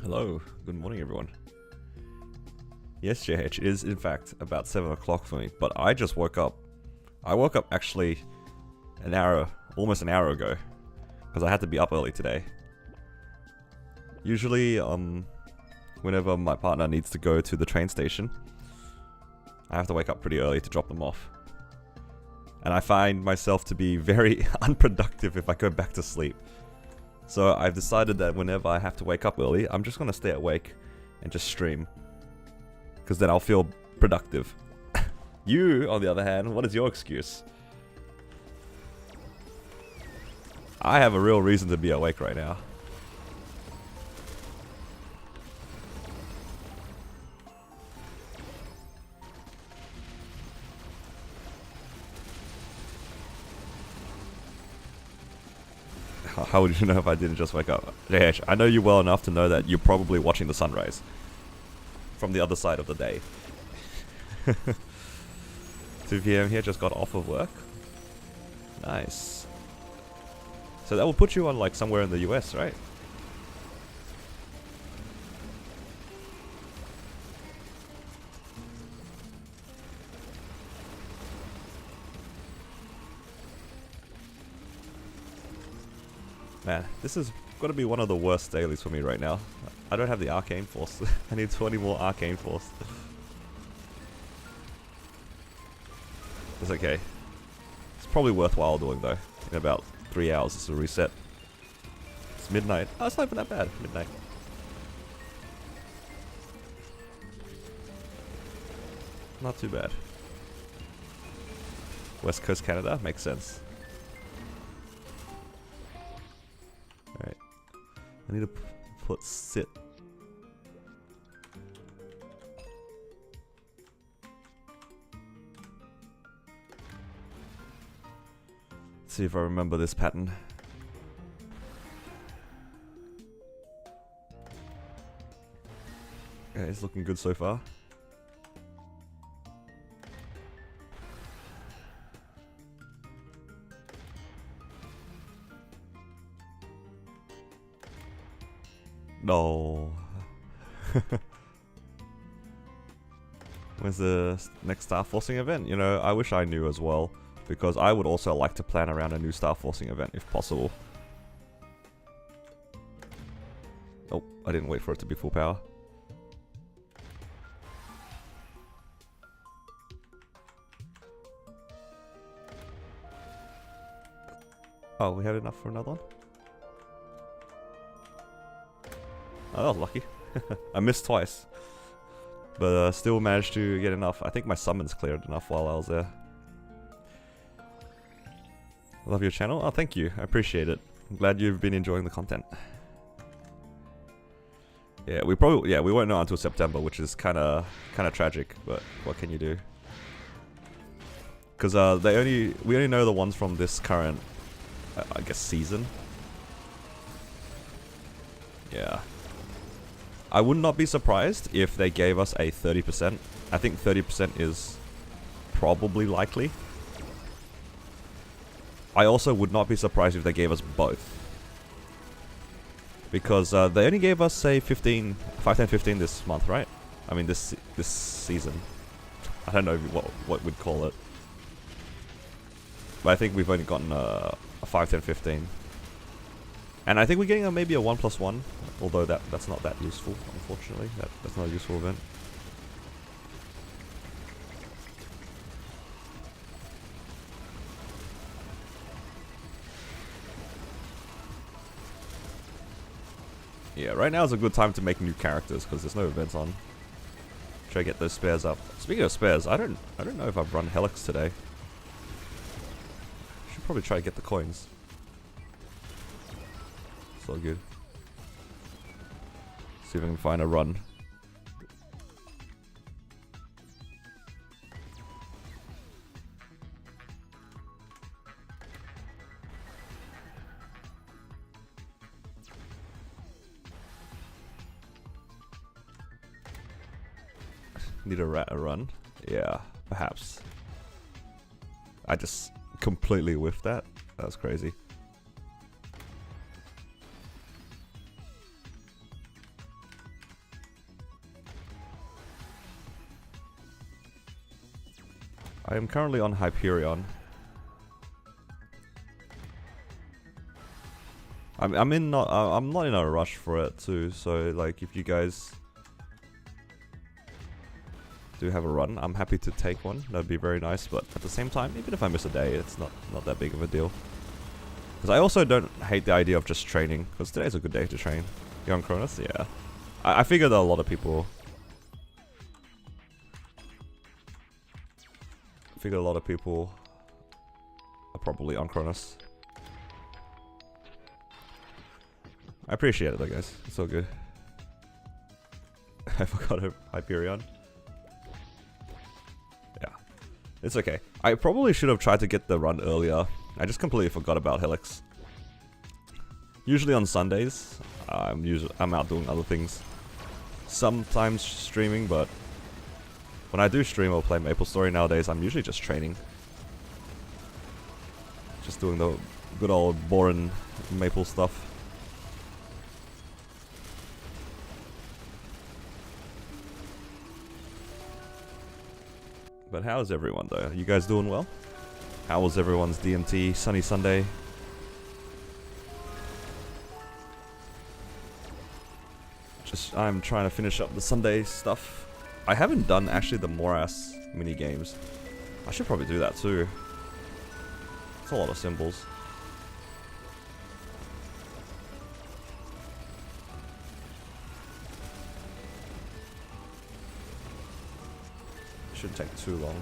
Hello, good morning everyone. Yes, JH, it is in fact about 7 o'clock for me, but I just woke up. I woke up actually almost an hour ago, because I had to be up early today. Usually, whenever my partner needs to go to the train station, I have to wake up pretty early to drop them off. And I find myself to be very unproductive if I go back to sleep. So I've decided that whenever I have to wake up early, I'm just gonna stay awake and just stream. Because then I'll feel productive. You, on the other hand, what is your excuse? I have a real reason to be awake right now. How would you know if I didn't just wake up? JH, I know you well enough to know that you're probably watching the sunrise from the other side of the day. 2 PM here, just got off of work. Nice. So that will put you on like somewhere in the US, right? Man, this is gonna be one of the worst dailies for me right now. I don't have the arcane force. I need 20 more arcane force. It's okay. It's probably worthwhile doing though. In about 3 hours it's a reset. It's midnight. Oh, it's not even that bad. Midnight. Not too bad. West Coast Canada? Makes sense. Alright. I need to put sit. Let's see if I remember this pattern. Okay, it's looking good so far. No. When's the next Star Forcing event? You know, I wish I knew as well, because I would also like to plan around a new Star Forcing event if possible. Oh, I didn't wait for it to be full power. Oh, we had enough for another one? Oh, that was lucky. I missed twice. But still managed to get enough. I think my summons cleared enough while I was there. Love your channel. Oh, thank you. I appreciate it. I'm glad you've been enjoying the content. Yeah, we won't know until September, which is kind of tragic, but what can you do? Because we only know the ones from this current, I guess, season. Yeah. I would not be surprised if they gave us a 30%. I think 30% is probably likely. I also would not be surprised if they gave us both. Because they only gave us, say, 5, 10, 15 this month, right? I mean, this season. I don't know what we'd call it. But I think we've only gotten a 5, 10, 15. And I think we're getting maybe a 1+1, although that's not that useful, unfortunately. That's not a useful event. Yeah, right now is a good time to make new characters because there's no events on. Try to get those spares up. Speaking of spares, I don't know if I've run Helix today. Should probably try to get the coins. So good. See if I can find a run. Need a run? Yeah, perhaps. I just completely whiffed that. That was crazy. I am currently on Hyperion. I'm not in a rush for it too, so like if you guys do have a run, I'm happy to take one. That'd be very nice, but at the same time, even if I miss a day, it's not that big of a deal. Because I also don't hate the idea of just training, because today's a good day to train. You're on Cronus? Yeah. I figure that a lot of people... are probably on Cronus. I appreciate it though, guys. It's all good. I forgot Hyperion. Yeah. It's okay. I probably should have tried to get the run earlier. I just completely forgot about Helix. Usually on Sundays, I'm out doing other things. Sometimes streaming, but when I do stream or play MapleStory nowadays, I'm usually just training. Just doing the good old boring Maple stuff. But how's everyone though? You guys doing well? How was everyone's DMT sunny Sunday? I'm trying to finish up the Sunday stuff. I haven't done actually the Morass mini games. I should probably do that too. It's a lot of symbols. Shouldn't take too long.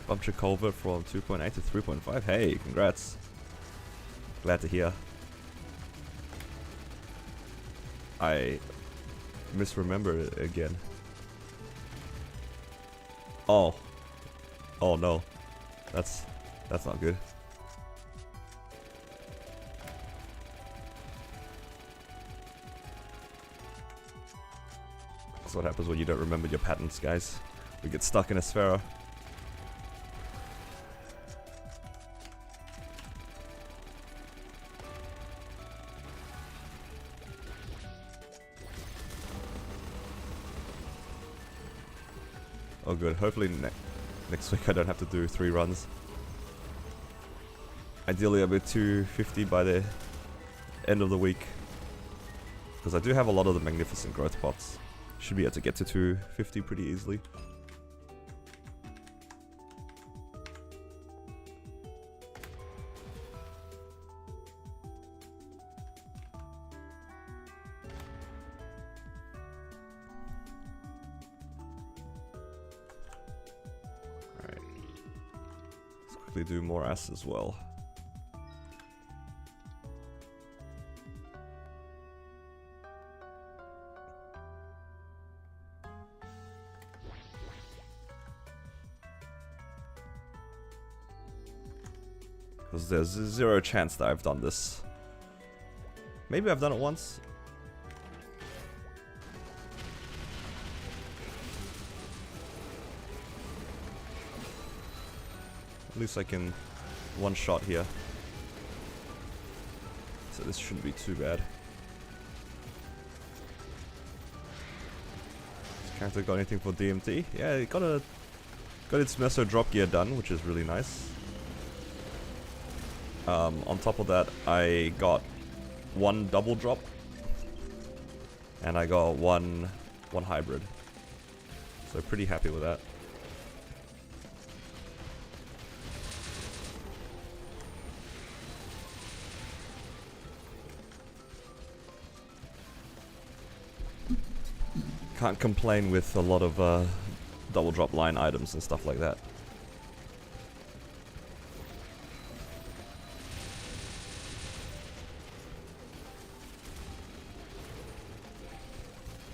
Bumped your culvert from 2.8 to 3.5. Hey, congrats. Glad to hear. I misremembered it again. Oh. Oh no. That's not good. That's what happens when you don't remember your patterns, guys. We get stuck in a sphere. Oh good, hopefully next week I don't have to do 3 runs. Ideally I'll be 250 by the end of the week. Because I do have a lot of the magnificent growth pots. Should be able to get to 250 pretty easily. Do more S as well. Because there's 0 chance that I've done this. Maybe I've done it once. At least I can one shot here. So this shouldn't be too bad. This character got anything for DMT? Yeah, it got its Meso drop gear done, which is really nice. On top of that, I got 1 double drop. And I got one hybrid. So pretty happy with that. Can't complain with a lot of double drop line items and stuff like that.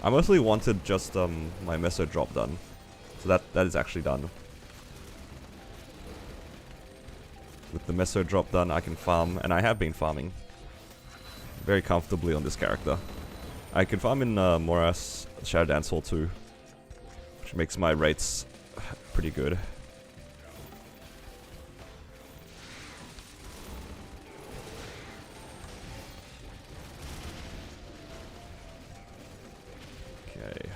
I mostly wanted just my Meso drop done, so that is actually done. With the meso drop done, I can farm, and I have been farming very comfortably on this character. I can farm in Morass Shadow Dance Hall too, which makes my rates pretty good. Okay.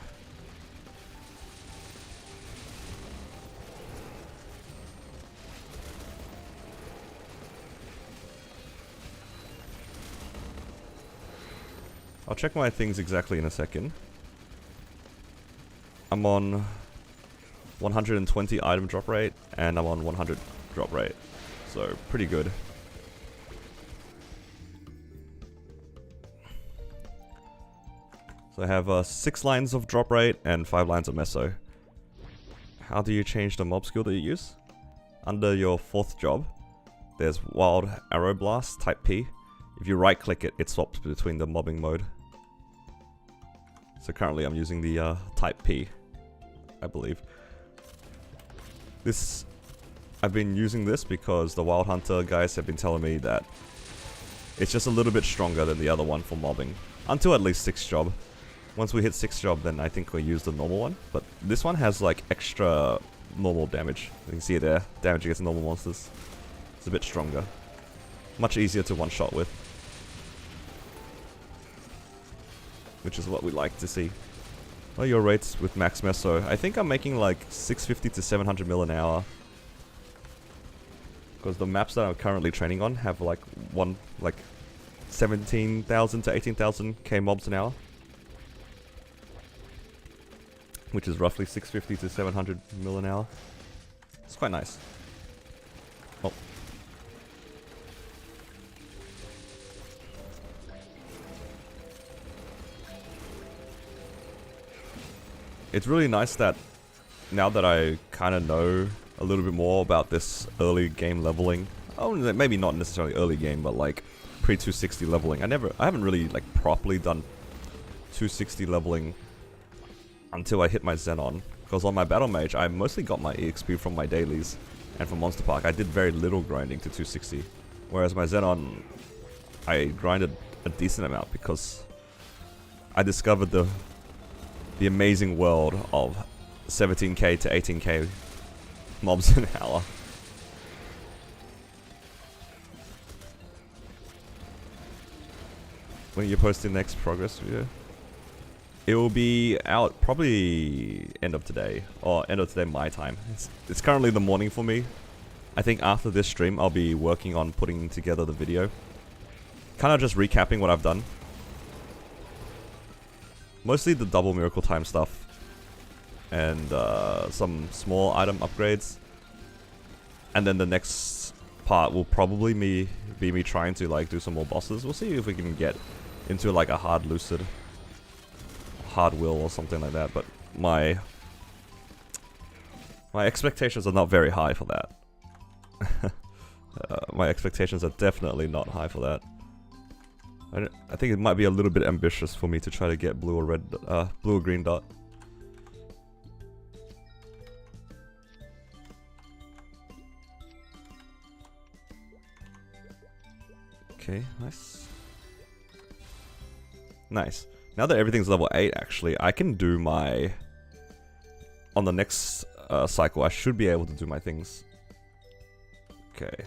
I'll check my things exactly in a second. I'm on 120 item drop rate, and I'm on 100 drop rate. So, pretty good. So I have 6 lines of drop rate and 5 lines of meso. How do you change the mob skill that you use? Under your 4th job, there's Wild Arrow Blast, type P. If you right click it, it swaps between the mobbing mode. So currently I'm using the type P, I believe. I've been using this because the Wild Hunter guys have been telling me that it's just a little bit stronger than the other one for mobbing. Until at least 6th job. Once we hit 6th job, then I think we use the normal one. But this one has like extra normal damage. You can see it there, damage against normal monsters. It's a bit stronger. Much easier to one-shot with. Which is what we like to see. What are your rates with max meso? I think I'm making like 650 to 700 mil an hour. Because the maps that I'm currently training on have like 17,000 to 18,000 K mobs an hour. Which is roughly 650 to 700 mil an hour. It's quite nice. Oh. It's really nice that now that I kind of know a little bit more about this early game leveling. Oh, maybe not necessarily early game, but like pre-260 leveling. I haven't really like properly done 260 leveling until I hit my Xenon. Because on my Battle Mage, I mostly got my EXP from my dailies and from Monster Park. I did very little grinding to 260. Whereas my Xenon, I grinded a decent amount because I discovered the amazing world of 17k to 18k mobs an hour. When you post the next progress video? It will be out probably end of today, or end of today my time. It's currently the morning for me. I think after this stream I'll be working on putting together the video. Kind of just recapping what I've done. Mostly the double miracle time stuff. And some small item upgrades. And then the next part will probably be me trying to like do some more bosses. We'll see if we can get into like a hard lucid. Hard will or something like that, but my expectations are not very high for that. My expectations are definitely not high for that. I think it might be a little bit ambitious for me to try to get blue or green dot. Okay, nice. Nice. Now that everything's level 8, actually, I can do my... On the next cycle, I should be able to do my things. Okay.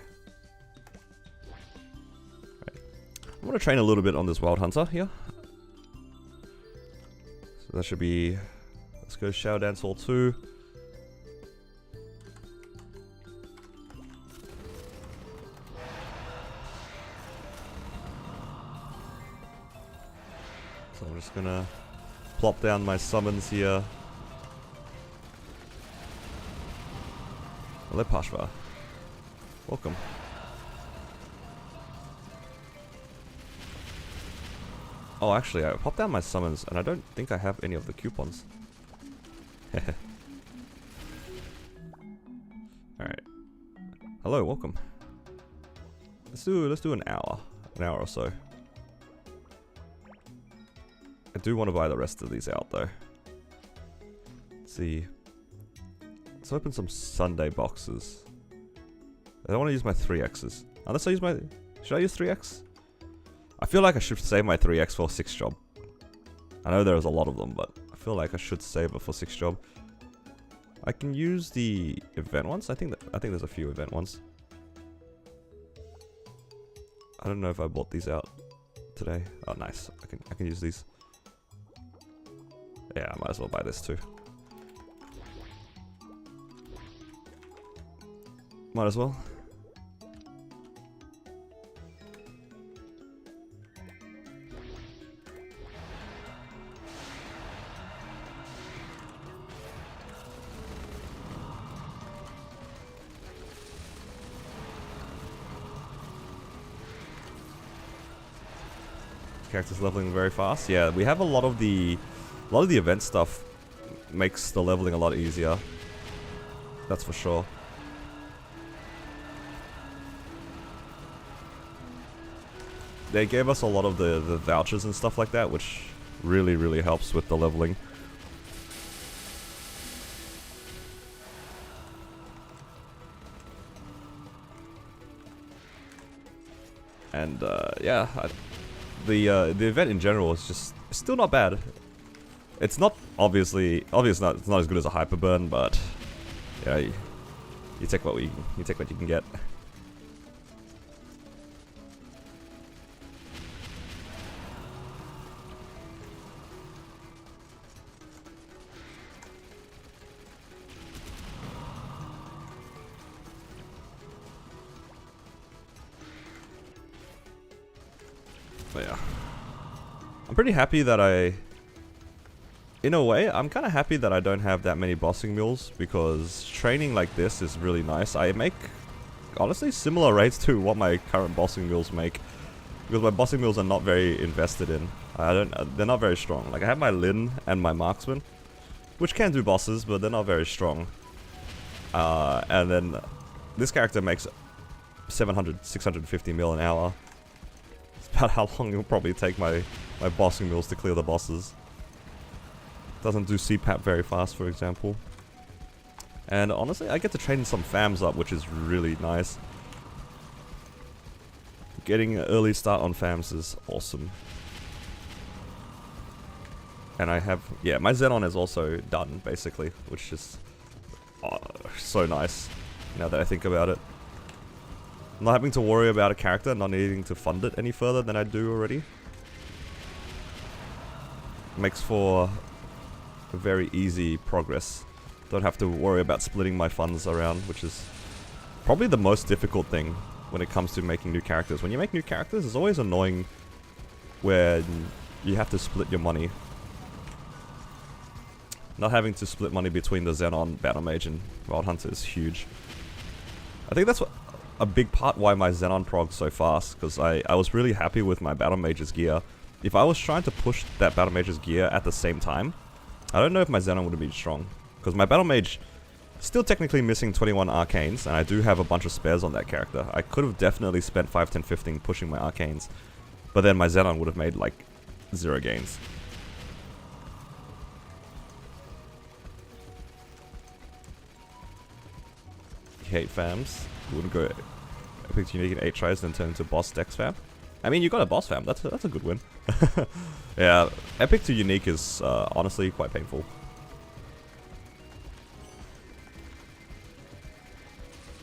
Right. I'm gonna train a little bit on this Wild Hunter here. So that should be... Let's go Shadow Dance Hall 2. So I'm just gonna plop down my summons here. Hello Pashva. Welcome. Oh, actually, I popped down my summons and I don't think I have any of the coupons. Alright. Hello, welcome. Let's do an hour or so. I do want to buy the rest of these out though. Let's see. Let's open some Sunday boxes. I don't want to use my 3x's. Unless I use my... Should I use 3x? I feel like I should save my 3x for 6th job. I know there's a lot of them, but I feel like I should save it for 6th job. I can use the event ones. I think there's a few event ones. I don't know if I bought these out today. Oh, nice. I can use these. Yeah, I might as well buy this too. Might as well. Characters leveling very fast. Yeah, we have a lot of the event stuff makes the leveling a lot easier. That's for sure. They gave us a lot of the vouchers and stuff like that, which really helps with the leveling. And yeah, the event in general is just still not bad. It's not it's not as good as a Hyperburn, but yeah, you take what you can get. But yeah, I'm pretty happy that in a way, I'm kind of happy that I don't have that many bossing mules, because training like this is really nice. I make, honestly, similar rates to what my current bossing mules make, because my bossing mules are not very invested in. They're not very strong. Like, I have my Lin and my Marksman, which can do bosses, but they're not very strong. And then this character makes 700, 650 mil an hour. It's about how long it will probably take my bossing mules to clear the bosses. Doesn't do CPAP very fast, for example. And honestly, I get to train some FAMs up, which is really nice. Getting an early start on FAMs is awesome. And I have, yeah, my Xenon is also done, basically, which is so nice, now that I think about it. Not having to worry about a character, not needing to fund it any further than I do already. Makes for a very easy progress. Don't have to worry about splitting my funds around, which is probably the most difficult thing when it comes to making new characters. When you make new characters, it's always annoying where you have to split your money. Not having to split money between the Xenon, Battle Mage, and Wild Hunter is huge. I think that's a big part why my Xenon progged so fast, because I was really happy with my Battle Mage's gear. If I was trying to push that Battle Mage's gear at the same time, I don't know if my Xenon would have been strong. Because my Battle Mage, still technically missing 21 Arcanes, and I do have a bunch of spares on that character. I could have definitely spent 5, 10, 15 pushing my Arcanes, but then my Xenon would have made like 0 gains. You hate FAMs? You wouldn't go Epic to Unique in 8 tries then turn into Boss Dex FAM? I mean, you got a Boss FAM, that's a good win. Yeah, Epic to Unique is honestly quite painful.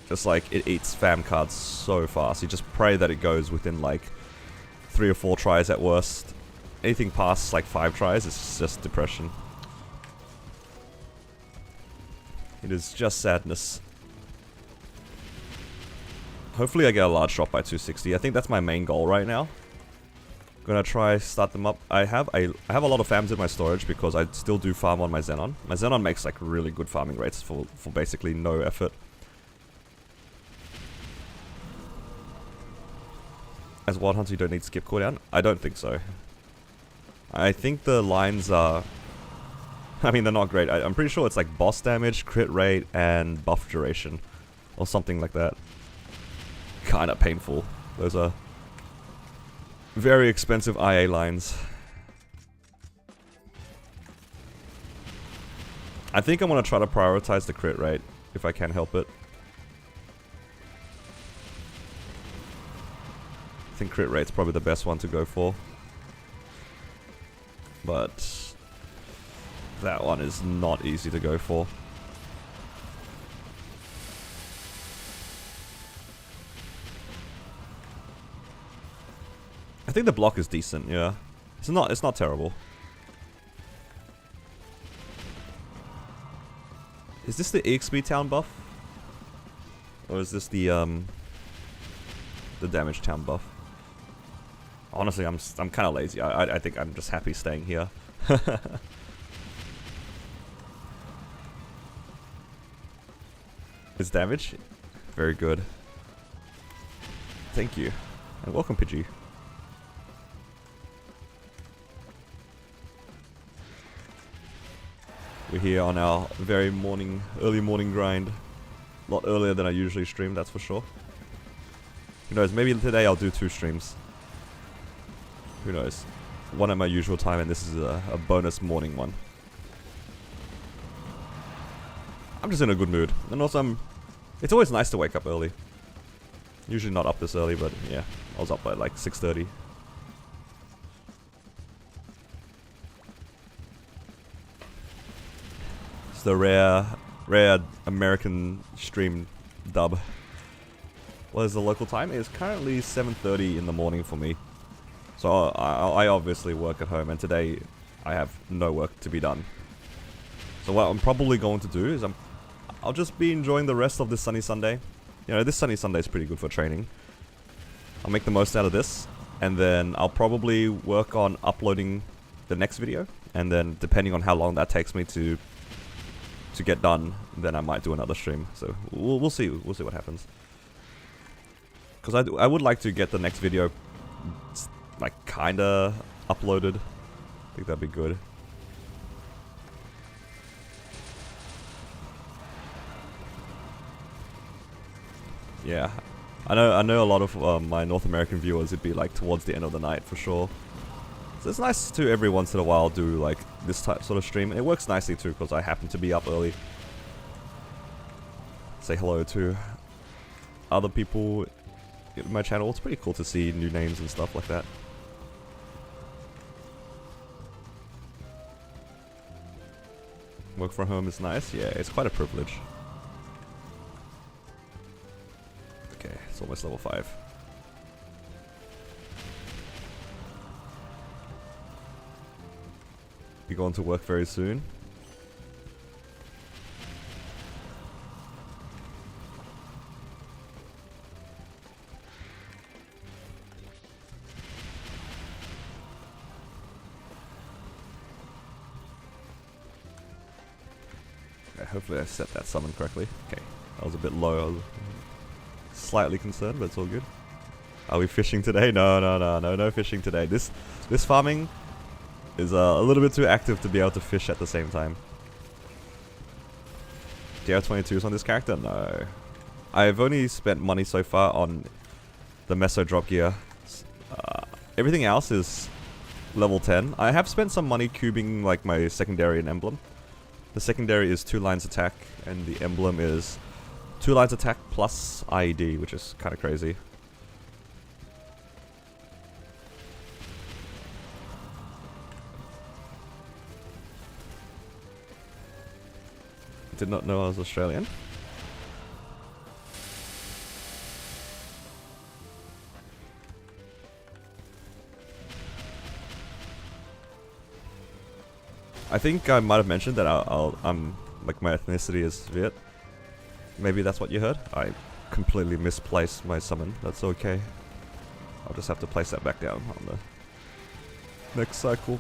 Just like, it eats FAM cards so fast. You just pray that it goes within like 3 or 4 tries at worst. Anything past like 5 tries is just depression. It is just sadness. Hopefully I get a large drop by 260. I think that's my main goal right now. Gonna try start them up. I have a lot of FAMs in my storage because I still do farm on my Xenon. My Xenon makes like really good farming rates for basically no effort. As Wild Hunter, you don't need skip cooldown? I don't think so. I think the lines are... I mean, they're not great. I'm pretty sure it's like boss damage, crit rate, and buff duration. Or something like that. Kinda painful. Those are very expensive IA lines. I think I'm gonna try to prioritize the crit rate, if I can help it. I think crit rate's probably the best one to go for. But that one is not easy to go for. I think the block is decent, yeah. It's not terrible. Is this the EXP town buff? Or is this the damage town buff? Honestly, I'm kind of lazy. I think I'm just happy staying here. It's damage? Very good. Thank you. And welcome, Pidgey. We're here on our very early morning grind. A lot earlier than I usually stream, that's for sure. Who knows, maybe today I'll do 2 streams. Who knows. One at my usual time, and this is a bonus morning one. I'm just in a good mood. And also, it's always nice to wake up early. Usually not up this early, but yeah. I was up by like 6:30. It's the rare American stream dub. What is the local time? It's currently 7:30 in the morning for me. So I obviously work at home, and today I have no work to be done. So what I'm probably going to do is I'll just be enjoying the rest of this sunny Sunday. You know, this sunny Sunday is pretty good for training. I'll make the most out of this, and then I'll probably work on uploading the next video, and then depending on how long that takes me to get done, then I might do another stream. So we'll see what happens. Because I would like to get the next video like kinda uploaded. I think that'd be good. Yeah, I know a lot of my North American viewers, it'd be like towards the end of the night for sure. So it's nice to every once in a while do like this type sort of stream. And it works nicely too because I happen to be up early. Say hello to other people in my channel. It's pretty cool to see new names and stuff like that. Work from home is nice. Yeah, it's quite a privilege. Okay, it's almost level 5. Be going to work very soon. Okay, hopefully I set that summon correctly. Okay, that was a bit low. I was slightly concerned, but it's all good. Are we fishing today? No fishing today. This farming is a little bit too active to be able to fish at the same time. DR22s on this character? No. I've only spent money so far on the Meso drop gear. Everything else is level 10. I have spent some money cubing like my secondary and emblem. The secondary is 2 lines attack, and the emblem is 2 lines attack plus IED, which is kind of crazy. Did not know I was Australian. I think I might have mentioned that I'm like my ethnicity is Viet. Maybe that's what you heard. I completely misplaced my summon. That's okay. I'll just have to place that back down on the next cycle.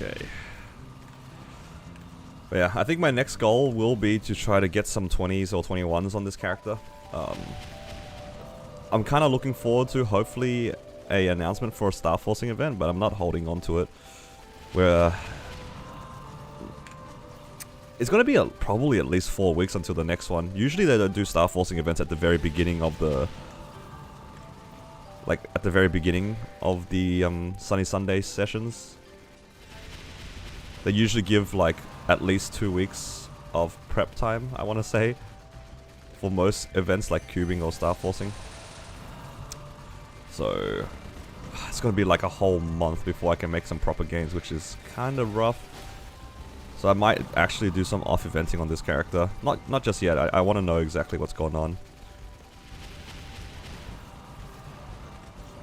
Okay. But yeah, I think my next goal will be to try to get some 20s or 21s on this character. I'm kind of looking forward to hopefully a announcement for a Star Forcing event, but I'm not holding on to it. Where It's gonna be probably at least 4 weeks until the next one. Usually they don't do star forcing events at the very beginning of the... Like, at the very beginning of the Sunny Sunday sessions. They usually give, like, at least 2 weeks of prep time, I want to say. For most events like cubing or star forcing. So... It's gonna be like a whole month before I can make some proper games, which is kind of rough. So I might actually do some off eventing on this character. Not just yet, I want to know exactly what's going on.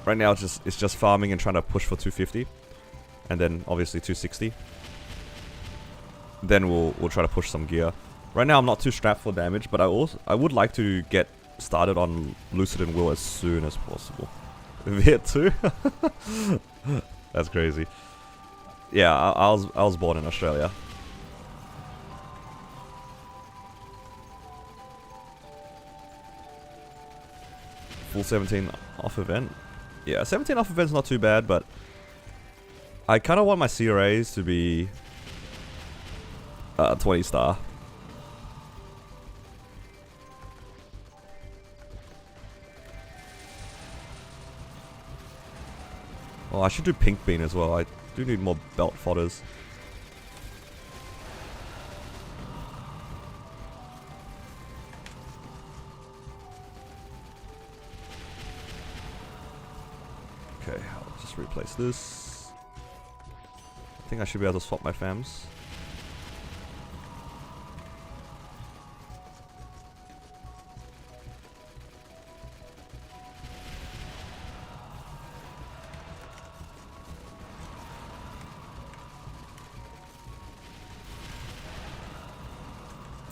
Right now it's just farming and trying to push for 250. And then obviously 260. Then we'll try to push some gear. Right now I'm not too strapped for damage, but I would like to get started on Lucid and Will as soon as possible. Viet too? That's crazy. Yeah, I was born in Australia. Full 17 off event. Yeah, 17 off event's not too bad, but I kind of want my CRAs to be 20 star. Oh, I should do Pink Bean as well. I do need more belt fodders. Okay, I'll just replace this. I think I should be able to swap my fams.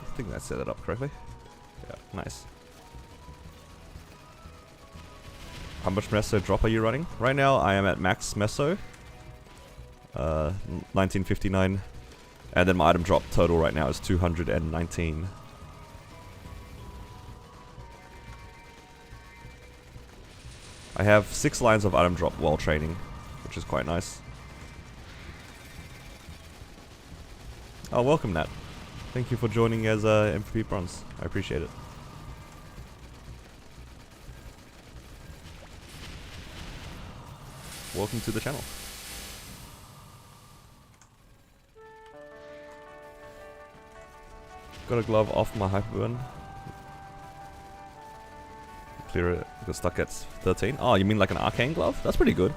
I think I set it up correctly. Yeah, nice. How much meso drop are you running? Right now I am at max meso. 1959. And then my item drop total right now is 219. I have 6 lines of item drop while training, which is quite nice. Oh, welcome Nat. Thank you for joining as MVP Bronze. I appreciate it. Welcome to the channel. Got a glove off my Hyperion. Clear it. Got stuck at 13. Oh, you mean like an arcane glove? That's pretty good.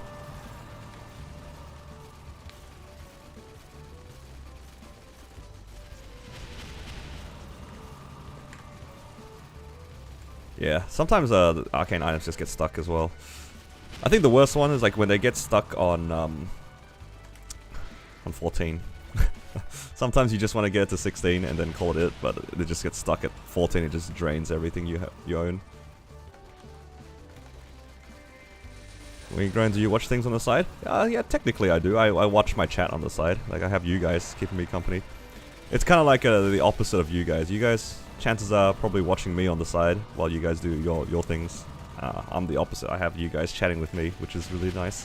Yeah, sometimes the arcane items just get stuck as well. I think the worst one is like when they get stuck on 14. Sometimes you just want to get it to 16 and then call it, but it just gets stuck at 14. It just drains everything you own. When you grind, do you watch things on the side? Yeah, technically I do. I watch my chat on the side. Like I have you guys keeping me company. It's kind of like the opposite of you guys. You guys, chances are probably watching me on the side while you guys do your things. I'm the opposite. I have you guys chatting with me, which is really nice.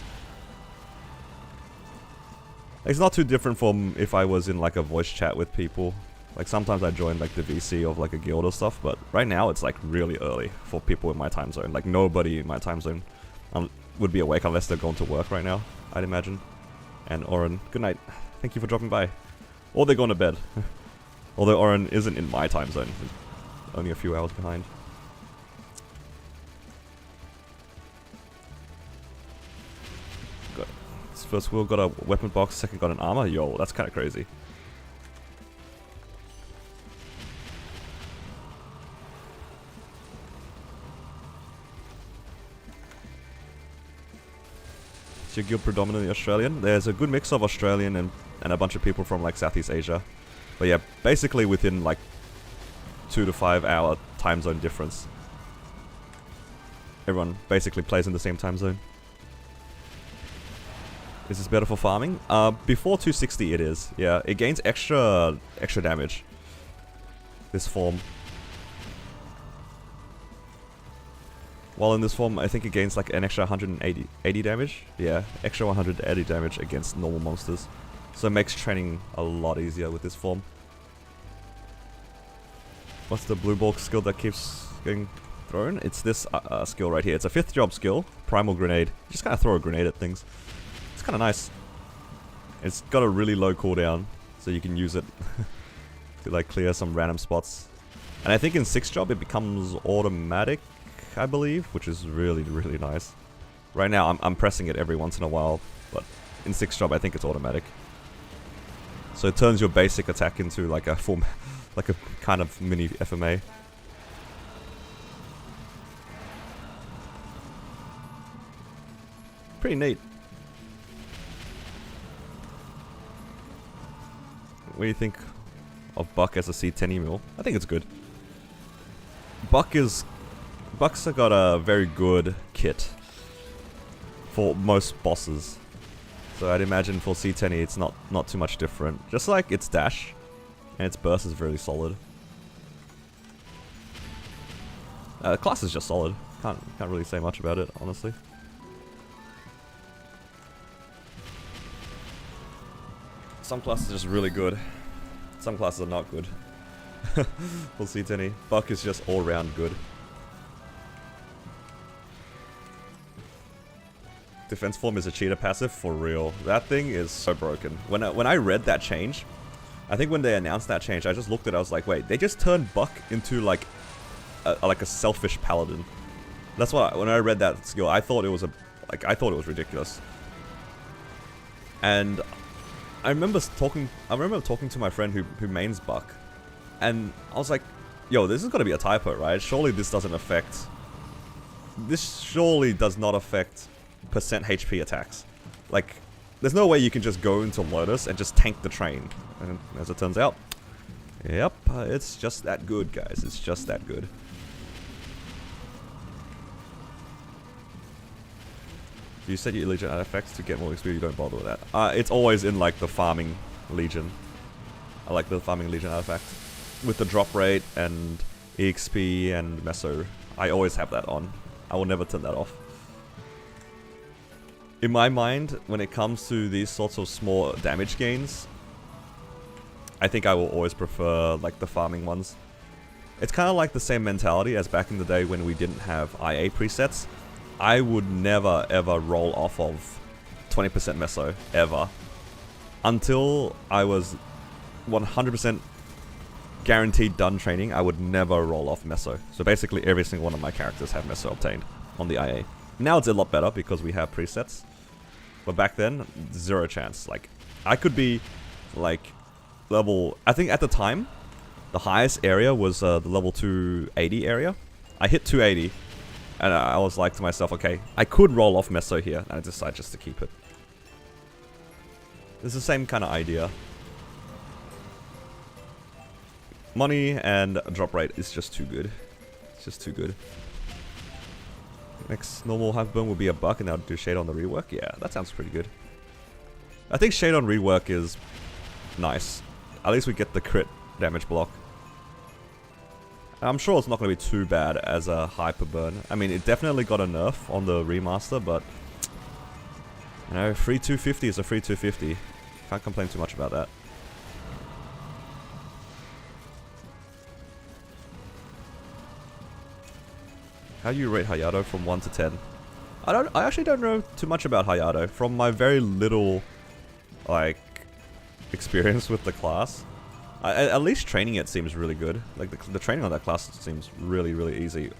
It's not too different from if I was in like a voice chat with people. Like sometimes I join like the VC of like a guild or stuff, but right now it's like really early for people in my time zone. Like nobody in my time zone would be awake unless they're going to work right now, I'd imagine. And Oren, good night. Thank you for dropping by. Or they're going to bed. Although Oren isn't in my time zone. He's only a few hours behind. First wheel got a weapon box, second got an armor. Yo, that's kind of crazy. Is your guild predominantly Australian? There's a good mix of Australian and a bunch of people from like Southeast Asia. But yeah, basically within like 2 to 5 hour time zone difference. Everyone basically plays in the same time zone. Is this better for farming? Before 260 it is. Yeah, it gains extra damage. This form. While in this form, I think it gains like an extra 180 damage. Yeah, extra 180 damage against normal monsters. So it makes training a lot easier with this form. What's the blue ball skill that keeps getting thrown? It's this skill right here. It's a 5th job skill, Primal Grenade. You just kind of throw a grenade at things. It's kind of nice. It's got a really low cooldown, so you can use it to like clear some random spots. And I think in 6th job it becomes automatic, I believe, which is really, really nice. Right now I'm pressing it every once in a while, but in 6th job I think it's automatic. So it turns your basic attack into like a full, like a kind of mini FMA. Pretty neat. What do you think of Buck as a C10 email? I think it's good. Buck's got a very good kit for most bosses. So I'd imagine for C10 it's not too much different. Just like its dash and its burst is really solid. The class is just solid. Can't really say much about it, honestly. Some classes are just really good. Some classes are not good. We'll see, Tenny. Buck is just all round good. Defense form is a cheater passive for real. That thing is so broken. When I read that change, I think when they announced that change, I just looked at it. I was like, wait, they just turned Buck into like a selfish paladin. That's why when I read that skill, I thought it was ridiculous. And I remember talking to my friend who mains Buck, and I was like, yo, this is gonna be a typo, right? Surely this doesn't affect. This surely does not affect percent HP attacks. Like, there's no way you can just go into Lotus and just tank the train. And as it turns out, yep, it's just that good, guys. It's just that good. If you set your Legion artifacts to get more XP, you don't bother with that. It's always in like the farming Legion. I like the farming Legion artifact. With the drop rate and EXP and Meso, I always have that on. I will never turn that off. In my mind, when it comes to these sorts of small damage gains, I think I will always prefer like the farming ones. It's kind of like the same mentality as back in the day when we didn't have IA presets. I would never ever roll off of 20% Meso, ever. Until I was 100% guaranteed done training, I would never roll off Meso. So basically every single one of my characters have Meso obtained on the IA. Now it's a lot better because we have presets. But back then, zero chance. Like, I could be like level, I think at the time, the highest area was the level 280 area. I hit 280. And I was like to myself, okay, I could roll off Meso here, and I decided just to keep it. It's the same kind of idea. Money and drop rate is just too good. It's just too good. Next normal Hyperburn will be a Buck, and I'll do Shade on the rework. Yeah, that sounds pretty good. I think Shade on rework is nice. At least we get the crit damage block. I'm sure it's not going to be too bad as a Hyperburn. I mean, it definitely got a nerf on the remaster, but you know, free 250 is a free 250. Can't complain too much about that. How do you rate Hayato from 1 to 10? I actually don't know too much about Hayato. From my very little, like, experience with the class, at least training it seems really good. Like, the training on that class seems really, really easy.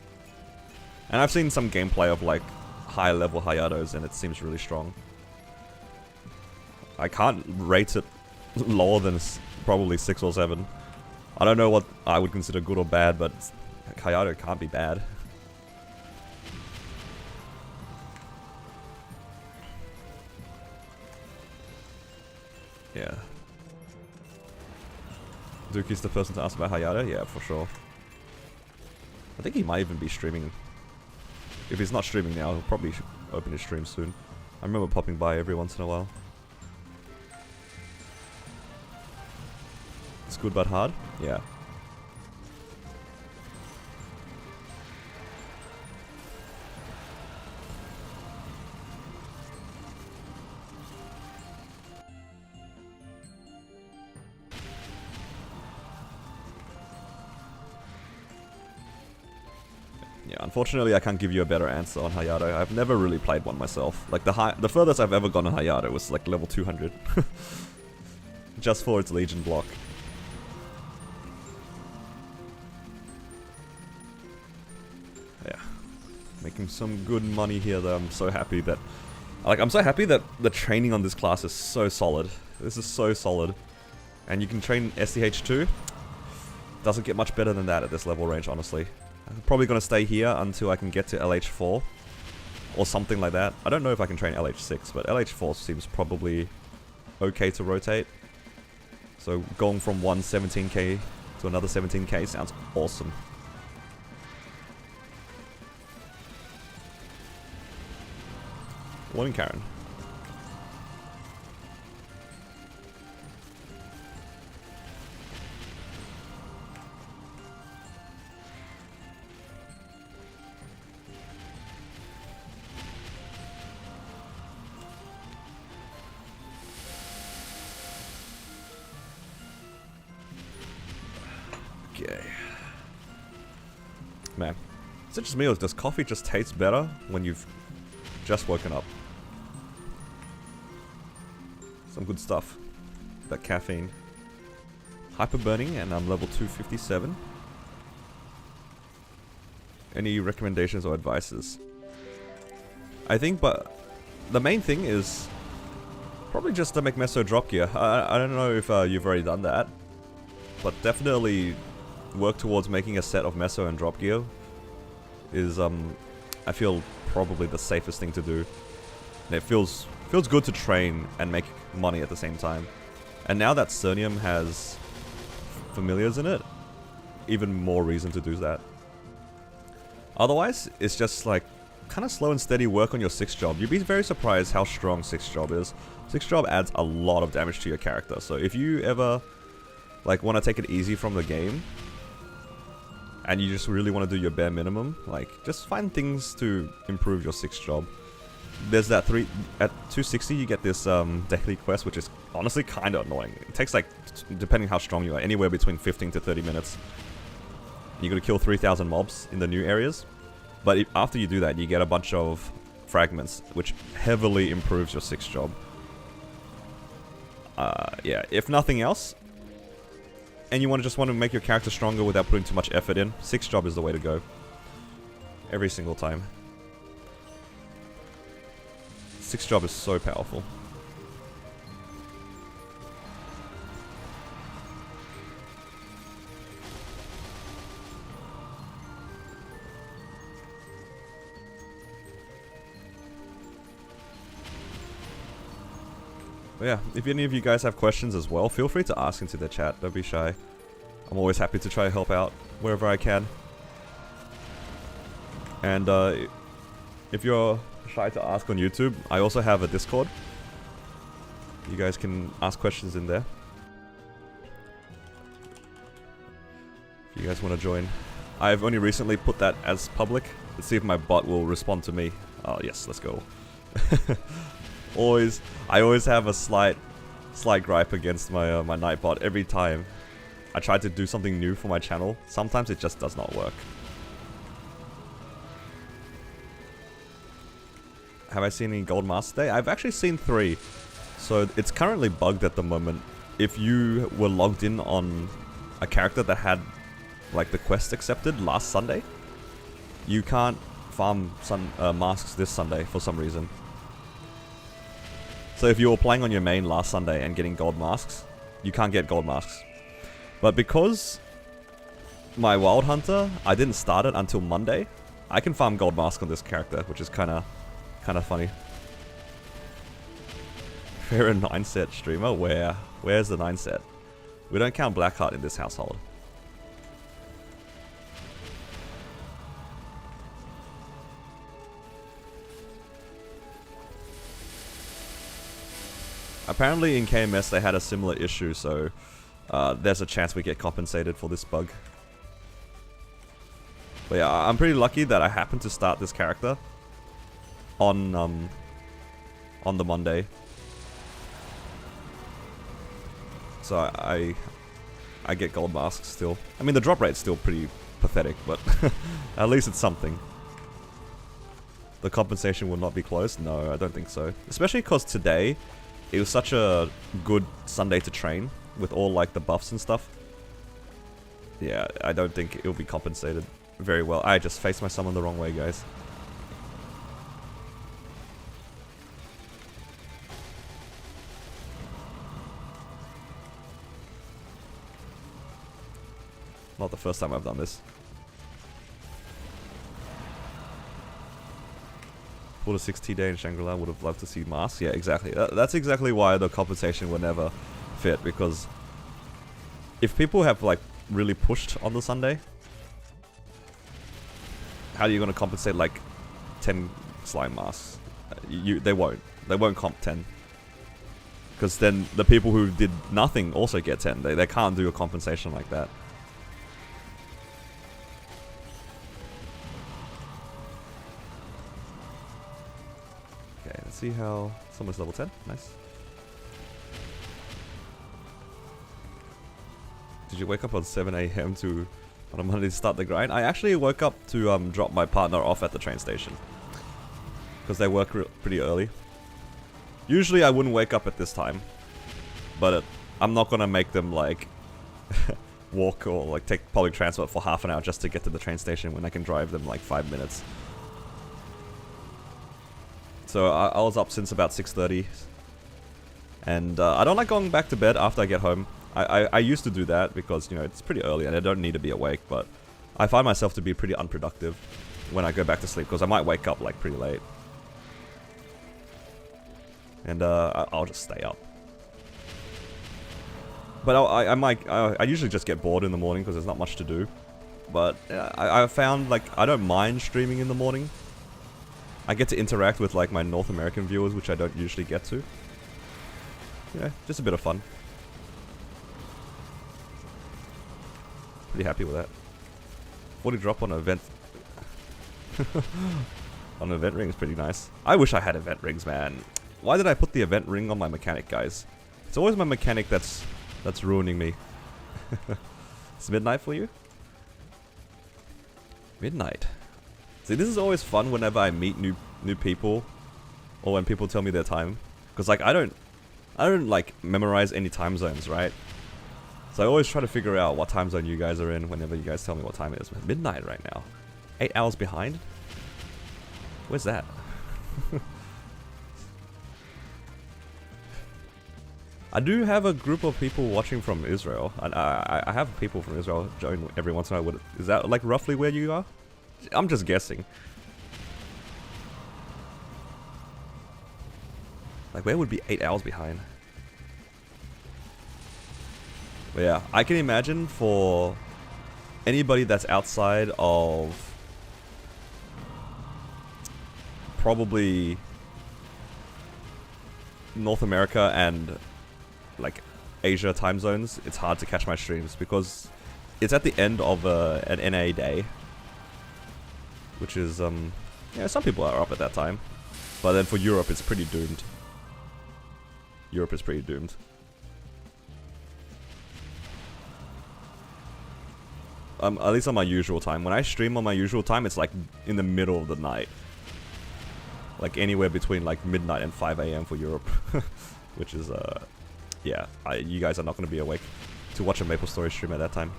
And I've seen some gameplay of, like, high-level Hayatos, and it seems really strong. I can't rate it lower than probably 6 or 7. I don't know what I would consider good or bad, but Hayato can't be bad. Yeah. Duki's the person to ask about Hayato? Yeah, for sure. I think he might even be streaming. If he's not streaming now, he'll probably open his stream soon. I remember popping by every once in a while. It's good but hard? Yeah. Unfortunately, I can't give you a better answer on Hayato. I've never really played one myself. Like the furthest I've ever gone on Hayato was like level 200. Just for its Legion block. Yeah. Making some good money here though. I'm so happy that... Like, I'm so happy that the training on this class is so solid. This is so solid. And you can train SDH2. Doesn't get much better than that at this level range, honestly. I'm probably going to stay here until I can get to LH4. Or something like that. I don't know if I can train LH6, but LH4 seems probably okay to rotate. So going from one 17k to another 17k sounds awesome. Morning, Karen. Okay. Man, is it just me or does coffee just taste better when you've just woken up? Some good stuff. That caffeine. Hyper burning, and I'm level 257. Any recommendations or advices? I think, but the main thing is probably just to make Meso drop gear. I don't know if you've already done that, but definitely work towards making a set of Meso and drop gear is I feel probably the safest thing to do. And it feels good to train and make money at the same time. And now that Cernium has familiars in it, even more reason to do that. Otherwise, it's just like kind of slow and steady work on your 6th job. You'd be very surprised how strong 6th job is. 6th job adds a lot of damage to your character. So if you ever like want to take it easy from the game and you just really want to do your bare minimum, like just find things to improve your 6th job. There's that at 260 you get this daily quest, which is honestly kind of annoying. It takes like, depending how strong you are, anywhere between 15 to 30 minutes. You gotta kill 3,000 mobs in the new areas. But after you do that, you get a bunch of fragments, which heavily improves your 6th job. Yeah, if nothing else, and you just want to make your character stronger without putting too much effort in, 6th job is the way to go. Every single time. 6th job is so powerful. But yeah, if any of you guys have questions as well, feel free to ask into the chat. Don't be shy. I'm always happy to try to help out wherever I can. And if you're shy to ask on YouTube, I also have a Discord. You guys can ask questions in there. If you guys want to join. I've only recently put that as public. Let's see if my bot will respond to me. Oh yes, let's go. I always have a slight gripe against my my Nightbot every time I try to do something new for my channel. Sometimes it just does not work. Have I seen any gold masks today? I've actually seen 3. So it's currently bugged at the moment. If you were logged in on a character that had like the quest accepted last Sunday, you can't farm masks this Sunday for some reason. So if you were playing on your main last Sunday and getting gold masks, you can't get gold masks. But because my Wild Hunter, I didn't start it until Monday, I can farm gold mask on this character, which is kind of funny. Fair a 9 set streamer? Where's the 9 set? We don't count Blackheart in this household. Apparently in KMS they had a similar issue, so there's a chance we get compensated for this bug. But yeah, I'm pretty lucky that I happened to start this character on the Monday. So I get gold masks still. I mean the drop rate's still pretty pathetic, but at least it's something. the compensation will not be close? No, I don't think so. Especially because today, it was such a good Sunday to train with all like the buffs and stuff. Yeah, I don't think it'll be compensated very well. I just faced my summon the wrong way, guys. Not the first time I've done this. Pulled a 6T day in Shangri-La, would have loved to see masks. Yeah, exactly. That's exactly why the compensation will never fit, because if people have like really pushed on the Sunday, how are you going to compensate like 10 slime masks? They won't comp 10. Because then the people who did nothing also get 10. They can't do a compensation like that. Okay, let's see how someone's level 10. Nice. Did you wake up on 7 AM on a Monday to start the grind? I actually woke up to drop my partner off at the train station. Because they work pretty early. Usually I wouldn't wake up at this time. But I'm not gonna make them like walk or like take public transport for half an hour just to get to the train station when I can drive them like 5 minutes. So I was up since about 6:30. And I don't like going back to bed after I get home. I used to do that because, you know, it's pretty early and I don't need to be awake, but I find myself to be pretty unproductive when I go back to sleep because I might wake up like pretty late. And I'll just stay up. But I usually just get bored in the morning because there's not much to do. But I found like I don't mind streaming in the morning. I get to interact with like my North American viewers, which I don't usually get to. Yeah, just a bit of fun. Pretty happy with that. 40 drop on an event. On an event ring is pretty nice. I wish I had event rings, man. Why did I put the event ring on my mechanic, guys? It's always my mechanic that's ruining me. It's midnight for you? Midnight. See, this is always fun whenever I meet new people, or when people tell me their time, because like I don't like memorize any time zones, right? So I always try to figure out what time zone you guys are in whenever you guys tell me what time it is. Midnight right now. 8 hours behind? Where's that? I do have a group of people watching from Israel. I have people from Israel join every once in a while. Is that like roughly where you are? I'm just guessing. Like where would be 8 hours behind? But yeah, I can imagine for anybody that's outside of probably North America and like Asia time zones, it's hard to catch my streams because it's at the end of an NA day, which is yeah, some people are up at that time, but then for Europe it's pretty doomed. Europe is pretty doomed. At least on my usual time. When I stream on my usual time, it's like in the middle of the night. Like anywhere between like midnight and 5 AM for Europe. Which is, yeah, you guys are not going to be awake to watch a MapleStory stream at that time.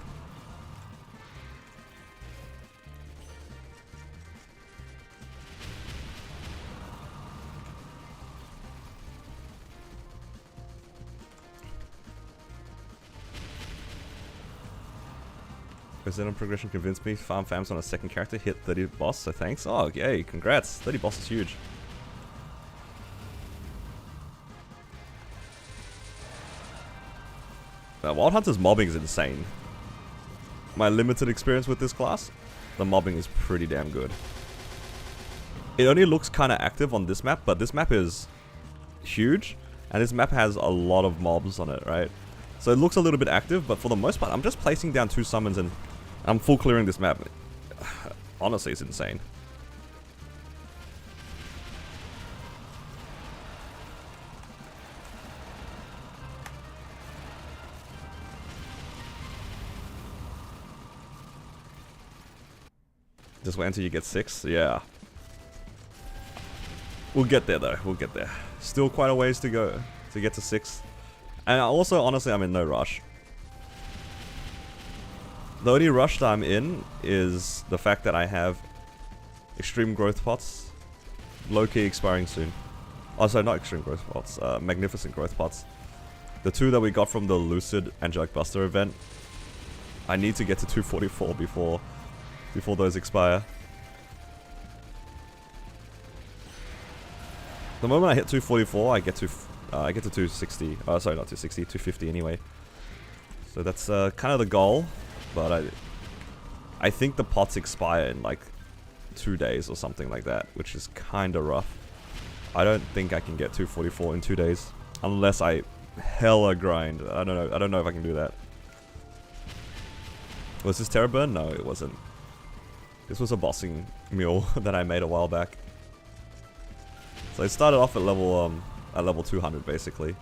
Resident progression convinced me. Farm fams on a second character, hit 30 boss, so thanks. Oh, yay, congrats. 30 boss is huge. Wild Hunter's mobbing is insane. My limited experience with this class, the mobbing is pretty damn good. It only looks kind of active on this map, but this map is huge, and this map has a lot of mobs on it, right? So it looks a little bit active, but for the most part, I'm just placing down 2 summons and I'm full clearing this map. Honestly, it's insane. Just wait until you get 6? Yeah. We'll get there though, we'll get there. Still quite a ways to go to get to 6. And also, honestly, I'm in no rush. The only rush that I'm in is the fact that I have extreme growth pots, low-key expiring soon. Oh, sorry, not extreme growth pots, magnificent growth pots. The 2 that we got from the Lucid Angelic Buster event. I need to get to 244 before those expire. The moment I hit 244, I get to 260. Oh, sorry, not 260, 250 anyway. So that's kind of the goal, but I think the pots expire in like 2 days or something like that, which is kind of rough. I don't think I can get 244 in 2 days unless I hella grind. I don't know if I can do that. Was this Terra Burn? No, it wasn't. This was a bossing mule that I made a while back. So I started off at level 200 basically.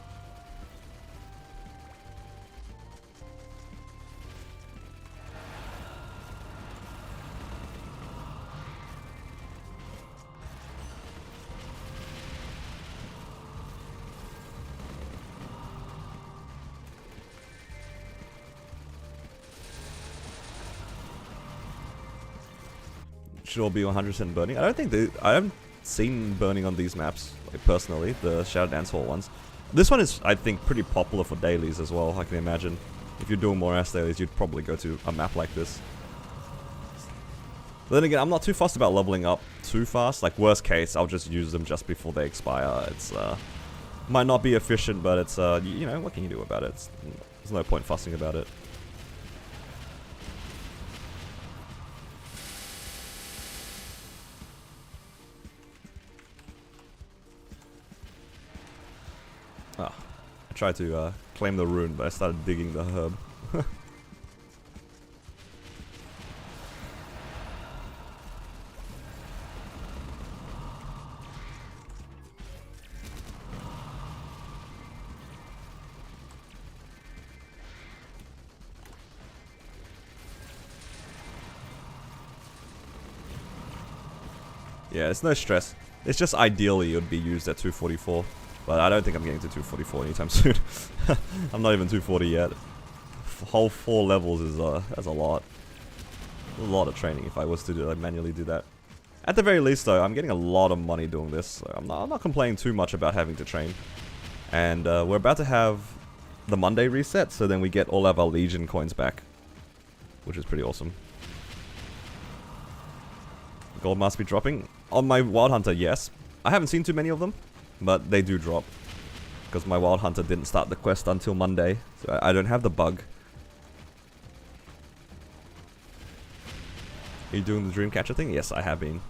Should all be 100% burning. I don't think I haven't seen burning on these maps, like personally, the Shadow Dance Hall ones. This one is, I think, pretty popular for dailies as well. I can imagine if you're doing more ass dailies, you'd probably go to a map like this. But then again, I'm not too fussed about leveling up too fast. Like worst case, I'll just use them just before they expire. It's might not be efficient, but it's you know, what can you do about it? There's no point fussing about it. Ah, I tried to claim the rune, but I started digging the herb. Yeah, it's no stress. It's just ideally it would be used at 244. But I don't think I'm getting to 244 anytime soon. I'm not even 240 yet. Whole 4 levels is that's a lot. A lot of training if I was to manually do that. At the very least though, I'm getting a lot of money doing this. So I'm not complaining too much about having to train. And we're about to have the Monday reset, so then we get all of our Legion coins back. Which is pretty awesome. Gold must be dropping. On my Wild Hunter, yes. I haven't seen too many of them. But they do drop, because my Wild Hunter didn't start the quest until Monday, so I don't have the bug. Are you doing the Dreamcatcher thing? Yes, I have been.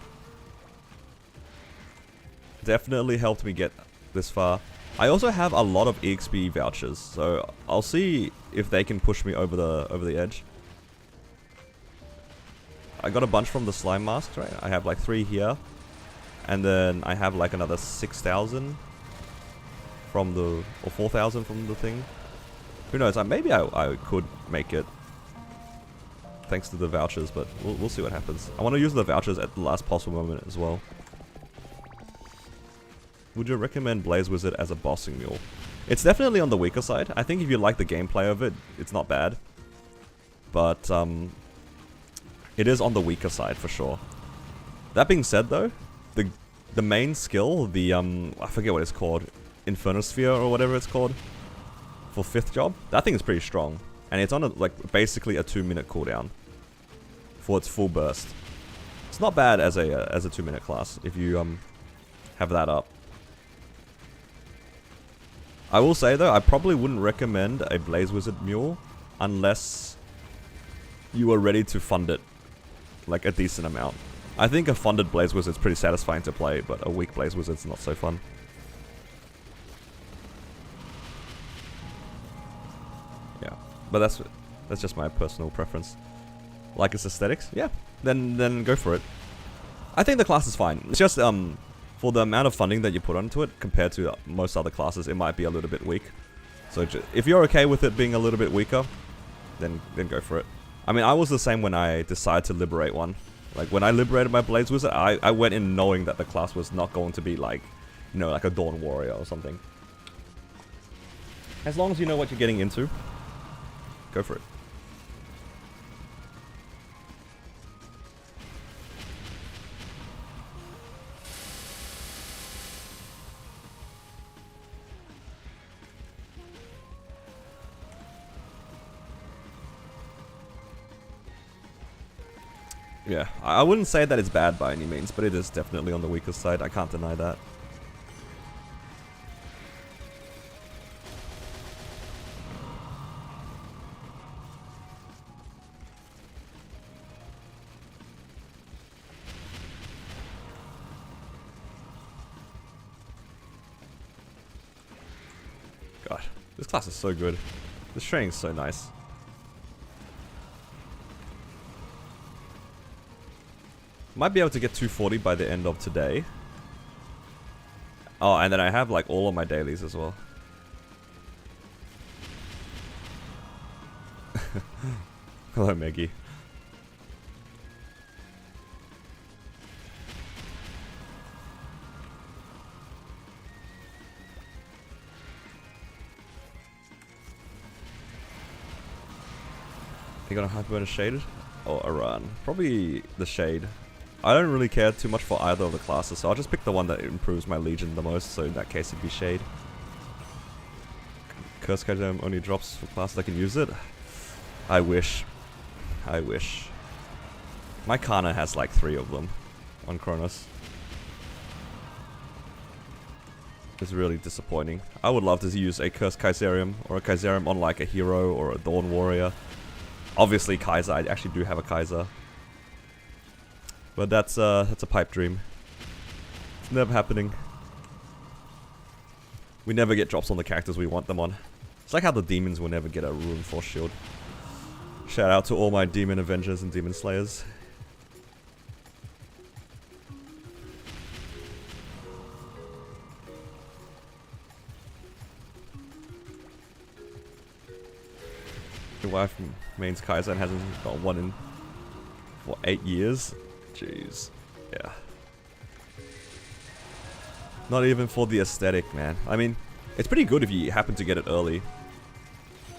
Definitely helped me get this far. I also have a lot of EXP vouchers, so I'll see if they can push me over the edge. I got a bunch from the slime masks, right? I have like 3 here. And then I have like another 6,000 from the, or 4,000 from the thing. Who knows? Maybe I could make it thanks to the vouchers, but we'll see what happens. I want to use the vouchers at the last possible moment as well. Would you recommend Blaze Wizard as a bossing mule? It's definitely on the weaker side. I think if you like the gameplay of it, it's not bad. But it is on the weaker side for sure. That being said though, the main skill, the I forget what it's called, Infernosphere or whatever it's called, for 5th job, that thing is pretty strong, and it's on like basically a 2-minute cooldown for its full burst. It's not bad as a 2-minute class if you have that up. I will say though, I probably wouldn't recommend a Blaze Wizard mule unless you are ready to fund it like a decent amount. I think a funded Blaze Wizard's pretty satisfying to play, but a weak Blaze Wizard's not so fun. Yeah, but that's just my personal preference. Like its aesthetics? Yeah, then go for it. I think the class is fine. It's just for the amount of funding that you put onto it compared to most other classes, it might be a little bit weak. So if you're okay with it being a little bit weaker, then go for it. I mean, I was the same when I decided to liberate one. Like, when I liberated my Blaze Wizard, I went in knowing that the class was not going to be like, you know, like a Dawn Warrior or something. As long as you know what you're getting into, go for it. Yeah, I wouldn't say that it's bad by any means, but it is definitely on the weaker side. I can't deny that. God, this class is so good. This training is so nice. Might be able to get 240 by the end of today. Oh, and then I have like all of my dailies as well. Hello, Meggy. You gonna Hyperion shaded or a run? Probably the shade. I don't really care too much for either of the classes, so I'll just pick the one that improves my Legion the most, so in that case it'd be Shade. Curse Kaiserem only drops for classes that can use it? I wish. I wish. My Kana has like 3 of them on Kronos. It's really disappointing. I would love to use a Curse Kaiserium or a Kaiserium on like a hero or a Dawn Warrior. Obviously Kaiser, I actually do have a Kaiser. But that's a pipe dream. It's never happening. We never get drops on the characters we want them on. It's like how the demons will never get a Rune Force Shield. Shout out to all my Demon Avengers and Demon Slayers. Your wife mains Kaiser and hasn't got one in, what, 8 years? Jeez. Yeah. Not even for the aesthetic, man. I mean, it's pretty good if you happen to get it early.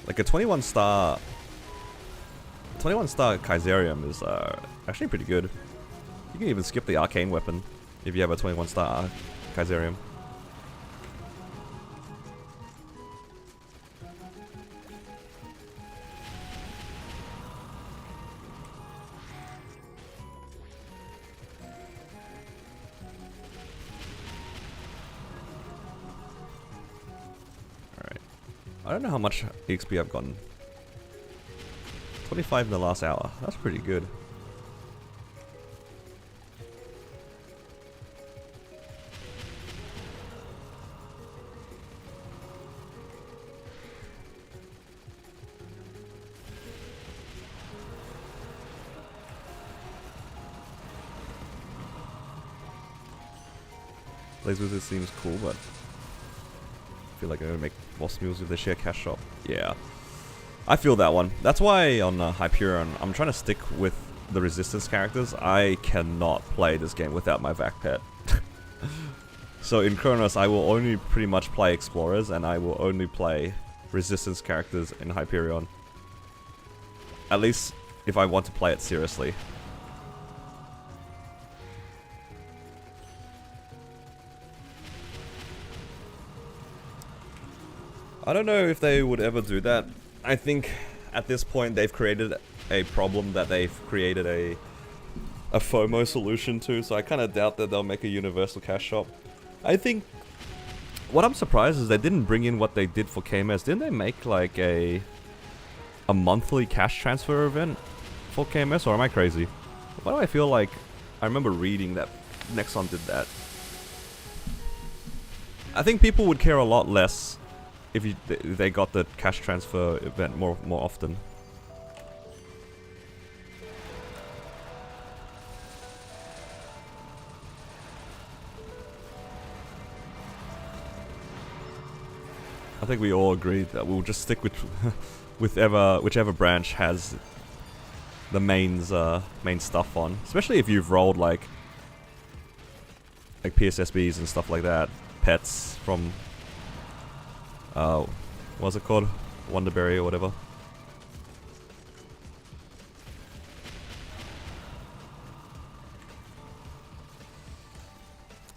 Like a 21 star Kaiserium is actually pretty good. You can even skip the arcane weapon if you have a 21 star Kaiserium. I don't know how much XP I've gotten. 25 in the last hour. That's pretty good. Blaze Wizard seems cool, but I feel like I'm gonna make more smeals with the share cash shop. Yeah, I feel that one. That's why on Hyperion, I'm trying to stick with the resistance characters. I cannot play this game without my Vac pet. So in Kronos, I will only pretty much play explorers, and I will only play resistance characters in Hyperion. At least if I want to play it seriously. I don't know if they would ever do that. I think at this point they've created a problem that they've created a FOMO solution to, so I kind of doubt that they'll make a universal cash shop. I think what I'm surprised is they didn't bring in what they did for KMS. Didn't they make like a monthly cash transfer event for KMS, or am I crazy? Why do I feel like I remember reading that Nexon did that? I think people would care a lot less if they got the cash transfer event more often. I think we all agree that we'll just stick with whichever branch has the main stuff on, especially if you've rolled like PSSBs and stuff like that, pets from what's it called, Wonderberry or whatever.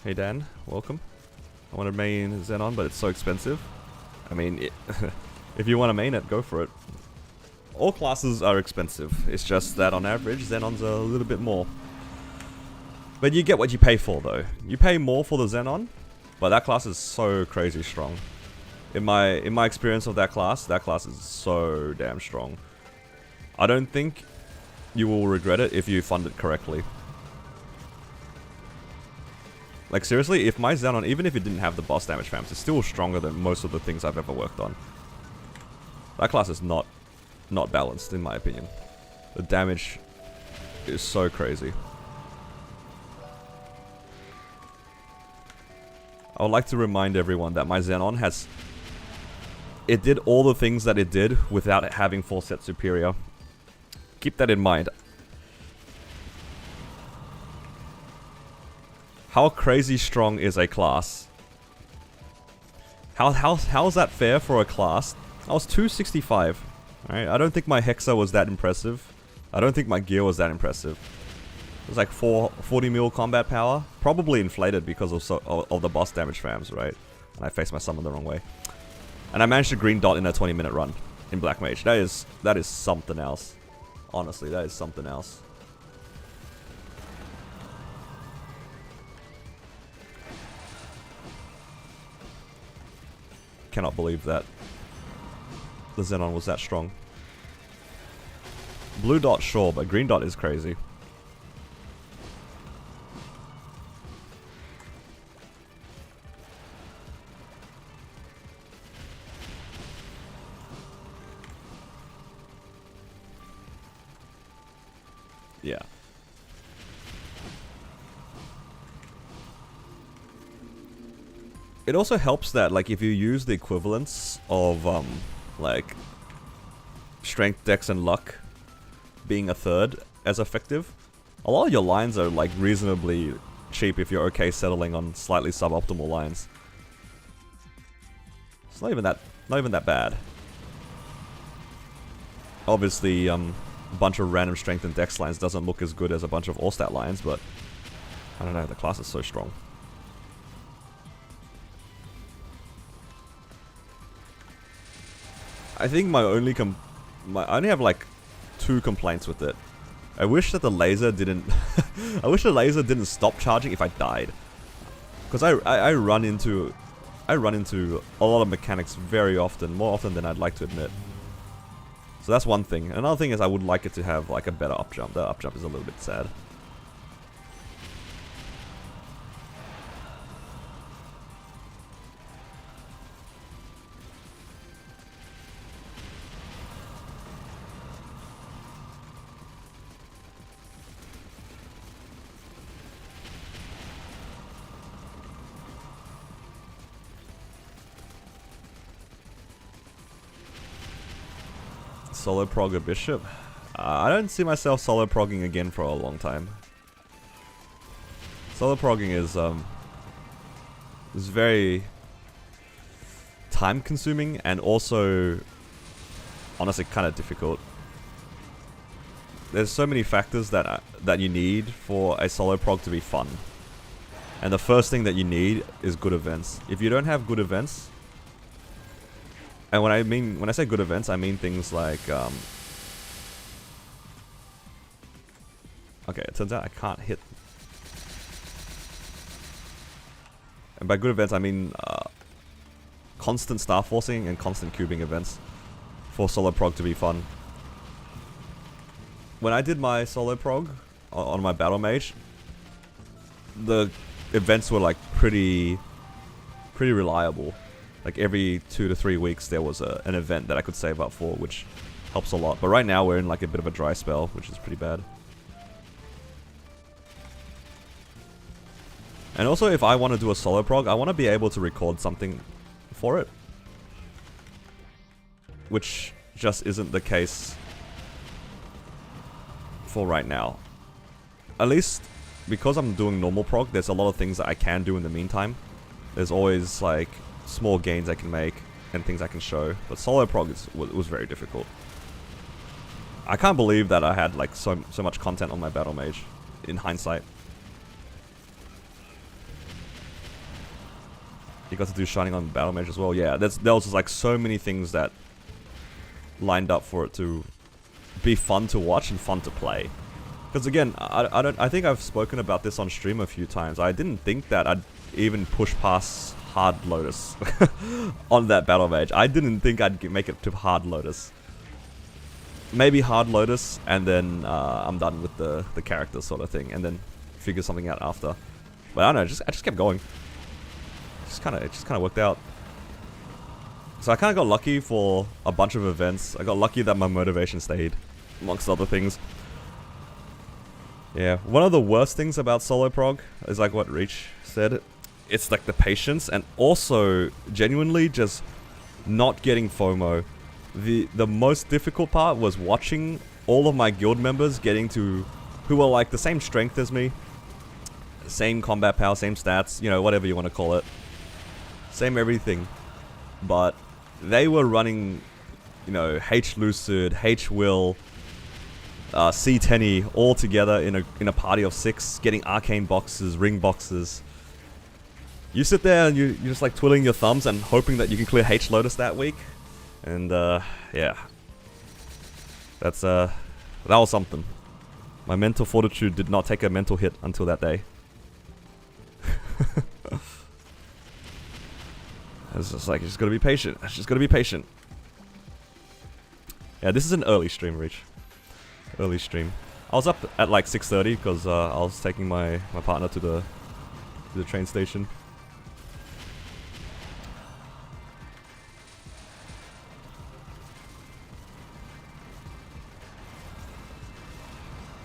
Hey Dan, welcome. I want to main Xenon, but it's so expensive. I mean, if you want to main it, go for it. All classes are expensive. It's just that on average, Xenon's a little bit more. But you get what you pay for, though. You pay more for the Xenon, but that class is so crazy strong. In my experience of that class is so damn strong. I don't think you will regret it if you fund it correctly. Like seriously, if my Xenon, even if it didn't have the boss damage fams, it's still stronger than most of the things I've ever worked on. That class is not balanced, in my opinion. The damage is so crazy. I would like to remind everyone that my Xenon has... It did all the things that it did without it having full set superior. Keep that in mind. How crazy strong is a class? How is that fair for a class? I was 265. Right? I don't think my Hexa was that impressive. I don't think my gear was that impressive. It was like 40 mil combat power. Probably inflated because of the boss damage fams, right? And I faced my summon the wrong way. And I managed to green dot in a 20-minute run in Black Mage. That is something else. Honestly, that is something else. Cannot believe that the Xenon was that strong. Blue dot, sure, but green dot is crazy. Yeah. It also helps that, like, if you use the equivalents of, like, strength, dex, and luck being a third as effective, a lot of your lines are, like, reasonably cheap if you're okay settling on slightly suboptimal lines. It's not even that bad. Obviously, a bunch of random strength and dex lines doesn't look as good as a bunch of all-stat lines, but I don't know, the class is so strong. I think I only have like 2 complaints with it. I wish that the laser didn't I wish the laser didn't stop charging if I died. Because I run into a lot of mechanics very often, more often than I'd like to admit. So that's one thing. Another thing is I would like it to have like a better up jump. The up jump is a little bit sad. Solo prog a bishop? I don't see myself solo progging again for a long time. Solo progging is very time consuming and also honestly kind of difficult. There's so many factors that you need for a solo prog to be fun. And the first thing that you need is good events. If you don't have good events, and when I say good events, I mean things like, okay, it turns out I can't hit. And by good events, I mean constant star forcing and constant cubing events for solo prog to be fun. When I did my solo prog on my battle mage, the events were like pretty reliable. Like every 2 to 3 weeks there was an event that I could save up for, which helps a lot. But right now we're in like a bit of a dry spell, which is pretty bad. And also if I want to do a solo prog, I want to be able to record something for it. Which just isn't the case for right now. At least because I'm doing normal prog, there's a lot of things that I can do in the meantime. There's always like small gains I can make and things I can show. But solo prog was very difficult. I can't believe that I had like so much content on my battle mage in hindsight. You got to do Shining on Battle Mage as well. Yeah, there was just like so many things that lined up for it to be fun to watch and fun to play. Because again, I think I've spoken about this on stream a few times. I didn't think that I'd even push past Hard Lotus on that Battle Mage. I didn't think I'd make it to Hard Lotus. Maybe Hard Lotus, and then I'm done with the character sort of thing, and then figure something out after. But I don't know, I just kept going. It just kind of worked out. So I kind of got lucky for a bunch of events. I got lucky that my motivation stayed, amongst other things. Yeah, one of the worst things about solo prog is like what Reach said. It's like the patience, and also genuinely just not getting FOMO. The most difficult part was watching all of my guild members getting to, who were like the same strength as me, same combat power, same stats, you know, whatever you want to call it. Same everything, but they were running, you know, H Lucid, H Will, C Tenny all together in a party of 6, getting arcane boxes, ring boxes. You sit there and you're just like twiddling your thumbs and hoping that you can clear H Lotus that week, and yeah, that was something. My mental fortitude did not take a mental hit until that day. It's just like, you just gotta be patient. I just gotta be patient. Yeah, this is an early stream, Reach. Early stream. I was up at like 6:30 because I was taking my partner to the train station.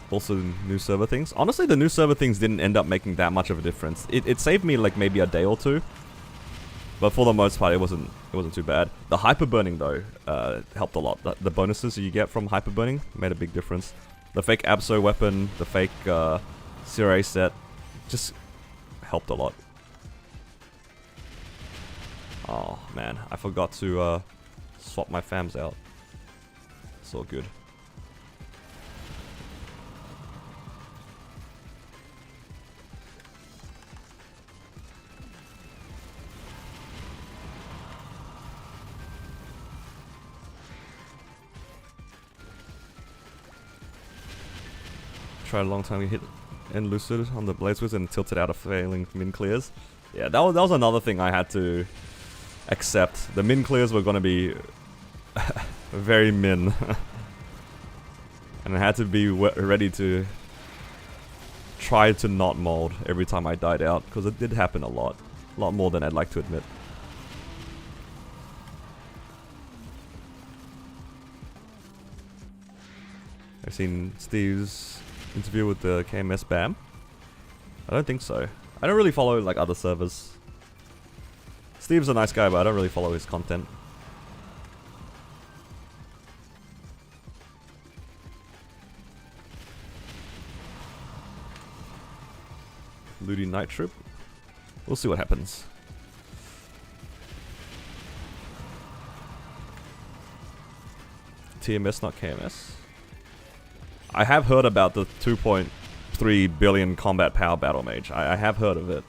Also, new server things. Honestly, the new server things didn't end up making that much of a difference. It saved me like maybe a day or two. But for the most part, it wasn't too bad. The hyper burning though helped a lot. The bonuses you get from hyper burning made a big difference. The fake Abso weapon, the fake Sirei set, just helped a lot. Oh man, I forgot to swap my fams out. It's all good. Tried a long time to hit and Lucid on the Blaze Wizard and tilted out of failing min clears. Yeah, that was another thing I had to accept. The min clears were going to be very min. And I had to be ready to try to not mold every time I died out, because it did happen a lot more than I'd like to admit. I've seen Steve's interview with the KMS BAM. I don't think so. I don't really follow like other servers. Steve's a nice guy, but I don't really follow his content. Ludi Night Trip. We'll see what happens. TMS, not KMS. I have heard about the 2.3 billion combat power battle mage. I have heard of it.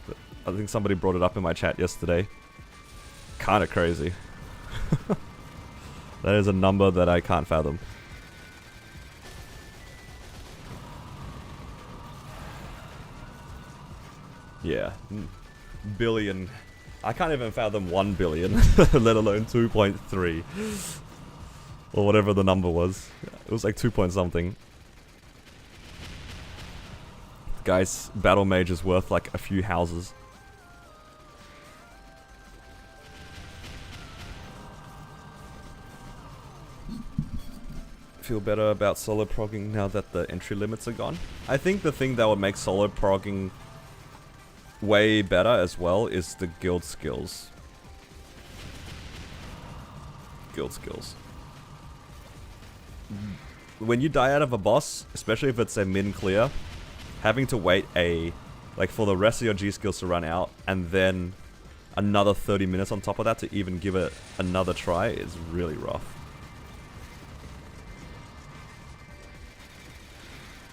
But I think somebody brought it up in my chat yesterday. Kinda crazy. That is a number that I can't fathom. Yeah. Billion. I can't even fathom 1 billion, let alone 2.3. Or whatever the number was. It was like 2 point something. Guys, battle mage is worth like a few houses. Feel better about solo progging now that the entry limits are gone? I think the thing that would make solo progging way better as well is the guild skills. Guild skills. when you die out of a boss, especially if it's a min clear, having to wait for the rest of your G skills to run out, and then another 30 minutes on top of that to even give it another try is really rough.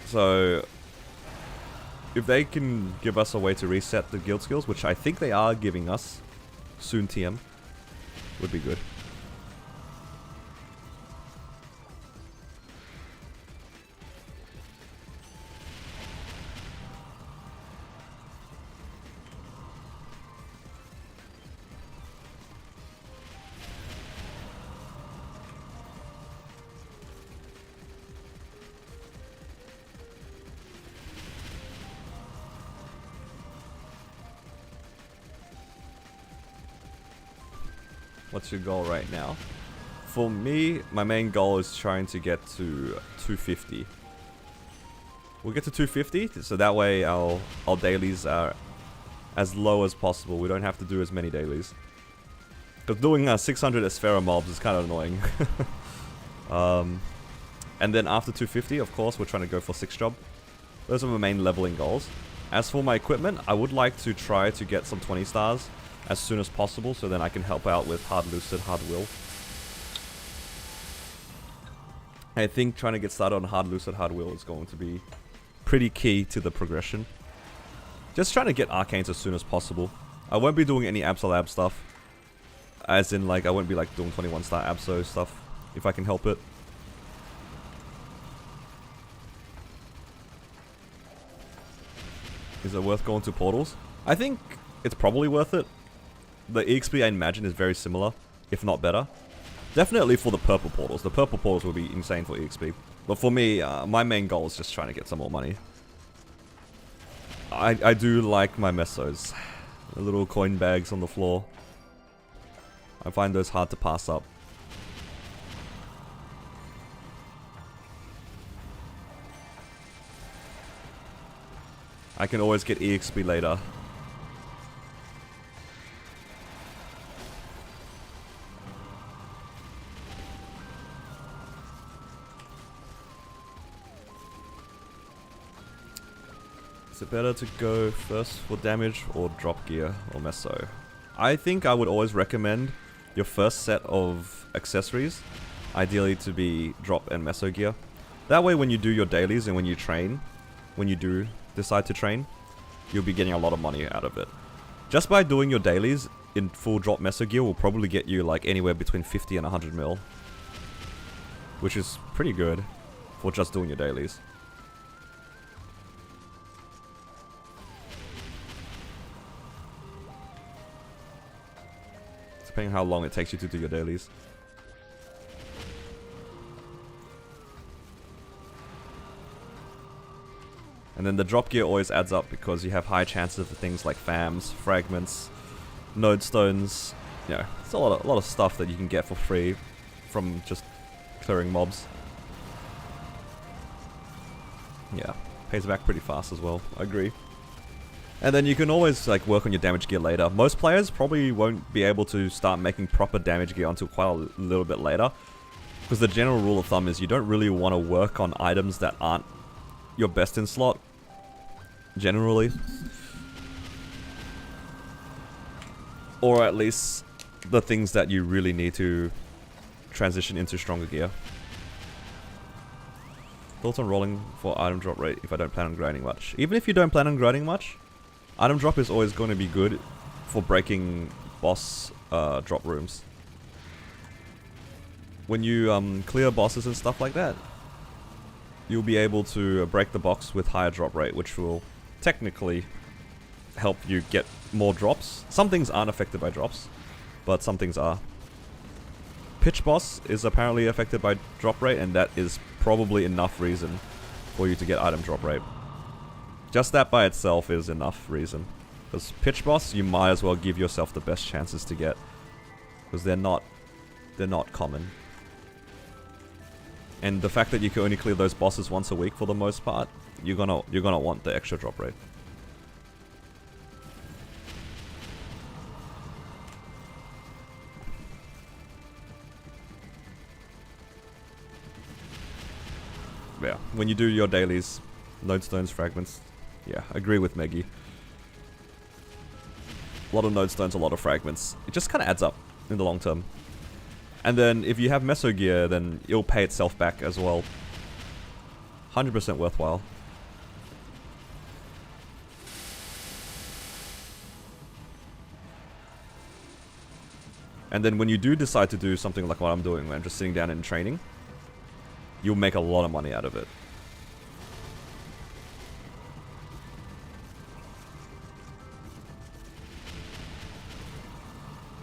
So, if they can give us a way to reset the guild skills, which I think they are giving us, soon TM, would be good. What's your goal right now? For me, my main goal is trying to get to 250. We'll get to 250, so that way our dailies are as low as possible. We don't have to do as many dailies. Because doing 600 Esfera mobs is kind of annoying. And then after 250, of course, we're trying to go for 6 job. Those are my main leveling goals. As for my equipment, I would like to try to get some 20 stars as soon as possible, so then I can help out with Hard Lucid, Hard Will. I think trying to get started on Hard Lucid, Hard Will is going to be pretty key to the progression. Just trying to get Arcanes as soon as possible. I won't be doing any Absolab stuff. As in, like, I won't be like doing 21 star Abso stuff, if I can help it. Is it worth going to portals? I think it's probably worth it. The EXP I imagine is very similar, if not better. Definitely for the purple portals. The purple portals will be insane for EXP. But for me, my main goal is just trying to get some more money. I do like my mesos. The little coin bags on the floor. I find those hard to pass up. I can always get EXP later. Is it better to go first for damage or drop gear or meso? I think I would always recommend your first set of accessories, ideally to be drop and meso gear. That way when you do your dailies and when you train, when you do decide to train, you'll be getting a lot of money out of it. Just by doing your dailies in full drop meso gear will probably get you like anywhere between 50 and 100 mil. Which is pretty good for just doing your dailies. Depending how long it takes you to do your dailies. And then the drop gear always adds up because you have high chances for things like FAMs, fragments, node stones. You know, it's a lot of stuff that you can get for free from just clearing mobs. Yeah, pays back pretty fast as well, I agree. And then you can always like work on your damage gear later. Most players probably won't be able to start making proper damage gear until quite a little bit later. Because the general rule of thumb is you don't really want to work on items that aren't your best in slot. Generally. Or at least the things that you really need to transition into stronger gear. Thoughts on rolling for item drop rate if I don't plan on grinding much? Even if you don't plan on grinding much, item drop is always going to be good for breaking boss drop rooms. When you clear bosses and stuff like that, you'll be able to break the box with higher drop rate, which will technically help you get more drops. Some things aren't affected by drops, but some things are. Pitch boss is apparently affected by drop rate, and that is probably enough reason for you to get item drop rate. Just that by itself is enough reason. Because pitch boss, you might as well give yourself the best chances to get. Because they're not common. And the fact that you can only clear those bosses once a week for the most part, you're gonna want the extra drop rate. yeah, when you do your dailies, node stones, fragments. Yeah, agree with Meggy. A lot of node stones, a lot of fragments. It just kind of adds up in the long term. And then if you have meso gear, then it'll pay itself back as well. 100% worthwhile. And then when you do decide to do something like what I'm doing, where I'm just sitting down and training, you'll make a lot of money out of it.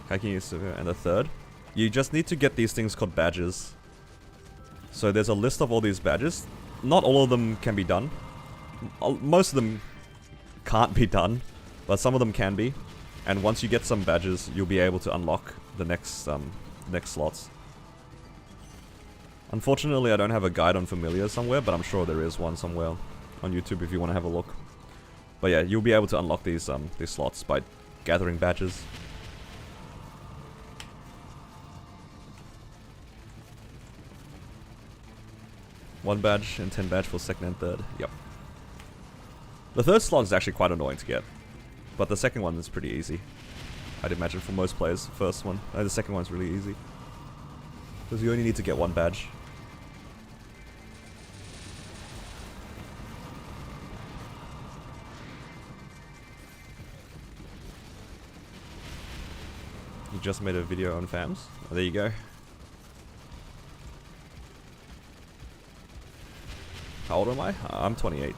Hacking is and the third. You just need to get these things called badges. So there's a list of all these badges. Not all of them can be done. Most of them can't be done, but some of them can be. And once you get some badges, you'll be able to unlock the next slots. Unfortunately, I don't have a guide on familiar somewhere, but I'm sure there is one somewhere on YouTube if you want to have a look. But yeah, you'll be able to unlock these slots by gathering badges. One badge and 10 badge for second and third. Yep. The third slot is actually quite annoying to get, but the second one is pretty easy. I'd imagine for most players, the first one. The second one's really easy. Because you only need to get one badge. You just made a video on FAMs? Oh, there you go. How old am I? I'm 28.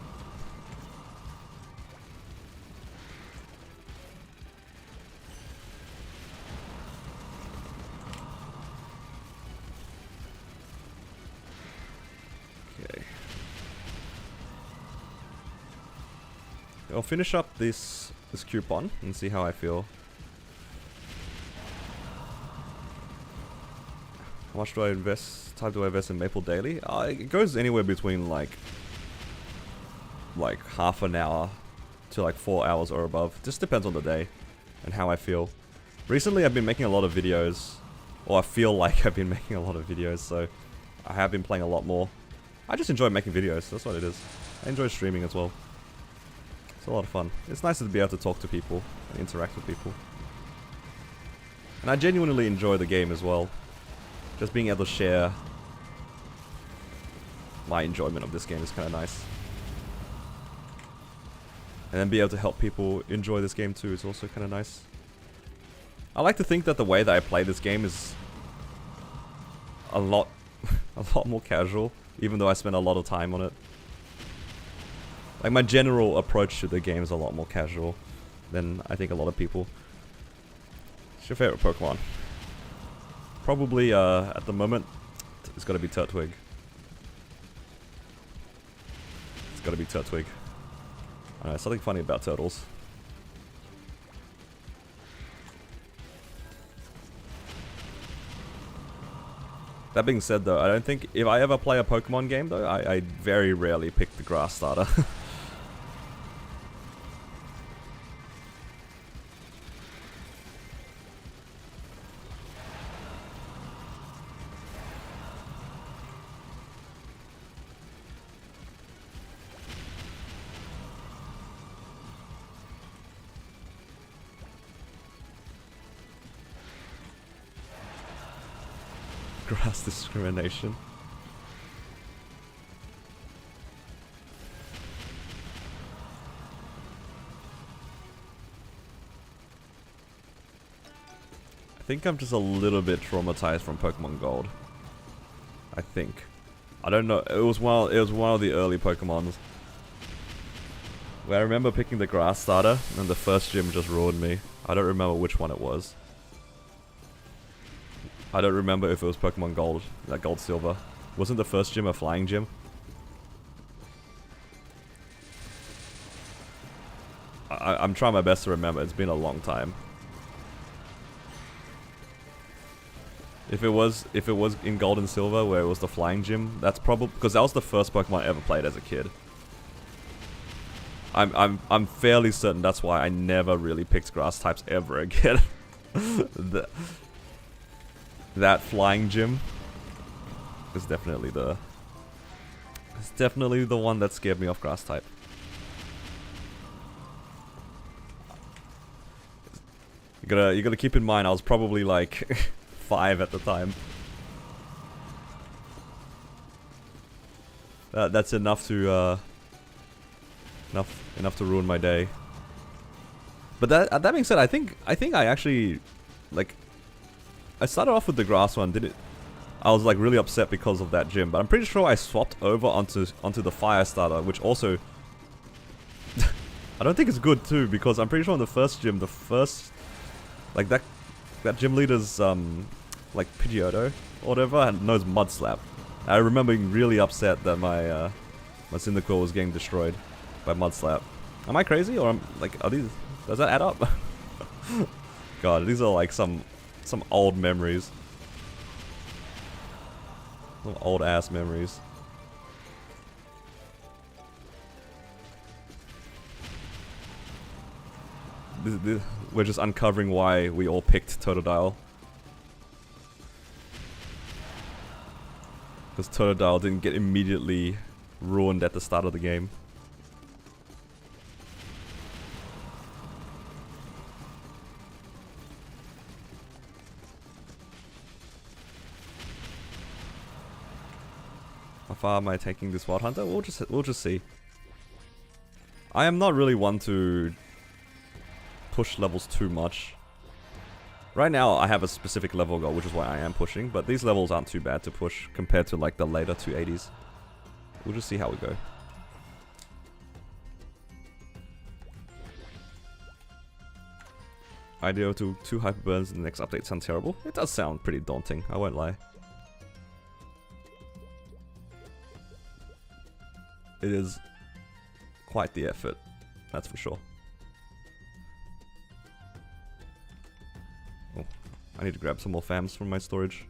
Okay. I'll finish up this coupon and see how I feel. How much do I invest? Time do I invest in Maple daily? It goes anywhere between like half an hour to like 4 hours or above. Just depends on the day and how I feel. Recently I've been making a lot of videos, or I feel like I've been making a lot of videos, so I have been playing a lot more. I just enjoy making videos, that's what it is. I enjoy streaming as well. It's a lot of fun. It's nice to be able to talk to people and interact with people. And I genuinely enjoy the game as well. Just being able to share my enjoyment of this game is kind of nice. And then be able to help people enjoy this game too is also kind of nice. I like to think that the way that I play this game is a lot more casual, even though I spend a lot of time on it. Like my general approach to the game is a lot more casual than I think a lot of people. What's your favorite Pokemon? Probably, at the moment, it's gotta be Turtwig. It's gotta be Turtwig. I don't know, something funny about turtles. That being said though, I don't think, if I ever play a Pokemon game though, I very rarely pick the grass starter. Grass discrimination. I think I'm just a little bit traumatized from Pokemon Gold. I think. I don't know. It was one of the early Pokemons where I remember picking the grass starter and the first gym just ruined me. I don't remember which one it was. I don't remember if it was Pokemon Gold, like Gold Silver. Wasn't the first gym a flying gym? I'm trying my best to remember, it's been a long time. If it was in Gold and Silver where it was the flying gym, that's probably because that was the first Pokemon I ever played as a kid. I'm fairly certain that's why I never really picked grass types ever again. That flying gym is definitely the It's definitely the one that scared me off grass type. You gotta keep in mind I was probably like 5 at the time. That's enough to enough to ruin my day. But that being said, I think I actually like I started off with the grass one, did it? I was like really upset because of that gym, but I'm pretty sure I swapped over onto the fire starter, which also I don't think it's good too, because I'm pretty sure in the first gym, like that gym leader's like Pidgeotto or whatever knows Mud Slap. I remember being really upset that my my Cyndaquil was getting destroyed by Mud Slap. Am I crazy, or are these? Does that add up? God, these are like some old memories. Some old ass memories. We're just uncovering why we all picked Totodile. Because Totodile didn't get immediately ruined at the start of the game. How far am I taking this Wild Hunter? We'll just see. I am not really one to push levels too much. Right now I have a specific level goal, which is why I am pushing, but these levels aren't too bad to push compared to like the later 280s. We'll just see how we go. Idea to 2 hyper burns in the next update sound terrible. It does sound pretty daunting, I won't lie. It is quite the effort, that's for sure. Oh, I need to grab some more fams from my storage.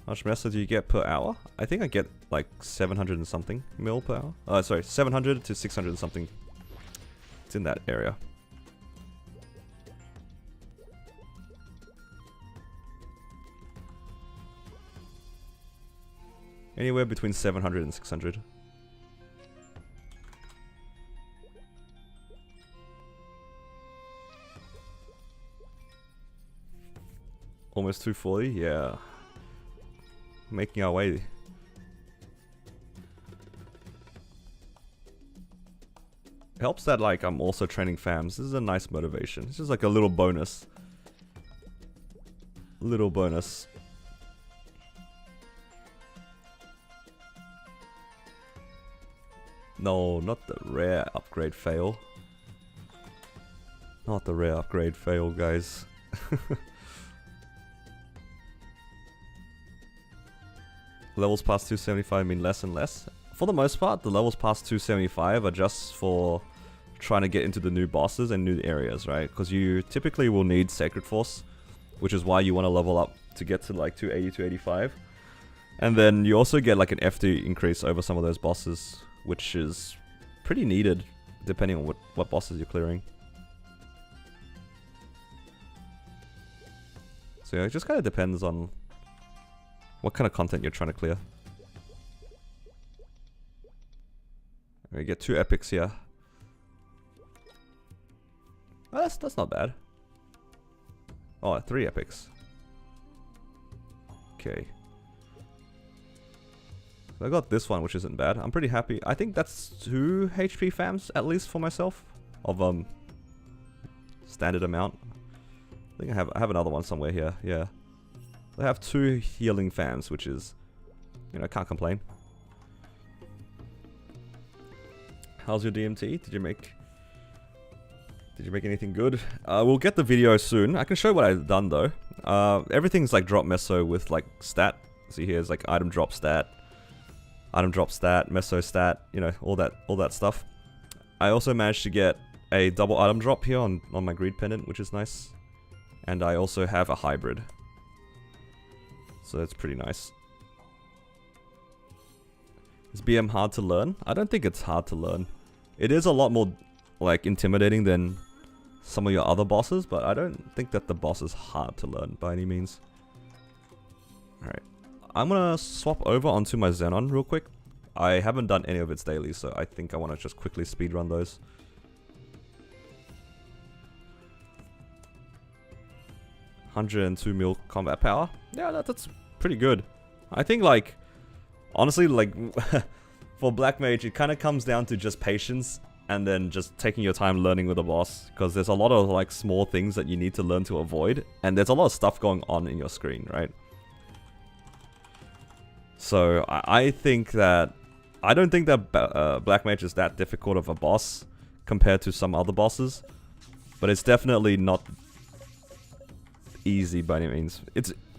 How much Meso do you get per hour? I think I get like 700 and something mil per hour. Sorry, 700 to 600 and something. It's in that area. Anywhere between 700 and 600. Almost 240, yeah. Making our way. It helps that like I'm also training fams. This is a nice motivation. This is like a little bonus. Little bonus. No, not the rare upgrade fail. Not the rare upgrade fail, guys. Levels past 275 mean less and less. For the most part, the levels past 275 are just for trying to get into the new bosses and new areas, right? Because you typically will need Sacred Force, which is why you want to level up to get to like 280, 285. And then you also get like an FD increase over some of those bosses, which is pretty needed depending on what bosses you're clearing. So yeah, it just kind of depends on what kind of content you're trying to clear. We get 2 epics here. Oh, that's not bad. Oh, 3 epics. Okay. I got this one, which isn't bad. I'm pretty happy. I think that's 2 HP fams, at least for myself, of standard amount. I think I have another one somewhere here, yeah. I have 2 healing fams, which is, you know, can't complain. How's your DMT? Did you make anything good? We'll get the video soon. I can show what I've done though. Everything's like drop meso with like stat. See here's like item drop stat, meso stat, you know, all that stuff. I also managed to get a double item drop here on my greed pendant, which is nice. And I also have a hybrid. So that's pretty nice. Is BM hard to learn? I don't think it's hard to learn. It is a lot more like intimidating than some of your other bosses, but I don't think that the boss is hard to learn by any means. Alright. I'm gonna swap over onto my Xenon real quick. I haven't done any of its dailies, so I think I want to just quickly speedrun those. 102 mil combat power. Yeah, that's pretty good. I think, like, honestly, like, for Black Mage, it kind of comes down to just patience and then just taking your time learning with the boss, because there's a lot of, like, small things that you need to learn to avoid, and there's a lot of stuff going on in your screen, right? So, I think that... I don't think that Black Mage is that difficult of a boss compared to some other bosses, but it's definitely not easy by any means.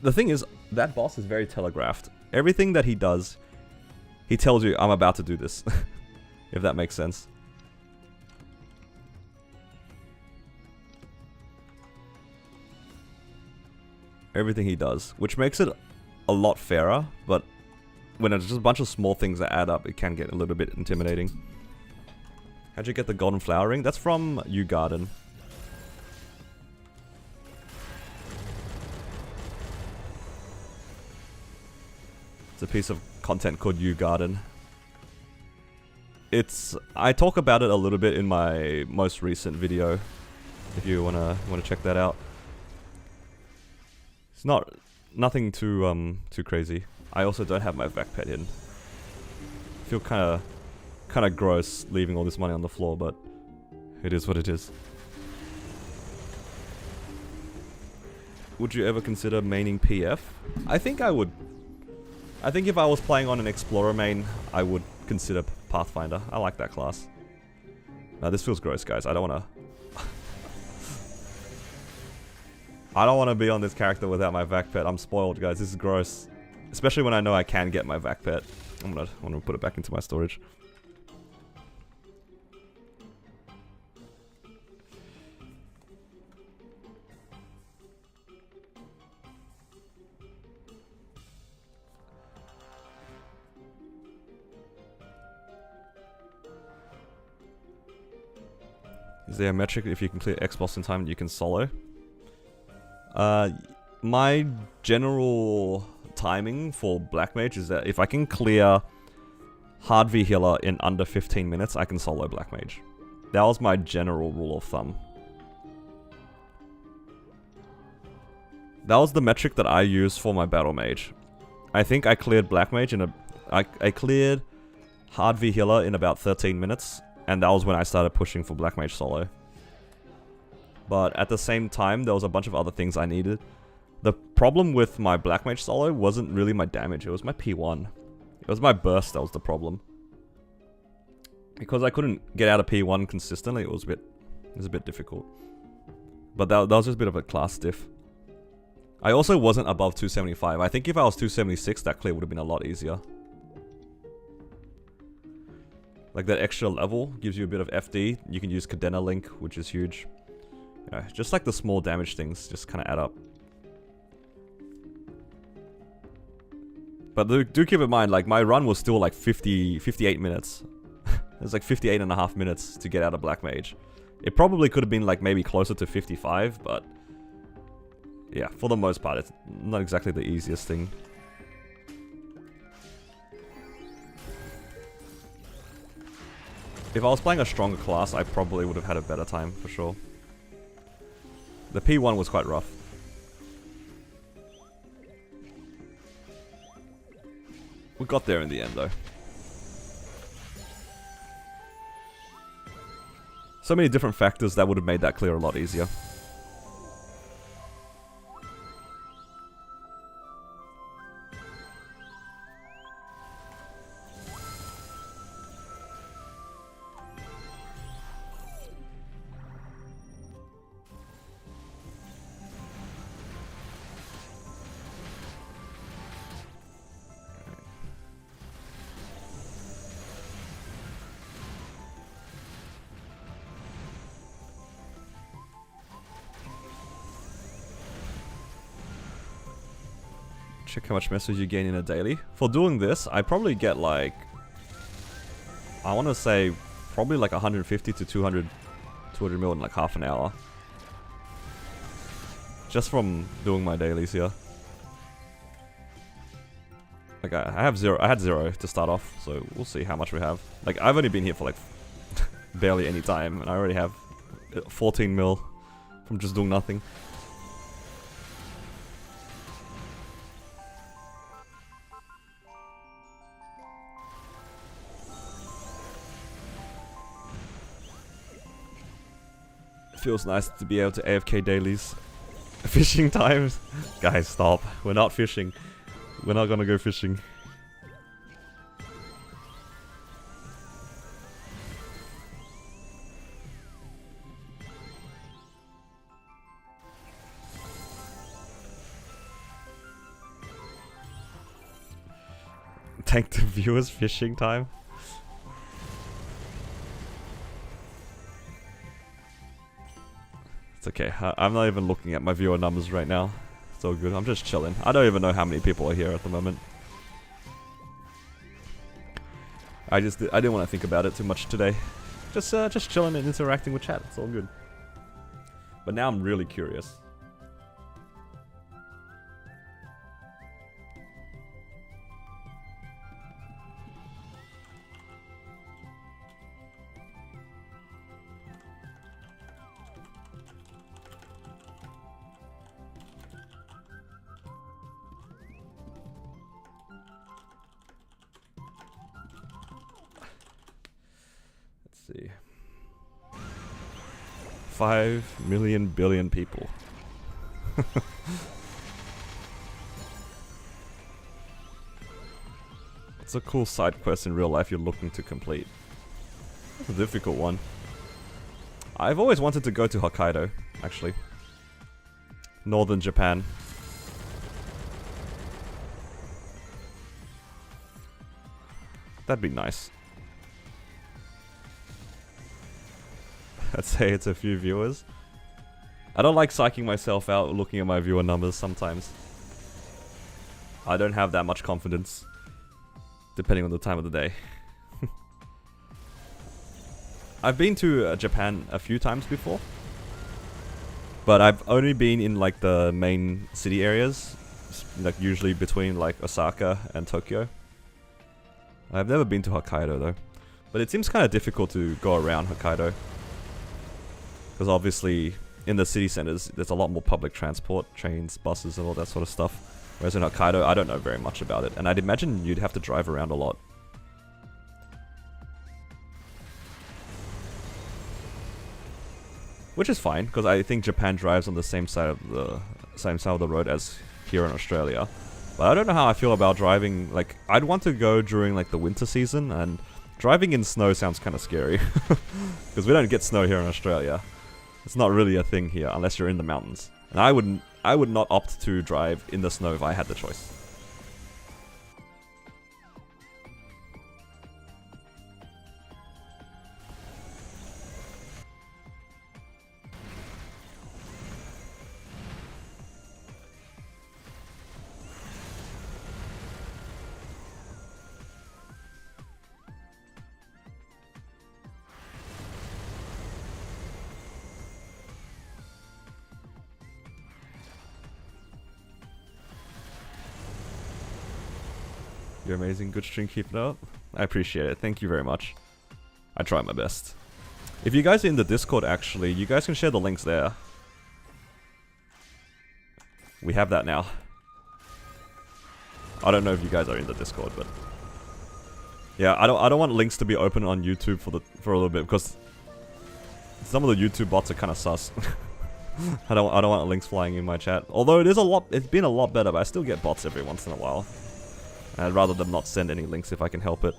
The thing is, that boss is very telegraphed. Everything that he does, he tells you, I'm about to do this. If that makes sense. Everything he does, which makes it a lot fairer, but when it's just a bunch of small things that add up, it can get a little bit intimidating. How'd you get the golden flower ring? That's from Yew Garden. It's a piece of content called Yew Garden. I talk about it a little bit in my most recent video, if you wanna check that out. It's nothing too crazy. I also don't have my vac pet in. I feel kind of gross leaving all this money on the floor, but it is what it is. Would you ever consider maining PF? I think I would. I think if I was playing on an Explorer main, I would consider Pathfinder. I like that class. Now this feels gross, guys. I don't want to... I don't want to be on this character without my vac pet. I'm spoiled, guys. This is gross. Especially when I know I can get my vac pet. I'm gonna put it back into my storage. Is there a metric if you can clear X boss in time you can solo? My general timing for Black Mage is that if I can clear Hard V Healer in under 15 minutes, I can solo Black Mage. That was my general rule of thumb. That was the metric that I used for my Battle Mage. I think I cleared Black Mage in I cleared Hard V Healer in about 13 minutes, and that was when I started pushing for Black Mage solo. But at the same time, there was a bunch of other things I needed. The problem with my Black Mage solo wasn't really my damage, it was my P1. It was my burst that was the problem. Because I couldn't get out of P1 consistently, it was a bit difficult. But that was just a bit of a class diff. I also wasn't above 275. I think if I was 276, that clear would have been a lot easier. Like that extra level gives you a bit of FD. You can use Cadena Link, which is huge. Yeah, just like the small damage things just kind of add up. But do keep in mind, like, my run was still like 58 minutes. It was like 58 and a half minutes to get out of Black Mage. It probably could have been like maybe closer to 55, but... yeah, for the most part, it's not exactly the easiest thing. If I was playing a stronger class, I probably would have had a better time, for sure. The P1 was quite rough. We got there in the end, though. So many different factors that would have made that clear a lot easier. Check how much message you gain in a daily. For doing this, I probably get like... I want to say probably like 150 to 200 mil in like half an hour. Just from doing my dailies here. Like I have 0. I had 0 to start off, so we'll see how much we have. Like I've only been here for like barely any time, and I already have 14 mil from just doing nothing. It feels nice to be able to AFK dailies. Fishing times. Guys, stop. We're not fishing. We're not gonna go fishing. Tank the viewers fishing time. It's okay. I'm not even looking at my viewer numbers right now. It's all good. I'm just chilling. I don't even know how many people are here at the moment. I didn't want to think about it too much today. Just chilling and interacting with chat. It's all good. But now I'm really curious. See. 5 million billion people. It's a cool side quest in real life you're looking to complete. It's a difficult one. I've always wanted to go to Hokkaido, actually. Northern Japan. That'd be nice. I'd say it's a few viewers. I don't like psyching myself out looking at my viewer numbers sometimes. I don't have that much confidence, depending on the time of the day. I've been to Japan a few times before, but I've only been in like the main city areas, like usually between like Osaka and Tokyo. I've never been to Hokkaido though, but it seems kind of difficult to go around Hokkaido. Because obviously, in the city centers, there's a lot more public transport, trains, buses, and all that sort of stuff. Whereas in Hokkaido, I don't know very much about it. And I'd imagine you'd have to drive around a lot. Which is fine, because I think Japan drives on the same side of the road as here in Australia. But I don't know how I feel about driving. Like, I'd want to go during like the winter season, and driving in snow sounds kind of scary. Because we don't get snow here in Australia. It's not really a thing here unless you're in the mountains. And I would not opt to drive in the snow if I had the choice. You're amazing. Good stream, keep it up. I appreciate it. Thank you very much. I try my best. If you guys are in the Discord, actually, you guys can share the links there. We have that now. I don't know if you guys are in the Discord, but yeah, I don't want links to be open on YouTube for a little bit because some of the YouTube bots are kind of sus. I don't want links flying in my chat. Although it's been a lot better, but I still get bots every once in a while. I'd rather them not send any links if I can help it.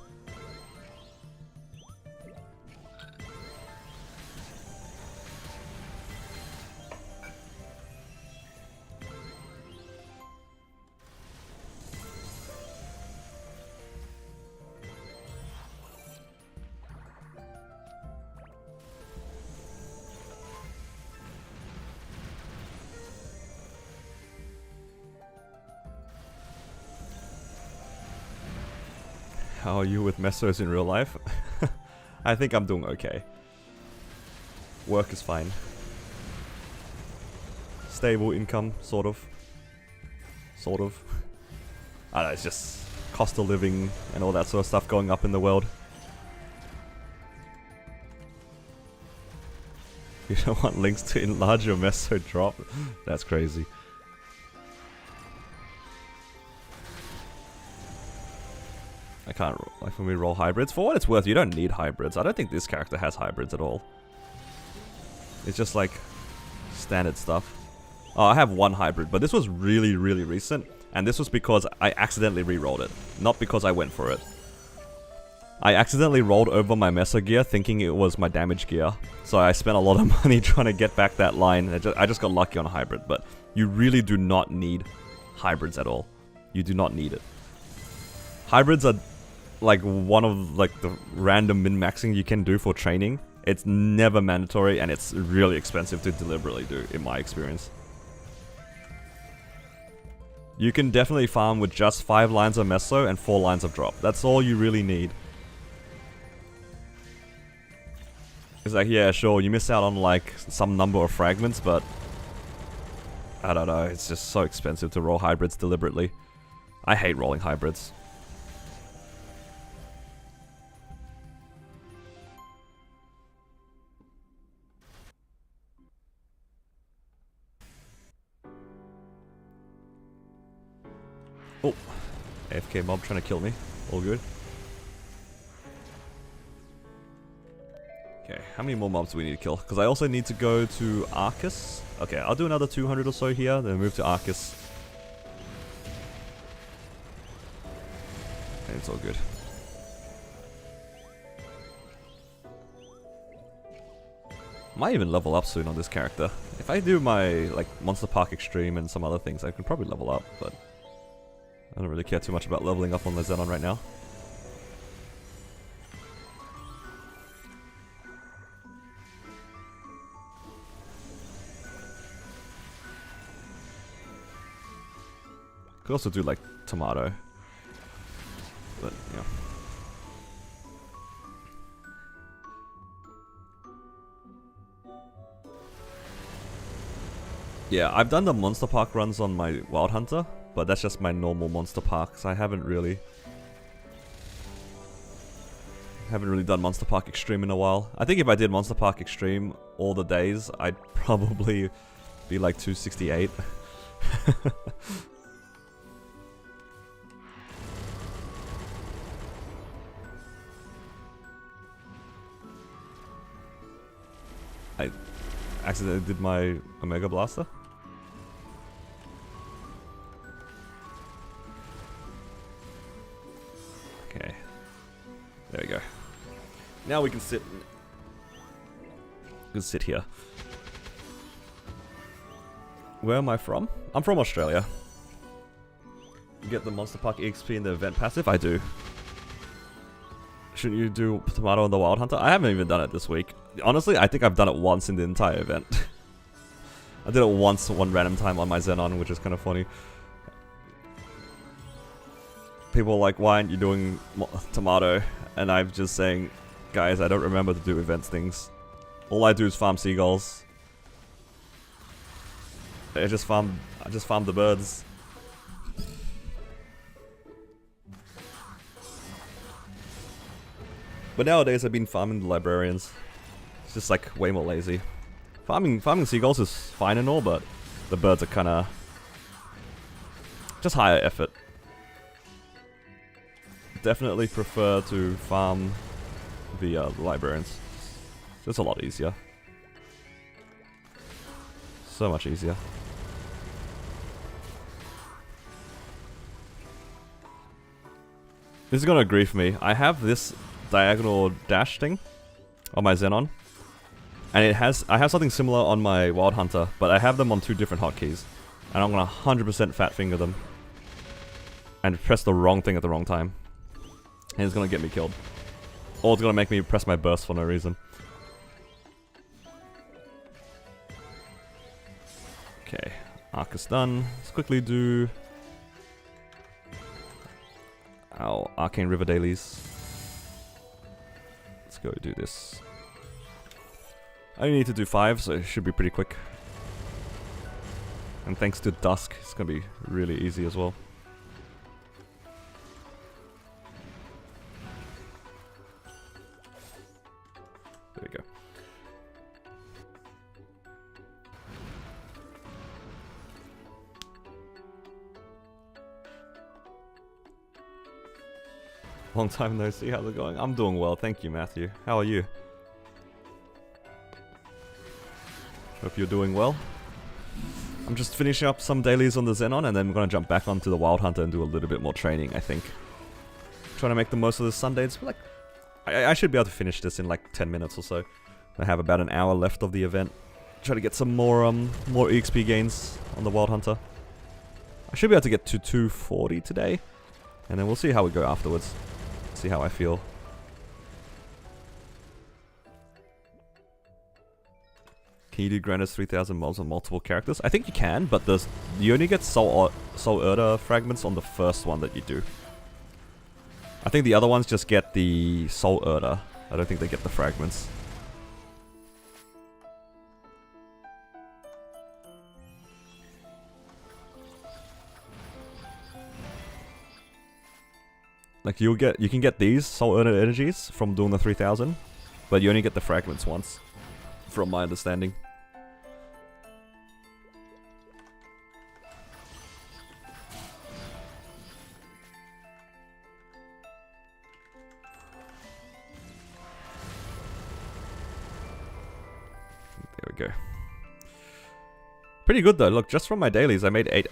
How are you with mesos in real life? I think I'm doing okay. Work is fine. Stable income, sort of. Sort of. I don't know, it's just cost of living and all that sort of stuff going up in the world. You don't want links to enlarge your meso drop? That's crazy. I can't, like when we roll hybrids, for what it's worth, you don't need hybrids. I don't think this character has hybrids at all. It's just like standard stuff. Oh, I have one hybrid, but this was really, really recent. And this was because I accidentally re-rolled it, not because I went for it. I accidentally rolled over my meso gear thinking it was my damage gear. So I spent a lot of money trying to get back that line. I just got lucky on a hybrid, but you really do not need hybrids at all. You do not need it. Hybrids are like one of like the random min-maxing you can do for training. It's never mandatory and it's really expensive to deliberately do, in my experience. You can definitely farm with just 5 lines of meso and 4 lines of drop. That's all you really need. It's like, yeah, sure, you miss out on like some number of fragments, but I don't know, it's just so expensive to roll hybrids deliberately. I hate rolling hybrids. Oh, AFK mob trying to kill me. All good. Okay, how many more mobs do we need to kill? Because I also need to go to Arcus. Okay, I'll do another 200 or so here, then move to Arcus. Okay, it's all good. Might even level up soon on this character. If I do my like Monster Park Extreme and some other things, I can probably level up, but I don't really care too much about leveling up on the Xenon right now. Could also do like Tomato, but yeah. Yeah, I've done the Monster Park runs on my Wild Hunter, but that's just my normal Monster Parks. I haven't really done Monster Park Extreme in a while. I think if I did Monster Park Extreme all the days, I'd probably be like 268. I accidentally did my Omega Blaster. Okay. There we go. Now we can sit. We can sit here. Where am I from? I'm from Australia. You get the Monster Park EXP in the event passive? I do. Shouldn't you do Tomato on the Wild Hunter? I haven't even done it this week. Honestly, I think I've done it once in the entire event. I did it once one random time on my Xenon, which is kind of funny. People are like, why aren't you doing Tomato? And I'm just saying, guys, I don't remember to do events things. All I do is farm seagulls. I just farm the birds. But nowadays I've been farming the librarians. It's just like way more lazy. Farming seagulls is fine and all, but the birds are kinda just higher effort. Definitely prefer to farm the librarians. It's a lot easier. So much easier. This is gonna grief me. I have this diagonal dash thing on my Xenon, and I have something similar on my Wild Hunter, but I have them on 2 different hotkeys, and I'm gonna 100% fat finger them and press the wrong thing at the wrong time, and it's gonna get me killed, or it's gonna make me press my burst for no reason. Okay, Arcus done. Let's quickly do our Arcane River dailies. Let's go do this. I only need to do 5, so it should be pretty quick. And thanks to Dusk, it's gonna be really easy as well. Long time no see, how's it going? I'm doing well, thank you, Matthew. How are you? Hope you're doing well. I'm just finishing up some dailies on the Xenon, and then we're gonna jump back onto the Wild Hunter and do a little bit more training, I think. Trying to make the most of the Sundays. Like, I should be able to finish this in like 10 minutes or so. I have about an hour left of the event. Try to get some more EXP gains on the Wild Hunter. I should be able to get to 240 today, and then we'll see how we go afterwards. See how I feel. Can you do Granda's 3000 mobs on multiple characters? I think you can, but you only get Soul Erda fragments on the first one that you do. I think the other ones just get the Soul Erda. I don't think they get the fragments. Like you can get these Soul Erda energies from doing the 3000, but you only get the fragments once, from my understanding. There we go. Pretty good though. Look, just from my dailies, I made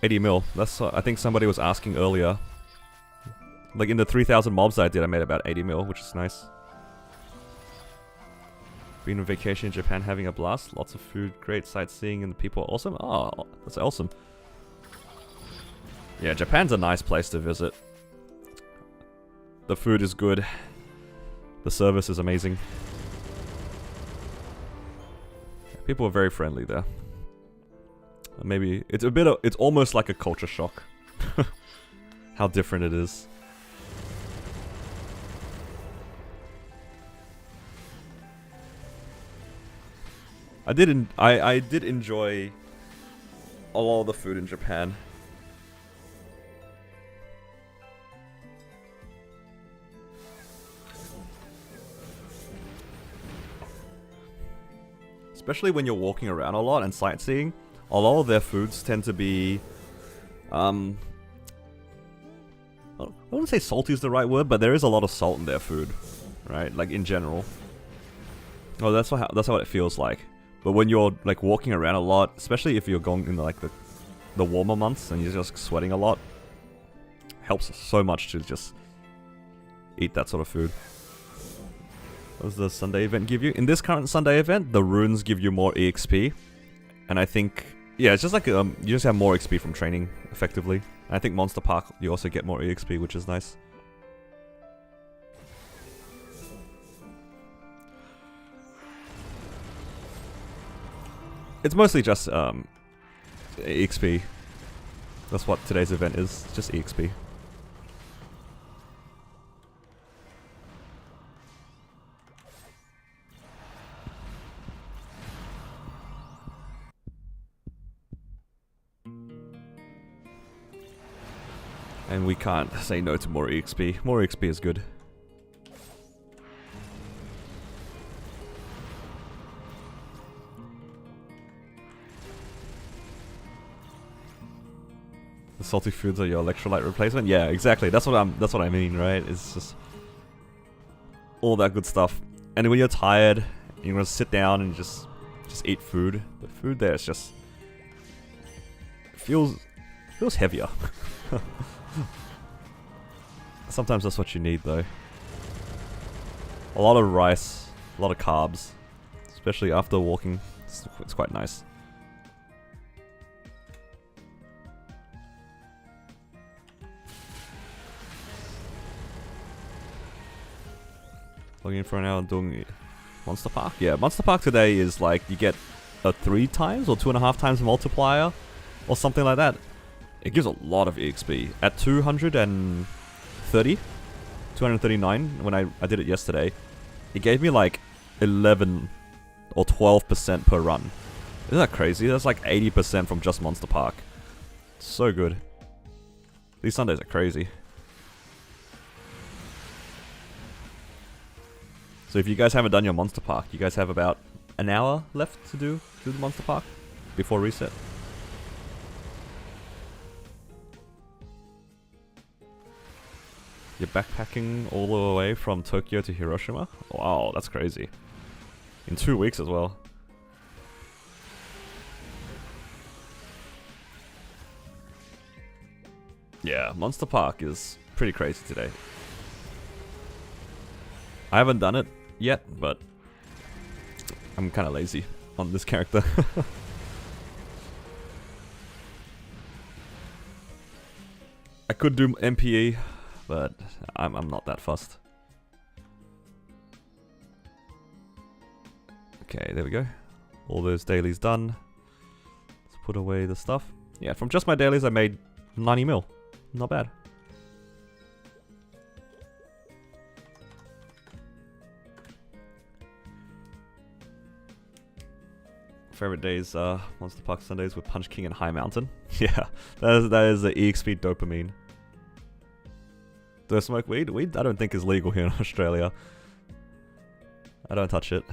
80 mil. That's I think somebody was asking earlier. Like in the 3000 mobs I did, I made about 80 mil, which is nice. Been on vacation in Japan, having a blast. Lots of food, great sightseeing, and the people are awesome. Oh, that's awesome. Yeah, Japan's a nice place to visit. The food is good. The service is amazing. People are very friendly there. Maybe it's a bit of, it's almost like a culture shock. How different it is. I did enjoy a lot of the food in Japan. Especially when you're walking around a lot and sightseeing, a lot of their foods tend to be, I wouldn't say salty is the right word, but there is a lot of salt in their food, right? Like in general. Oh, that's what it feels like. But when you're like walking around a lot, especially if you're going in like the warmer months and you're just sweating a lot, helps so much to just eat that sort of food. What does the Sunday event give you? In this current Sunday event, the runes give you more EXP, and I think yeah, it's just like you just have more XP from training effectively. And I think Monster Park you also get more EXP, which is nice. It's mostly just EXP. That's what today's event is, just EXP. And we can't say no to more EXP. More EXP is good. The salty foods are your electrolyte replacement? Yeah, exactly. That's what I mean, right? It's just all that good stuff. And when you're tired, you want to sit down and just eat food. The food there is just feels heavier. Sometimes that's what you need though. A lot of rice, a lot of carbs, especially after walking. It's quite nice. Logging in for an hour doing Monster Park? Yeah, Monster Park today is like you get a 3 times or 2.5 times multiplier or something like that. It gives a lot of EXP. At 239 when I did it yesterday, it gave me like 11 or 12% per run. Isn't that crazy? That's like 80% from just Monster Park. So good. These Sundays are crazy. So if you guys haven't done your Monster Park, you guys have about an hour left to do the Monster Park before reset. You're backpacking all the way from Tokyo to Hiroshima? Wow, that's crazy. In 2 weeks as well. Yeah, Monster Park is pretty crazy today. I haven't done it yet, but I'm kind of lazy on this character. I could do MPE, but I'm not that fussed. Okay, there we go. All those dailies done. Let's put away the stuff. Yeah, from just my dailies I made 90 mil. Not bad. Favorite days are Monster Park Sundays with Punch King and High Mountain. Yeah, that is the EXP dopamine. Do I smoke weed? Weed I don't think is legal here in Australia. I don't touch it.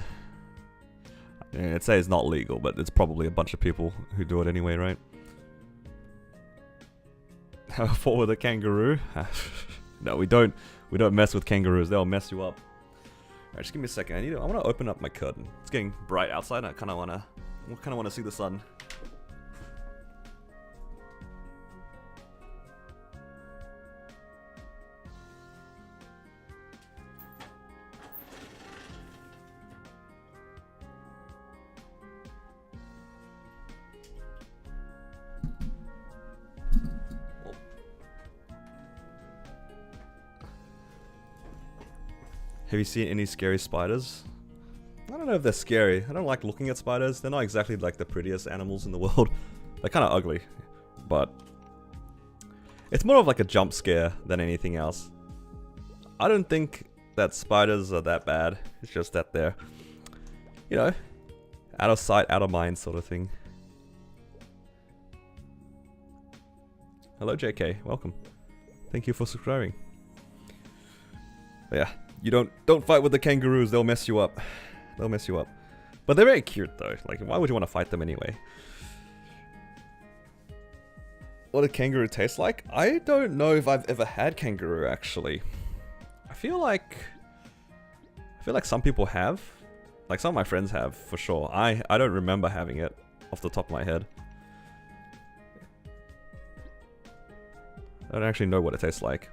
I'd say it's not legal, but it's probably a bunch of people who do it anyway, right? Have a fall with a kangaroo? No, we don't mess with kangaroos. They'll mess you up. Alright, just give me a second. I want to open up my curtain. It's getting bright outside. I kind of want to see the sun. Have you seen any scary spiders? I don't know if they're scary. I don't like looking at spiders. They're not exactly like the prettiest animals in the world. They're kind of ugly. But it's more of like a jump scare than anything else. I don't think that spiders are that bad. It's just that they're, you know, out of sight, out of mind sort of thing. Hello JK, welcome. Thank you for subscribing. But yeah. You don't fight with the kangaroos, they'll mess you up. They'll mess you up. But they're very cute though. Like, why would you want to fight them anyway? What a kangaroo tastes like? I don't know if I've ever had kangaroo actually. I feel like some people have. Like some of my friends have for sure. I don't remember having it off the top of my head. I don't actually know what it tastes like.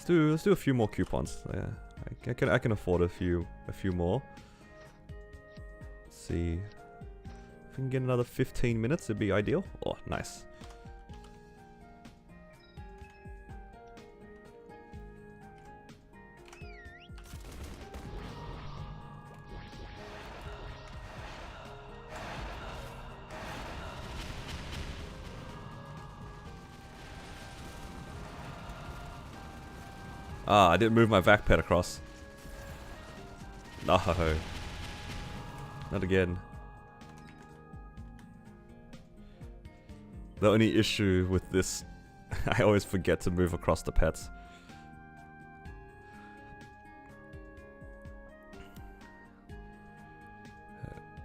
Let's do a few more coupons. Yeah, I can afford a few more. Let's see if we can get another 15 minutes. It'd be ideal. Oh, nice. Ah, I didn't move my vac pad across. No. Not again. The only issue with this, I always forget to move across the pets.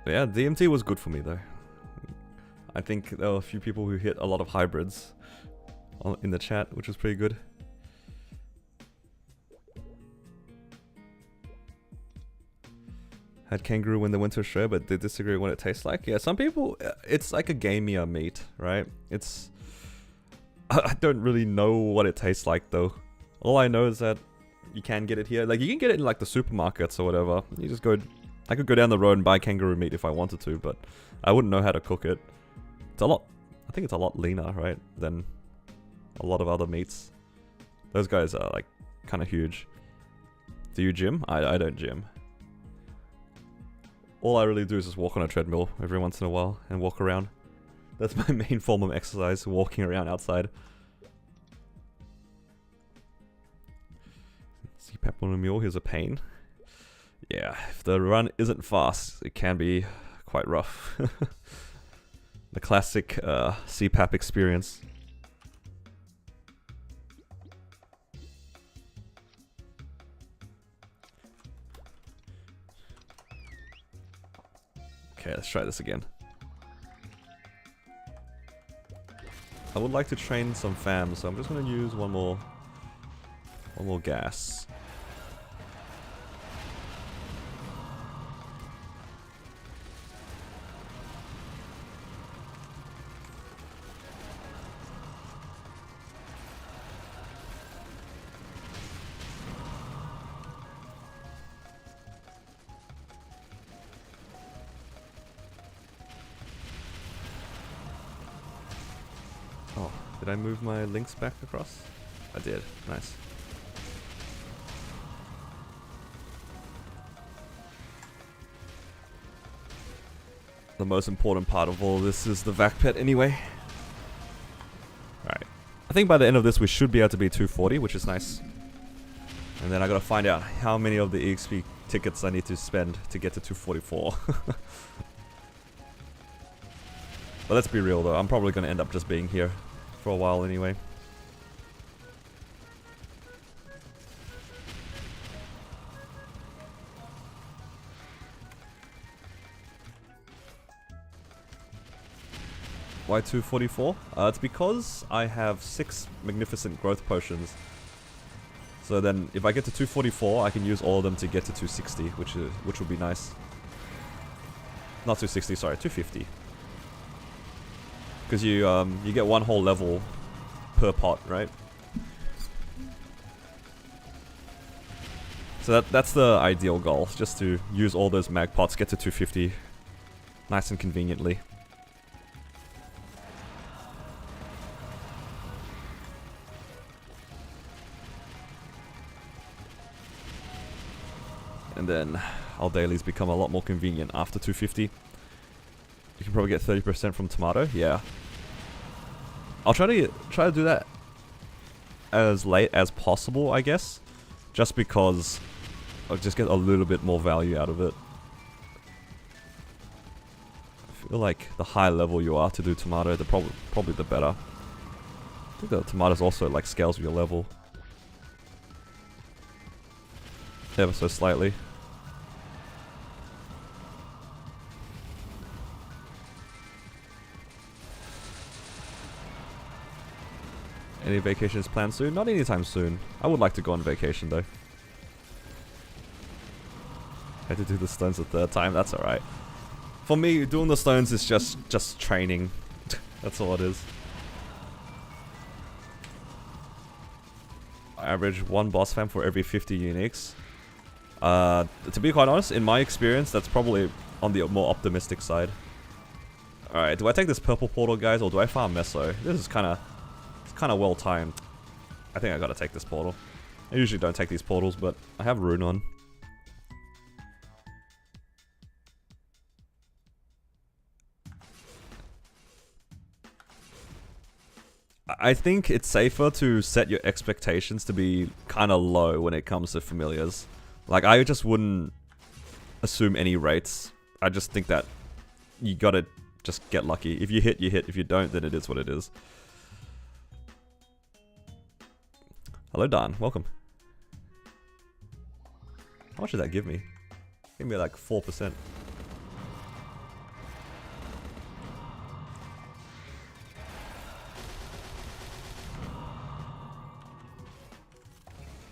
But yeah, DMT was good for me though. I think there were a few people who hit a lot of hybrids in the chat, which was pretty good. Had kangaroo when they went to Australia, but they disagree what it tastes like. Yeah, some people, it's like a gamier meat, right? I don't really know what it tastes like though. All I know is that you can get it here. Like you can get it in like the supermarkets or whatever. You just go, I could go down the road and buy kangaroo meat if I wanted to, but I wouldn't know how to cook it. It's a lot, I think it's a lot leaner, right? Than a lot of other meats. Those guys are like kind of huge. Do you gym? I don't gym. All I really do is just walk on a treadmill every once in a while and walk around. That's my main form of exercise, walking around outside. CPAP on a mule, here's a pain. Yeah, if the run isn't fast, it can be quite rough. The classic CPAP experience. Okay, let's try this again. I would like to train some fams, so I'm just gonna use one more gas. Oh, did I move my links back across? I did. Nice. The most important part of all this is the vac pet anyway. Alright. I think by the end of this we should be able to be 240, which is nice. And then I gotta find out how many of the EXP tickets I need to spend to get to 244. But let's be real though, I'm probably gonna end up just being here for a while anyway. Why 244? It's because I have 6 magnificent growth potions. So then if I get to 244, I can use all of them to get to 260, which would be nice. Not 260, sorry, 250. Because you get one whole level per pot, right? So that's the ideal goal, just to use all those mag pots, get to 250 nice and conveniently. And then our dailies become a lot more convenient after 250. You can probably get 30% from tomato, yeah. I'll try to do that as late as possible, I guess. Just because I'll just get a little bit more value out of it. I feel like the higher level you are to do tomato, the probably the better. I think the tomatoes also like scales with your level. Ever so slightly. Any vacations planned soon? Not anytime soon. I would like to go on vacation though. Had to do the stones a third time, that's alright. For me, doing the stones is just training. That's all it is. I average 1 boss fam for every 50 uniques. To be quite honest, in my experience, that's probably on the more optimistic side. Alright, do I take this purple portal, guys, or do I farm Meso? This is kind of well timed. I think I gotta take this portal. I usually don't take these portals, but I have Rune on. I think it's safer to set your expectations to be kind of low when it comes to familiars. Like, I just wouldn't assume any rates. I just think that you gotta just get lucky. If you hit, you hit. If you don't, then it is what it is. Hello, Don. Welcome. How much did that give me? Give me like 4%.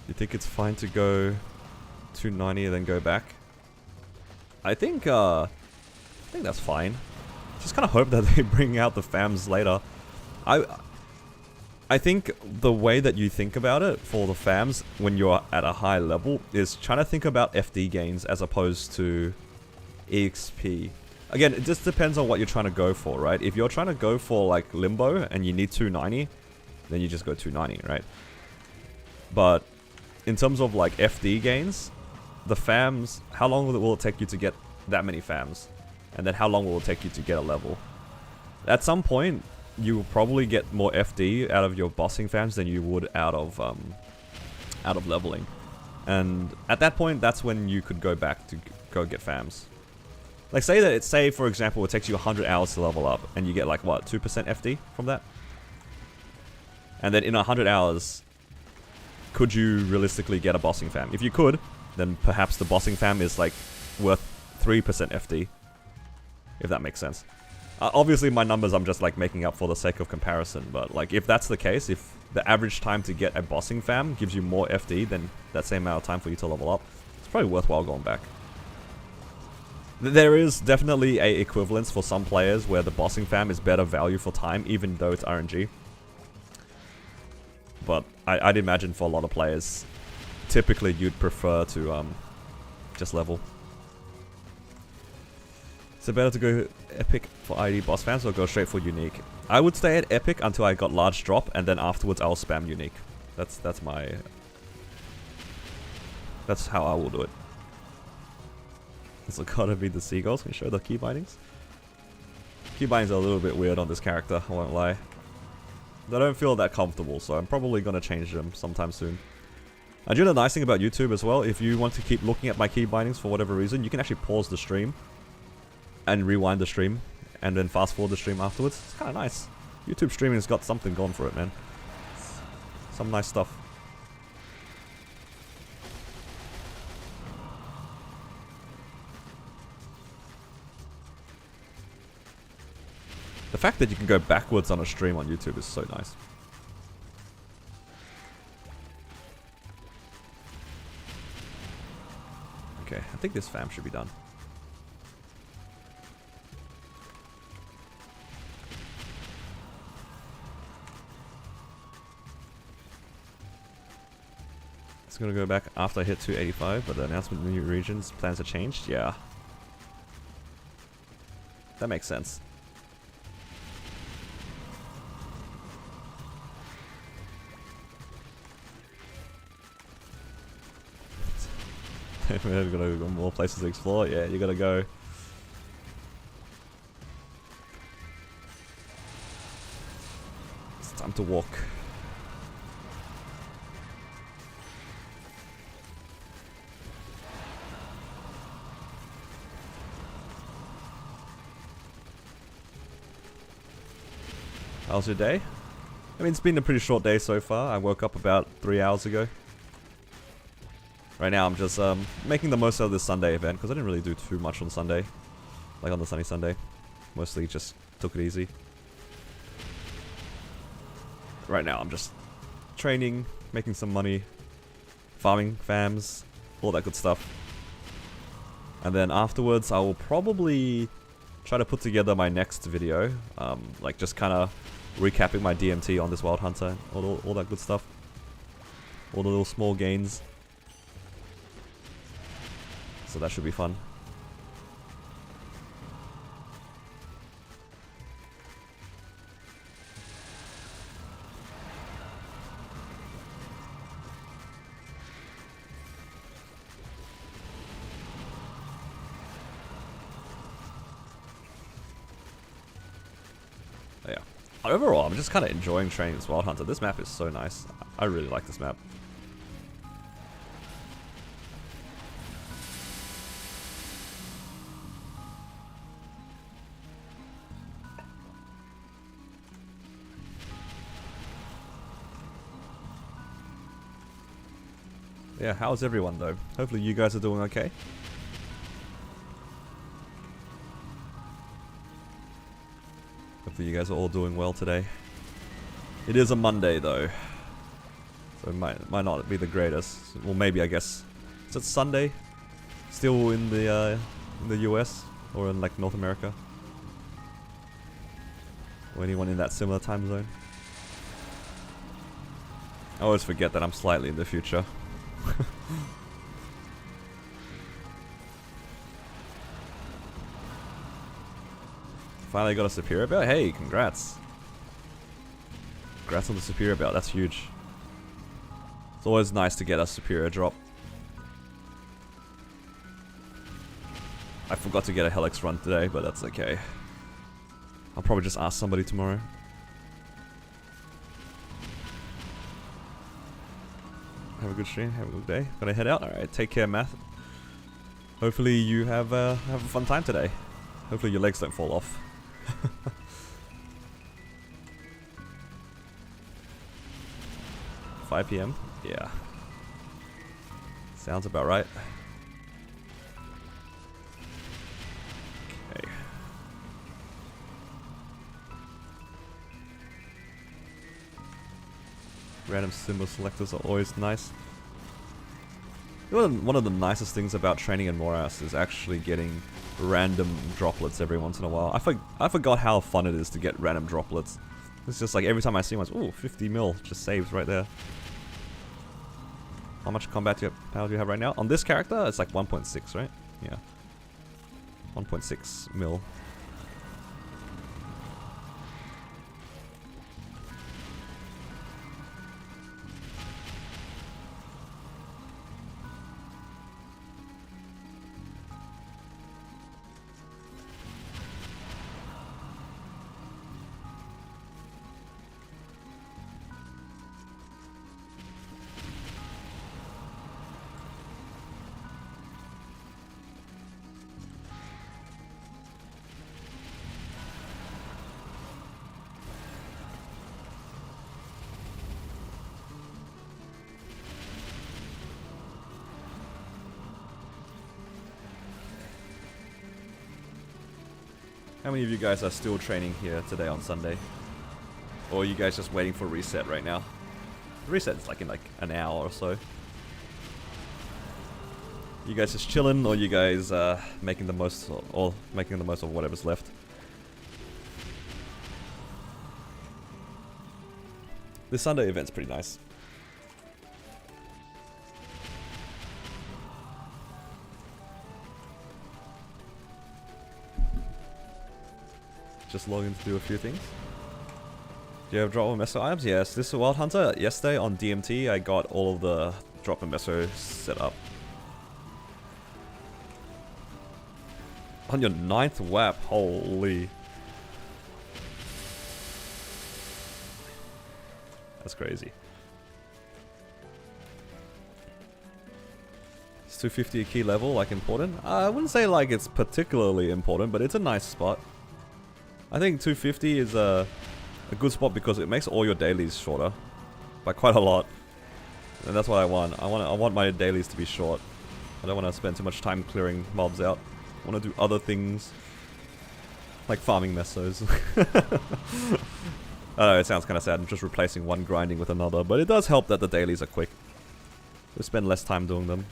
You think it's fine to go 290 and then go back? I think that's fine. Just kind of hope that they bring out the fams later. I think the way that you think about it for the fams when you're at a high level is trying to think about FD gains as opposed to EXP. Again, it just depends on what you're trying to go for, right? If you're trying to go for like Limbo and you need 290, then you just go 290, right? But in terms of like FD gains, the fams, how long will it take you to get that many fams? And then how long will it take you to get a level? At some point, you will probably get more FD out of your bossing fams than you would out of leveling. And at that point, that's when you could go back to go get fams. Like say for example, it takes you 100 hours to level up and you get like what, 2% FD from that? And then in 100 hours, could you realistically get a bossing fam? If you could, then perhaps the bossing fam is like worth 3% FD. If that makes sense. Obviously, my numbers I'm just like making up for the sake of comparison, but like if that's the case, if the average time to get a bossing fam gives you more FD than that same amount of time for you to level up, it's probably worthwhile going back. There is definitely a equivalence for some players where the bossing fam is better value for time, even though it's RNG. But I'd imagine for a lot of players, typically you'd prefer to just level. So better to go epic for ID boss fans or go straight for unique? I would stay at epic until I got large drop, and then afterwards I'll spam unique. That's how I will do it. It's gotta be the seagulls. Can you show the key bindings? Key bindings are a little bit weird on this character, I won't lie. They don't feel that comfortable, so I'm probably gonna change them sometime soon. And you know the nice thing about YouTube as well, if you want to keep looking at my key bindings for whatever reason, you can actually pause the stream and rewind the stream and then fast forward the stream afterwards. It's kind of nice. YouTube streaming has got something going for it, man. Some nice stuff. The fact that you can go backwards on a stream on YouTube is so nice. Okay, I think this fam should be done. It's gonna go back after I hit 285, but the announcement of new regions plans have changed. Yeah. That makes sense. We've got to go more places to explore. Yeah, you gotta go. It's time to walk. How's your day? I mean, it's been a pretty short day so far. I woke up about 3 hours ago. Right now I'm just making the most of this Sunday event, because I didn't really do too much on Sunday. Like on the sunny Sunday. Mostly just took it easy. Right now I'm just training, making some money, farming fams, all that good stuff. And then afterwards I will probably try to put together my next video. Like just kind of recapping my DMT on this Wild Hunter, all that good stuff. All the little small gains. So that should be fun. Yeah. Overall, I'm just kind of enjoying training this Wild Hunter. This map is so nice. I really like this map. Yeah, how's everyone though? Hopefully you guys are doing okay. Hopefully you guys are all doing well today. It is a Monday though, so it might not be the greatest. Well, maybe, I guess. Is it Sunday? Still in the US or in like North America? Or anyone in that similar time zone? I always forget that I'm slightly in the future. Finally got a superior belt. Hey, congrats. Congrats on the superior belt. That's huge. It's always nice to get a superior drop. I forgot to get a Helix run today, but that's okay. I'll probably just ask somebody tomorrow. Have a good stream, have a good day. Gonna head out. Alright, take care, Matt. Hopefully you have a fun time today. Hopefully your legs don't fall off. 5 PM? Yeah. Sounds about right. Okay. Random symbol selectors are always nice. One of the nicest things about training in Morass is actually getting random droplets every once in a while. I forgot how fun it is to get random droplets. It's just like every time I see one, it's, ooh, 50 mil, just saves right there. How much combat power do you have right now? On this character, it's like 1.6, right? Yeah. 1.6 mil. How many of you guys are still training here today on Sunday? Or are you guys just waiting for reset right now? Reset is like in like an hour or so. You guys just chilling, or you guys making the most, or making the most of whatever's left? This Sunday event's pretty nice. Just log in to do a few things. Do you have drop and meso items? Yes, this is Wild Hunter. Yesterday on DMT, I got all of the drop and meso set up. On your 9th WAP, holy. That's crazy. Is 250 a key level, like important? I wouldn't say like it's particularly important, but it's a nice spot. I think 250 is a good spot because it makes all your dailies shorter by quite a lot, and that's what I want. I want my dailies to be short. I don't want to spend too much time clearing mobs out. I want to do other things like farming mesos. I know it sounds kind of sad. I'm just replacing one grinding with another, but it does help that the dailies are quick. We spend less time doing them.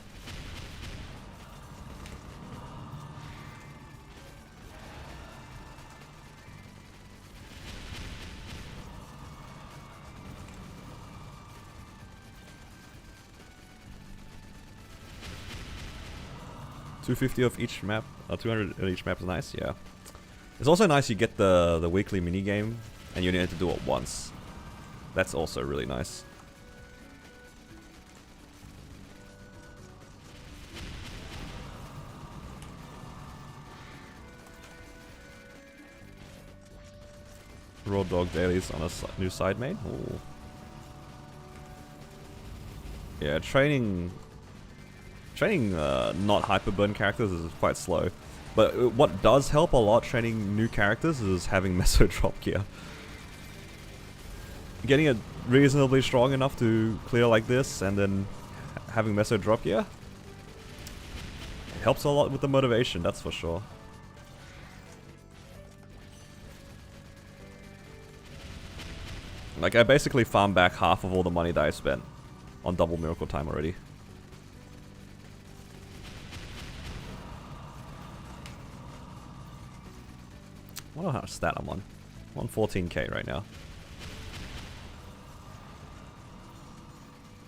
$250 of each map, 200 of each map is nice, yeah. It's also nice you get the weekly minigame and you only have to do it once. That's also really nice. Raw dog dailies on a new side main. Ooh. Yeah, training not hyperburn characters is quite slow, but what does help a lot training new characters is having meso drop gear. Getting it reasonably strong enough to clear like this and then having meso drop gear, it helps a lot with the motivation, that's for sure. Like I basically farmed back half of all the money that I spent on double miracle time already. I wonder how much stat I'm on. I'm on 14k right now.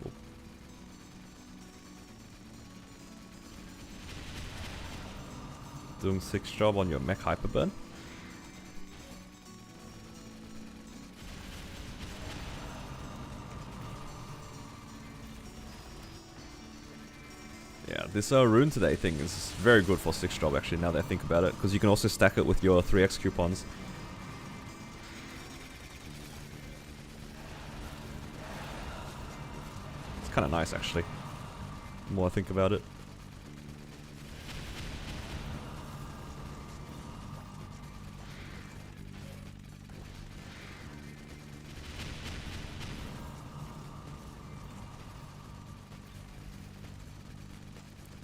Cool. Doing 6 job on your mech hyperburn. Yeah, this rune today thing is very good for 6 job actually, now that I think about it, because you can also stack it with your 3x coupons. It's kind of nice actually, the more I think about it.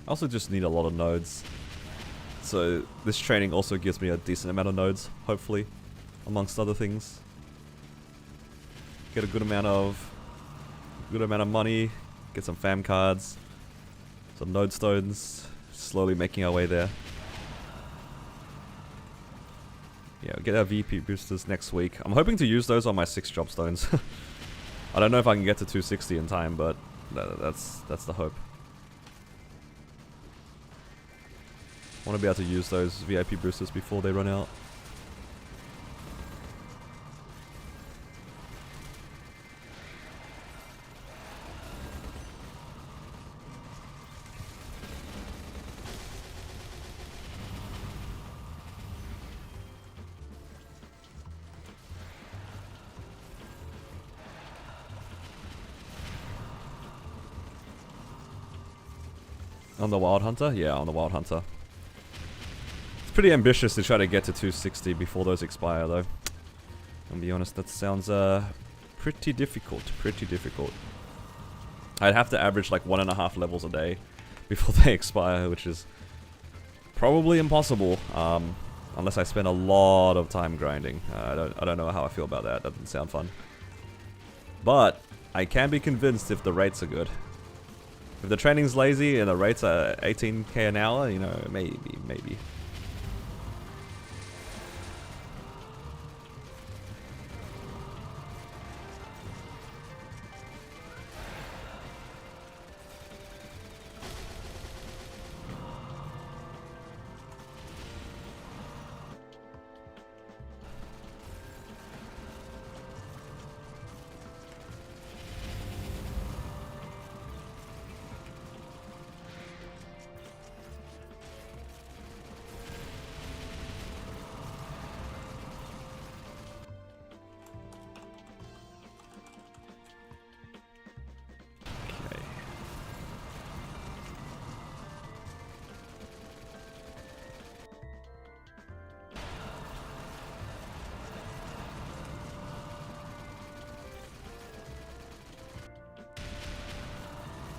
I also just need a lot of nodes. So this training also gives me a decent amount of nodes, hopefully, amongst other things. Get a good amount of good amount of money, get some fam cards, some node stones, slowly making our way there. Yeah, we'll get our VP boosters next week. I'm hoping to use those on my 6 job stones. I don't know if I can get to 260 in time, but that's the hope. I want to be able to use those VIP boosters before they run out. On the Wild Hunter? Yeah, on the Wild Hunter. It's pretty ambitious to try to get to 260 before those expire, though. I'll be honest, that sounds pretty difficult. Pretty difficult. I'd have to average like 1.5 levels a day before they expire, which is probably impossible. Unless I spend a lot of time grinding. I don't know how I feel about that. That doesn't sound fun. But I can be convinced if the rates are good. If the training's lazy and the rates are 18k an hour, you know, maybe.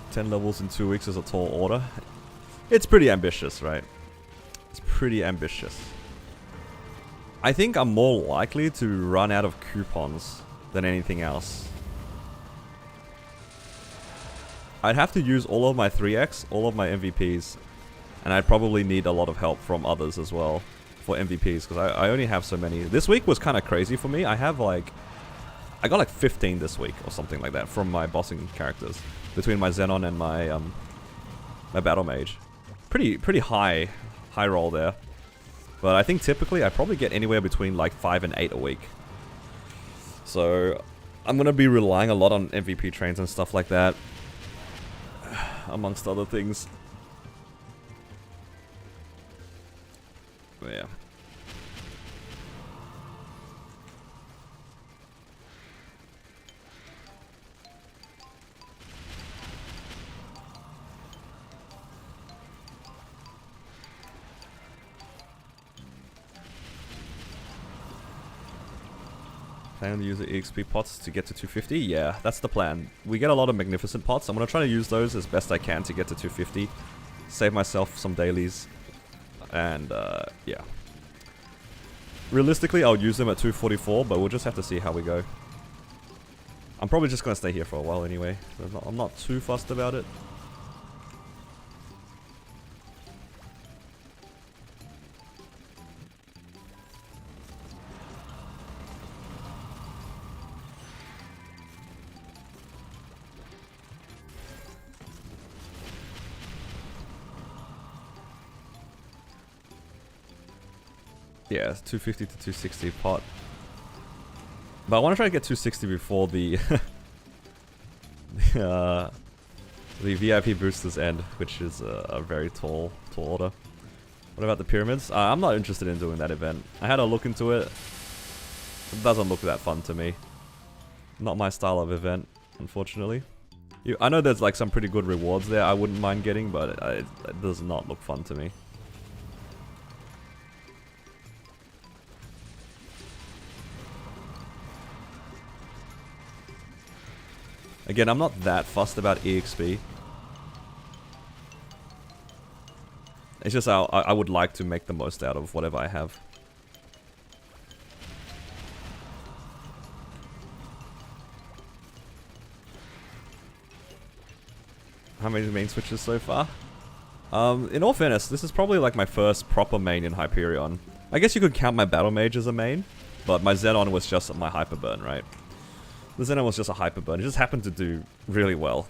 Ten levels in 2 weeks is a tall order. It's pretty ambitious, right? It's pretty ambitious. I think I'm more likely to run out of coupons than anything else. I'd have to use all of my 3x, all of my MVPs, and I'd probably need a lot of help from others as well for MVPs, because I only have so many. This week was kind of crazy for me. I got like 15 this week or something like that from my bossing characters. Between my Xenon and my my Battle Mage. Pretty high roll there. But I think typically I probably get anywhere between like 5 and 8 a week. So I'm gonna be relying a lot on MVP trains and stuff like that. Amongst other things. But yeah. Plan to use the EXP pots to get to 250? Yeah, that's the plan. We get a lot of magnificent pots. I'm going to try to use those as best I can to get to 250. Save myself some dailies. And, yeah. Realistically, I'll use them at 244, but we'll just have to see how we go. I'm probably just going to stay here for a while anyway. I'm not too fussed about it. Yeah, it's 250 to 260 pot. But I want to try to get 260 before the the VIP boosters end, which is a very tall order. What about the pyramids? I'm not interested in doing that event. I had a look into it. It doesn't look that fun to me. Not my style of event, unfortunately. I know there's like some pretty good rewards there I wouldn't mind getting, but it does not look fun to me. Again, I'm not that fussed about EXP. It's just I would like to make the most out of whatever I have. How many main switches so far? In all fairness, this is probably like my first proper main in Hyperion. I guess you could count my Battle Mage as a main, but my Xenon was just my Hyperburn, right? The Xenon was just a Hyperburn. It just happened to do really well.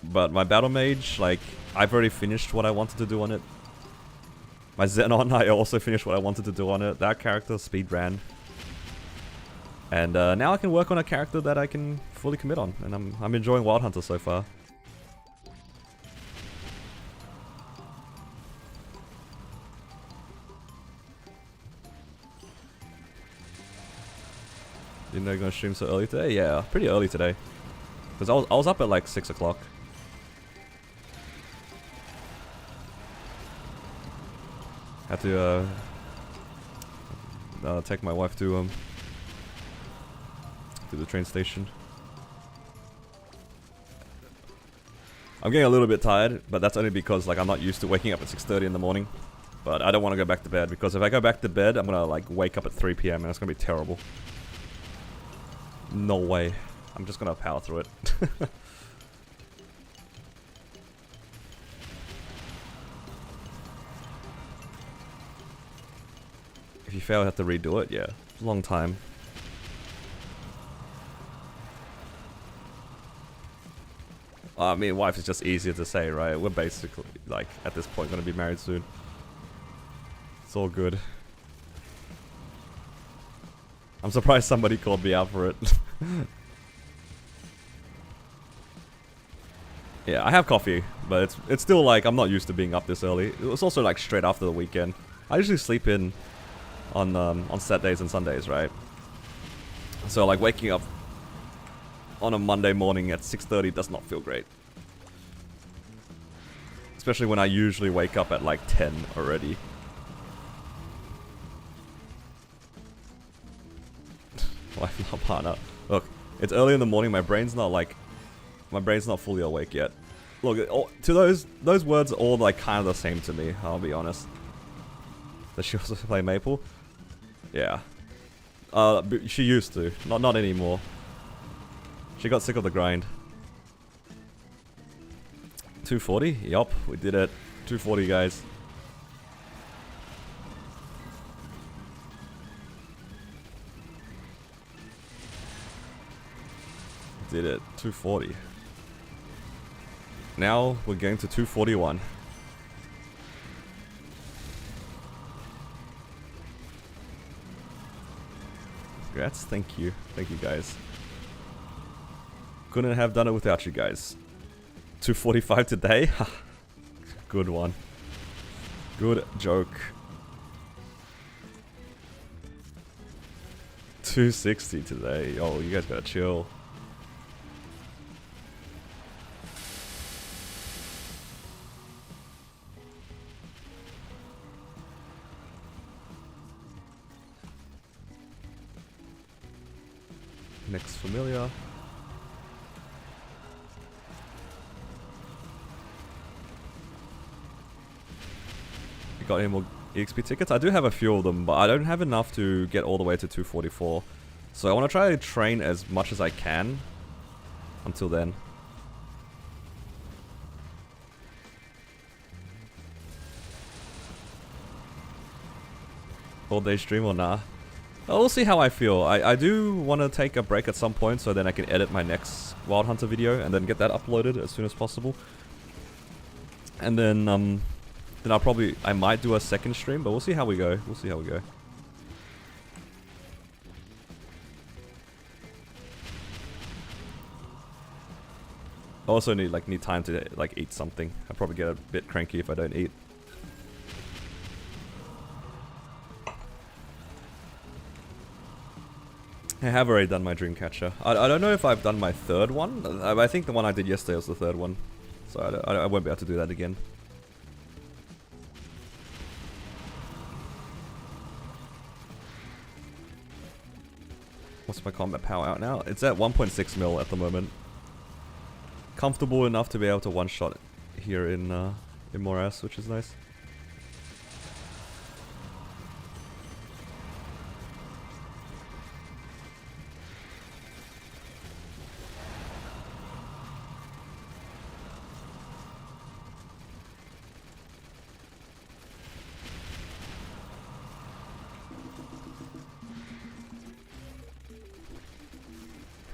But my Battle Mage, like, I've already finished what I wanted to do on it. My Xenon, I also finished what I wanted to do on it. That character speed ran. And now I can work on a character that I can fully commit on. And I'm enjoying Wild Hunter so far. Didn't know you're gonna stream so early today? Yeah, pretty early today. Because I was up at like 6 o'clock. Had to take my wife to the train station. I'm getting a little bit tired, but that's only because like I'm not used to waking up at 6:30 in the morning. But I don't want to go back to bed because if I go back to bed, I'm gonna like wake up at 3 PM and it's gonna be terrible. No way. I'm just gonna power through it. If you fail, you have to redo it. Yeah, long time. I mean, wife is just easier to say, right? We're basically, like, at this point gonna be married soon. It's all good. I'm surprised somebody called me out for it. Yeah, I have coffee, but it's still like, I'm not used to being up this early. It was also like straight after the weekend. I usually sleep in on Saturdays and Sundays, right? So like waking up on a Monday morning at 6:30 does not feel great. Especially when I usually wake up at like 10 already. Wife, not partner. Look, it's early in the morning, my brain's not fully awake yet. Look, to those words are all like kind of the same to me, I'll be honest. Does she also play Maple? Yeah. She used to. Not anymore. She got sick of the grind. 240? Yup, we did it. 240, guys. Did it. 240. Now we're going to 241. Congrats, thank you. Thank you guys. Couldn't have done it without you guys. 245 today? Good one. Good joke. 260 today. Oh, you guys gotta chill. Next familiar. You got any more EXP tickets? I do have a few of them, but I don't have enough to get all the way to 244. So I want to try to train as much as I can until then. All day stream or nah? We'll see how I feel. I do want to take a break at some point so then I can edit my next Wild Hunter video and then get that uploaded as soon as possible. And then I might do a second stream, but we'll see how we go. We'll see how we go. I also need time to eat something. I'll probably get a bit cranky if I don't eat. I have already done my Dreamcatcher. I don't know if I've done my third one. I think the one I did yesterday was the third one. So I won't be able to do that again. What's my combat power out now? It's at 1.6 mil at the moment. Comfortable enough to be able to one-shot here in Morass, which is nice.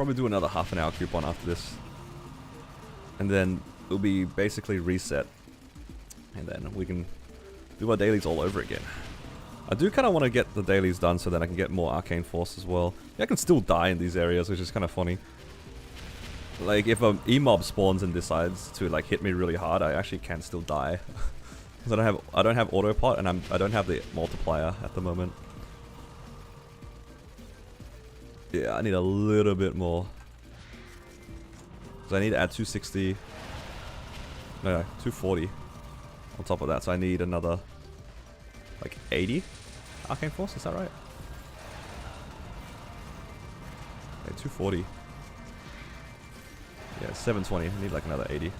probably do another half an hour coupon after this. And then it'll be basically reset. And then we can do our dailies all over again. I do kind of want to get the dailies done so that I can get more Arcane Force as well. Yeah, I can still die in these areas, which is kind of funny. Like, if an E-mob spawns and decides to, like, hit me really hard, I actually can still die. Because I don't have autopot, and I don't have the multiplier at the moment. Yeah, I need a little bit more. So I need to add 260. No, 240 on top of that. So I need another, like, 80 Arcane Force. Is that right? Okay, 240. Yeah, 720. I need like another 80.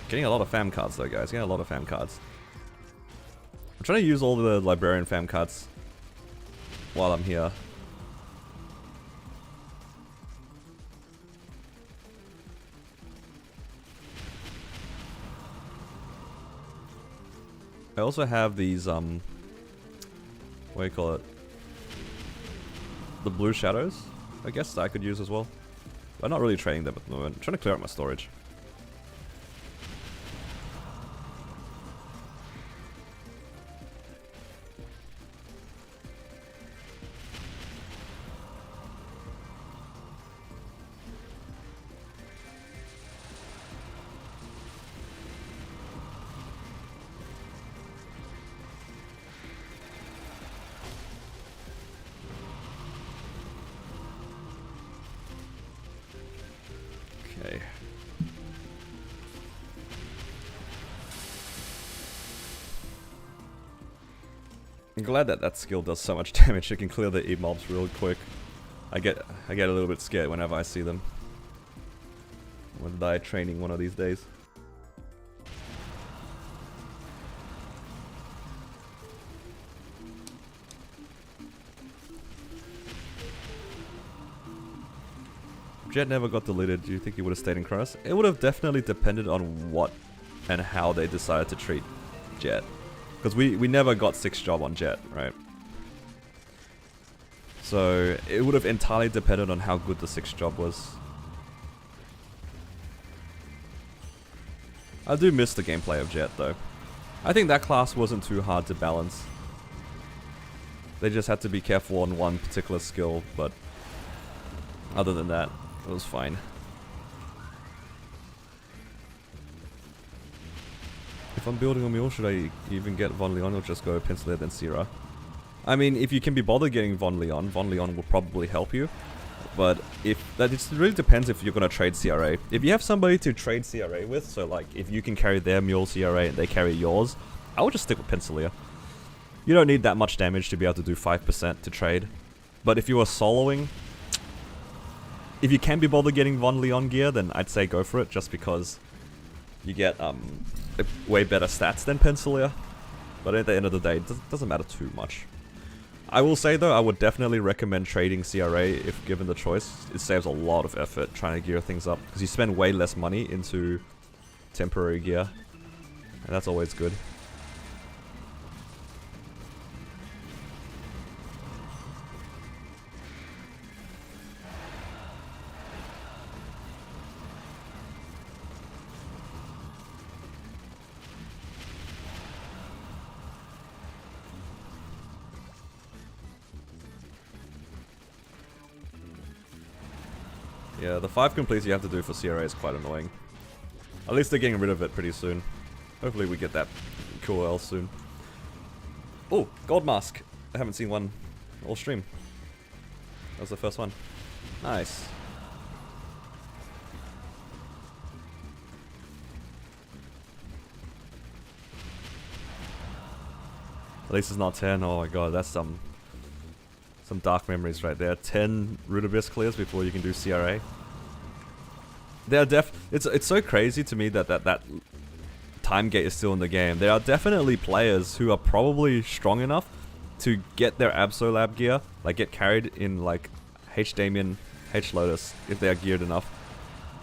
Getting a lot of fam cards though, guys. Getting a lot of fam cards. I'm trying to use all the librarian fam cards while I'm here. I also have these, what do you call it? The blue shadows, I guess, that I could use as well. But I'm not really trading them at the moment. I'm trying to clear out my storage. Okay. I'm glad that that skill does so much damage. It can clear the E-mobs real quick. I get a little bit scared whenever I see them. I'm gonna die training one of these days. If Jet never got deleted, do you think he would have stayed in Kronos? It would have definitely depended on what and how they decided to treat Jet. Because we never got 6th job on Jet, right? So it would have entirely depended on how good the 6th job was. I do miss the gameplay of Jet though. I think that class wasn't too hard to balance. They just had to be careful on one particular skill, but other than that, it was fine. If I'm building a mule, should I even get Von Leon or just go Penciler then Sierra? I mean, if you can be bothered getting Von Leon will probably help you. But if that, it really depends if you're going to trade CRA. If you have somebody to trade CRA with, so like if you can carry their mule CRA and they carry yours, I would just stick with Penciler. You don't need that much damage to be able to do 5% to trade. But if you are soloing, if you can be bothered getting Von Leon gear, then I'd say go for it, just because you get way better stats than Penciler. But at the end of the day, it doesn't matter too much. I will say though, I would definitely recommend trading CRA if given the choice. It saves a lot of effort trying to gear things up, because you spend way less money into temporary gear, and that's always good. Yeah, the 5 completes you have to do for CRA is quite annoying. At least they're getting rid of it pretty soon. Hopefully we get that cool L soon. Oh, Gold Mask. I haven't seen one all stream. That was the first one. Nice. At least it's not 10. Oh my god, that's some dark memories right there. 10 Root Abyss clears before you can do CRA. They are it's so crazy to me that time gate is still in the game. There are definitely players who are probably strong enough to get their Absolab gear, like get carried in like H Damien, H Lotus, if they are geared enough,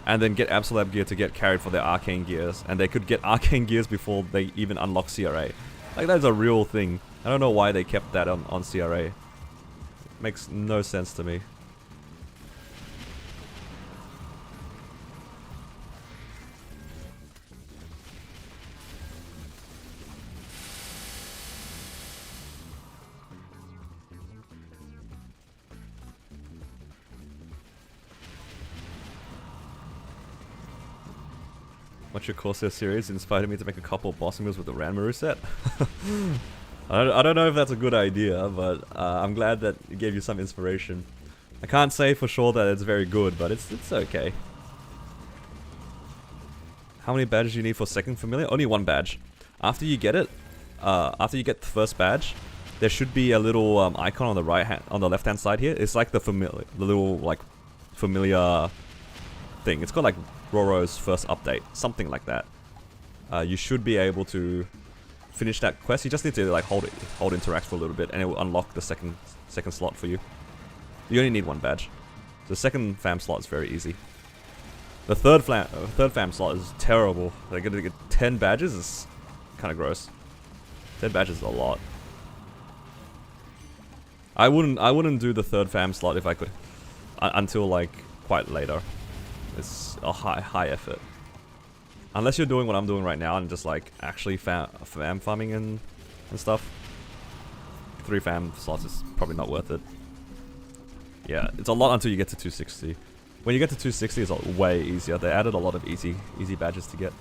and then get Absolute Gear to get carried for their Arcane Gears, and they could get Arcane Gears before they even unlock CRA. Like, that's a real thing. I don't know why they kept that on CRA. Makes no sense to me. What's your Corsair series inspired me to make a couple of boss moves with the Ranmaru set? I don't know if that's a good idea, but I'm glad that it gave you some inspiration. I can't say for sure that it's very good, but it's okay. How many badges do you need for second familiar? Only one badge. After you get it, after you get the first badge, there should be a little icon on the left hand side here. It's like the little like familiar thing. It's called like Roro's first update, something like that. You should be able to finish that quest. You just need to like hold interact for a little bit, and it will unlock the second slot for you. You only need one badge. The second fam slot is very easy. The third fam slot is terrible. They're gonna get 10 badges. Is kind of gross. 10 badges is a lot. I wouldn't do the third fam slot if I could until like quite later. It's a high effort. Unless you're doing what I'm doing right now and just like actually fam farming and stuff. 3 fam slots is probably not worth it. Yeah, it's a lot until you get to 260. When you get to 260, it's way easier. They added a lot of easy badges to get.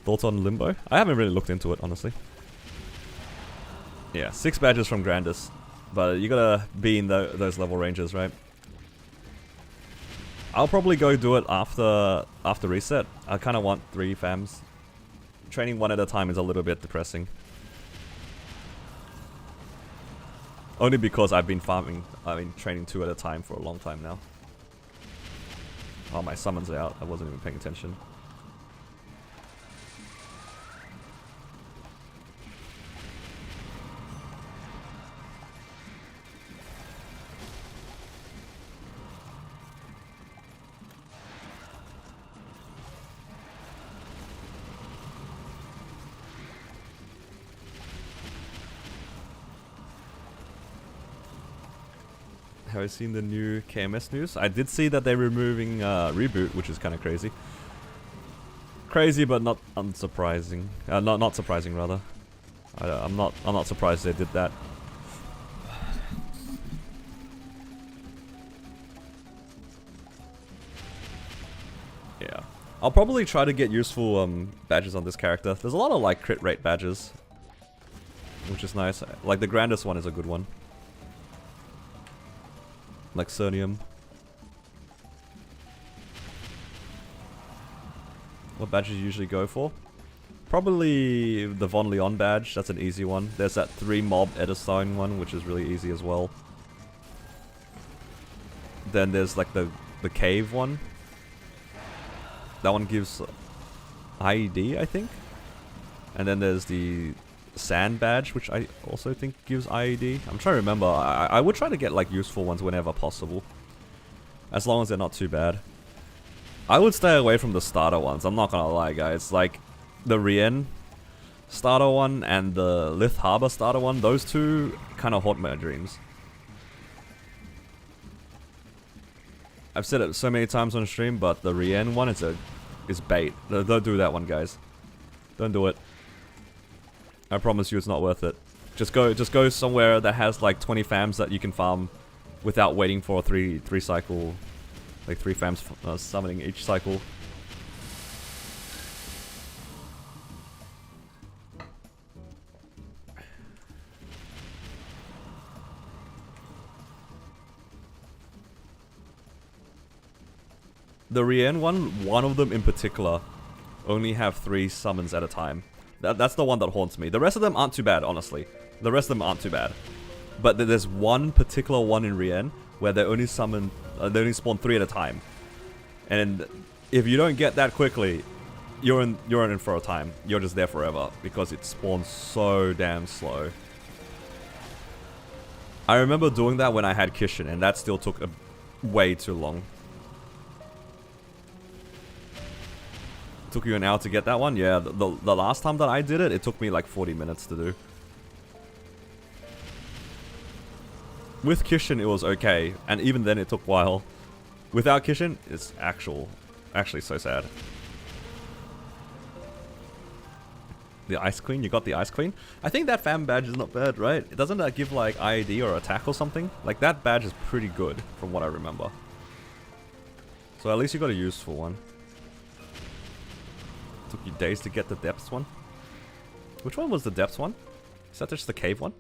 Thoughts on Limbo? I haven't really looked into it, honestly. Yeah, 6 badges from Grandis, but you gotta be in those level ranges, right? I'll probably go do it after reset. I kind of want 3 fams. Training one at a time is a little bit depressing. Only because I've been training 2 at a time for a long time now. Oh, my summons are out. I wasn't even paying attention. Have I seen the new KMS news? I did see that they're removing Reboot, which is kind of crazy. Crazy, but not unsurprising. Not surprising, rather. I'm not surprised they did that. Yeah, I'll probably try to get useful badges on this character. There's a lot of like crit rate badges, which is nice. Like the Grandest one is a good one. Like Cernium. What badges you usually go for? Probably the Von Leon badge, that's an easy one. There's that 3 mob Edistone one, which is really easy as well. Then there's like the cave one. That one gives IED, I think. And then there's the Sand badge, which I also think gives IED. I'm trying to remember. I would try to get like useful ones whenever possible, as long as they're not too bad. I would stay away from the starter ones. I'm not gonna lie, guys. Like the Rien starter one and the Lith Harbor starter one. Those 2 kind of haunt my dreams. I've said it so many times on stream, but the Rien one is bait. Don't do that one, guys. Don't do it. I promise you it's not worth it. Just go somewhere that has like 20 fams that you can farm without waiting for a 3 cycle, like 3 fams summoning each cycle. The Rien one of them in particular, only have 3 summons at a time. That's the one that haunts me. The rest of them aren't too bad, honestly. The rest of them aren't too bad. But there's one particular one in Rien where they only spawn 3 at a time. And if you don't get that quickly, you're in for a time. You're just there forever because it spawns so damn slow. I remember doing that when I had Kishin, and that still took way too long. Took you an hour to get that one? Yeah, the last time that I did it, it took me like 40 minutes to do. With Kishin, it was okay, and even then it took a while. Without Kishin, it's actually so sad. The Ice Queen? You got the Ice Queen? I think that fam badge is not bad, right? It doesn't give like IAD or attack or something? Like that badge is pretty good from what I remember. So at least you got a useful one. Took you days to get the depths one. Which one was the depths one? Is that just the cave one?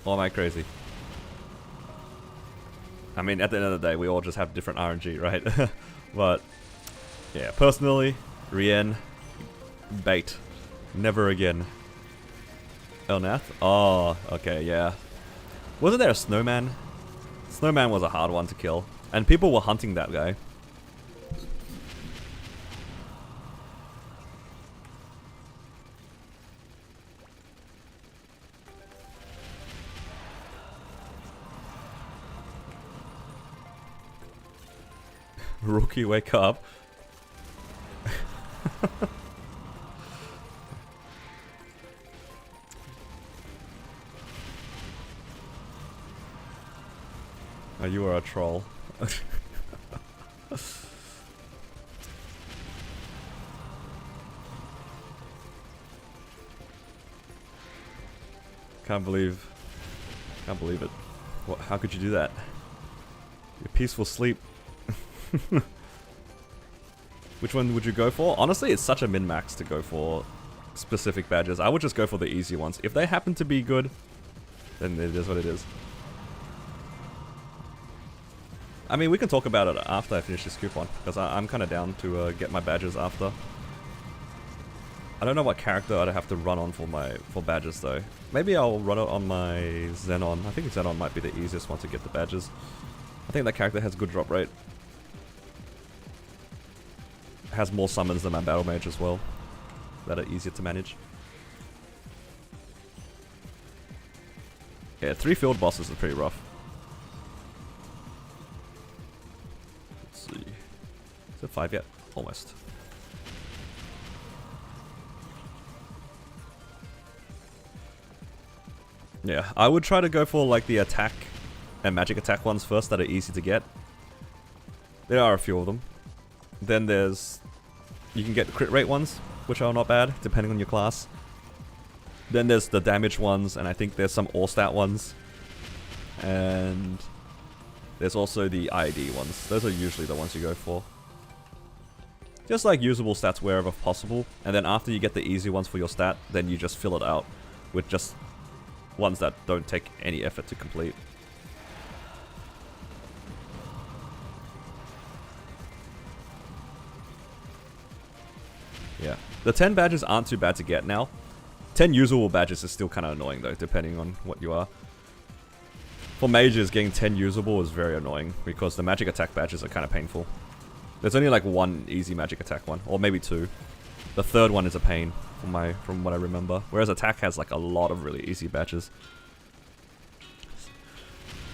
Or am I crazy? I mean, at the end of the day, we all just have different RNG, right? But, yeah, personally, Rien, bait. Never again. Elnath? Oh, okay, yeah. Wasn't there a snowman? Snowman was a hard one to kill. And people were hunting that guy. Rookie, wake up. Oh, you are a troll. Can't believe it. What, how could you do that? Your peaceful sleep. Which one would you go for? Honestly, it's such a min-max to go for specific badges. I would just go for the easy ones. If they happen to be good, then it is what it is. I mean, we can talk about it after I finish this coupon, because I'm kind of down to get my badges after. I don't know what character I'd have to run on for badges though. Maybe I'll run it on my Xenon. I think Xenon might be the easiest one to get the badges. I think that character has good drop rate. Has more summons than my battle mage as well, that are easier to manage. Yeah, 3 field bosses are pretty rough. Let's see. Is it 5 yet? Almost. Yeah, I would try to go for like the attack and magic attack ones first that are easy to get. There are a few of them. Then there's... You can get crit rate ones, which are not bad, depending on your class. Then there's the damage ones, and I think there's some all-stat ones. And... there's also the ID ones. Those are usually the ones you go for. Just like usable stats wherever possible. And then after you get the easy ones for your stat, then you just fill it out with just ones that don't take any effort to complete. Yeah, the 10 badges aren't too bad to get now. 10 usable badges is still kind of annoying though, depending on what you are. For mages, getting 10 usable is very annoying, because the magic attack badges are kind of painful. There's only like 1 easy magic attack one, or maybe 2. The third one is a pain, from what I remember. Whereas attack has like a lot of really easy badges.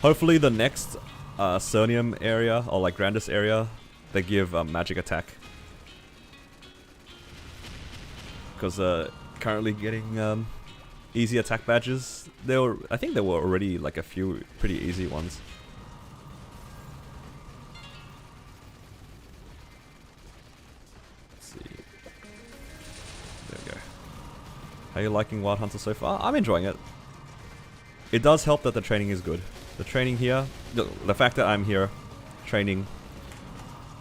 Hopefully the next Cernium area, or like Grandis area, they give magic attack. Because currently getting easy attack badges, I think there were already like a few pretty easy ones. Let's see. There we go. How are you liking Wild Hunter so far? I'm enjoying it. It does help that the training is good. The training here, the fact that I'm here training,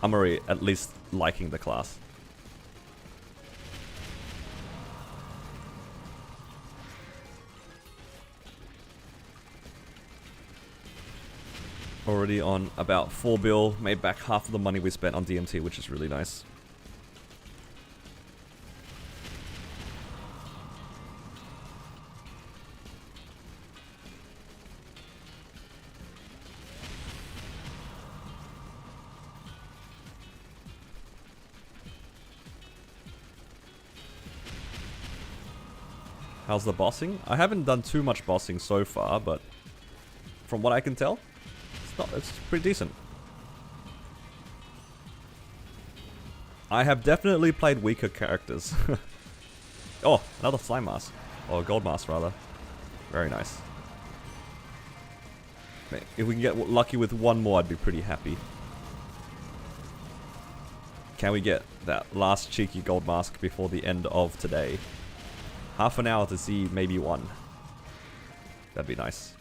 I'm already at least liking the class. Already on about 4 bill, made back half of the money we spent on DMT, which is really nice. How's the bossing? I haven't done too much bossing so far, but from what I can tell, it's pretty decent. I have definitely played weaker characters. Oh, another slime mask. Or gold mask, rather. Very nice. If we can get lucky with one more, I'd be pretty happy. Can we get that last cheeky gold mask before the end of today? Half an hour to see maybe one. That'd be nice.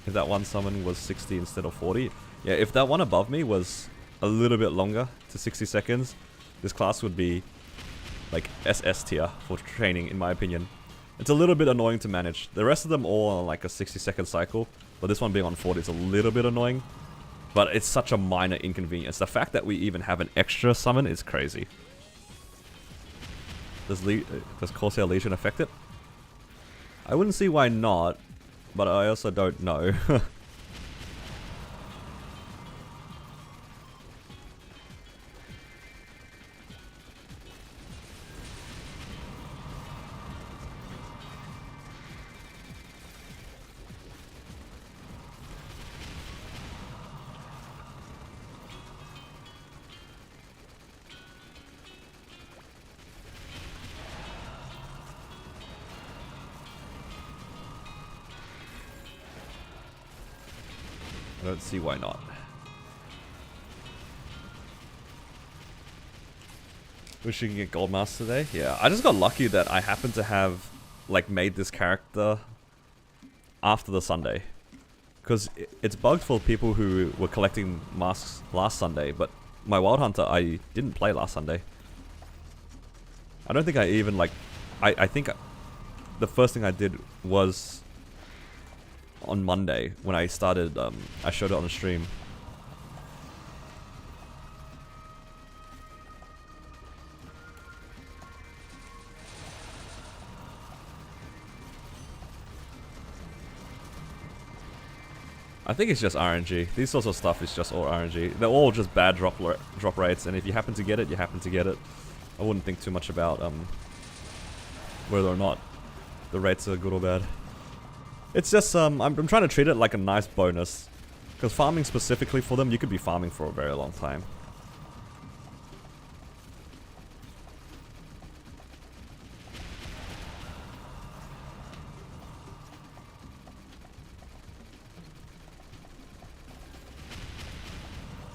If that one summon was 60 instead of 40. Yeah, if that one above me was a little bit longer to 60 seconds, this class would be like SS tier for training, in my opinion. It's a little bit annoying to manage. The rest of them all are like a 60-second cycle, but this one being on 40 is a little bit annoying. But it's such a minor inconvenience. The fact that we even have an extra summon is crazy. Does Corsair Legion affect it? I wouldn't see why not, but I also don't know. I don't see why not. Wish you can get gold mask today. Yeah, I just got lucky that I happened to have like made this character after the Sunday, because it's bugged for people who were collecting masks last Sunday. But my Wild Hunter, I didn't play last Sunday. I don't think I even like. I think the first thing I did was on Monday when I started. I showed it on the stream. I think it's just RNG. These sorts of stuff is just all RNG. They're all just bad drop rates, and if you happen to get it, you happen to get it. I wouldn't think too much about whether or not the rates are good or bad. It's just I'm trying to treat it like a nice bonus, because farming specifically for them, you could be farming for a very long time.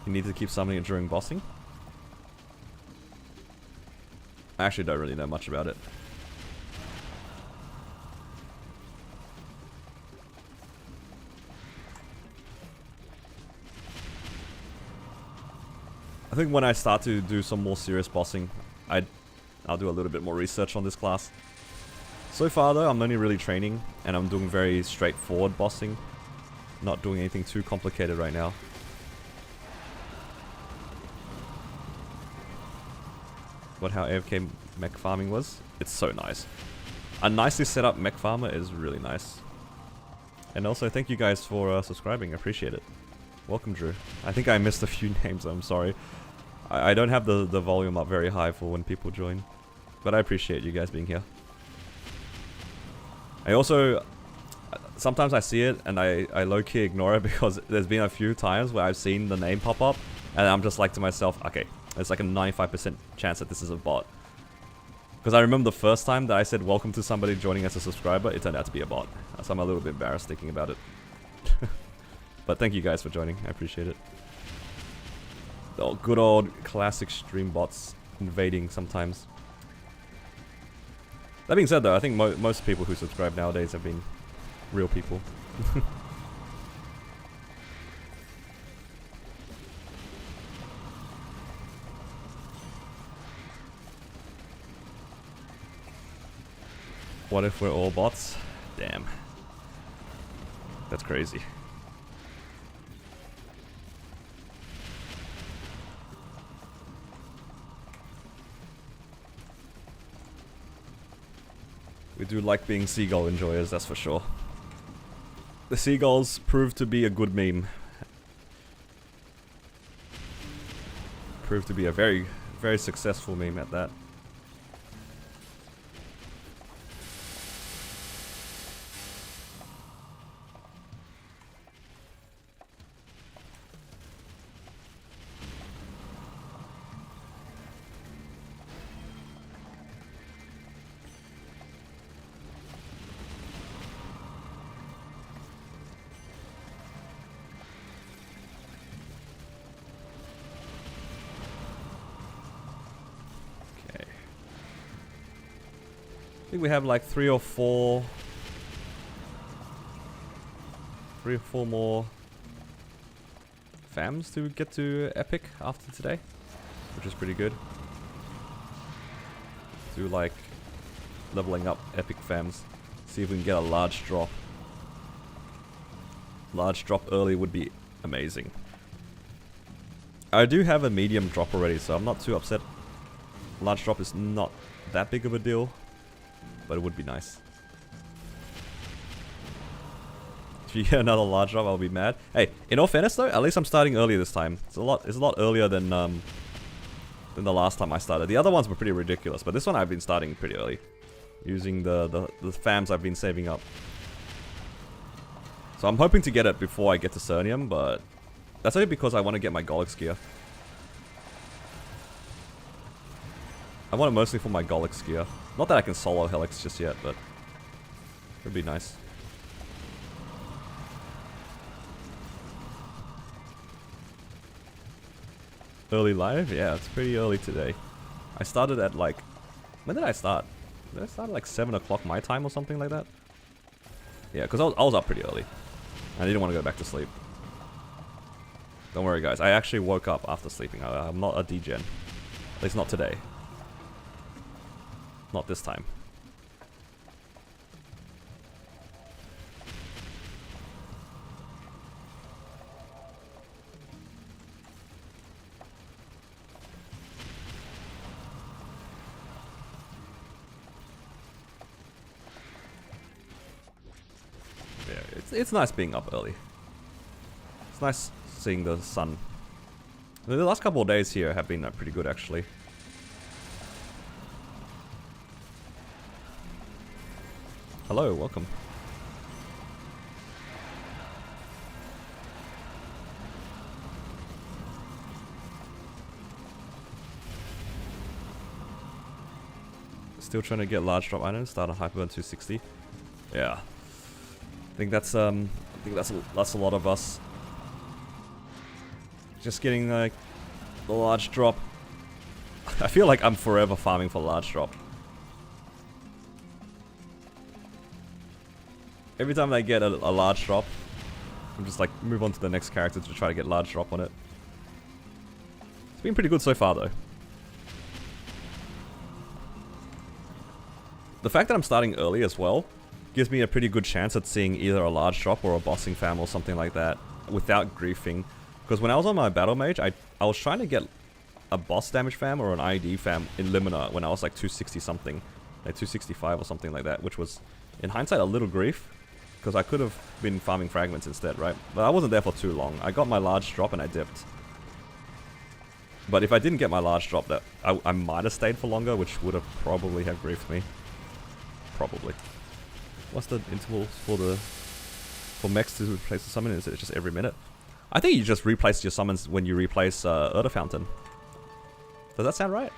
You need to keep summoning it during bossing? I actually don't really know much about it. I think when I start to do some more serious bossing, I'll do a little bit more research on this class. So far though, I'm only really training, and I'm doing very straightforward bossing. Not doing anything too complicated right now. What how AFK mech farming was? It's so nice. A nicely set up mech farmer is really nice. And also thank you guys for subscribing, I appreciate it. Welcome Drew. I think I missed a few names, I'm sorry. I don't have the volume up very high for when people join. But I appreciate you guys being here. I also, sometimes I see it and I low-key ignore it, because there's been a few times where I've seen the name pop up and I'm just like to myself, okay, there's like a 95% chance that this is a bot. Because I remember the first time that I said welcome to somebody joining as a subscriber, it turned out to be a bot. So I'm a little bit embarrassed thinking about it. But thank you guys for joining, I appreciate it. The good old classic stream bots invading sometimes. That being said though, I think most people who subscribe nowadays have been real people. What if we're all bots? Damn. That's crazy. We do like being seagull enjoyers, that's for sure. The seagulls proved to be a good meme. Proved to be a very, very successful meme at that. think we have like 3 or 4 more fams to get to epic after today, which is pretty good. Do like leveling up epic fams. See if we can get a large drop. Large drop early would be amazing. I do have a medium drop already, so I'm not too upset. Large drop is not that big of a deal, but it would be nice. If you get another large drop, I'll be mad. Hey, in all fairness though, at least I'm starting earlier this time. It's a lot earlier than the last time I started. The other ones were pretty ridiculous, but this one I've been starting pretty early, using the fams I've been saving up. So I'm hoping to get it before I get to Cernium, but that's only because I want to get my Golix gear. I want it mostly for my Golix gear. Not that I can solo Helix just yet, but it would be nice. Early live? Yeah, it's pretty early today. I started at like... When did I start? Did I start at like 7 o'clock my time or something like that? Yeah, because I was up pretty early. I didn't want to go back to sleep. Don't worry guys, I actually woke up after sleeping. I'm not a degen. At least not today. Not this time. Yeah, it's nice being up early. It's nice seeing the sun. The last couple of days here have been pretty good actually. Hello, welcome. Still trying to get large drop items, start on Hyperion 260. Yeah. I think that's a lot of us. Just getting like the large drop. I feel like I'm forever farming for large drop. Every time I get a large drop, I'm just like move on to the next character to try to get large drop on it. It's been pretty good so far though. The fact that I'm starting early as well gives me a pretty good chance at seeing either a large drop or a bossing fam or something like that without griefing. Because when I was on my battle mage, I was trying to get a boss damage fam or an ID fam in Limina when I was like 260 something, like 265 or something like that, which was in hindsight a little grief. Because I could have been farming fragments instead, right? But I wasn't there for too long. I got my large drop and I dipped. But if I didn't get my large drop, that I might have stayed for longer, which would have probably have griefed me. Probably. What's the interval for mechs to replace the summon? Is it just every minute? I think you just replace your summons when you replace Urda Fountain. Does that sound right?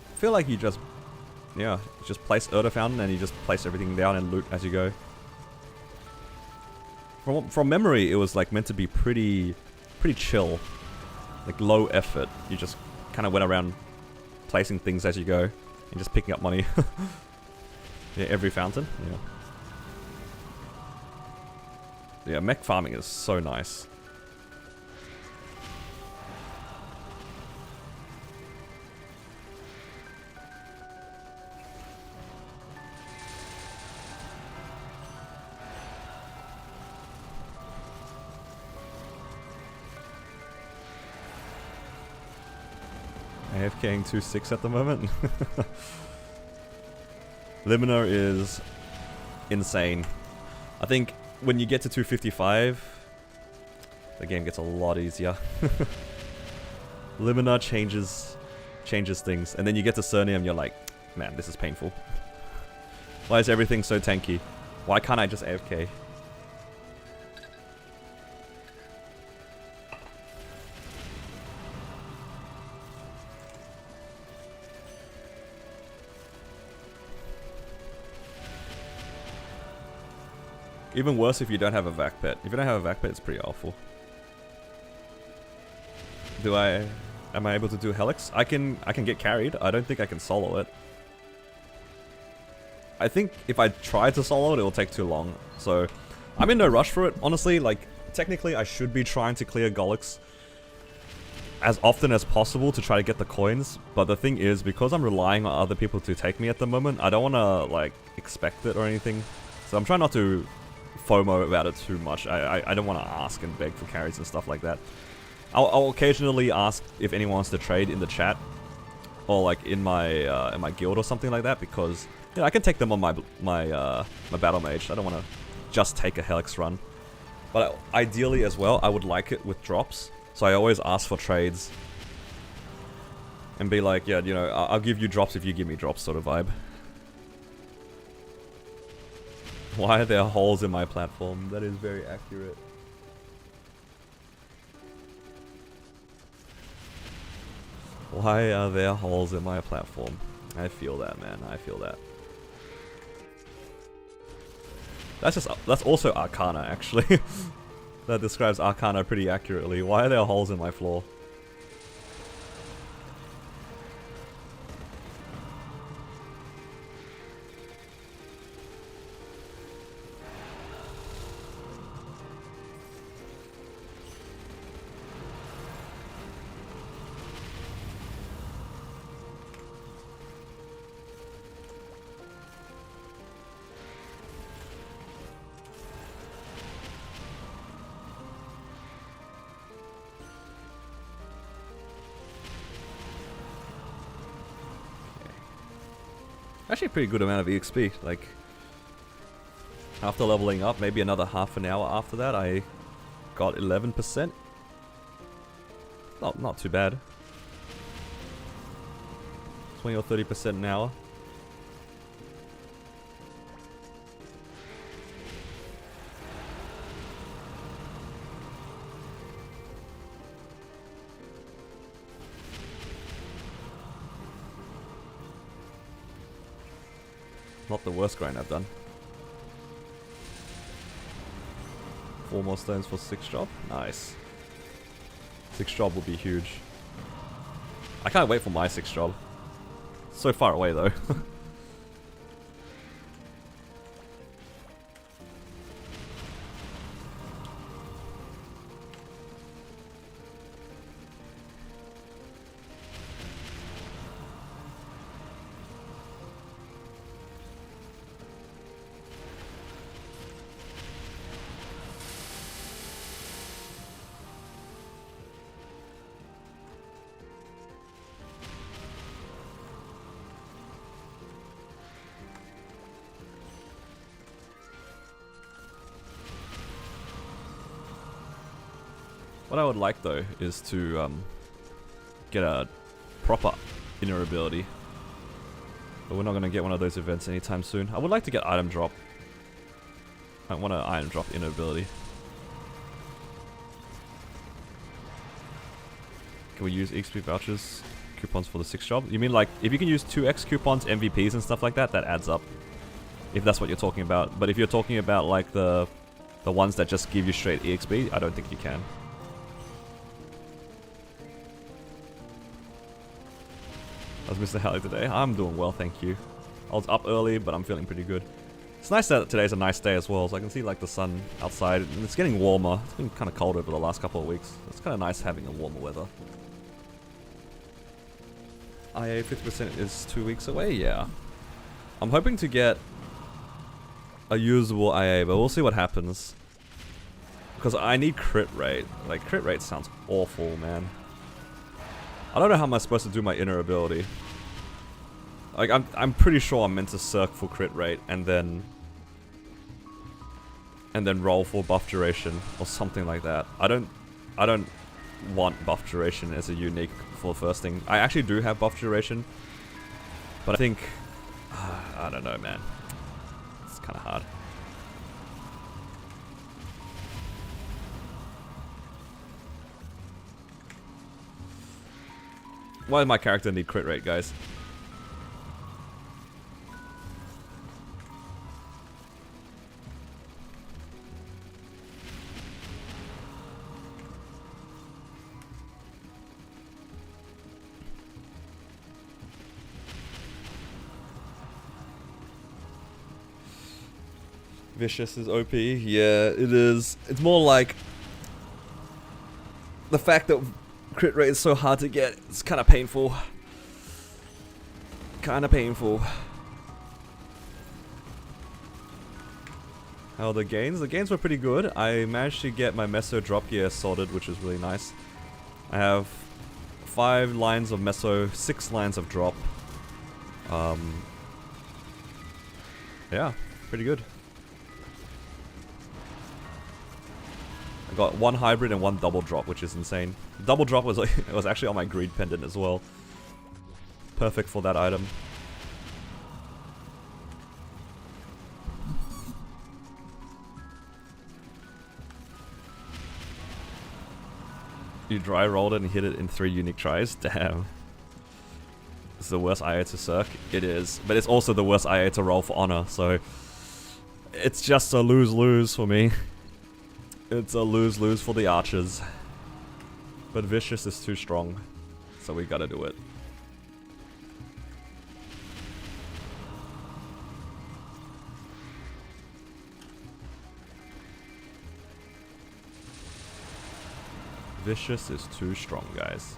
I feel like you just... Yeah, you just place Urda Fountain and you just place everything down and loot as you go. From memory, it was like meant to be pretty chill. Like low effort. You just kind of went around placing things as you go and just picking up money. Yeah, every fountain. Yeah. Yeah, mech farming is so nice. AFKing 2.6 at the moment. Limina is insane. I think when you get to 255, the game gets a lot easier. Limina changes things, and then you get to Cernium, you're like, man, this is painful. Why is everything so tanky? Why can't I just AFK? Even worse if you don't have a vac pet. If you don't have a vac pet, it's pretty awful. Do I Am I able to do Helix? I can get carried. I don't think I can solo it. I think if I try to solo it, it will take too long. So I'm in no rush for it. Honestly, like, technically I should be trying to clear Golix as often as possible to try to get the coins. But the thing is, because I'm relying on other people to take me at the moment, I don't want to, like, expect it or anything. So I'm trying not to FOMO about it too much. I don't want to ask and beg for carries and stuff like that. I'll occasionally ask if anyone wants to trade in the chat, or like in my guild or something like that, because yeah, I can take them on my battle mage. I don't want to just take a Helix run, but ideally as well, I would like it with drops. So I always ask for trades and be like, yeah, you know, I'll give you drops if you give me drops, sort of vibe. Why are there holes in my platform? That is very accurate. Why are there holes in my platform? I feel that, man. I feel that. That's also Arcana, actually. That describes Arcana pretty accurately. Why are there holes in my floor? Actually a pretty good amount of EXP, like, after leveling up, maybe another half an hour after that, I got 11%. Not too bad. 20 or 30% an hour. Not the worst grind I've done. 4 more stones for 6 job. Nice. 6 job will be huge. I can't wait for my 6 job. So far away though. What I would like though is to get a proper inner ability, but we're not going to get one of those events anytime soon. I would like to get item drop. I want an item drop inner ability. Can we use XP vouchers coupons for the 6 job? You mean like if you can use 2x coupons, MVPs and stuff like that, that adds up. If that's what you're talking about. But if you're talking about like the ones that just give you straight EXP, I don't think you can. How's Mr. Halley today? I'm doing well, thank you. I was up early, but I'm feeling pretty good. It's nice that today's a nice day as well, so I can see like the sun outside, and it's getting warmer. It's been kind of cold over the last couple of weeks. It's kind of nice having a warmer weather. IA 50% is 2 weeks away, yeah. I'm hoping to get a usable IA, but we'll see what happens. Because I need crit rate. Like, crit rate sounds awful, man. I don't know how am I supposed to do my inner ability. Like, I'm pretty sure I'm meant to circ for crit rate and then roll for buff duration or something like that. I don't want buff duration as a unique for the first thing. I actually do have buff duration, but I think I don't know, man. It's kind of hard. Why does my character need crit rate, guys? Vicious is OP. Yeah, it is. It's more like the fact that crit rate is so hard to get. It's kind of painful. Kind of painful. How are the gains? The gains were pretty good. I managed to get my Meso drop gear sorted, which is really nice. I have 5 lines of Meso, 6 lines of drop. Yeah, pretty good. I got 1 hybrid and 1 double drop, which is insane. The double drop was like, it was actually on my greed pendant as well. Perfect for that item. You dry rolled it and hit it in 3 unique tries? Damn. It's the worst IA to Circ. It is. But it's also the worst IA to roll for Honor, so it's just a lose-lose for me. It's a lose-lose for the archers. But Vicious is too strong, so we gotta do it. Vicious is too strong, guys.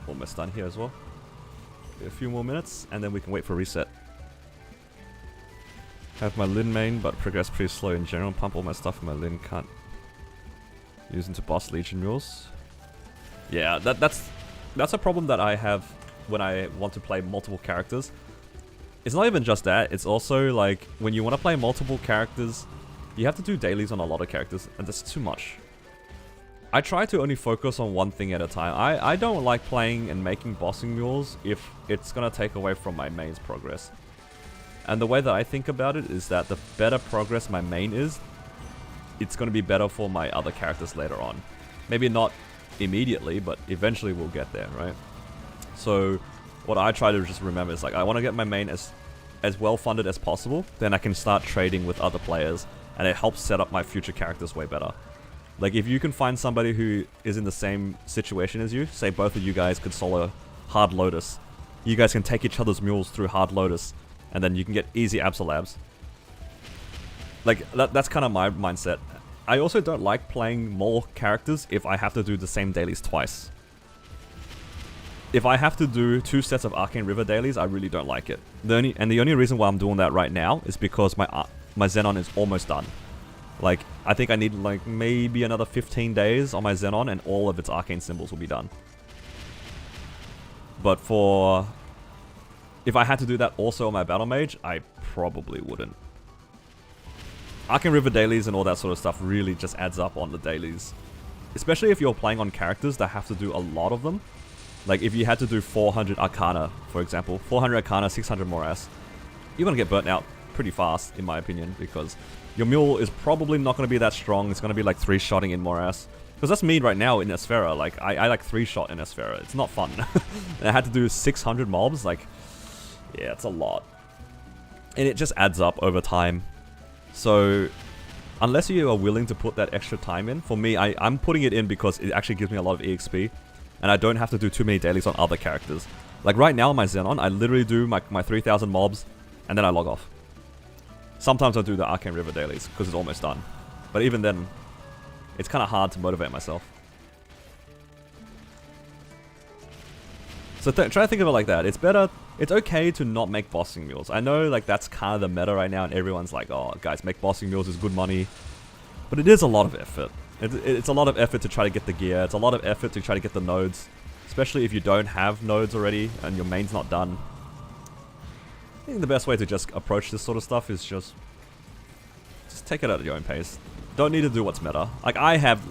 Almost done here as well. A few more minutes and then we can wait for reset. Have my Lin main but progress pretty slow in general. Pump all my stuff in my Lin, can't use into boss Legion mules. Yeah, that's a problem that I have when I want to play multiple characters. It's not even just that, it's also like when you want to play multiple characters, you have to do dailies on a lot of characters and that's too much. I try to only focus on one thing at a time. I don't like playing and making bossing mules if it's gonna take away from my main's progress. And the way that I think about it is that the better progress my main is, it's gonna be better for my other characters later on. Maybe not immediately, but eventually we'll get there, right? So what I try to just remember is like, I want to get my main as well funded as possible, then I can start trading with other players, and it helps set up my future characters way better. Like, if you can find somebody who is in the same situation as you, say both of you guys could solo Hard Lotus, you guys can take each other's mules through Hard Lotus, and then you can get easy Absolabs. Like, that's kind of my mindset. I also don't like playing more characters if I have to do the same dailies twice. If I have to do 2 sets of Arcane River dailies, I really don't like it. The only reason why I'm doing that right now is because my Xenon is almost done. Like, I think I need like maybe another 15 days on my Xenon and all of its arcane symbols will be done. But if I had to do that also on my Battle Mage, I probably wouldn't. Arcane River dailies and all that sort of stuff really just adds up on the dailies. Especially if you're playing on characters that have to do a lot of them. Like if you had to do 400 Arcana, for example, 400 Arcana, 600 Morass, you're gonna get burnt out pretty fast, in my opinion, because your mule is probably not going to be that strong. It's going to be like 3-shotting in Morass. Because that's me right now in Esfera. Like, I like 3-shot in Esfera. It's not fun. And I had to do 600 mobs. Like, yeah, it's a lot. And it just adds up over time. So, unless you are willing to put that extra time in, for me, I'm putting it in because it actually gives me a lot of EXP. And I don't have to do too many dailies on other characters. Like right now on my Xenon, I literally do my 3000 mobs and then I log off. Sometimes I do the Arcane River dailies, because it's almost done. But even then, it's kind of hard to motivate myself. So try to think of it like that. It's better, it's okay to not make bossing mules. I know like that's kind of the meta right now, and everyone's like, oh guys, make bossing mules is good money. But it is a lot of effort. It's a lot of effort to try to get the gear. It's a lot of effort to try to get the nodes. Especially if you don't have nodes already, and your main's not done. I think the best way to just approach this sort of stuff is just take it at your own pace. Don't need to do what's meta. Like I have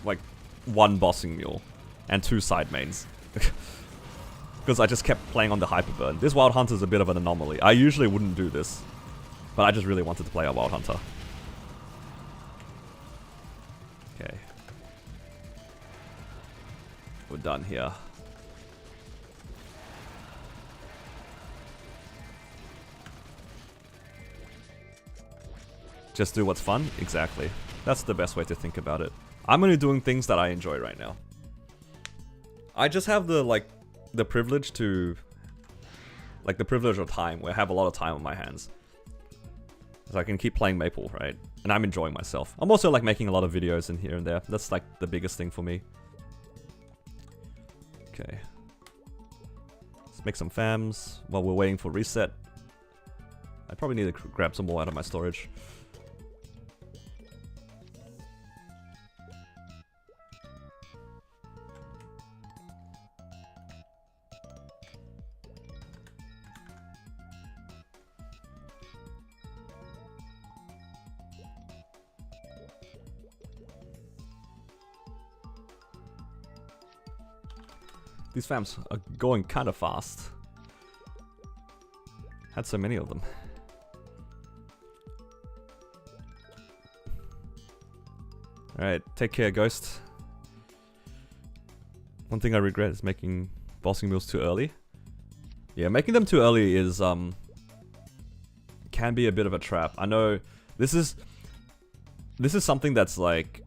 like 1 bossing mule and 2 side mains. Because I just kept playing on the Hyperburn. This Wild Hunter is a bit of an anomaly. I usually wouldn't do this, but I just really wanted to play a Wild Hunter. Okay. We're done here. Just do what's fun? Exactly. That's the best way to think about it. I'm only doing things that I enjoy right now. I just have the, like, the privilege to... Like, the privilege of time, where I have a lot of time on my hands. So I can keep playing Maple, right? And I'm enjoying myself. I'm also, like, making a lot of videos in here and there. That's, like, the biggest thing for me. Okay. Let's make some fams while we're waiting for reset. I probably need to grab some more out of my storage. These fams are going kind of fast. Had so many of them. Alright, take care, Ghost. One thing I regret is making bossing meals too early. Yeah, making them too early is, can be a bit of a trap. I know this is something that's like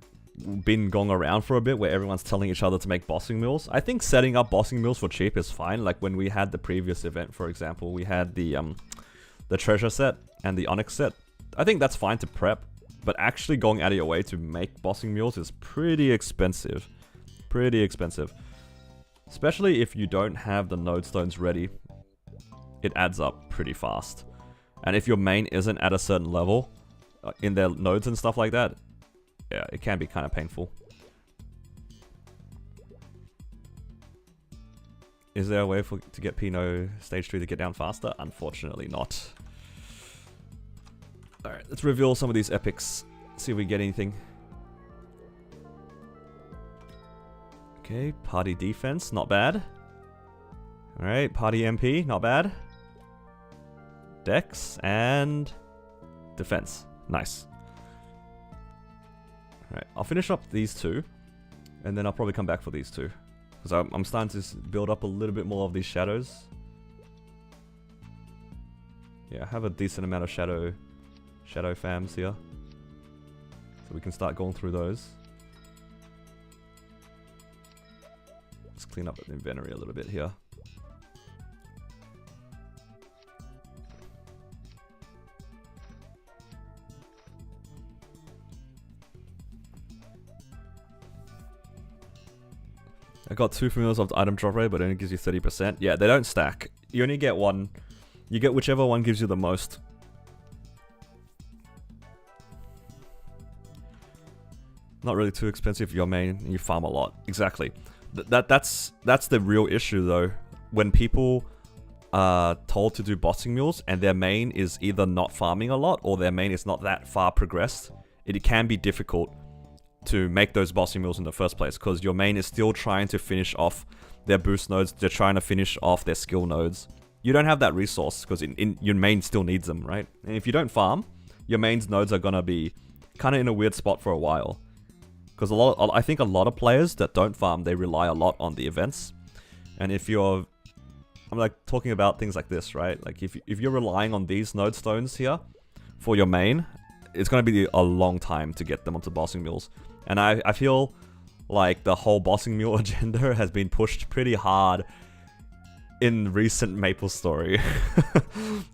been going around for a bit, where everyone's telling each other to make bossing meals. I think setting up bossing meals for cheap is fine. Like when we had the previous event, for example, we had the treasure set and the onyx set. I think that's fine to prep, but actually going out of your way to make bossing meals is pretty expensive. Pretty expensive. Especially if you don't have the node stones ready, it adds up pretty fast. And if your main isn't at a certain level in their nodes and stuff like that, yeah, it can be kind of painful. Is there a way to get Pinot stage 2 to get down faster? Unfortunately not. Alright, let's reveal some of these epics. See if we get anything. Okay, party defense, not bad. Alright, party MP, not bad. Dex and defense, nice. Alright, I'll finish up these two, and then I'll probably come back for these two. Because I'm starting to build up a little bit more of these shadows. Yeah, I have a decent amount of shadow fams here. So we can start going through those. Let's clean up the inventory a little bit here. I got 2 familiars of the item drop rate, but it only gives you 30%. Yeah, they don't stack. You only get one. You get whichever one gives you the most. Not really too expensive for your main, and you farm a lot. Exactly. That's the real issue though. When people are told to do bossing mules and their main is either not farming a lot or their main is not that far progressed, it can be difficult to make those bossing mules in the first place, because your main is still trying to finish off their boost nodes, they're trying to finish off their skill nodes. You don't have that resource, because your main still needs them, right? And if you don't farm, your main's nodes are gonna be kind of in a weird spot for a while. Because I think a lot of players that don't farm, they rely a lot on the events. And if you're... I'm like talking about things like this, right? Like if you're relying on these node stones here for your main, it's going to be a long time to get them onto bossing mules. And I feel like the whole bossing mule agenda has been pushed pretty hard in recent MapleStory.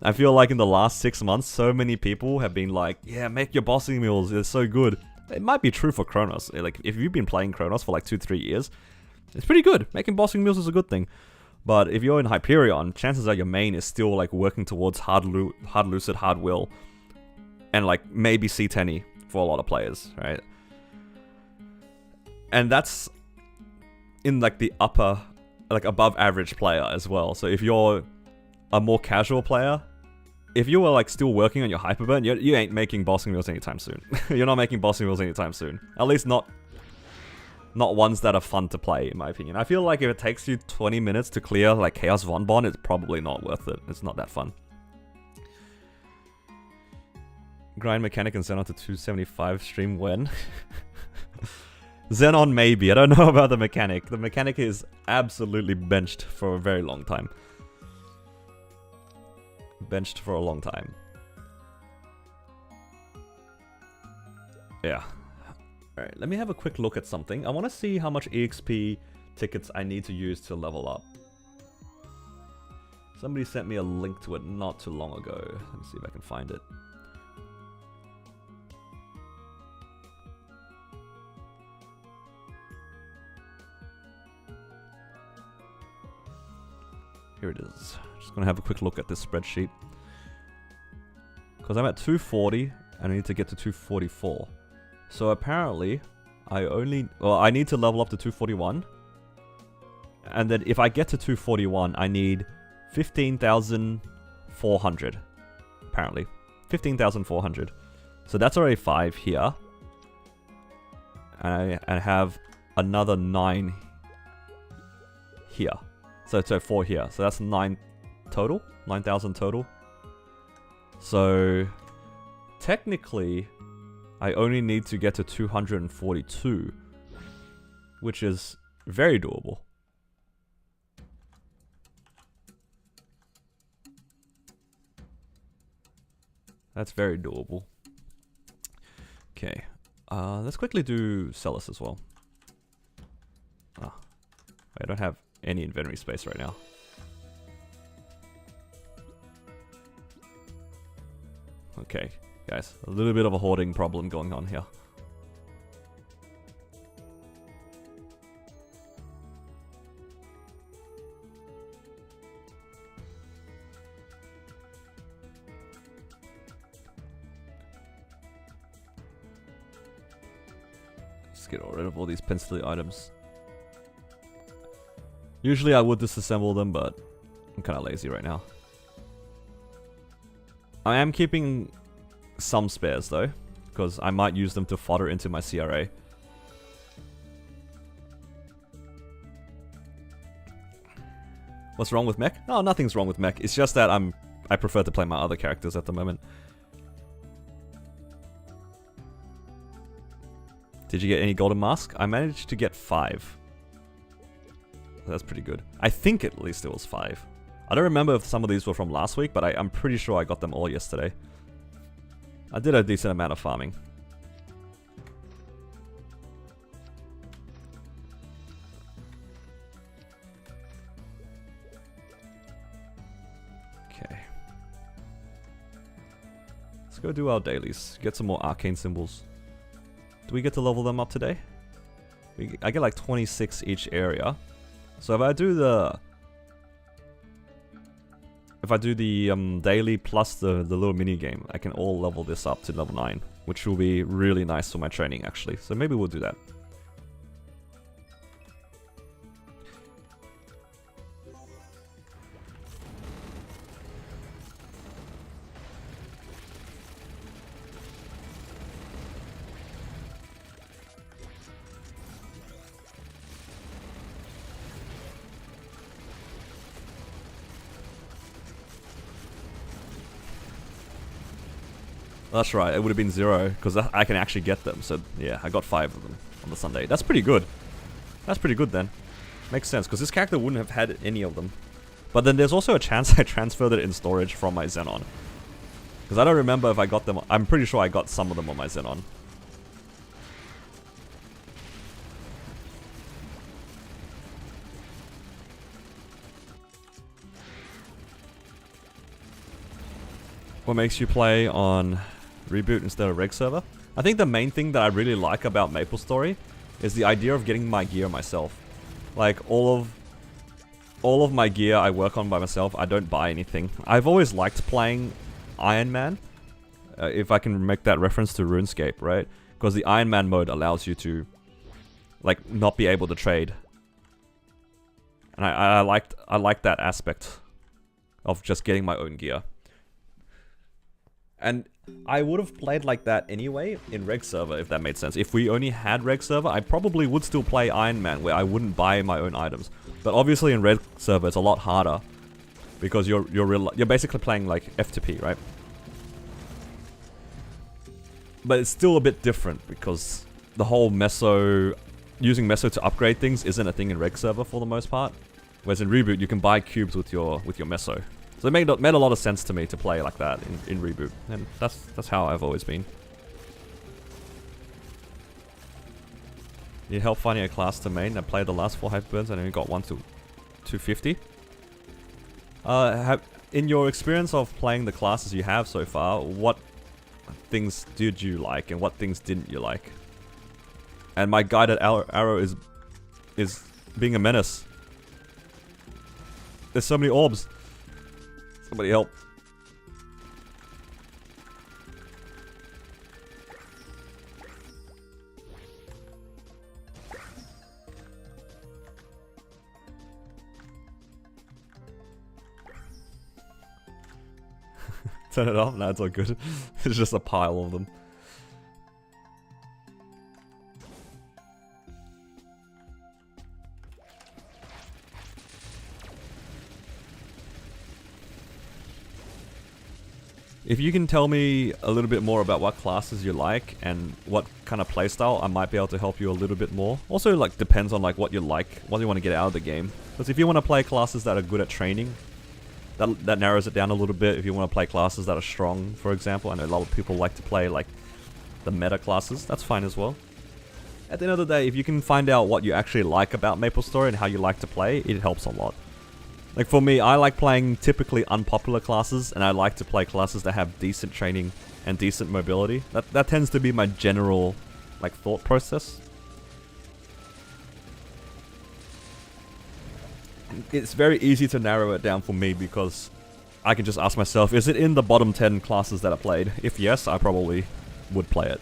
I feel like in the last 6 months, so many people have been like, yeah, make your bossing mules, it's so good. It might be true for Chronos. Like, if you've been playing Chronos for like 2-3 years, it's pretty good. Making bossing mules is a good thing. But if you're in Hyperion, chances are your main is still like working towards hard lucid, hard will, and like maybe C10y for a lot of players, right? And that's in like the upper, like above average player as well. So if you're a more casual player, if you were like still working on your hyperburn, you ain't making bossing mules anytime soon. You're not making bossing mules anytime soon. At least not ones that are fun to play, in my opinion. I feel like if it takes you 20 minutes to clear like Chaos Von Bon, it's probably not worth it. It's not that fun. Grind mechanic and send on to 275 stream when? Xenon maybe. I don't know about the mechanic. The mechanic is absolutely benched for a very long time. Benched for a long time. Yeah. Alright, let me have a quick look at something. I want to see how much EXP tickets I need to use to level up. Somebody sent me a link to it not too long ago. Let me see if I can find it. Here it is. Just gonna have a quick look at this spreadsheet. Because I'm at 240 and I need to get to 244. So apparently, I need to level up to 241. And then if I get to 241, I need 15,400. Apparently. 15,400. So that's already 5 here. And I have another 9 here. So 4 here. So that's 9 total. 9,000 total. So technically, I only need to get to 242, which is very doable. That's very doable. Okay, let's quickly do Celis as well. I don't have any inventory space right now. Okay, guys, a little bit of a hoarding problem going on here. Let's get rid of all these pencil items. Usually I would disassemble them, but I'm kind of lazy right now. I am keeping some spares though, because I might use them to fodder into my CRA. What's wrong with mech? No, nothing's wrong with mech. It's just that I prefer to play my other characters at the moment. Did you get any golden mask? I managed to get 5. That's pretty good. I think at least it was 5. I don't remember if some of these were from last week, but I'm pretty sure I got them all yesterday. I did a decent amount of farming. Okay. Let's go do our dailies. Get some more arcane symbols. Do we get to level them up today? I get like 26 each area. So if I do the daily plus the little mini game, I can all level this up to level 9, which will be really nice for my training actually. So maybe we'll do that. That's right, it would have been 0, because I can actually get them. So yeah, I got 5 of them on the Sunday. That's pretty good. That's pretty good then. Makes sense, because this character wouldn't have had any of them. But then there's also a chance I transferred it in storage from my Xenon. Because I don't remember if I got them. I'm pretty sure I got some of them on my Xenon. What makes you play on Reboot instead of Reg server? I think the main thing that I really like about MapleStory is the idea of getting my gear myself. Like all of my gear I work on by myself. I don't buy anything. I've always liked playing Iron Man. If I can make that reference to RuneScape, right? Because the Iron Man mode allows you to like not be able to trade. And I liked that aspect of just getting my own gear. And I would have played like that anyway in Reg server, if that made sense. If we only had Reg server, I probably would still play Iron Man, where I wouldn't buy my own items. But obviously in Reg server, it's a lot harder because you're basically playing like F2P, right? But it's still a bit different because the whole meso using Meso to upgrade things isn't a thing in Reg server for the most part. Whereas in Reboot, you can buy cubes with your Meso. So it made a lot of sense to me to play like that in Reboot, and that's how I've always been. Need help finding a class to main. I played the last 4 Hyperburns and only got 1 to 250. In your experience of playing the classes you have so far, what things did you like and what things didn't you like? And my guided arrow is being a menace. There's so many orbs. Somebody help. Turn it off? No, it's all good. It's just a pile of them. If you can tell me a little bit more about what classes you like and what kind of playstyle, I might be able to help you a little bit more. Also, like, depends on like what you like, what you want to get out of the game. Because if you want to play classes that are good at training, that narrows it down a little bit. If you want to play classes that are strong, for example, I know a lot of people like to play like the meta classes. That's fine as well. At the end of the day, if you can find out what you actually like about MapleStory and how you like to play, it helps a lot. Like for me, I like playing typically unpopular classes, and I like to play classes that have decent training and decent mobility. That tends to be my general like thought process. It's very easy to narrow it down for me because I can just ask myself, is it in the bottom 10 classes that I played? If yes, I probably would play it.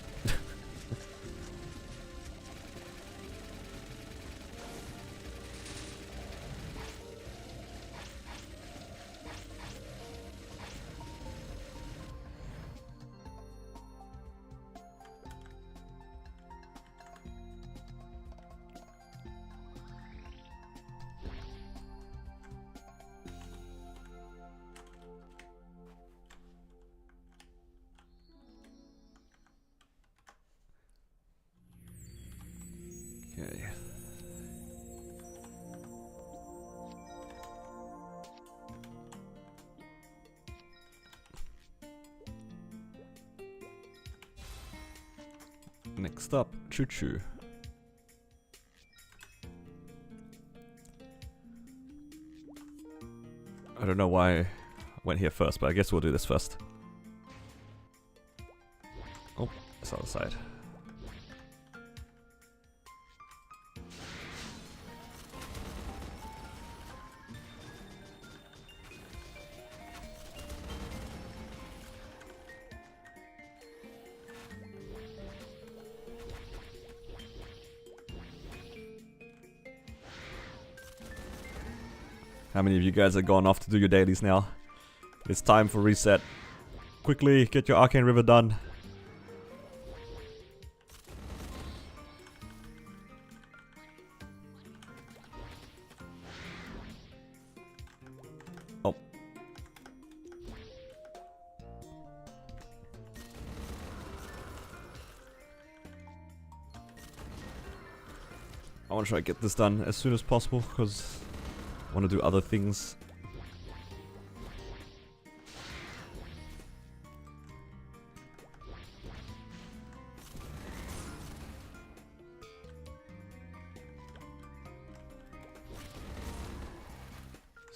Okay. Next up, Choo Choo. I don't know why I went here first, but I guess we'll do this first. Oh, it's on the side. How many of you guys are gone off to do your dailies now? It's time for reset. Quickly, get your Arcane River done. Oh. I want to try to get this done as soon as possible because I want to do other things.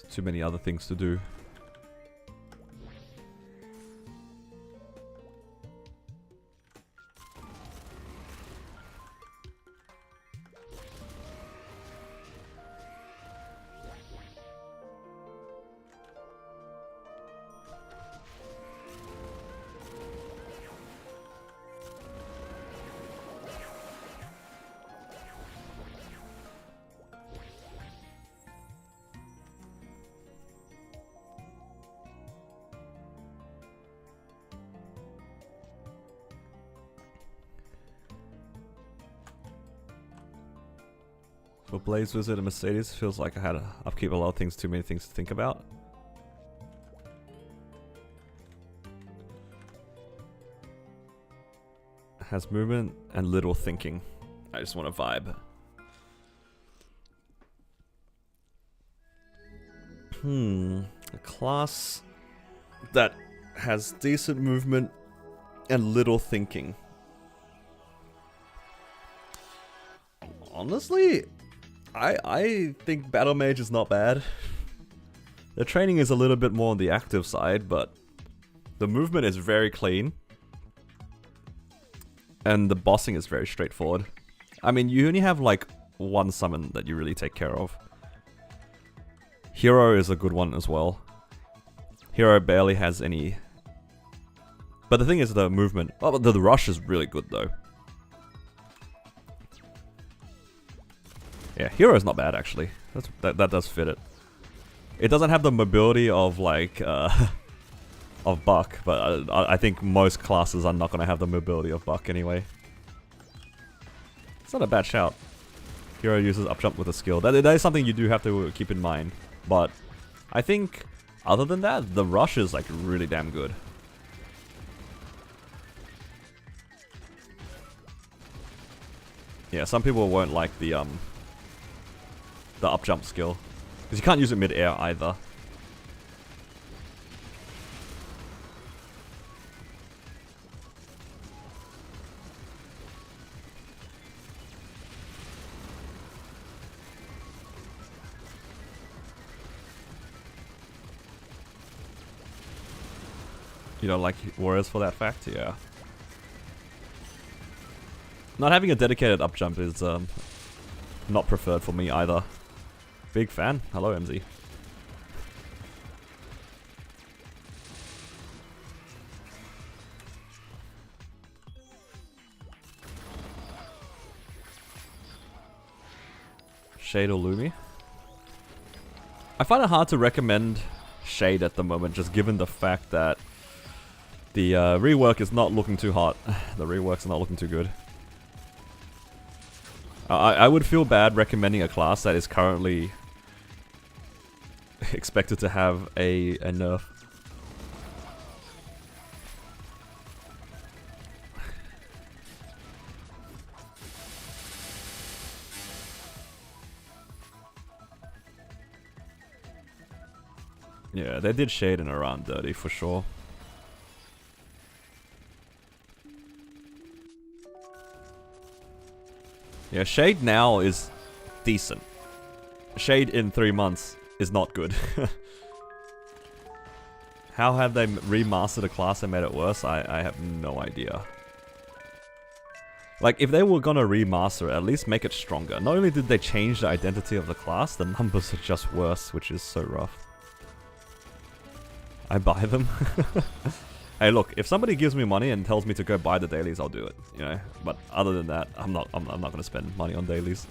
There's too many other things to do. For Blaze Wizard and Mercedes, feels like I had to upkeep a lot of things, too many things to think about. Has movement and little thinking. I just want to vibe. A class that has decent movement and little thinking. Honestly, I think Battle Mage is not bad. The training is a little bit more on the active side, but the movement is very clean. And the bossing is very straightforward. I mean, you only have like one summon that you really take care of. Hero is a good one as well. Hero barely has any. But the thing is the movement. Oh, but the rush is really good though. Yeah, Hero is not bad actually. That does fit it. It doesn't have the mobility of like of Buck, but I think most classes are not going to have the mobility of Buck anyway. It's not a bad shout. Hero uses up jump with a skill. That is something you do have to keep in mind. But I think other than that, the rush is like really damn good. Yeah, some people won't like the up jump skill because you can't use it mid-air either. You don't like warriors for that fact? Yeah. Not having a dedicated up jump is not preferred for me either. Big fan. Hello, MZ. Shade or Lumi? I find it hard to recommend Shade at the moment, just given the fact that the rework is not looking too hot. The rework's not looking too good. I would feel bad recommending a class that is currently expected to have a nerf. Yeah, they did Shade and around dirty for sure. Yeah, Shade now is decent. Shade in 3 months is not good. How have they remastered a class and made it worse? I have no idea. Like, if they were gonna remaster it, at least make it stronger. Not only did they change the identity of the class, the numbers are just worse, which is so rough. I buy them. Hey, look, if somebody gives me money and tells me to go buy the dailies, I'll do it, you know? But other than that, I'm not gonna spend money on dailies.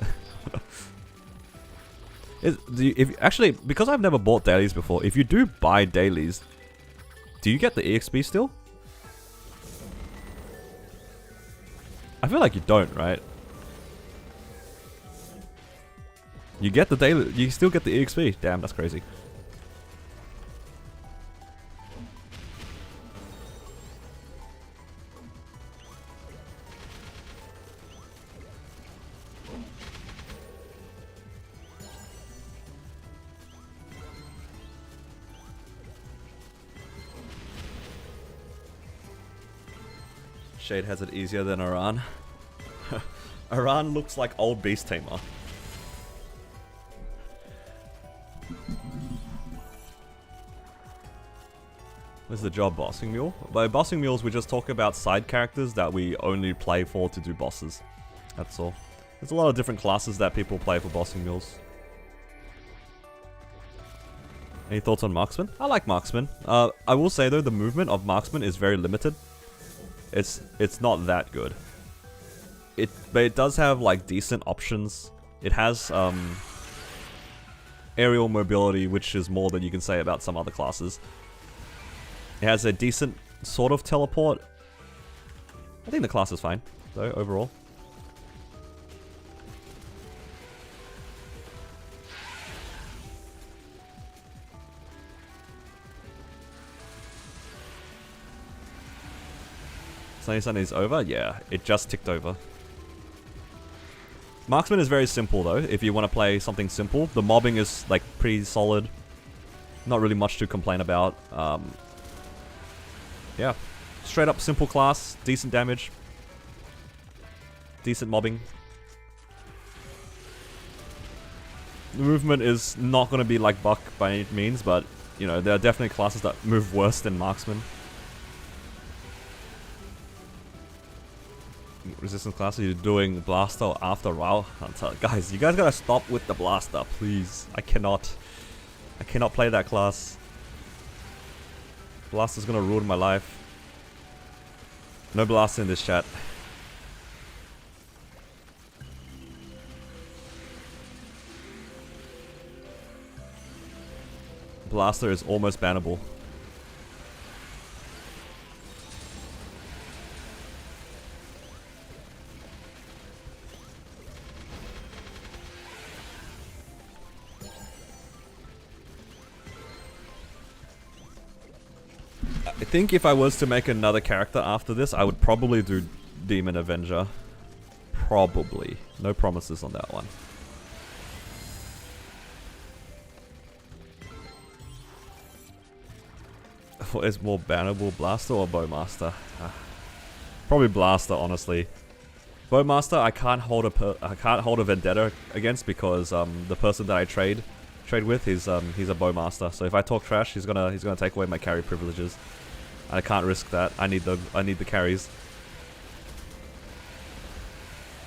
Actually, because I've never bought dailies before, if you do buy dailies, do you get the EXP still? I feel like you don't, right? You get the daily, you still get the EXP. Damn, that's crazy. Shade has it easier than Iran. Iran looks like old Beast Tamer. Where's the job, Bossing Mule? By Bossing Mules, we just talk about side characters that we only play for to do bosses. That's all. There's a lot of different classes that people play for Bossing Mules. Any thoughts on Marksman? I like Marksman. I will say though, the movement of Marksman is very limited. It's not that good. But it does have like decent options. It has aerial mobility, which is more than you can say about some other classes. It has a decent sort of teleport. I think the class is fine though overall. Sunny Sunday's over? Yeah, it just ticked over. Marksman is very simple though, if you want to play something simple. The mobbing is like pretty solid. Not really much to complain about. Yeah. Straight up simple class, decent damage. Decent mobbing. The movement is not going to be like Buck by any means, but, you know, there are definitely classes that move worse than Marksman. Resistance class, you're doing Blaster after Wow Hunter. Guys, you guys gotta stop with the Blaster, please. I cannot play that class. Blaster's gonna ruin my life. No Blaster in this chat. Blaster is almost bannable. I think if I was to make another character after this, I would probably do Demon Avenger. Probably. No promises on that one. What is more bannable, Blaster or Bowmaster? Probably Blaster, honestly. Bowmaster, I can't hold a vendetta against because the person that I trade with, he's a Bowmaster. So if I talk trash, he's gonna take away my carry privileges. I can't risk that. I need the carries.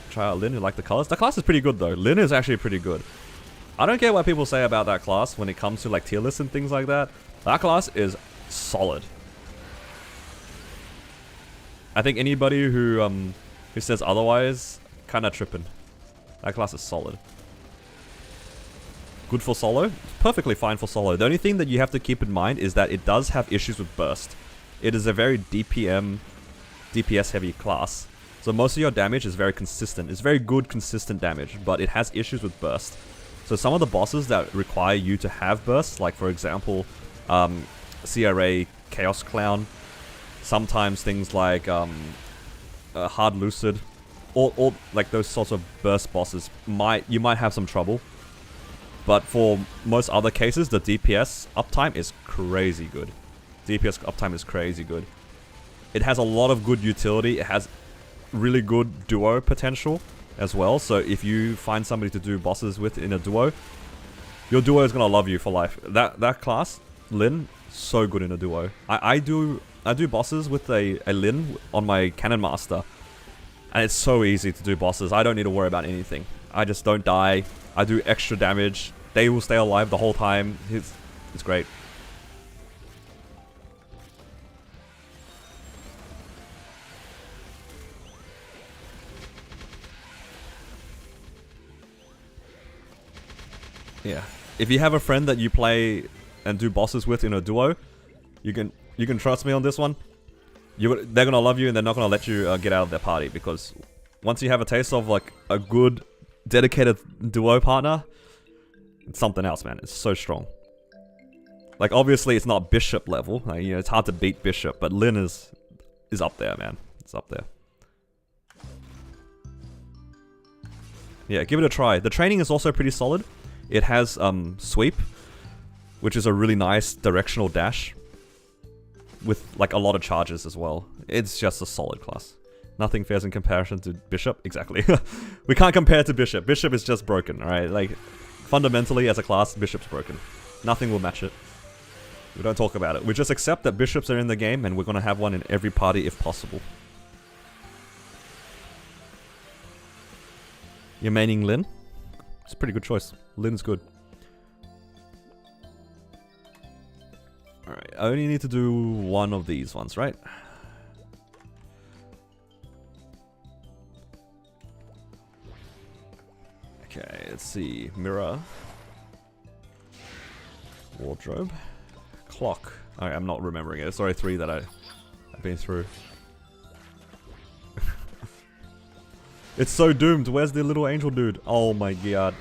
Try out Lin, you like the colors? The class is pretty good though. Lin is actually pretty good. I don't care what people say about that class when it comes to like tier lists and things like that. That class is solid. I think anybody who says otherwise, kinda tripping. That class is solid. Good for solo? Perfectly fine for solo. The only thing that you have to keep in mind is that it does have issues with burst. It is a very DPS heavy class. So most of your damage is very consistent. It's very good consistent damage, but it has issues with burst. So some of the bosses that require you to have burst, like for example, CRA, Chaos Clown, sometimes things like Hard Lucid, or like those sorts of burst bosses, you might have some trouble. But for most other cases, the DPS uptime is crazy good. DPS uptime is crazy good. It has a lot of good utility. It has really good duo potential as well. So if you find somebody to do bosses with in a duo, your duo is gonna love you for life. That class, Lin, so good in a duo. I do bosses with a Lin on my Cannon Master, and it's so easy to do bosses. I don't need to worry about anything. I just don't die. I do extra damage. They will stay alive the whole time. It's great. Yeah. If you have a friend that you play and do bosses with in a duo, you can trust me on this one. They're gonna love you and they're not gonna let you get out of their party, because once you have a taste of like a good dedicated duo partner, it's something else, man. It's so strong. Like obviously it's not Bishop level, like, you know, it's hard to beat Bishop, but Lin is up there, man. It's up there. Yeah, give it a try. The training is also pretty solid. It has sweep, which is a really nice directional dash with like a lot of charges as well. It's just a solid class. Nothing fares in comparison to Bishop. Exactly. We can't compare to Bishop. Bishop is just broken, alright? Like, fundamentally as a class, Bishop's broken. Nothing will match it. We don't talk about it. We just accept that Bishops are in the game and we're gonna have one in every party if possible. You're maining Lin? It's a pretty good choice. Lin's good. Alright, I only need to do one of these ones, right? Okay, let's see. Mirror. Wardrobe. Clock. Alright, I'm not remembering it. It's already 3 that I've been through. It's so doomed. Where's the little angel dude? Oh my god.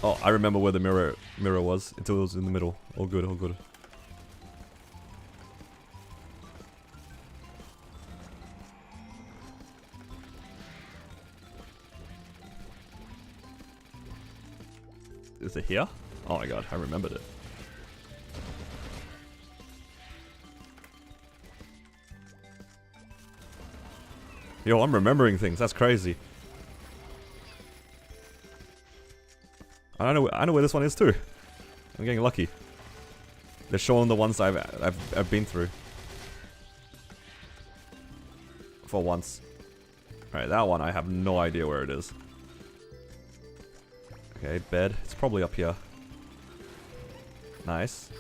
Oh, I remember where the mirror was until it was in the middle. All good, all good. Is it here? Oh my god, I remembered it. Yo, I'm remembering things. That's crazy. I know where this one is too. I'm getting lucky. They're showing the ones I've been through. For once. Alright, that one I have no idea where it is. Okay, bed. It's probably up here. Nice.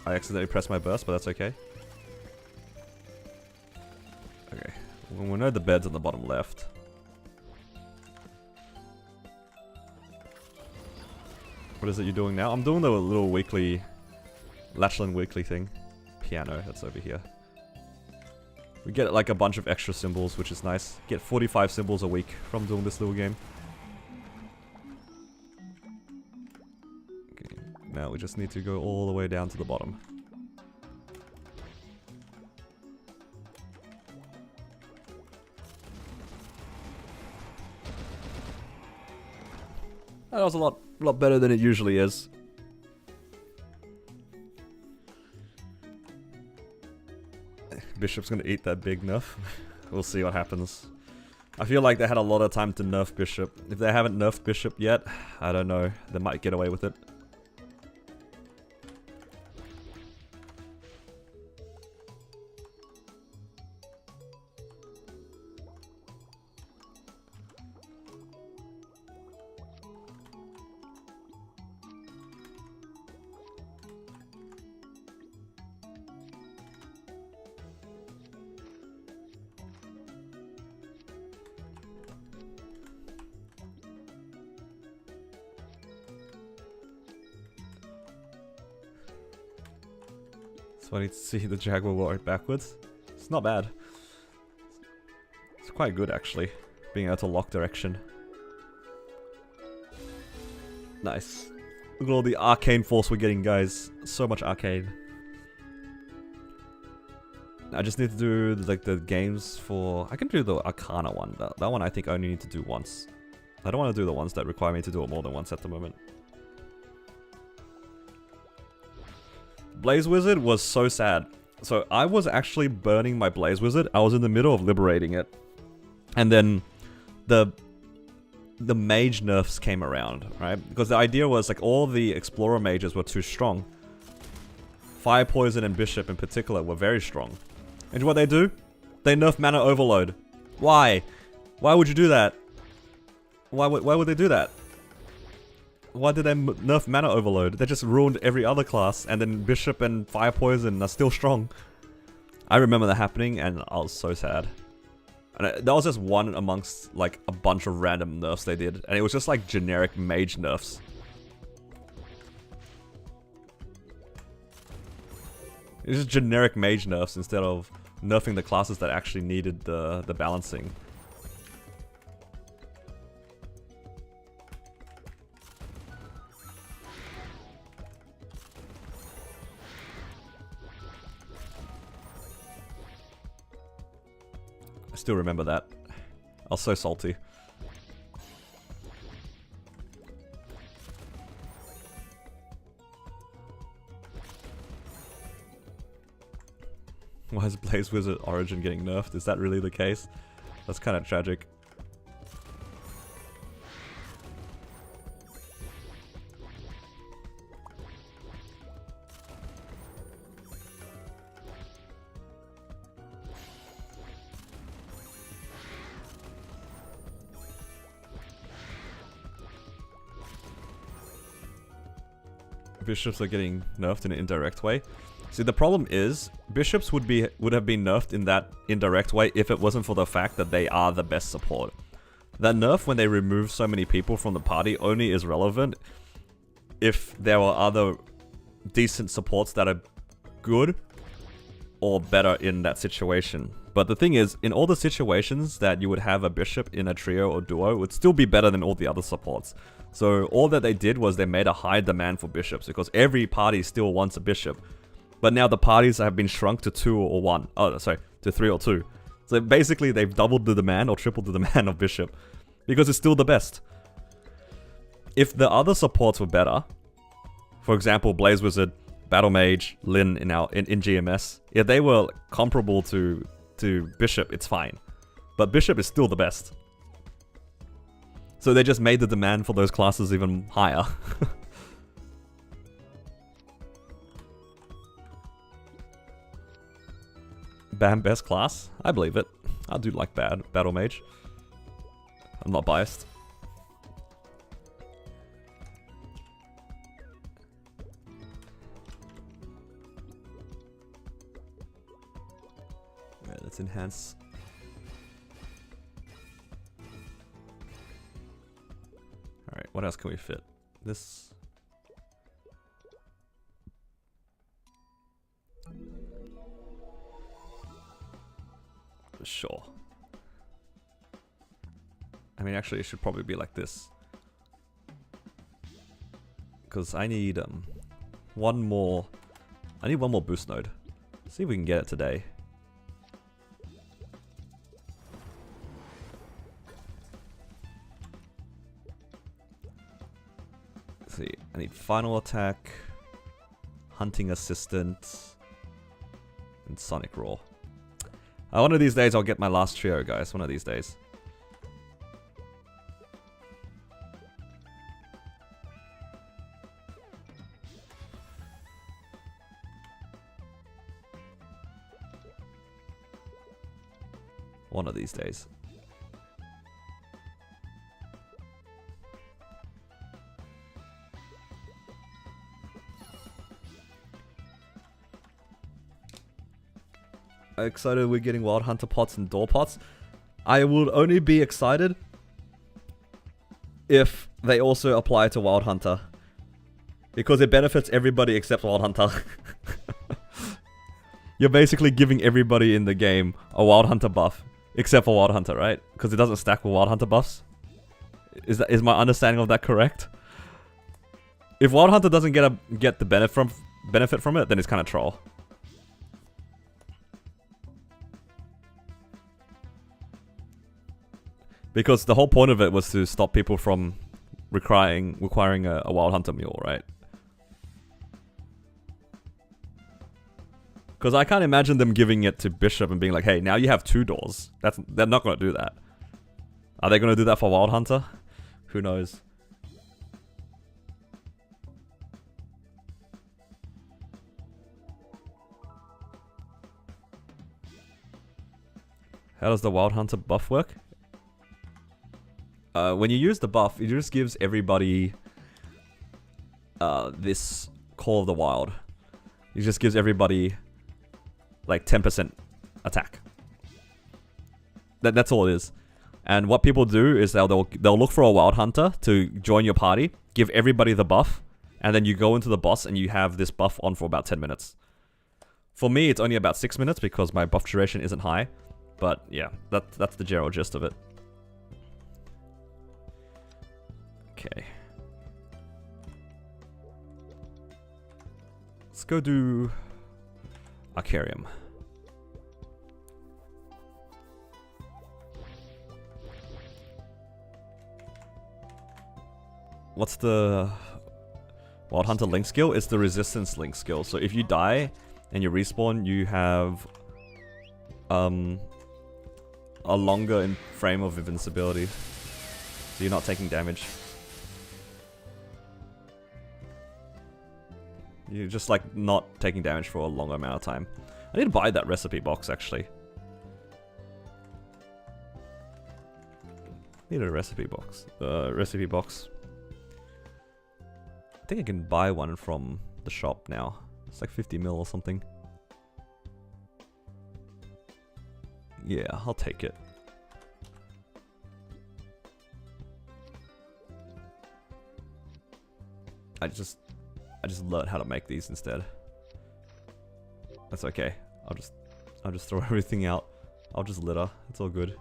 I accidentally pressed my burst, but that's okay. Okay. We know the bed's on the bottom left. What is it you're doing now? I'm doing the little weekly... Lachlan weekly thing. Piano, that's over here. We get like a bunch of extra symbols, which is nice. Get 45 symbols a week from doing this little game. Okay, now we just need to go all the way down to the bottom. That was a lot better than it usually is. Bishop's gonna eat that big nerf. We'll see what happens. I feel like they had a lot of time to nerf Bishop. If they haven't nerfed Bishop yet, I don't know. They might get away with it. So I need to see the Jaguar Warrior backwards. It's not bad. It's quite good actually, being able to lock direction. Nice. Look at all the arcane force we're getting, guys. So much arcane. I just need to do like the games for... I can do the Arcana one. That one I think I only need to do once. I don't want to do the ones that require me to do it more than once at the moment. Blaze Wizard was so sad. So I was actually burning my Blaze Wizard. I was in the middle of liberating it. And then the mage nerfs came around, right? Because the idea was like all the Explorer mages were too strong. Fire Poison and Bishop in particular were very strong. And what they do? They nerf Mana Overload. Why? Why would you do that? Why would they do that? Why did they nerf Mana Overload? They just ruined every other class, and then Bishop and Fire Poison are still strong. I remember that happening, and I was so sad. And that was just one amongst like a bunch of random nerfs they did, and it was just like generic mage nerfs. It was just generic mage nerfs instead of nerfing the classes that actually needed the balancing. I still remember that. I was so salty. Why is Blaze Wizard Origin getting nerfed? Is that really the case? That's kind of tragic. Bishops are getting nerfed in an indirect way. See, the problem is, Bishops would have been nerfed in that indirect way if it wasn't for the fact that they are the best support. That nerf, when they remove so many people from the party, only is relevant if there are other decent supports that are good or better in that situation. But the thing is, in all the situations that you would have a Bishop in a trio or duo, it would still be better than all the other supports. So all that they did was they made a high demand for Bishops, because every party still wants a Bishop. But now the parties have been shrunk to 2 or 1. Oh, sorry, to 3 or 2. So basically they've doubled the demand or tripled the demand of Bishop. Because it's still the best. if the other supports were better, for example, Blaze Wizard, Battle Mage, Lin in GMS, if they were comparable to Bishop, it's fine. But Bishop is still the best. So they just made the demand for those classes even higher. Bam, best class? I believe it. I do like Battle Mage. I'm not biased. Yeah, let's enhance. Alright, what else can we fit? This. Sure. I mean, actually, it should probably be like this. Because I need one more. I need one more boost node. See if we can get it today. Let's see, I need final attack, hunting assistant, and sonic roar. One of these days I'll get my last trio, guys. One of these days. One of these days. Excited we're getting Wild Hunter pots and door pots. I would only be excited if they also apply to Wild Hunter. Because it benefits everybody except Wild Hunter. You're basically giving everybody in the game a Wild Hunter buff. Except for Wild Hunter, right? Because it doesn't stack with Wild Hunter buffs. Is my understanding of that correct? If Wild Hunter doesn't get the benefit from it, then it's kind of troll. Because the whole point of it was to stop people from requiring a Wild Hunter mule, right? Because I can't imagine them giving it to Bishop and being like, hey, now you have 2 doors. They're not going to do that. Are they going to do that for Wild Hunter? Who knows? How does the Wild Hunter buff work? When you use the buff, it just gives everybody this Call of the Wild. It just gives everybody like 10% attack. That's all it is. And what people do is they'll look for a Wild Hunter to join your party, give everybody the buff, and then you go into the boss and you have this buff on for about 10 minutes. For me, it's only about 6 minutes because my buff duration isn't high. But yeah, that's the general gist of it. Okay. Let's go do Hyperion. What's the Wild Hunter link skill? It's the resistance link skill. So if you die and you respawn, you have a longer frame of invincibility. So you're not taking damage. You're just like not taking damage for a longer amount of time. I need to buy that recipe box actually. Need a recipe box. Recipe box. I think I can buy one from the shop now. It's like 50 mil or something. Yeah, I'll take it. I just learned how to make these instead. That's okay. I'll just throw everything out. I'll just litter. It's all good.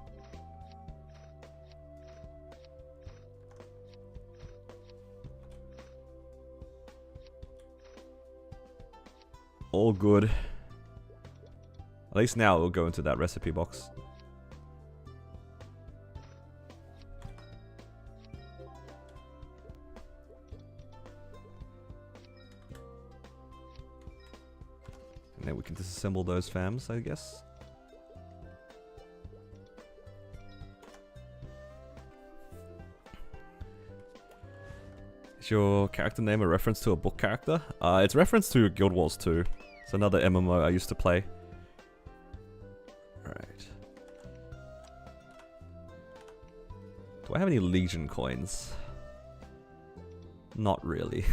All good. At least now it'll go into that recipe box. And then we can disassemble those fams, I guess. Is your character name a reference to a book character? It's reference to Guild Wars 2. It's another MMO I used to play. Alright. Do I have any Legion coins? Not really.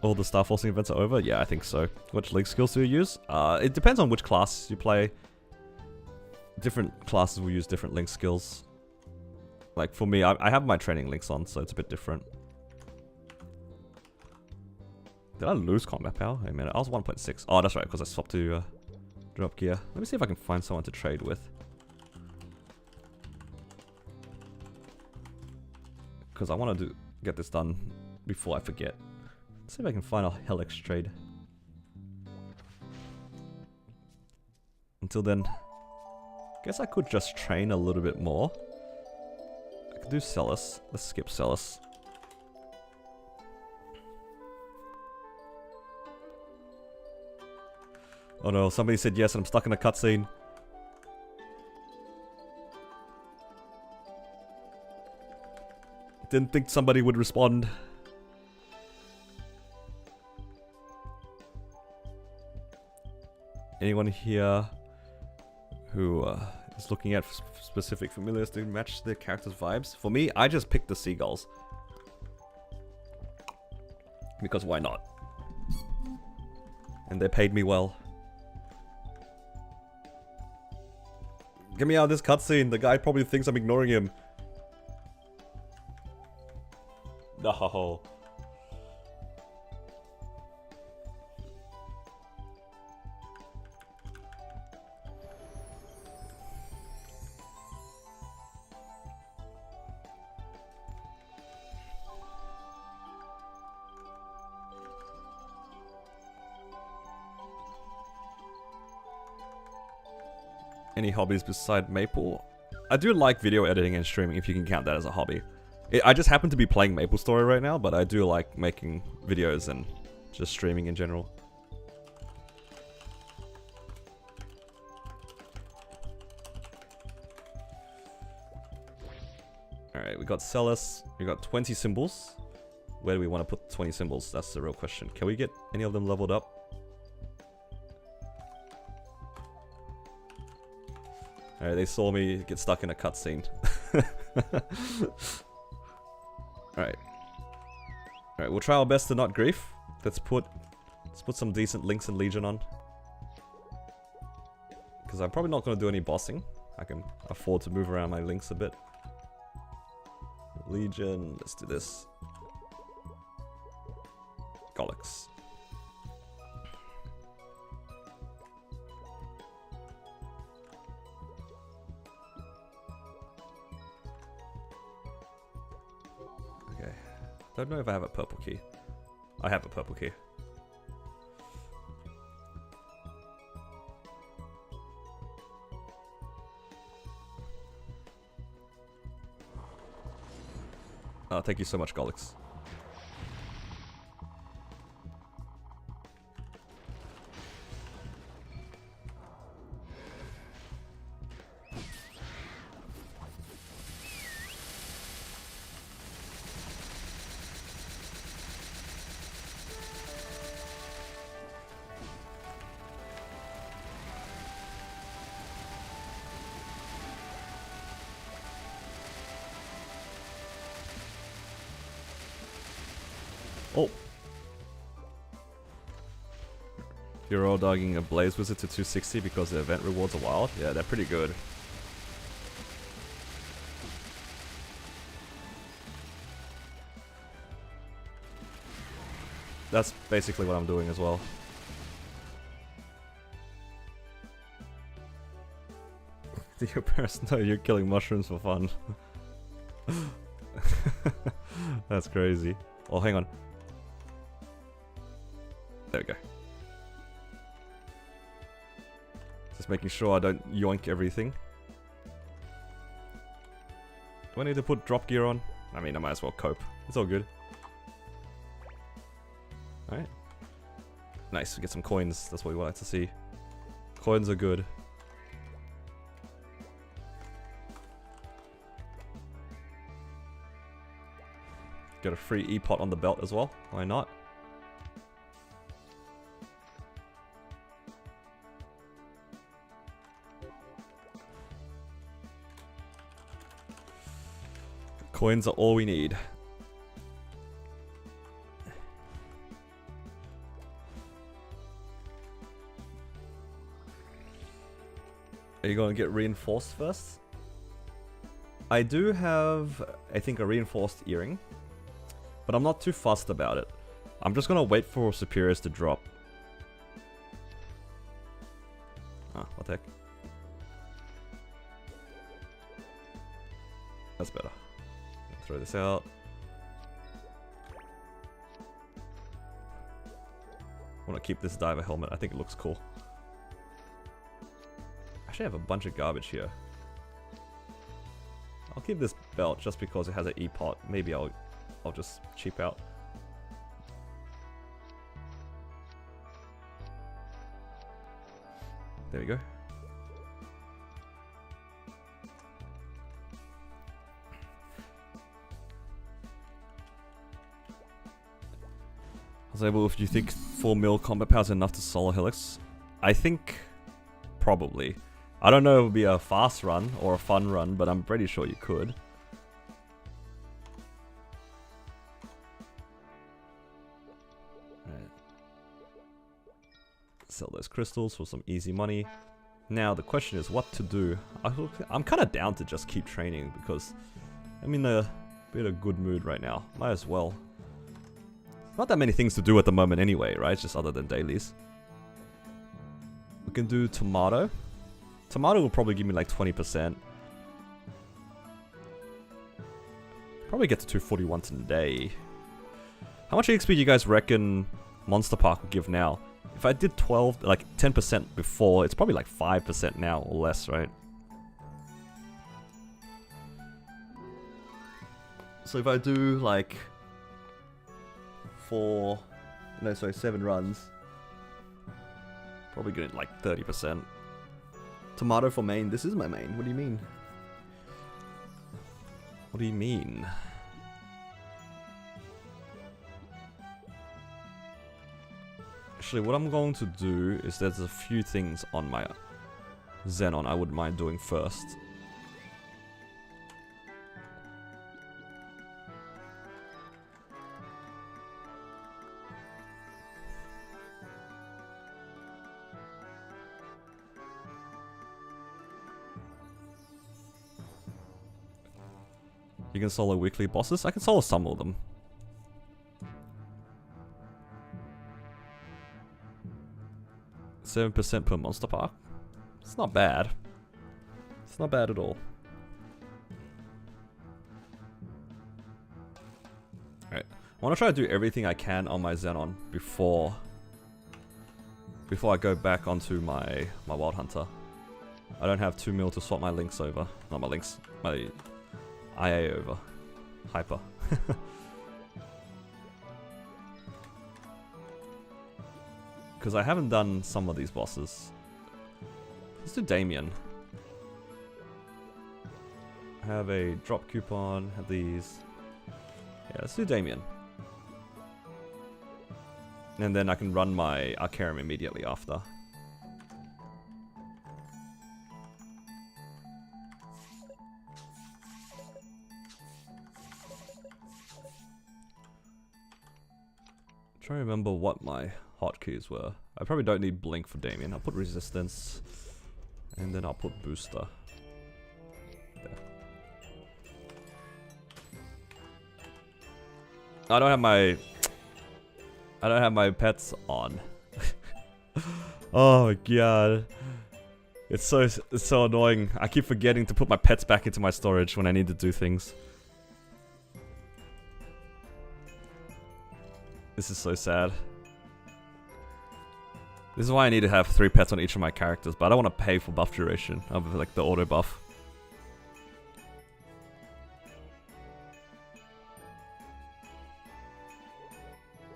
All the Star Forcing events are over? Yeah, I think so. Which link skills do you use? It depends on which class you play. Different classes will use different link skills. Like for me, I have my training links on, so it's a bit different. Did I lose combat power? Wait a minute, I was 1.6. Oh, that's right, because I swapped to drop gear. Let me see if I can find someone to trade with. Because I want to get this done before I forget. Let's see if I can find a Helix trade. Until then, guess I could just train a little bit more. I could do Celis. Let's skip Celis. Oh no, somebody said yes and I'm stuck in a cutscene. Didn't think somebody would respond. Anyone here who is looking at specific familiars to match their character's vibes? For me, I just picked the seagulls. Because why not? And they paid me well. Get me out of this cutscene. The guy probably thinks I'm ignoring him. No. Any hobbies beside Maple? I do like video editing and streaming, if you can count that as a hobby. I just happen to be playing MapleStory right now, but I do like making videos and just streaming in general. Alright, we got Celis. We got 20 symbols. Where do we want to put 20 symbols? That's the real question. Can we get any of them leveled up? Alright, they saw me get stuck in a cutscene. Alright. Alright, we'll try our best to not grief. Let's put some decent links in Legion on. Because I'm probably not going to do any bossing. I can afford to move around my links a bit. Legion, let's do this. Golix. Okay. Don't know if I have a purple key. I have a purple key. Thank you so much, Golix. Oh. You're all dogging a Blaze Wizard to 260 because the event rewards are wild? Yeah, they're pretty good. That's basically what I'm doing as well. Do your parents know you're killing mushrooms for fun? That's crazy. Oh, hang on. There we go. Just making sure I don't yoink everything. Do I need to put drop gear on? I mean, I might as well cope. It's all good. Alright. Nice, we get some coins. That's what we wanted to see. Coins are good. Get a free E-pot on the belt as well. Why not? Coins are all we need. Are you going to get reinforced first? I do have, I think, a reinforced earring. But I'm not too fussed about it. I'm just going to wait for superiors to drop. Ah, what the heck? That's better. Throw this out. I want to keep this diver helmet. I think it looks cool. Actually, I have a bunch of garbage here. I'll keep this belt just because it has an E-pot. Maybe I'll just cheap out. There we go. Able, if you think 4 mil combat power is enough to solo Helix, I think probably. I don't know if it would be a fast run or a fun run, but I'm pretty sure you could. Right. Sell those crystals for some easy money. Now the question is what to do. I'm kind of down to just keep training because I'm in a bit of good mood right now. Might as well. Not that many things to do at the moment anyway, right? Just other than dailies. We can do tomato. Tomato will probably give me like 20%. Probably get to 241 today. How much XP do you guys reckon Monster Park will give now? If I did 12, like 10% before, it's probably like 5% now or less, right? So if I do like 7 runs. Probably getting like 30%. Tomato for main. This is my main. What do you mean? What do you mean? Actually, what I'm going to do is there's a few things on my Xenon I wouldn't mind doing first. You can solo weekly bosses? I can solo some of them. %7 per Monster Park. It's not bad. It's not bad at all. Alright. I want to try to do everything I can on my Xenon before I go back onto my Wild Hunter. I don't have 2 mil to swap my links over. Not my links. My IA over. Hyper. Because I haven't done some of these bosses. Let's do Damien. Have a drop coupon, have these. Yeah, let's do Damien. And then I can run my Arcarium immediately after. Trying to remember what my hotkeys were. I probably don't need Blink for Damien. I'll put Resistance, and then I'll put Booster. There. I don't have my pets on. Oh my god. It's so annoying. I keep forgetting to put my pets back into my storage when I need to do things. This is so sad. This is why I need to have 3 pets on each of my characters, but I don't want to pay for buff duration of like the auto buff.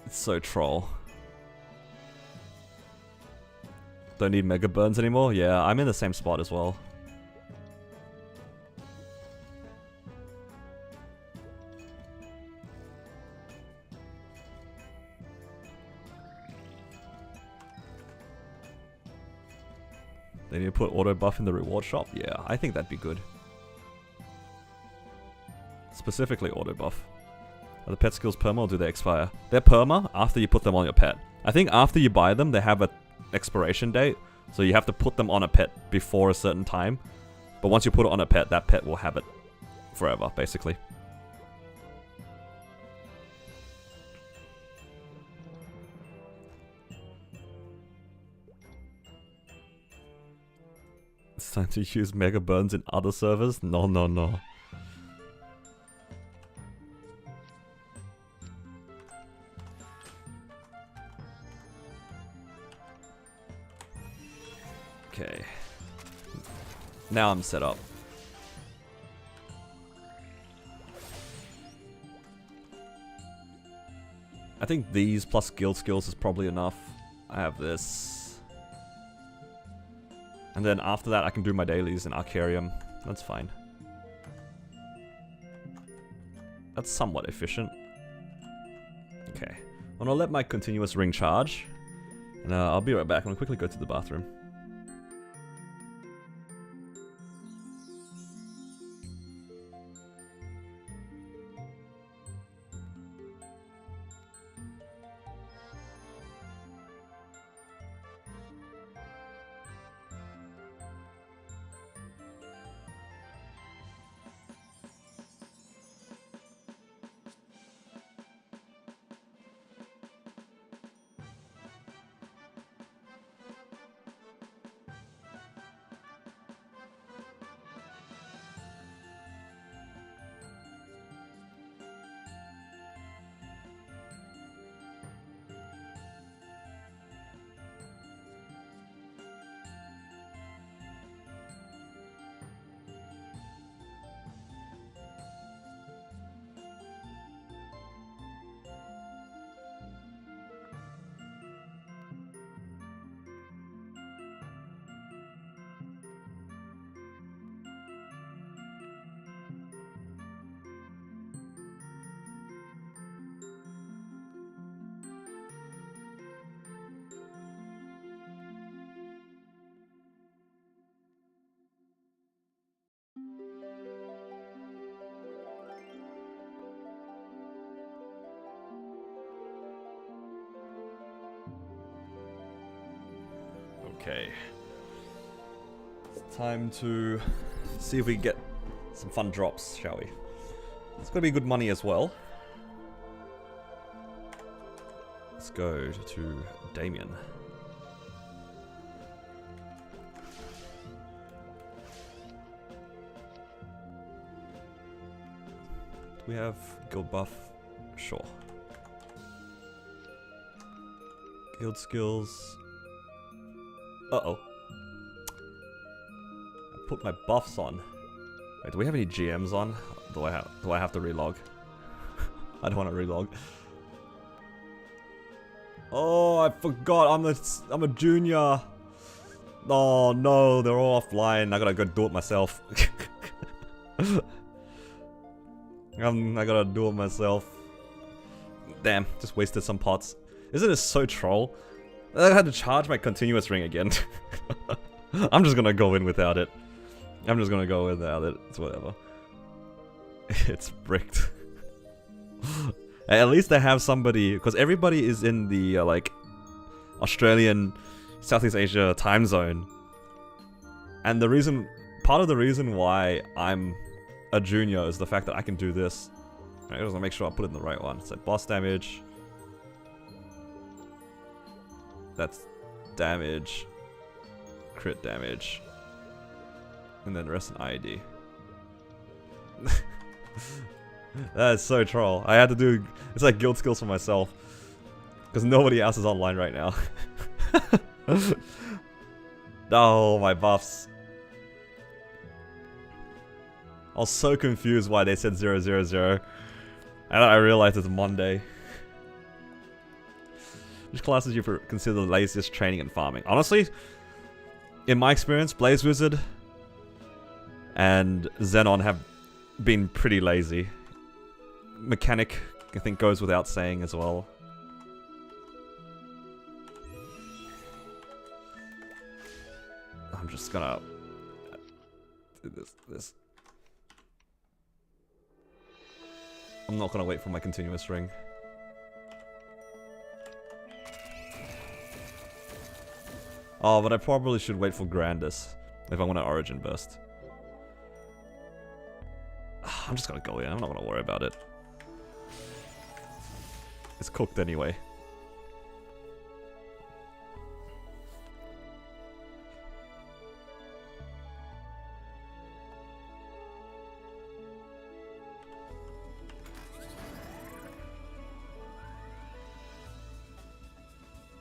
It's so troll. Don't need Mega Burns anymore? Yeah, I'm in the same spot as well. They need to put auto buff in the reward shop? Yeah, I think that'd be good. Specifically auto buff. Are the pet skills perma or do they expire? They're perma after you put them on your pet. I think after you buy them, they have an expiration date. So you have to put them on a pet before a certain time. But once you put it on a pet, that pet will have it forever, basically. It's time to use Mega Burns in other servers? No, no, no. Okay. Now I'm set up. I think these plus guild skills is probably enough. I have this. And then after that I can do my dailies in Hyperion. That's fine. That's somewhat efficient. Okay. I'm gonna let my continuous ring charge. And I'll be right back. I'm gonna quickly go to the bathroom. Okay. It's time to see if we get some fun drops, shall we? It's gotta be good money as well. Let's go to Damien. Do we have guild buff? Sure. Guild skills. Uh-oh. I put my buffs on. Wait, do we have any GMs on? Do I have to relog? I don't want to relog. Oh, I forgot. I'm a junior. Oh no, they're all offline. I gotta go do it myself. I gotta do it myself. Damn, just wasted some pots. Isn't it so troll? I had to charge my continuous ring again. I'm just gonna go in without it. It's whatever. It's bricked. At least I have somebody, because everybody is in the like Australian, Southeast Asia time zone. And part of the reason why I'm a junior is the fact that I can do this. I just wanna make sure I put it in the right one. So boss damage. That's damage, crit damage, and then the rest in IED. That is so troll. I had to do, it's like guild skills for myself, because nobody else is online right now. Oh, my buffs. I was so confused why they said 000, and I realized it's Monday. Which classes you consider the laziest training and farming? Honestly, in my experience, Blaze Wizard and Xenon have been pretty lazy. Mechanic, I think, goes without saying as well. I'm just gonna do this. I'm not gonna wait for my continuous ring. Oh, but I probably should wait for Grandis if I want an Origin Burst. I'm just gonna go in, I'm not gonna worry about it. It's cooked anyway.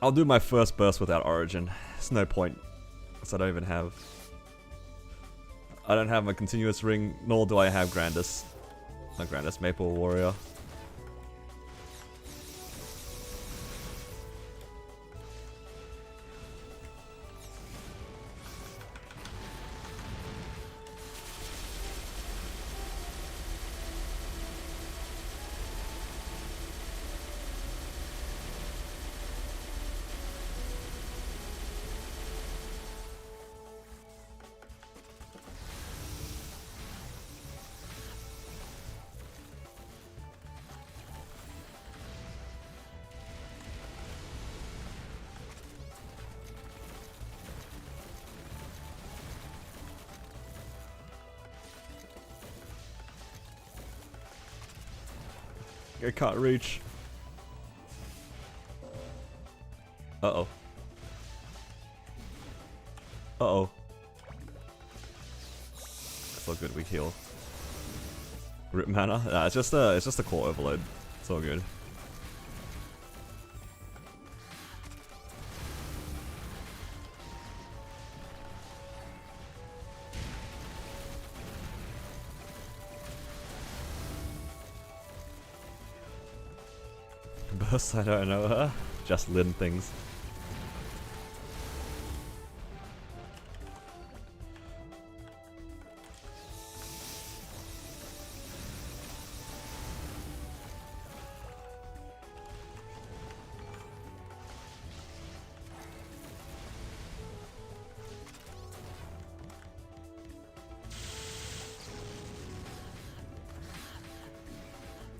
I'll do my first burst without Origin. There's no point, because I don't even have... I don't have my continuous ring, nor do I have Grandis. Not Grandis, Maple Warrior. I can't reach. Uh-oh. Uh-oh. It's all good, we heal. Rip mana? Nah, it's just a core overload. It's all good. Burst, I don't know her. Just Lin things.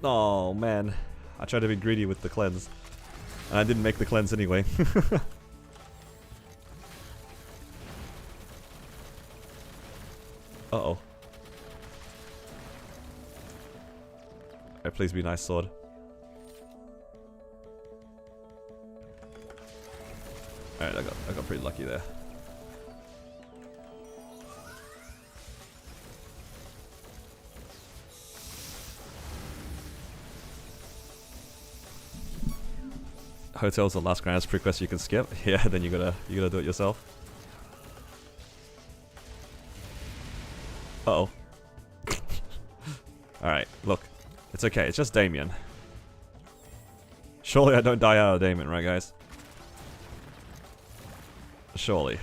Oh man. I tried to be greedy with the cleanse. And I didn't make the cleanse anyway. Uh-oh. Alright, please be nice, sword. Alright, I got pretty lucky there. Hotel's the last Grandis pre-quest you can skip. Yeah, then you gotta do it yourself. Uh-oh. Alright, look. It's okay, it's just Damien. Surely I don't die out of Damien, right guys? Surely.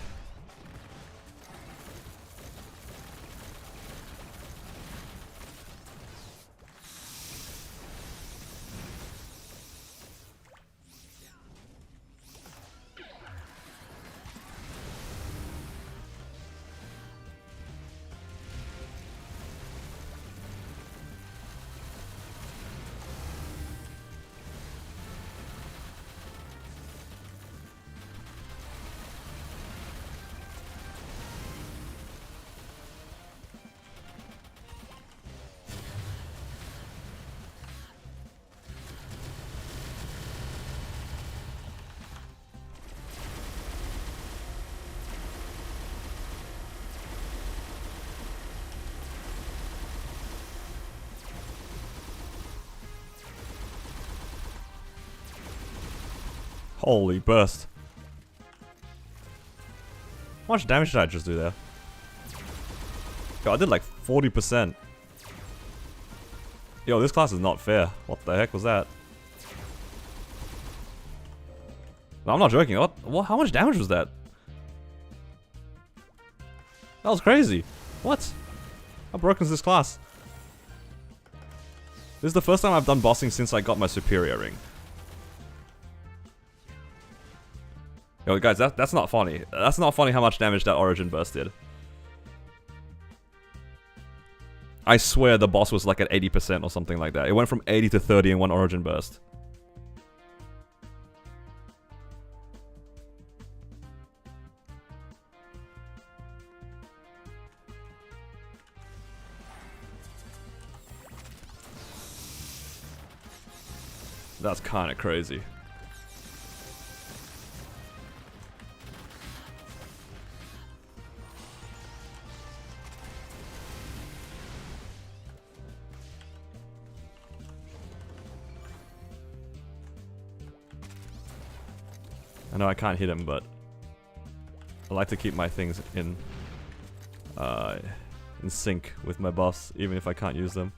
Holy burst. How much damage did I just do there? Yo, I did like 40%. Yo, this class is not fair. What the heck was that? No, I'm not joking. What? How much damage was that? That was crazy. What? How broken is this class? This is the first time I've done bossing since I got my superior ring. Yo, guys, that's not funny. That's not funny how much damage that origin burst did. I swear the boss was like at 80% or something like that. It went from 80 to 30 in one origin burst. That's kind of crazy. I know I can't hit him, but I like to keep my things in sync with my boss, even if I can't use them.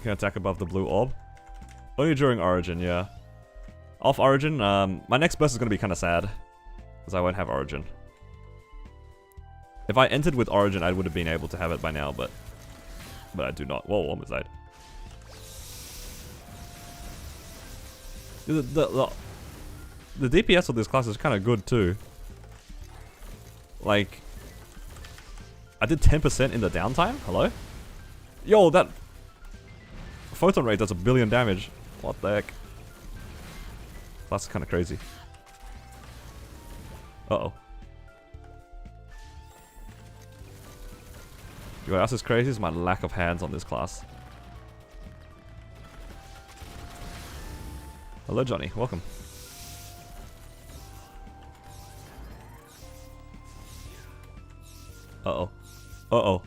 Can attack above the blue orb. Only during Origin, yeah. Off Origin, my next burst is going to be kind of sad. Because I won't have Origin. If I entered with Origin, I would have been able to have it by now, but I do not. Whoa, almost died. The DPS of this class is kind of good too. Like, I did 10% in the downtime? Hello? Yo, that photon rate does 1 billion damage. What the heck? That's kind of crazy. Uh-oh. You know what else is crazy is my lack of hands on this class. Hello, Johnny. Welcome. Uh-oh. Uh-oh.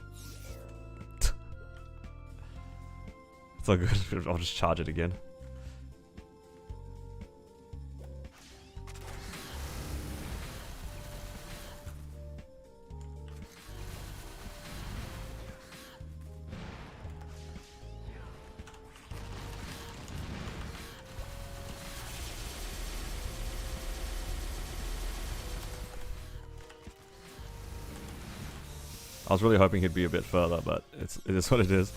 It's all good. I'll just charge it again. I was really hoping he'd be a bit further, but it is what it is.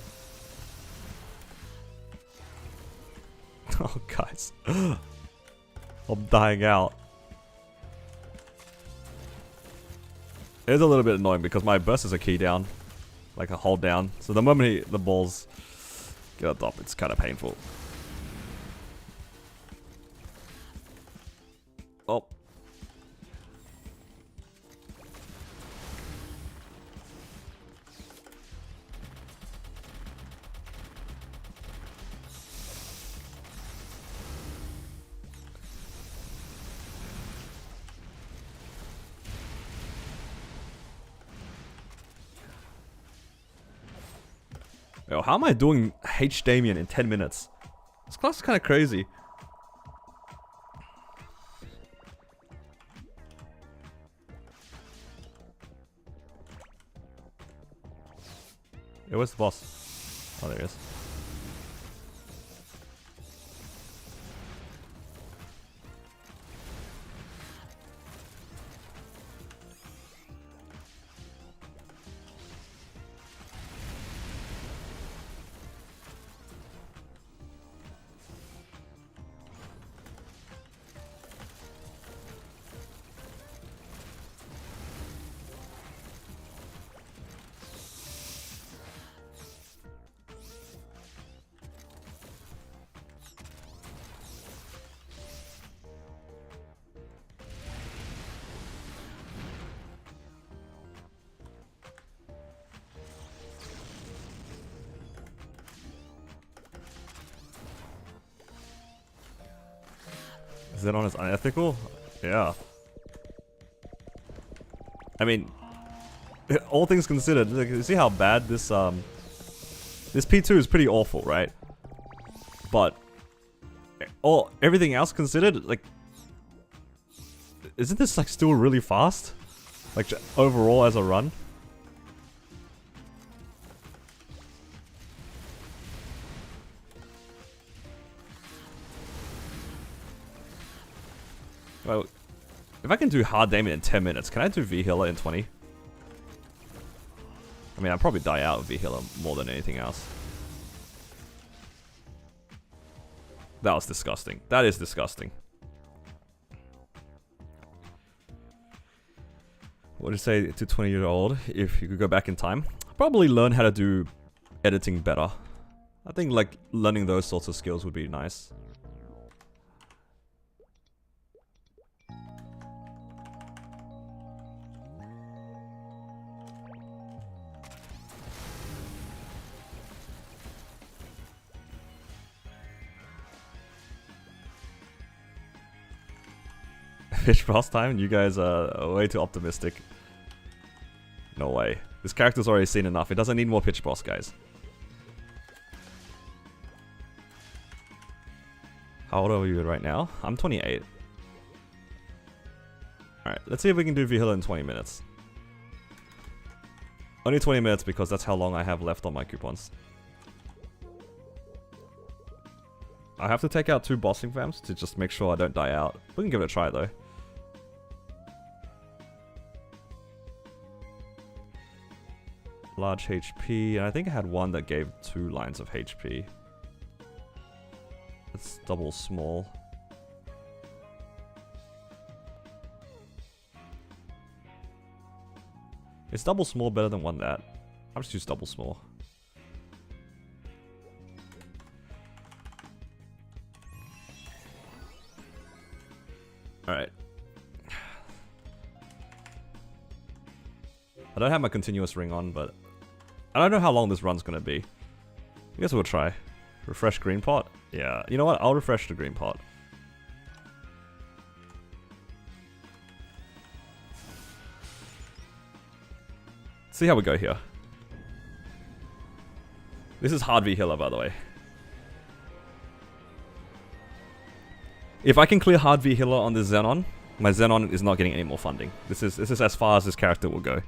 Oh, guys. I'm dying out. It is a little bit annoying because my burst is a key down. Like a hold down. So the moment the balls get up top, it's kind of painful. Oh. Yo, how am I doing H Damien in 10 minutes? This class is kind of crazy. Yo, where's the boss? Oh, there he is. Is that on as unethical? Yeah. I mean, all things considered, like, you see how bad this this P2 is pretty awful, right? But everything else considered, like, isn't this like still really fast? Like overall as a run? Well, if I can do hard damage in 10 minutes, can I do V-Healer in 20? I mean, I'll probably die out of V-Healer more than anything else. That was disgusting. That is disgusting. What do you say to 20-year-old if you could go back in time? Probably learn how to do editing better. I think like learning those sorts of skills would be nice. Fish boss time? You guys are way too optimistic. No way. This character's already seen enough. It doesn't need more pitch boss, guys. How old are you right now? I'm 28. Alright, let's see if we can do V-Healer in 20 minutes. Only 20 minutes because that's how long I have left on my coupons. I have to take out 2 bossing vamps to just make sure I don't die out. We can give it a try though. Large HP, and I think I had one that gave 2 lines of HP. It's double small. Is double small better than one that? I'll just use double small. Alright. I don't have my continuous ring on, but I don't know how long this run's gonna be. I guess we'll try. Refresh green pot? Yeah, you know what? I'll refresh the green pot. See how we go here. This is hard V-Healer, by the way. If I can clear hard V-Healer on this Xenon, my Xenon is not getting any more funding. This is as far as this character will go.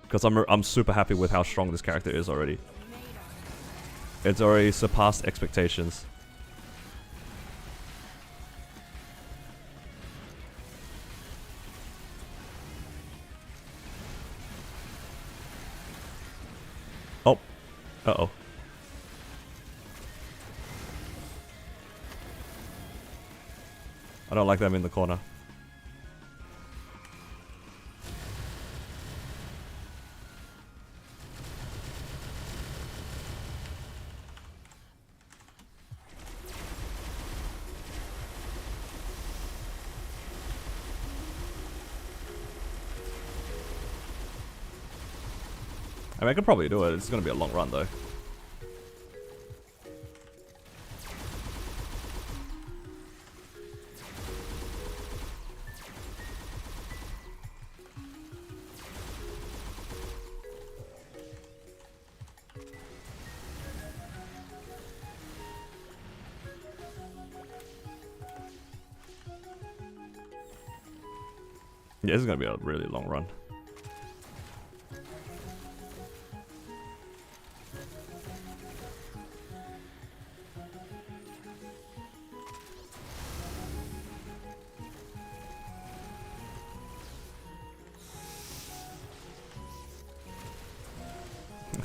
Because I'm super happy with how strong this character is already. It's already surpassed expectations. Oh. Uh-oh. I don't like them in the corner. I mean, I could probably do it. It's going to be a long run, though. Yeah, this is going to be a really long run.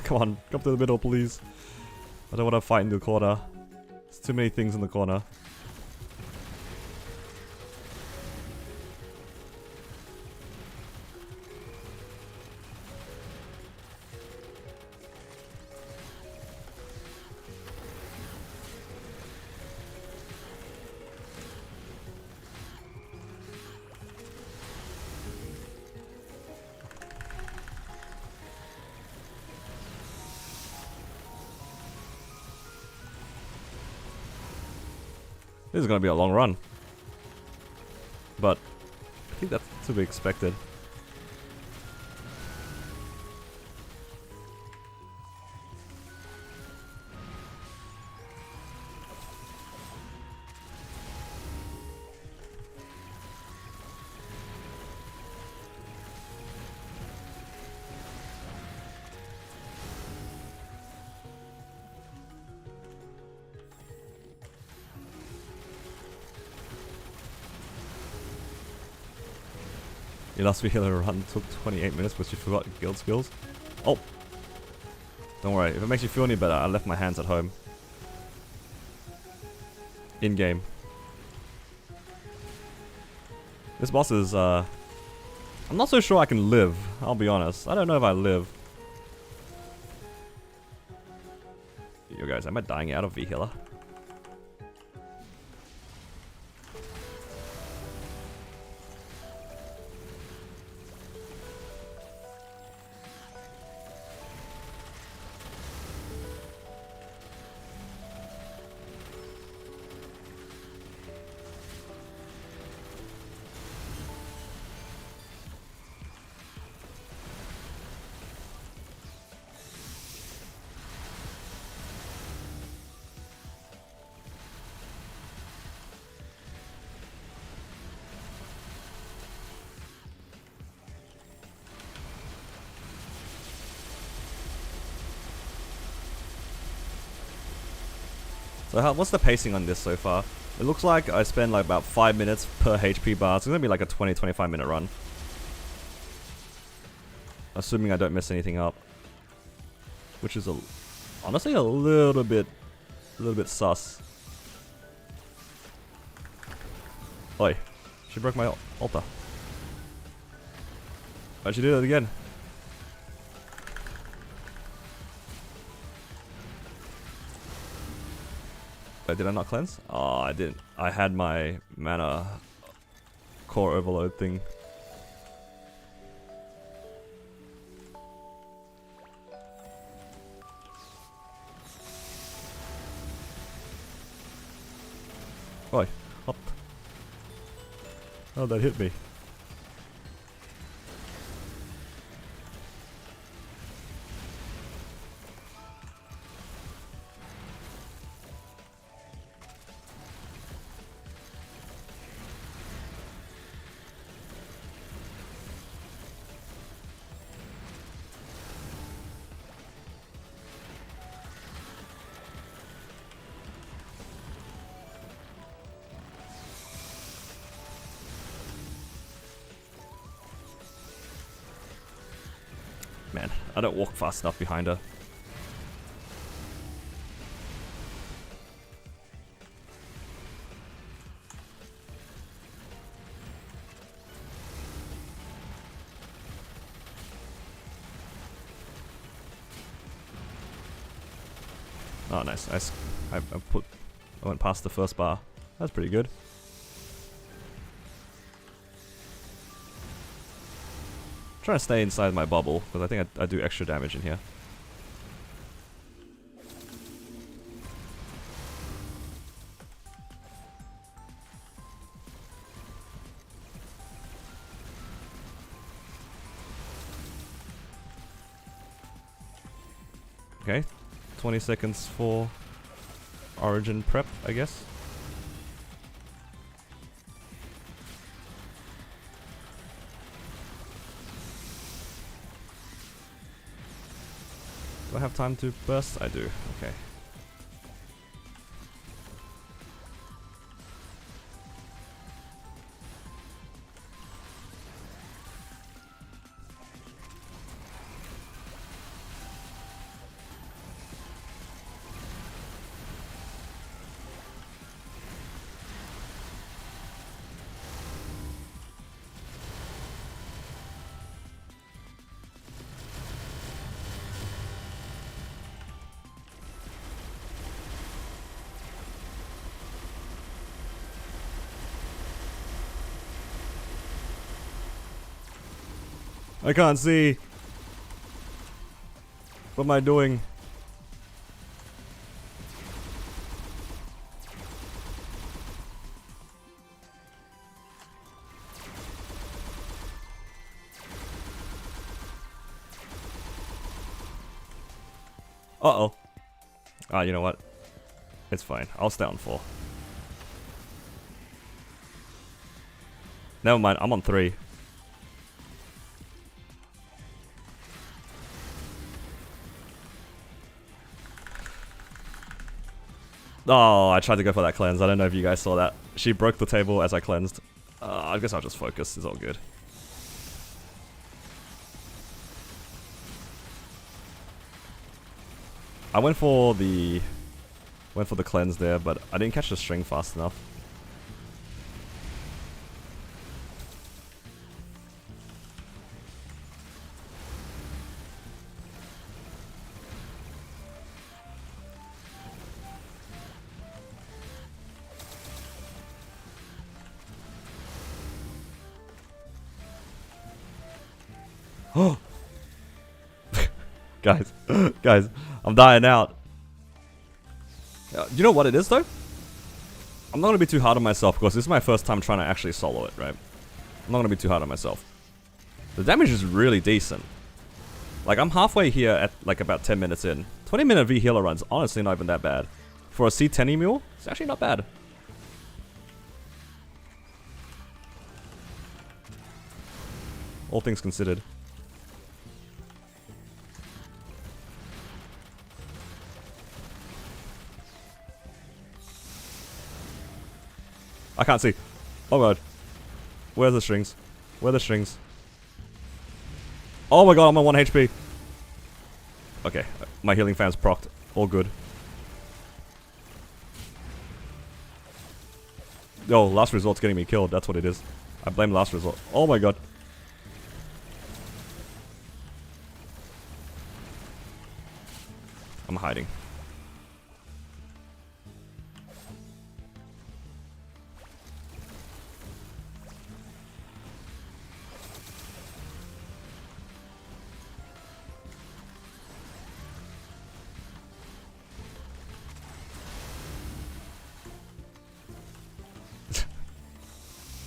Come on, come to the middle, please. I don't want to fight in the corner. There's too many things in the corner. This is gonna be a long run. But I think that's to be expected. Your last healer run took 28 minutes because you forgot guild skills. Oh! Don't worry, if it makes you feel any better, I left my hands at home. In-game. This boss is, I'm not so sure I can live, I'll be honest. I don't know if I live. Yo guys, am I dying out of V-healer? So what's the pacing on this so far? It looks like I spend like about 5 minutes per HP bar. So it's gonna be like a 20-25 minute run. Assuming I don't mess anything up. Which is honestly a little bit sus. Oi, she broke my altar. Oh, she did it again. Did I not cleanse? Oh, I didn't. I had my mana core overload thing. Oi, what? Oh, that hit me. Man, I don't walk fast enough behind her. Oh, nice. I went past the first bar. That's pretty good. Trying to stay inside my bubble because I think I do extra damage in here. Okay, 20 seconds for origin prep, I guess. Do I have time to burst? I do. Okay. I can't see. What am I doing? Uh-oh. Ah, you know what? It's fine. I'll stay on 4. Never mind, I'm on 3. Oh, I tried to go for that cleanse. I don't know if you guys saw that. She broke the table as I cleansed. I guess I'll just focus. It's all good. I went for the cleanse there, but I didn't catch the string fast enough. Oh, guys, guys, I'm dying out. You know what it is though? I'm not gonna be too hard on myself because this is my first time trying to actually solo it, right? I'm not gonna be too hard on myself. The damage is really decent. Like, I'm halfway here at like about 10 minutes in. 20-minute V healer run's honestly not even that bad. For a C10 mule, it's actually not bad. All things considered. I can't see. Oh god. Where are the strings? Where are the strings? Oh my god, I'm on 1 HP. Okay, my healing fan's procced. All good. Yo, last resort's getting me killed. That's what it is. I blame last resort. Oh my god. I'm hiding.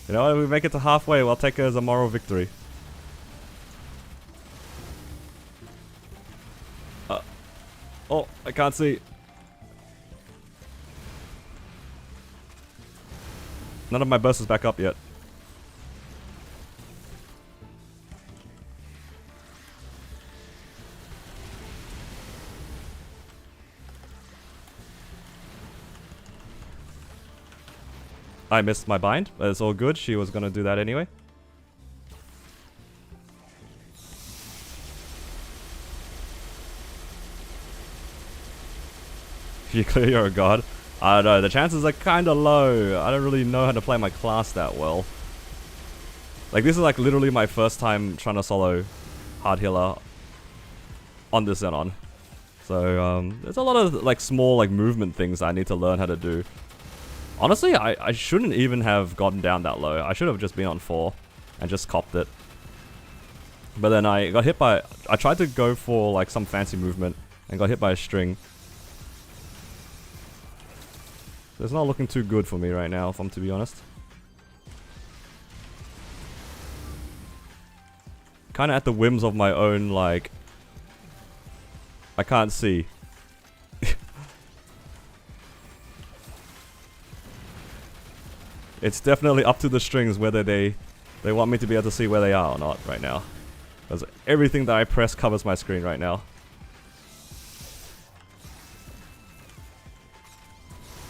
You know what, if we make it to halfway, we'll take it as a moral victory. Oh, I can't see. None of my burst is back up yet. I missed my bind, but it's all good. She was gonna do that anyway. You clear you're a god. I don't know, the chances are kinda low. I don't really know how to play my class that well. Like, this is like literally my first time trying to solo hard healer on this Xenon. So, there's a lot of like small like movement things I need to learn how to do. Honestly, I shouldn't even have gotten down that low. I should have just been on 4 and just copped it. But then I got hit by... I tried to go for like some fancy movement and got hit by a string. So it's not looking too good for me right now, if I'm to be honest. Kinda at the whims of my own, like... I can't see. It's definitely up to the strings whether they want me to be able to see where they are or not right now. Because everything that I press covers my screen right now.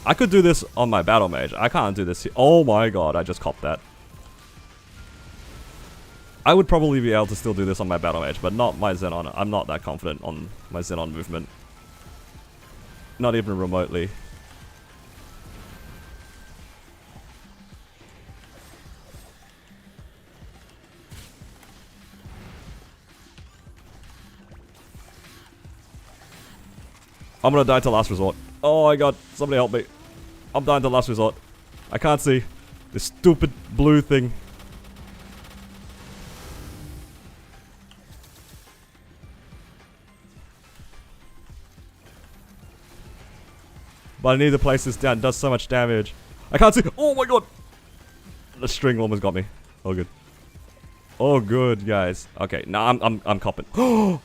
I could do this on my battle mage. I can't do this here. Oh my god, I just copped that. I would probably be able to still do this on my battle mage, but not my Xenon. I'm not that confident on my Xenon movement. Not even remotely. I'm gonna die to last resort. Oh my god, somebody help me. I'm dying to last resort. I can't see. This stupid blue thing. But I need to place this down. It does so much damage. I can't see. Oh my god. The string almost got me. Oh good. Oh good, guys. Okay, now I'm copping. Oh.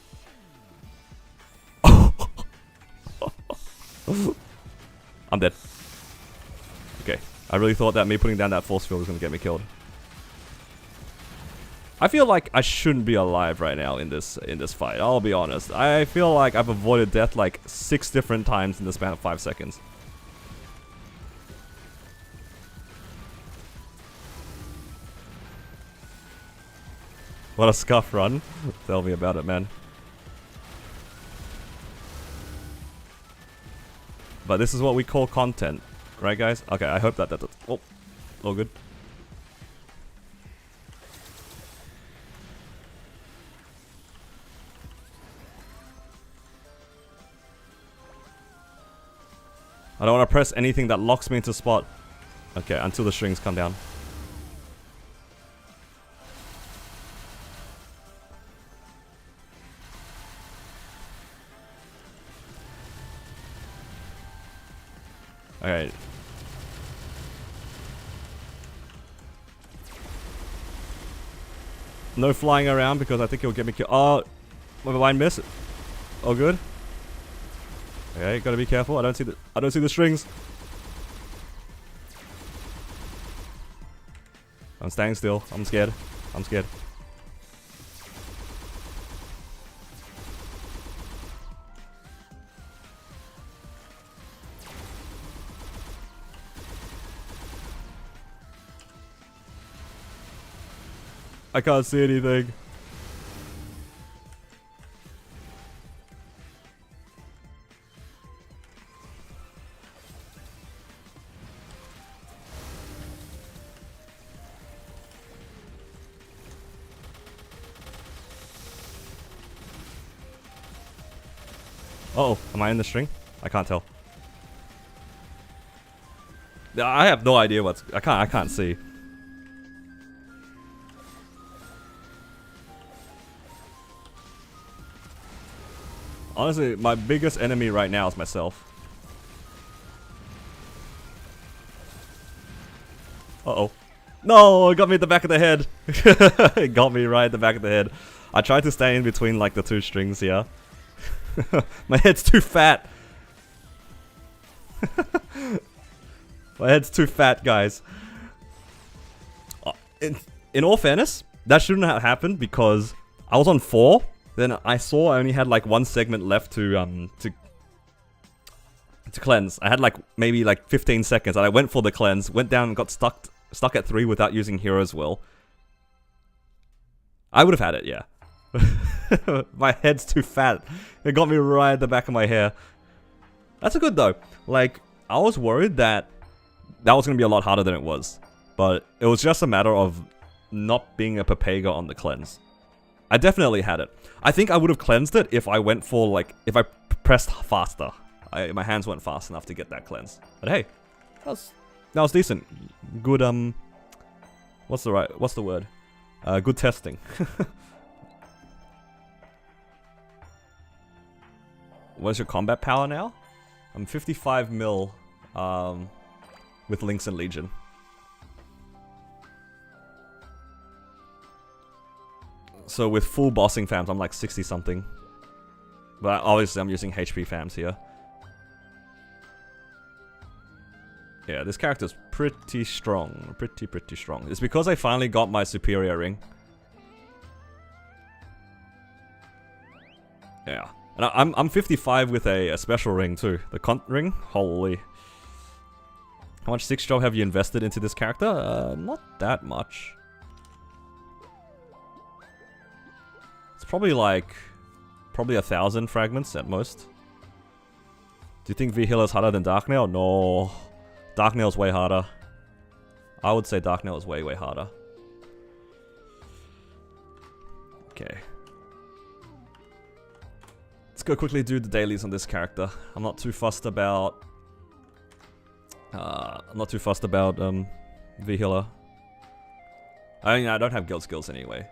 I'm dead. Okay, I really thought that me putting down that force field was gonna get me killed. I feel like I shouldn't be alive right now in this fight. I'll be honest. I feel like I've avoided death like 6 different times in the span of 5 seconds. What a scuff run. Tell me about it, man. But this is what we call content. Right, guys? Okay, I hope that... Oh, all good. I don't want to press anything that locks me into spot. Okay, until the strings come down. Alright. No flying around because I think he'll get me killed. Oh, my blind miss. Oh, good. Okay, gotta be careful. I don't see the strings. I'm staying still. I'm scared. I'm scared. I can't see anything. Uh-oh, am I in the string? I can't tell. I have no idea what's... I can't see. Honestly, my biggest enemy right now is myself. Uh-oh. No, it got me at the back of the head. It got me right at the back of the head. I tried to stay in between like the two strings here. My head's too fat. My head's too fat, guys. In all fairness, that shouldn't have happened because I was on 4. Then I saw I only had like 1 segment left to cleanse. I had like maybe like 15 seconds, and I went for the cleanse, went down and got stuck at 3 without using Hero's Will. I would have had it, yeah. My head's too fat. It got me right at the back of my hair. That's a good though. Like, I was worried that was going to be a lot harder than it was. But it was just a matter of not being a Pepega on the cleanse. I definitely had it. I think I would have cleansed it if I went for, like, if I pressed faster. My hands weren't fast enough to get that cleanse. But hey, that was decent. Good, what's the word? Good testing. What's your combat power now? I'm 55 mil, with Lynx and Legion. So with full bossing fams, I'm like 60 something. But obviously I'm using HP fams here. Yeah, this character's pretty strong. Pretty strong. It's because I finally got my superior ring. Yeah. And I'm 55 with a special ring too. The Cont ring? Holy. How much 6 job have you invested into this character? Not that much. It's probably like... probably 1,000 fragments at most. Do you think V-Healer is harder than Darknail? No. Darknail's way harder. I would say Darknail is way harder. Okay. Let's go quickly do the dailies on this character. I'm not too fussed about... V-Healer. I mean, I don't have guild skills anyway.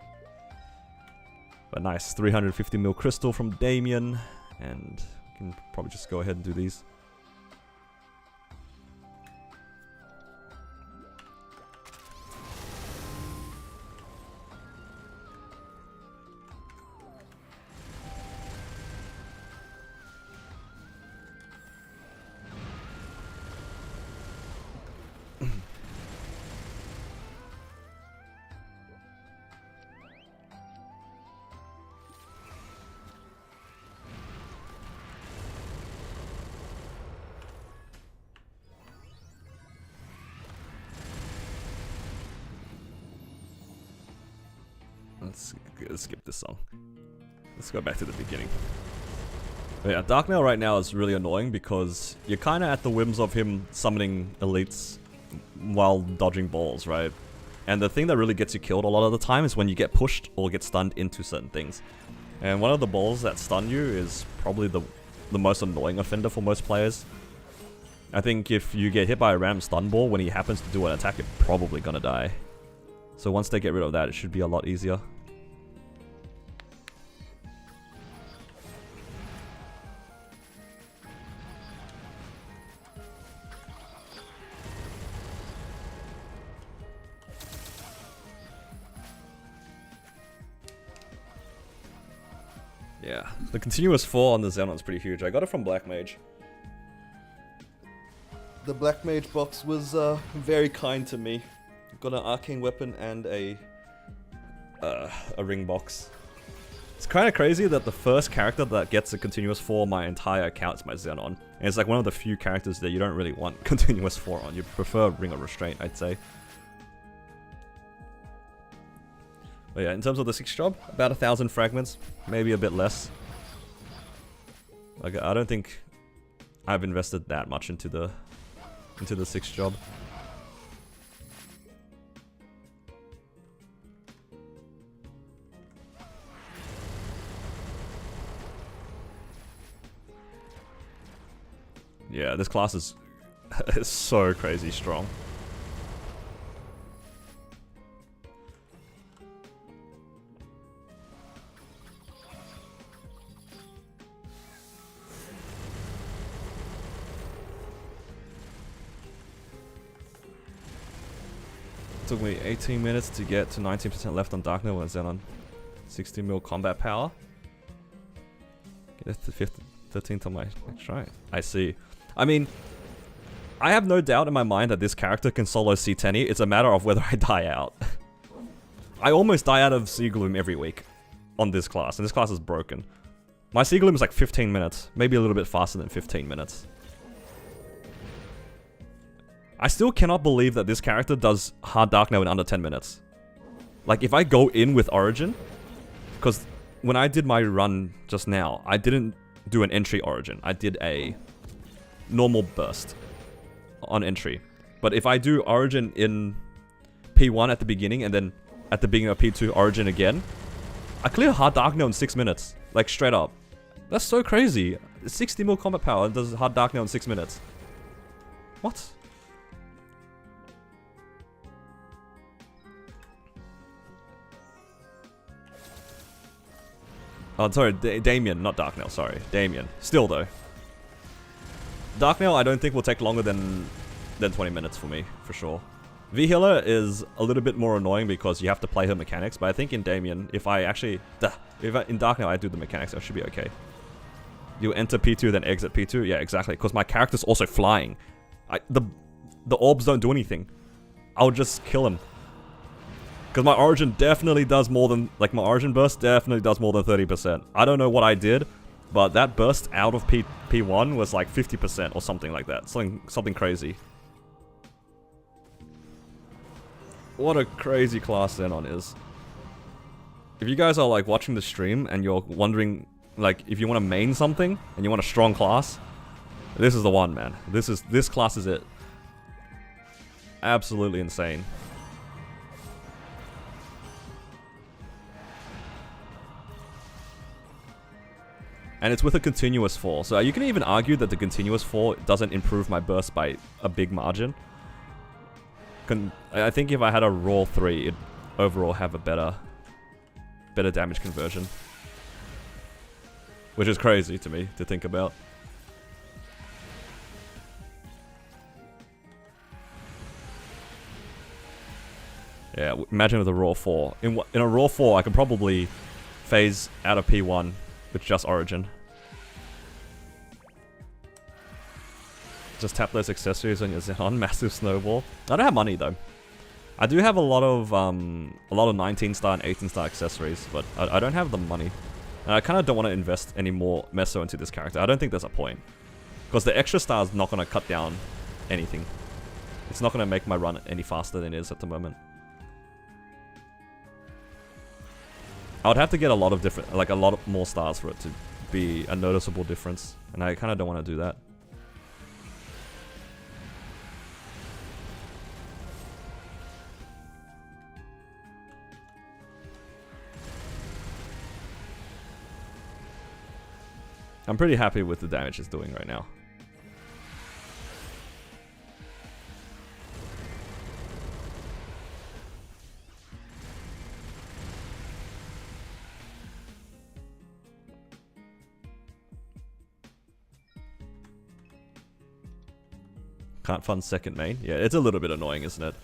But nice, 350 mil crystal from Damien. And we can probably just go ahead and do these. Let's skip this song. Let's go back to the beginning. But yeah, Dark Nail right now is really annoying because you're kind of at the whims of him summoning elites while dodging balls, right? And the thing that really gets you killed a lot of the time is when you get pushed or get stunned into certain things. And one of the balls that stun you is probably the most annoying offender for most players. I think if you get hit by a random stun ball when he happens to do an attack, you're probably gonna die. So once they get rid of that, it should be a lot easier. Yeah, the continuous 4 on the Xenon's pretty huge. I got it from Black Mage. The Black Mage box was very kind to me. Got an arcane weapon and a ring box. It's kind of crazy that the first character that gets a continuous 4 on my entire account is my Xenon. And it's like one of the few characters that you don't really want continuous 4 on. You prefer Ring of Restraint, I'd say. But yeah, in terms of the 6th job, about 1,000 fragments, maybe a bit less. Like, I don't think I've invested that much into the 6th job. Yeah, this class is so crazy strong. Took me 18 minutes to get to 19% left on Dark Nail and Xenon. 60 mil combat power. Get it to 13th on my next try. I see. I mean, I have no doubt in my mind that this character can solo C10. It's a matter of whether I die out. I almost die out of Sea Gloom every week on this class, and this class is broken. My Sea Gloom is like 15 minutes, maybe a little bit faster than 15 minutes. I still cannot believe that this character does hard Dark Nail in under 10 minutes. Like, if I go in with Origin, because when I did my run just now, I didn't do an entry Origin. I did a normal burst on entry. But if I do Origin in P1 at the beginning, and then at the beginning of P2 Origin again, I clear hard Dark Nail in 6 minutes. Like, straight up. That's so crazy. 60 mil combat power and does hard Dark Nail in 6 minutes. What? Oh, sorry, Damien, not Dark Nail, sorry. Damien. Still, though. Dark Nail, I don't think will take longer than 20 minutes for me, for sure. V-Healer is a little bit more annoying because you have to play her mechanics, but I think in Damien, if I actually... in Dark Nail I do the mechanics, I should be okay. You enter P2, then exit P2? Yeah, exactly, because my character's also flying. The orbs don't do anything. I'll just kill him. Because my Origin definitely does more than... Like, my Origin burst definitely does more than 30%. I don't know what I did, but that burst out of P1 was like 50% or something like that. Something crazy. What a crazy class Xenon is. If you guys are, like, watching the stream and you're wondering, like, if you want to main something and you want a strong class, this is the one, man. This class is it. Absolutely insane. And it's with a continuous 4. So you can even argue that the continuous 4 doesn't improve my burst by a big margin. I think if I had a raw 3, it'd overall have a better damage conversion. Which is crazy to me to think about. Yeah, imagine with a raw 4. In a raw 4, I can probably phase out of P1 with just Origin. Just tap those accessories on your Xenon, massive snowball. I don't have money though. I do have a lot of 19-star and 18-star accessories, but I don't have the money. And I kind of don't want to invest any more meso into this character. I don't think there's a point. Because the extra star is not going to cut down anything. It's not going to make my run any faster than it is at the moment. I would have to get a lot of different, like a lot more stars for it to be a noticeable difference, and I kind of don't want to do that. I'm pretty happy with the damage it's doing right now. Can't fund second main. Yeah, it's a little bit annoying, isn't it?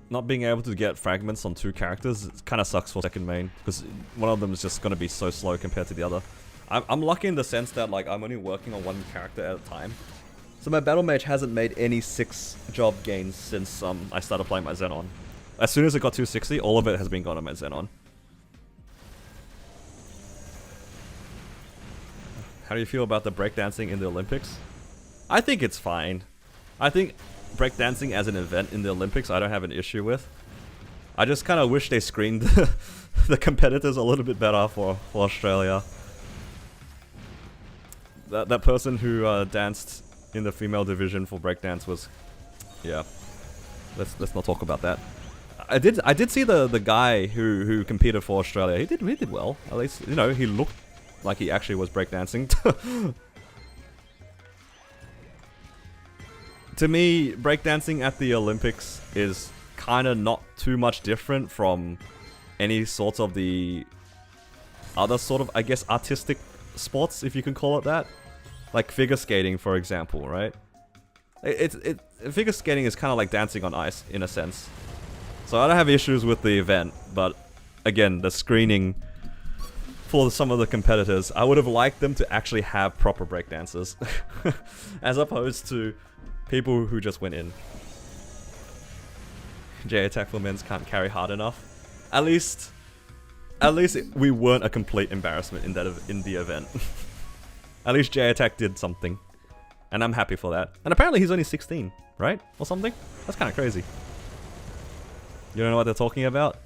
Not being able to get fragments on 2 characters, it kind of sucks for second main, because one of them is just going to be so slow compared to the other. I'm lucky in the sense that like I'm only working on 1 character at a time. So my battle mage hasn't made any 6 job gains since I started playing my Xenon. As soon as it got 260, all of it has been gone on my Xenon. How do you feel about the breakdancing in the Olympics? I think it's fine. I think breakdancing as an event in the Olympics, I don't have an issue with. I just kind of wish they screened the competitors a little bit better for Australia. That person who danced in the female division for breakdance was, yeah. Let's not talk about that. I did see the guy who competed for Australia. He did well. At least, you know, he looked like he actually was breakdancing. To me, breakdancing at the Olympics is kind of not too much different from any sort of the other sort of, I guess, artistic sports, if you can call it that. Like figure skating, for example, right? Figure skating is kind of like dancing on ice, in a sense. So I don't have issues with the event, but again, the screening for some of the competitors, I would have liked them to actually have proper breakdancers, as opposed to people who just went in. J Attack for Men's can't carry hard enough. At least we weren't a complete embarrassment in the event. At least J Attack did something, and I'm happy for that. And apparently he's only 16, right, or something. That's kind of crazy. You don't know what they're talking about?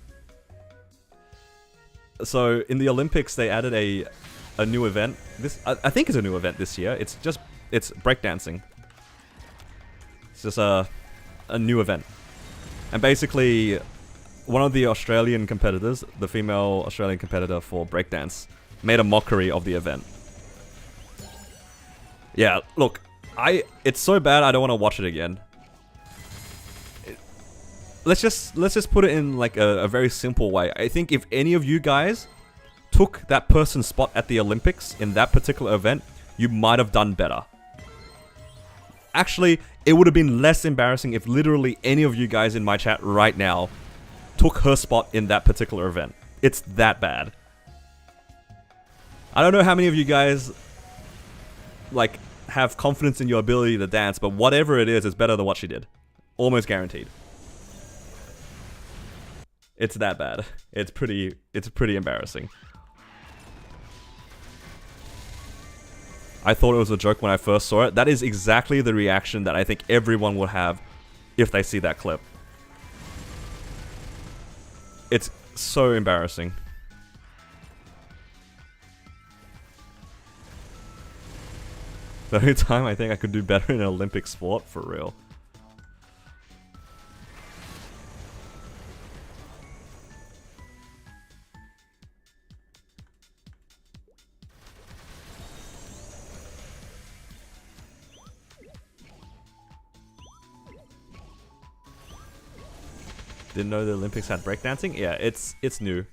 So in the Olympics they added a new event. I think it's a new event this year. It's breakdancing. It's just a new event. And basically one of the Australian competitors, the female Australian competitor for breakdance, made a mockery of the event. Yeah, look, it's so bad I don't want to watch it again. Let's just put it in like a very simple way. I think if any of you guys took that person's spot at the Olympics in that particular event, you might have done better. Actually, it would have been less embarrassing if literally any of you guys in my chat right now took her spot in that particular event. It's that bad. I don't know how many of you guys like have confidence in your ability to dance, but whatever it is, it's better than what she did. Almost guaranteed. It's that bad. It's pretty embarrassing. I thought it was a joke when I first saw it. That is exactly the reaction that I think everyone will have if they see that clip. It's so embarrassing. The only time I think I could do better in an Olympic sport, for real. Didn't know the Olympics had breakdancing? Yeah, it's new.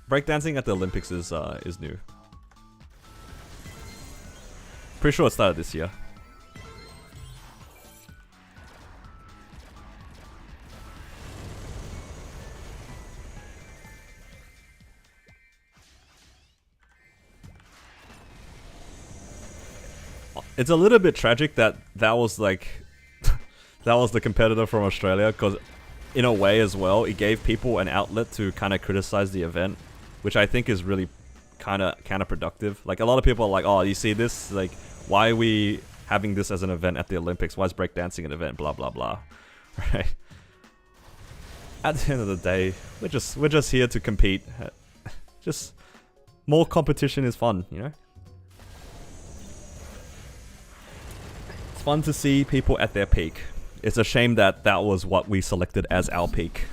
Breakdancing at the Olympics is new. Pretty sure it started this year. It's a little bit tragic that was like that was the competitor from Australia, because in a way as well, it gave people an outlet to kind of criticize the event, which I think is really kind of counterproductive. Like, a lot of people are like, oh, you see this? Like, why are we having this as an event at the Olympics? Why is breakdancing an event? Blah, blah, blah. Right? At the end of the day, we're just here to compete. Just more competition is fun, you know? It's fun to see people at their peak. It's a shame that that was what we selected as our peak.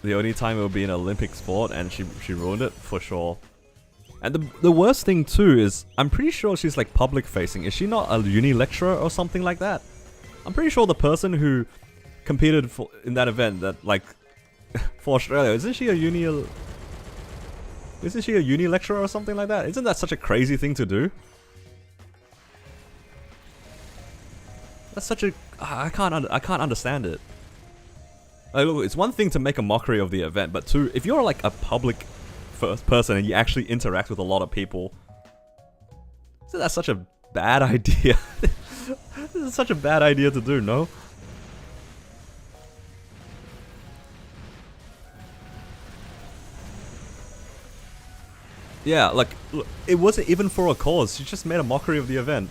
The only time it would be an Olympic sport, and she ruined it for sure. And the worst thing too is, I'm pretty sure she's like public facing. Is she not a uni lecturer or something like that? I'm pretty sure the person who competed in that event, that like for Australia, isn't she a uni lecturer or something like that? Isn't that such a crazy thing to do? That's such a I can't understand it. Like, look, it's one thing to make a mockery of the event, but two, if you're like a public first person and you actually interact with a lot of people, isn't that such a bad idea? This is such a bad idea to do, no? Yeah, like, look, it wasn't even for a cause. She just made a mockery of the event.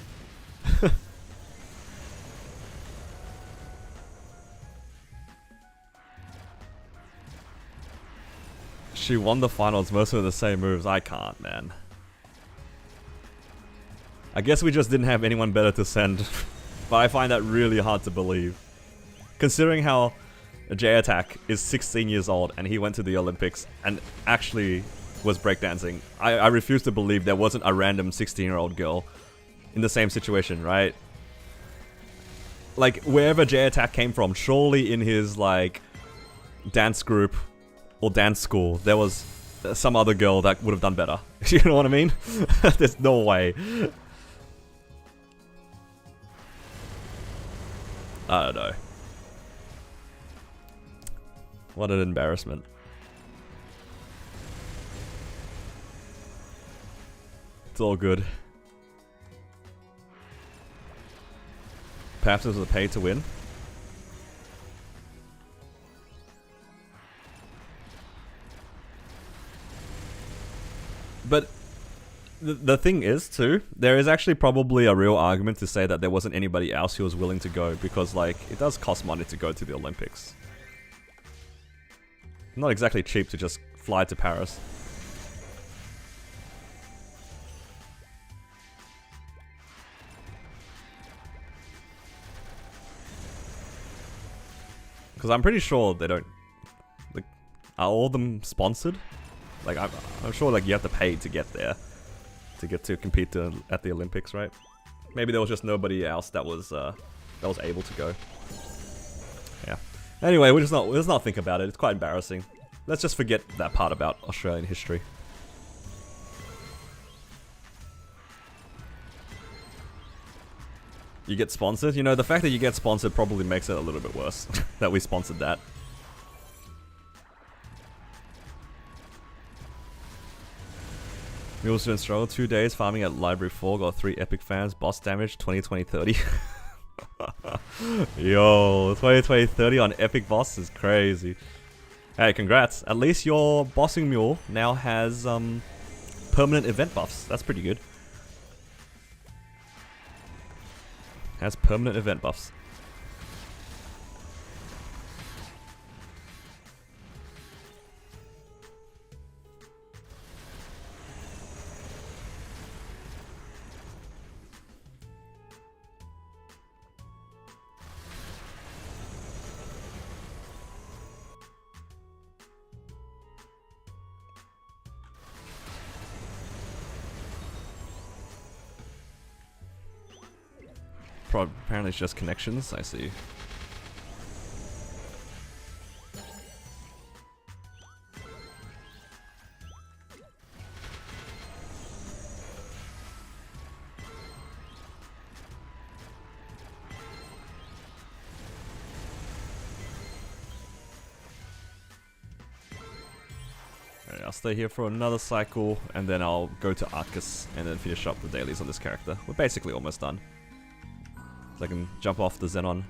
She won the finals, most of the same moves. I can't, man. I guess we just didn't have anyone better to send. But I find that really hard to believe. Considering how J-Attack is 16 years old and he went to the Olympics and actually was breakdancing. I refuse to believe there wasn't a random 16-year-old girl in the same situation, right? Like, wherever J-Attack came from, surely in his, like, dance group or dance school, there was some other girl that would have done better. You know what I mean? There's no way. I don't know. What an embarrassment. It's all good. Perhaps it was a pay to win. But the thing is, too, there is actually probably a real argument to say that there wasn't anybody else who was willing to go, because, like, it does cost money to go to the Olympics. Not exactly cheap to just fly to Paris. Because I'm pretty sure they don't... Like, are all of them sponsored? Like, I'm sure, like, you have to pay to get there. To get to compete at the Olympics, right? Maybe there was just nobody else that was able to go. Yeah. Anyway, let's not think about it. It's quite embarrassing. Let's just forget that part about Australian history. You get sponsored? You know, the fact that you get sponsored probably makes it a little bit worse that we sponsored that. Mules didn't struggle. 2 days farming at Library 4. Got 3 epic fans. Boss damage 20, 20, 30. Yo, 20, 20, 30 on epic boss is crazy. Hey, congrats. At least your bossing mule now has permanent event buffs. That's pretty good. Has permanent event buffs. Apparently it's just connections, I see. Alright, I'll stay here for another cycle, and then I'll go to Arcus, and then finish up the dailies on this character. We're basically almost done. So I can jump off the Xenon.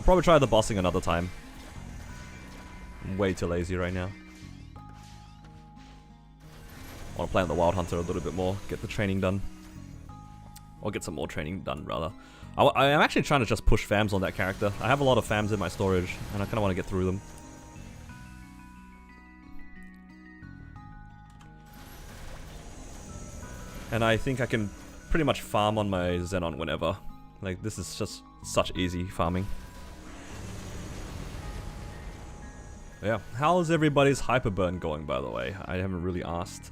I'll probably try the bossing another time. I'm way too lazy right now. I want to play on the Wild Hunter a little bit more, get the training done. Or get some more training done, rather. I am actually trying to just push fams on that character. I have a lot of fams in my storage, and I kind of want to get through them. And I think I can pretty much farm on my Xenon whenever. Like, this is just such easy farming. Yeah, how's everybody's Hyperburn going, by the way? I haven't really asked.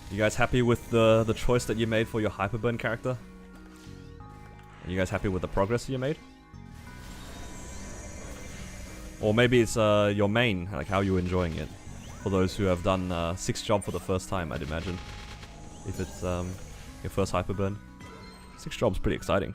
You guys happy with the choice that you made for your Hyperburn character? Are you guys happy with the progress you made? Or maybe it's your main, like how you're enjoying it. For those who have done 6 job for the first time, I'd imagine. If it's your first Hyperburn. 6 job's pretty exciting.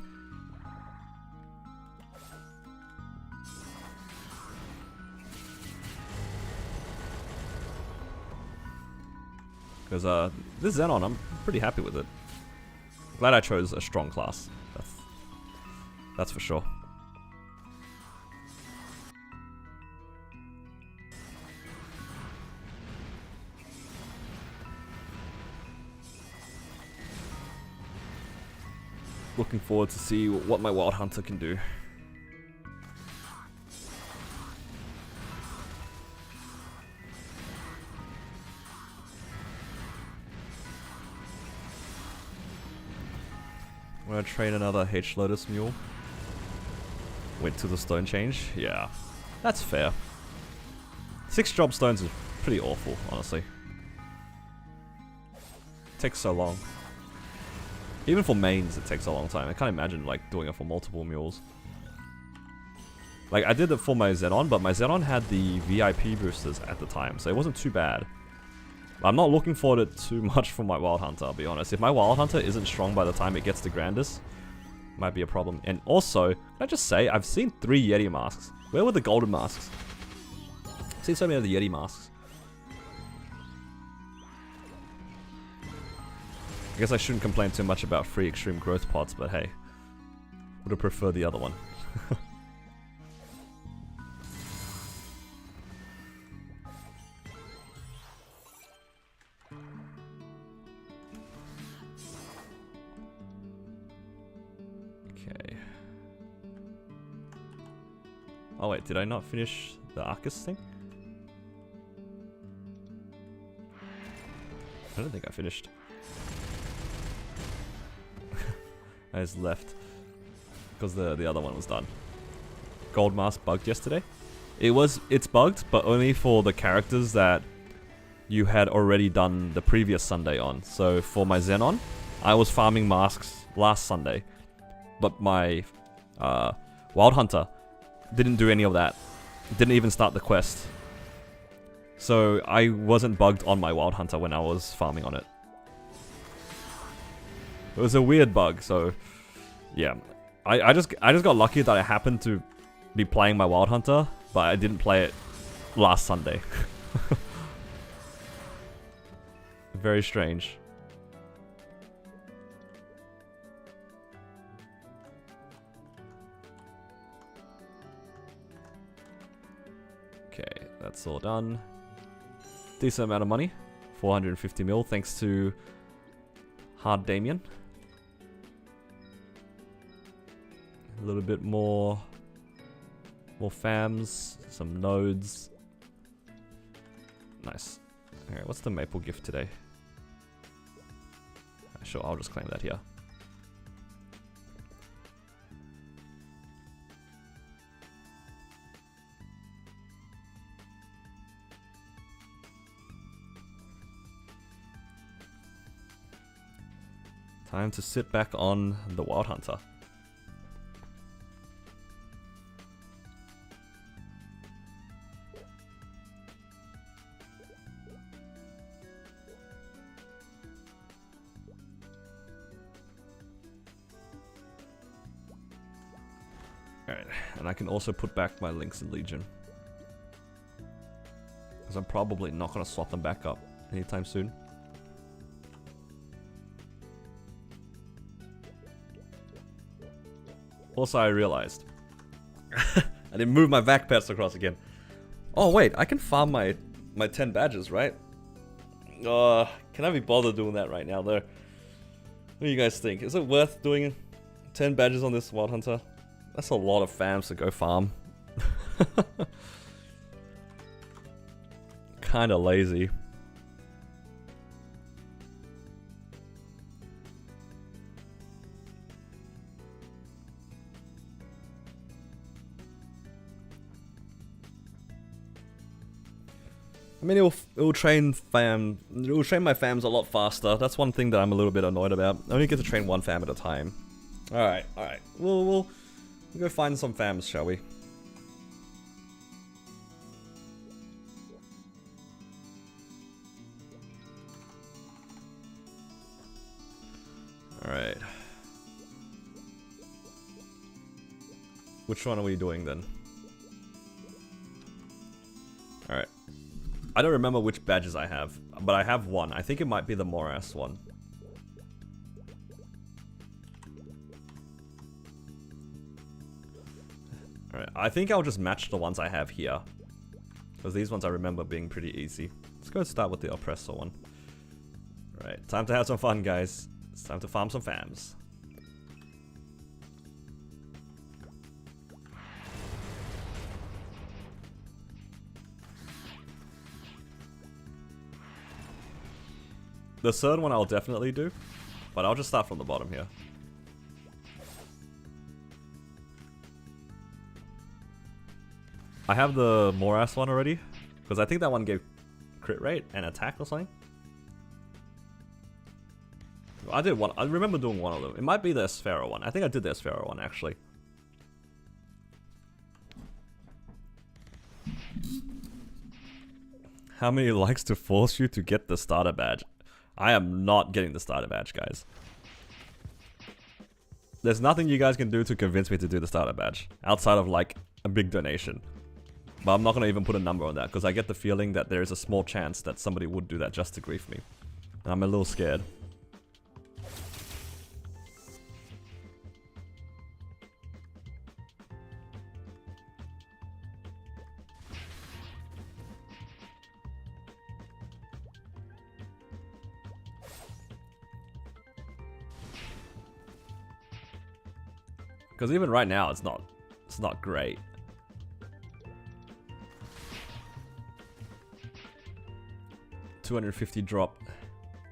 Because this Xenon, I'm pretty happy with it. Glad I chose a strong class. That's for sure. Looking forward to see what my Wild Hunter can do. I'm gonna train another H-Lotus Mule. Went to the stone change. Yeah, that's fair. 6 job stones is pretty awful, honestly. Takes so long. Even for mains, it takes a long time. I can't imagine like doing it for multiple mules. Like, I did it for my Xenon, but my Xenon had the VIP boosters at the time, so it wasn't too bad. I'm not looking forward to too much from my Wild Hunter, I'll be honest. If my Wild Hunter isn't strong by the time it gets to Grandis, might be a problem. And also, can I just say, I've seen 3 Yeti masks. Where were the golden masks? I've seen so many of the Yeti masks. I guess I shouldn't complain too much about free extreme growth pods, but hey, would have preferred the other one. Okay. Oh wait, did I not finish the Arcus thing? I don't think I finished. I just left because the other one was done. Gold mask bugged yesterday. It's bugged, but only for the characters that you had already done the previous Sunday on. So for my Xenon, I was farming masks last Sunday, but my Wild Hunter didn't do any of that. Didn't even start the quest. So I wasn't bugged on my Wild Hunter when I was farming on it. It was a weird bug, so yeah. I just got lucky that I happened to be playing my Wild Hunter, but I didn't play it last Sunday. Very strange. Okay, that's all done. Decent amount of money. 450 mil, thanks to Hard Damien. A little bit more fams, some nodes. Nice. Alright, what's the maple gift today? Sure, I'll just claim that here. Time to sit back on the Wild Hunter. Alright, and I can also put back my links in Legion. Because I'm probably not going to swap them back up anytime soon. Also, I realized I didn't move my vac pets across again. Oh wait, I can farm my 10 badges, right? Can I be bothered doing that right now though? What do you guys think? Is it worth doing 10 badges on this Wild Hunter? That's a lot of fams to go farm. Kinda lazy. I mean, it'll train my fams a lot faster. That's one thing that I'm a little bit annoyed about. I only get to train one fam at a time. Alright. We'll go find some fams, shall we? Alright. Which one are we doing then? Alright. I don't remember which badges I have, but I have one. I think it might be the Morass one. Alright, I think I'll just match the ones I have here. Because these ones I remember being pretty easy. Let's go start with the Oppressor one. Alright, time to have some fun, guys. It's time to farm some fams. The third one I'll definitely do, but I'll just start from the bottom here. I have the Morass one already, because I think that one gave crit rate and attack or something. I did one. I remember doing one of them. It might be the Sphero one. I think I did the Sphero one actually. How many likes to force you to get the starter badge? I am not getting the starter badge, guys. There's nothing you guys can do to convince me to do the starter badge, outside of like a big donation. But I'm not going to even put a number on that, because I get the feeling that there is a small chance that somebody would do that just to grief me. And I'm a little scared. Because even right now, it's not great. $250 drop,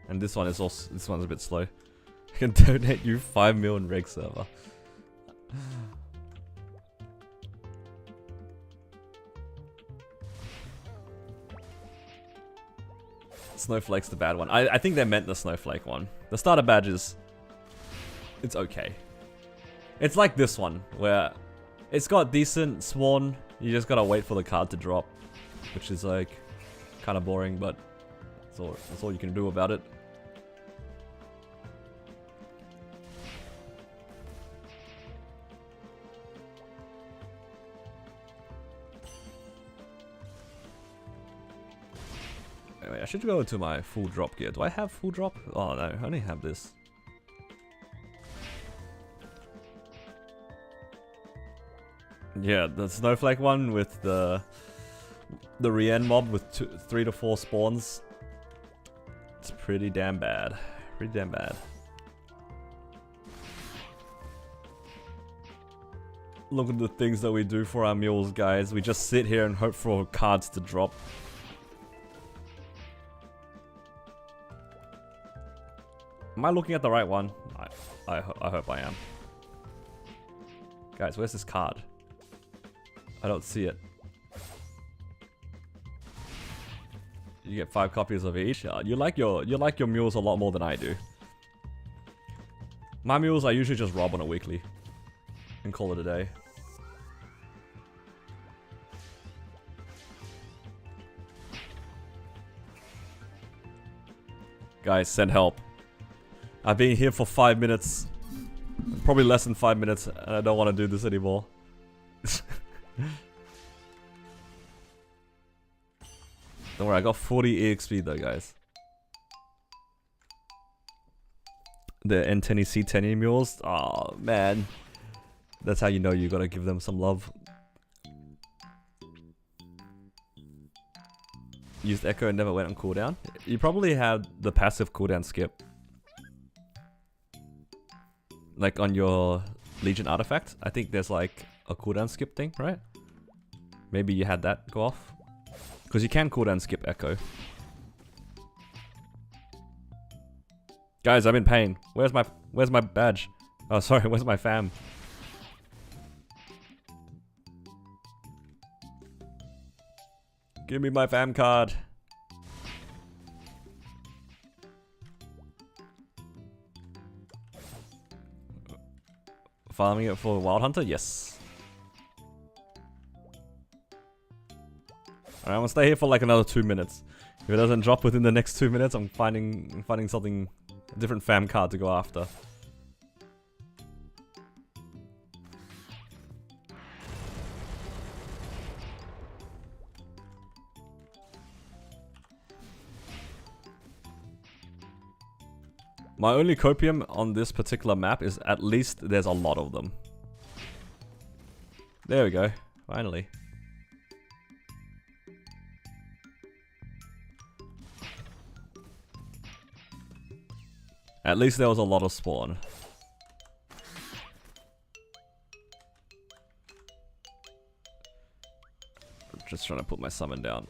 and this one's a bit slow. I can donate you 5 mil in reg server. Snowflake's the bad one. I think they meant the Snowflake one. The starter badge is, it's okay. It's like this one, where it's got decent spawn, you just gotta wait for the card to drop, which is like kind of boring, but that's all you can do about it. Anyway, I should go into my full drop gear. Do I have full drop? Oh no, I only have this. Yeah, the Snowflake one with the Rien mob with 3 to 4 spawns. It's pretty damn bad. Pretty damn bad. Look at the things that we do for our mules, guys. We just sit here and hope for cards to drop. Am I looking at the right one? I hope I am. Guys, where's this card? I don't see it. You get 5 copies of each. You like your mules a lot more than I do. My mules I usually just rob on a weekly and call it a day. Guys, send help. I've been here for 5 minutes. Probably less than 5 minutes, and I don't want to do this anymore. Don't worry, I got 40 EXP though, guys. The N10 C10 mules. Oh man, that's how you know you gotta give them some love. used Echo and never went on cooldown. You probably had the passive cooldown skip. Like on your Legion artifact. I think there's like a cooldown skip thing, right? Maybe you had that go off. Because you can cooldown skip Echo. Guys, I'm in pain. Where's my badge? Oh, sorry, where's my fam? Give me my fam card. Farming it for Wild Hunter? Yes. Alright, I'm gonna stay here for like another 2 minutes. If it doesn't drop within the next 2 minutes, I'm finding something, a different fam card to go after. My only copium on this particular map is at least there's a lot of them. There we go, finally. At least there was a lot of spawn. I'm just trying to put my summon down.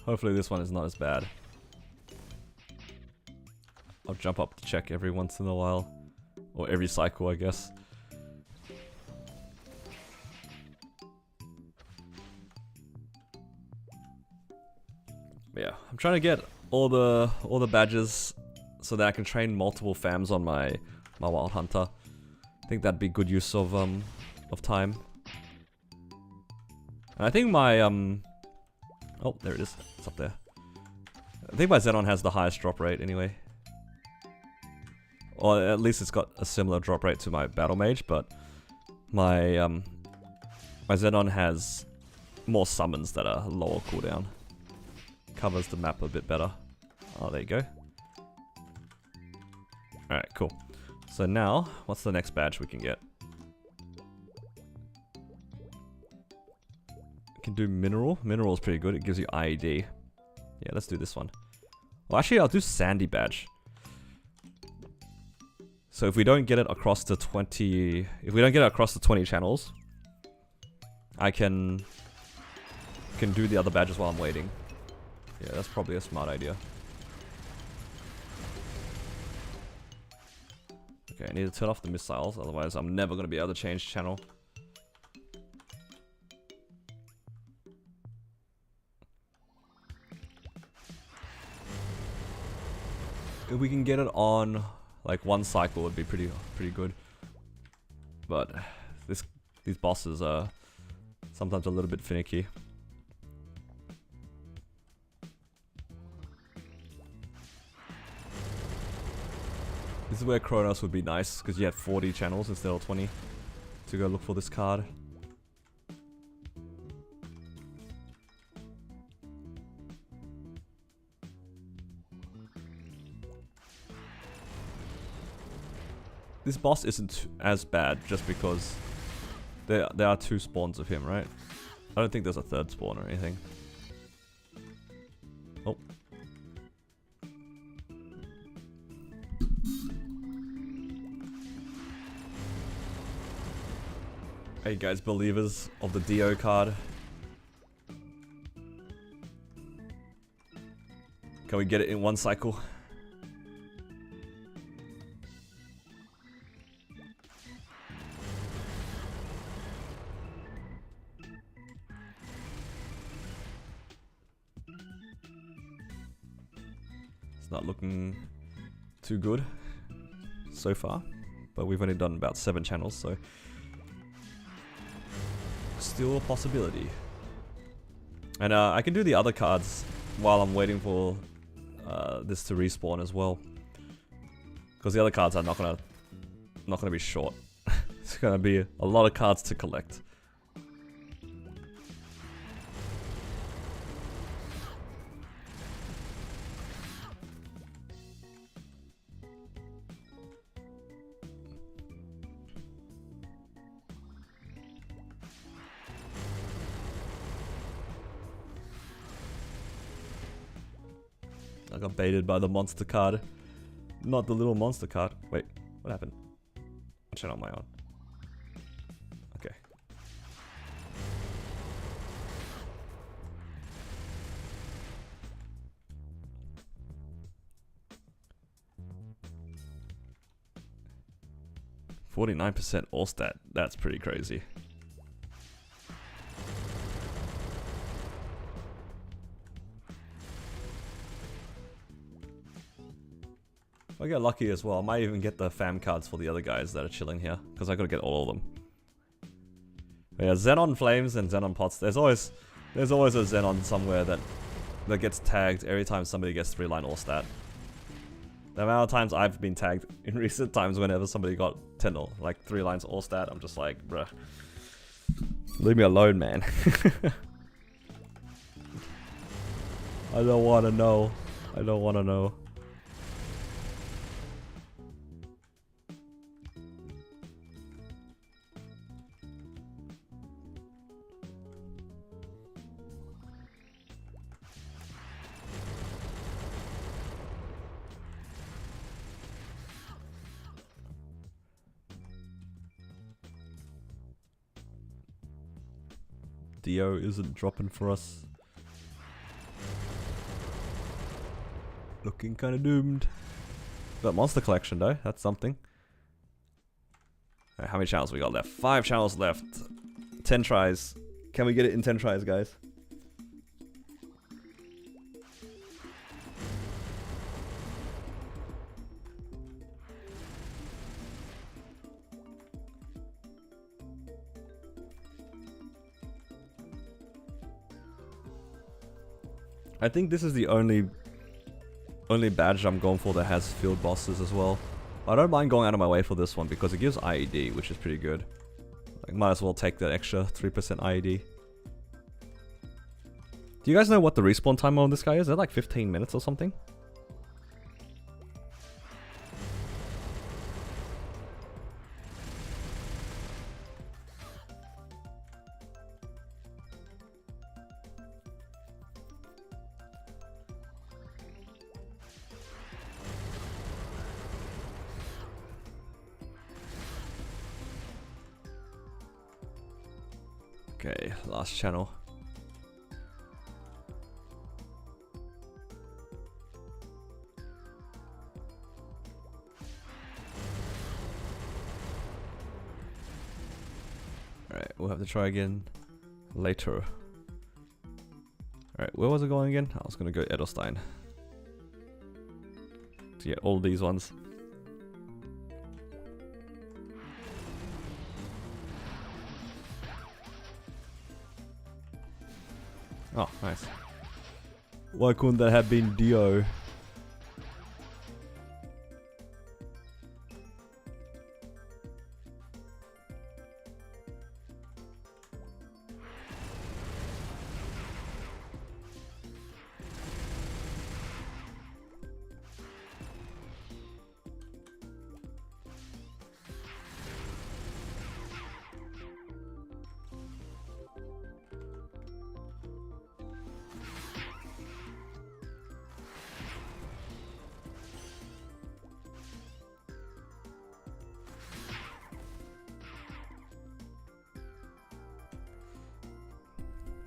Hopefully this one is not as bad. I'll jump up to check every once in a while. Or every cycle, I guess. Yeah, I'm trying to get all the badges so that I can train multiple fams on my Wild Hunter. I think that'd be good use of time. And I think my oh, there it is. It's up there. I think my Xenon has the highest drop rate anyway. Or at least it's got a similar drop rate to my Battle Mage, but my my Xenon has more summons that are lower cooldown. Covers the map a bit better. Oh, there you go. Alright, cool. So now, what's the next badge we can get? We can do Mineral. Mineral is pretty good. It gives you IED. Yeah, let's do this one. Well, actually, I'll do Sandy badge. So if we don't get it across the 20... If we don't get it across the 20 channels, I can do the other badges while I'm waiting. Yeah, that's probably a smart idea. Okay, I need to turn off the missiles, otherwise I'm never going to be able to change channel. If we can get it on like one cycle, would be pretty good. But these bosses are sometimes a little bit finicky. This is where Kronos would be nice, because you had 40 channels instead of 20 to go look for this card. This boss isn't as bad just because there are 2 spawns of him, right? I don't think there's a 3rd spawn or anything. Oh. Hey guys, believers of the Dio card. Can we get it in one cycle? Not looking too good so far, but we've only done about 7 channels, so still a possibility. And I can do the other cards while I'm waiting for this to respawn as well, because the other cards are not gonna be short. It's gonna be a lot of cards to collect. got baited by the monster card. Not the little monster card. Wait, what happened? I turned on my own. Okay. %49% all stat. That's pretty crazy. If I get lucky as well, I might even get the fam cards for the other guys that are chilling here, because I gotta get all of them. But yeah, Xenon Flames and Xenon Pots. There's always a Xenon somewhere that gets tagged every time somebody gets 3-line all stat. The amount of times I've been tagged in recent times whenever somebody got 10 or like 3 lines all stat, I'm just like, bruh, leave me alone, man. I don't want to know. I don't want to know. Dio isn't dropping for us. Looking kind of doomed. Got Monster Collection though, that's something. Right, how many channels we got left? 5 channels left. 10 tries. Can we get it in 10 tries, guys? I think this is the only badge I'm going for that has field bosses as well. I don't mind going out of my way for this one because it gives IED, which is pretty good. Like, might as well take that extra 3% IED. Do you guys know what the respawn time on this guy is? Is it like 15 minutes or something? Okay, last channel. Alright, we'll have to try again later. Alright, where was it going again? I was gonna go Edelstein to get all these ones. Oh, nice. Why couldn't that have been Dio?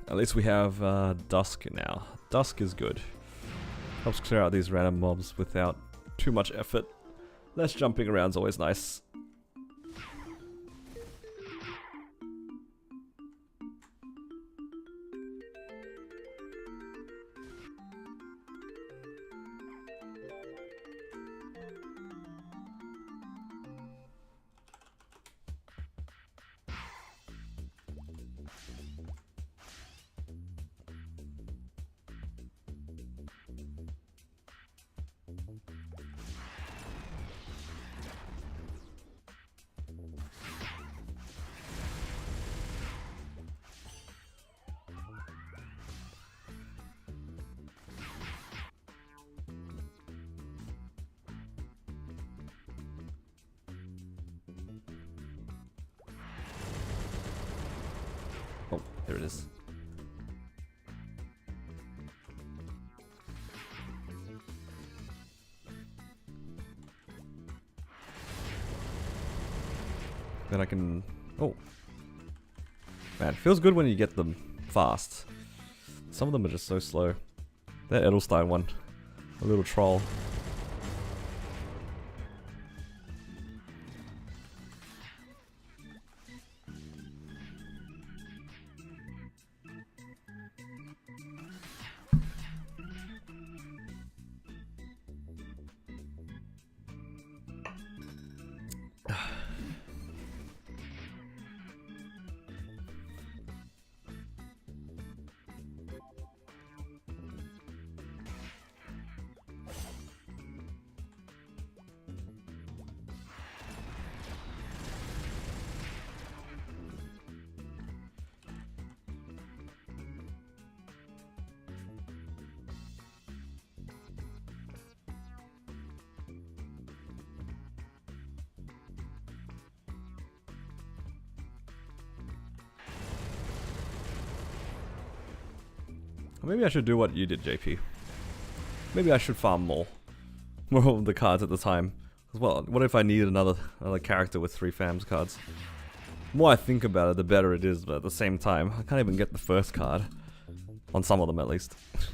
At least we have Dusk now. Dusk is good. Helps clear out these random mobs without too much effort. Less jumping around is always nice. Oh, there it is. then I can... Oh. Man, it feels good when you get them fast. Some of them are just so slow. That Edelstein one. A little troll. Maybe I should do what you did, JP. Maybe I should farm more of the cards at the time. As well, what if I needed another character with 3 FAMS cards? The more I think about it, the better it is, but at the same time, I can't even get the first card. On some of them, at least. It's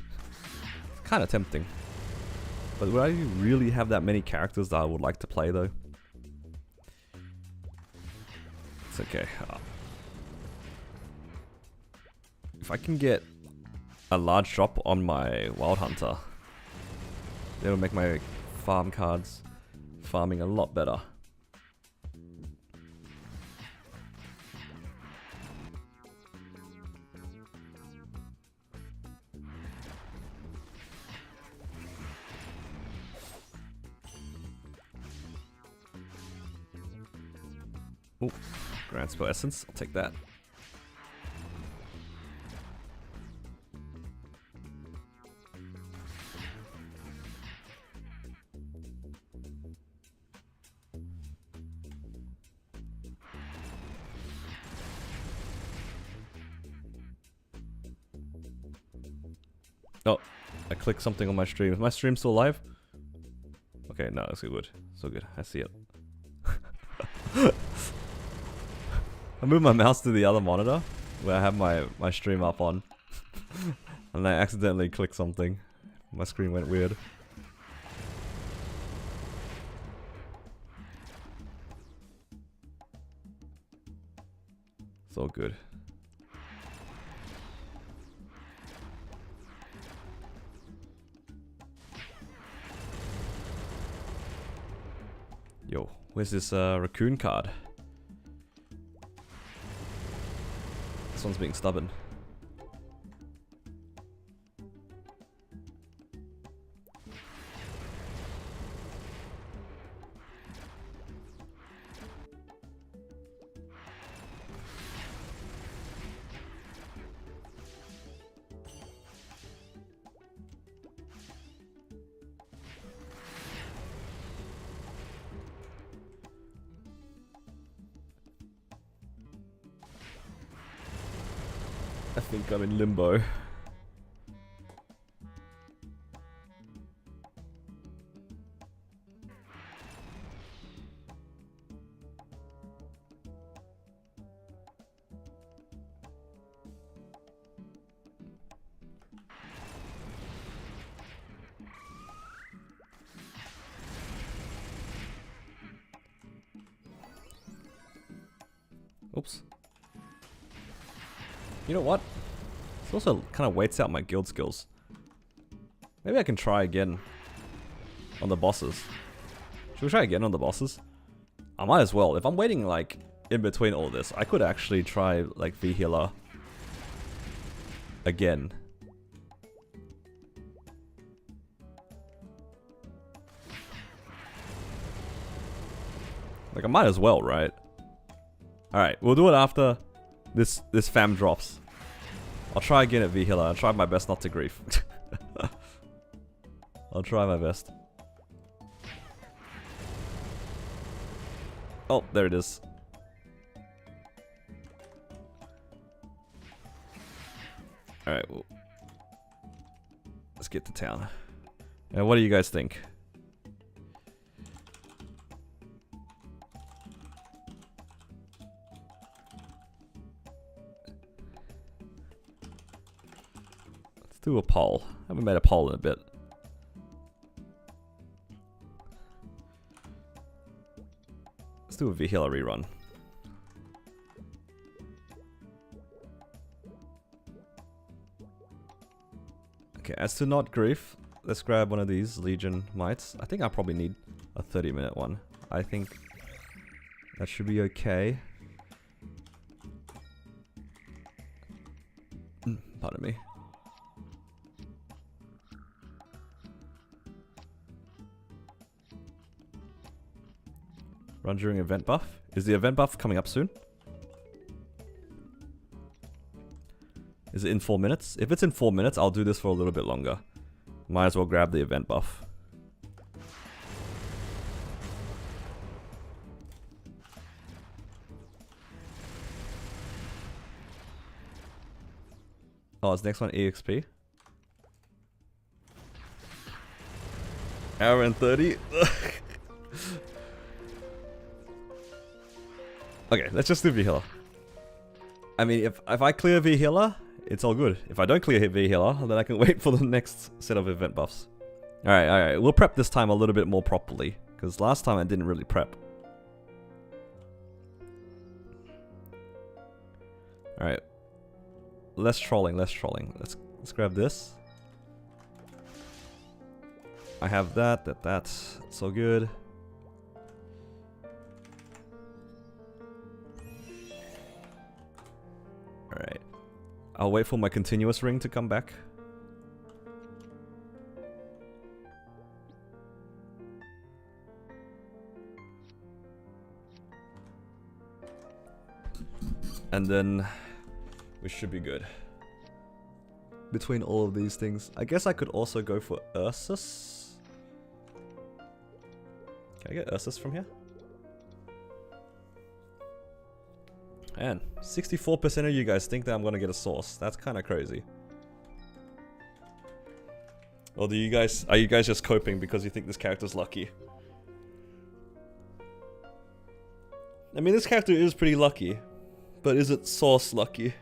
kind of tempting. But would I really have that many characters that I would like to play, though? It's okay. If I can get a large drop on my Wild Hunter, it'll make my farm cards farming a lot better. Ooh, Grand Spell Essence, I'll take that. Oh, I clicked something on my stream. Is my stream still live? Okay, no, it's good. So good. I see it. I moved my mouse to the other monitor where I have my stream up on. And I accidentally clicked something. My screen went weird. It's all good. Yo, where's this raccoon card? This one's being stubborn. I think I'm in limbo. Oops. You know what? This also kind of waits out my guild skills. Maybe I can try again on the bosses. Should we try again on the bosses? I might as well. If I'm waiting like in between all this, I could actually try like V-Healer again. Like I might as well, right? Alright, we'll do it after this fam drops. I'll try again at V-Healer. I'll try my best not to grief. I'll try my best. Oh, there it is. Alright, well, let's get to town. Now, what do you guys think? do a poll. Haven't made a poll in a bit. Let's do a V-Healer rerun. Okay, as to not grief, let's grab one of these Legion Mites. I think I probably need a 30-minute one. I think that should be okay. Pardon me. Run during event buff. Is the event buff coming up soon? Is it in 4 minutes? If it's in 4 minutes, I'll do this for a little bit longer. Might as well grab the event buff. Oh, is the next one EXP? Hour and 30? Okay, let's just do V-Healer. I mean, if I clear V-Healer, it's all good. If I don't clear V-Healer, then I can wait for the next set of event buffs. Alright. We'll prep this time a little bit more properly. Because last time I didn't really prep. Alright. Less trolling. Let's grab this. I have that's so good. Alright. I'll wait for my continuous ring to come back. And then we should be good. Between all of these things. I guess I could also go for Ursus. Can I get Ursus from here? Man, 64% of you guys think that I'm gonna get a source. That's kind of crazy. Or are you guys just coping because you think this character's lucky? I mean, this character is pretty lucky, but is it source lucky?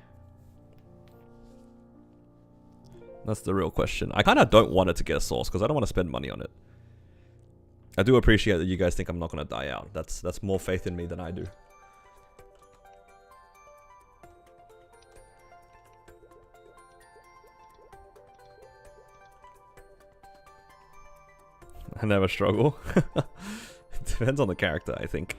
That's the real question. I kind of don't want it to get a source because I don't want to spend money on it. I do appreciate that you guys think I'm not gonna die out. That's more faith in me than I do. I never struggle. It depends on the character, I think.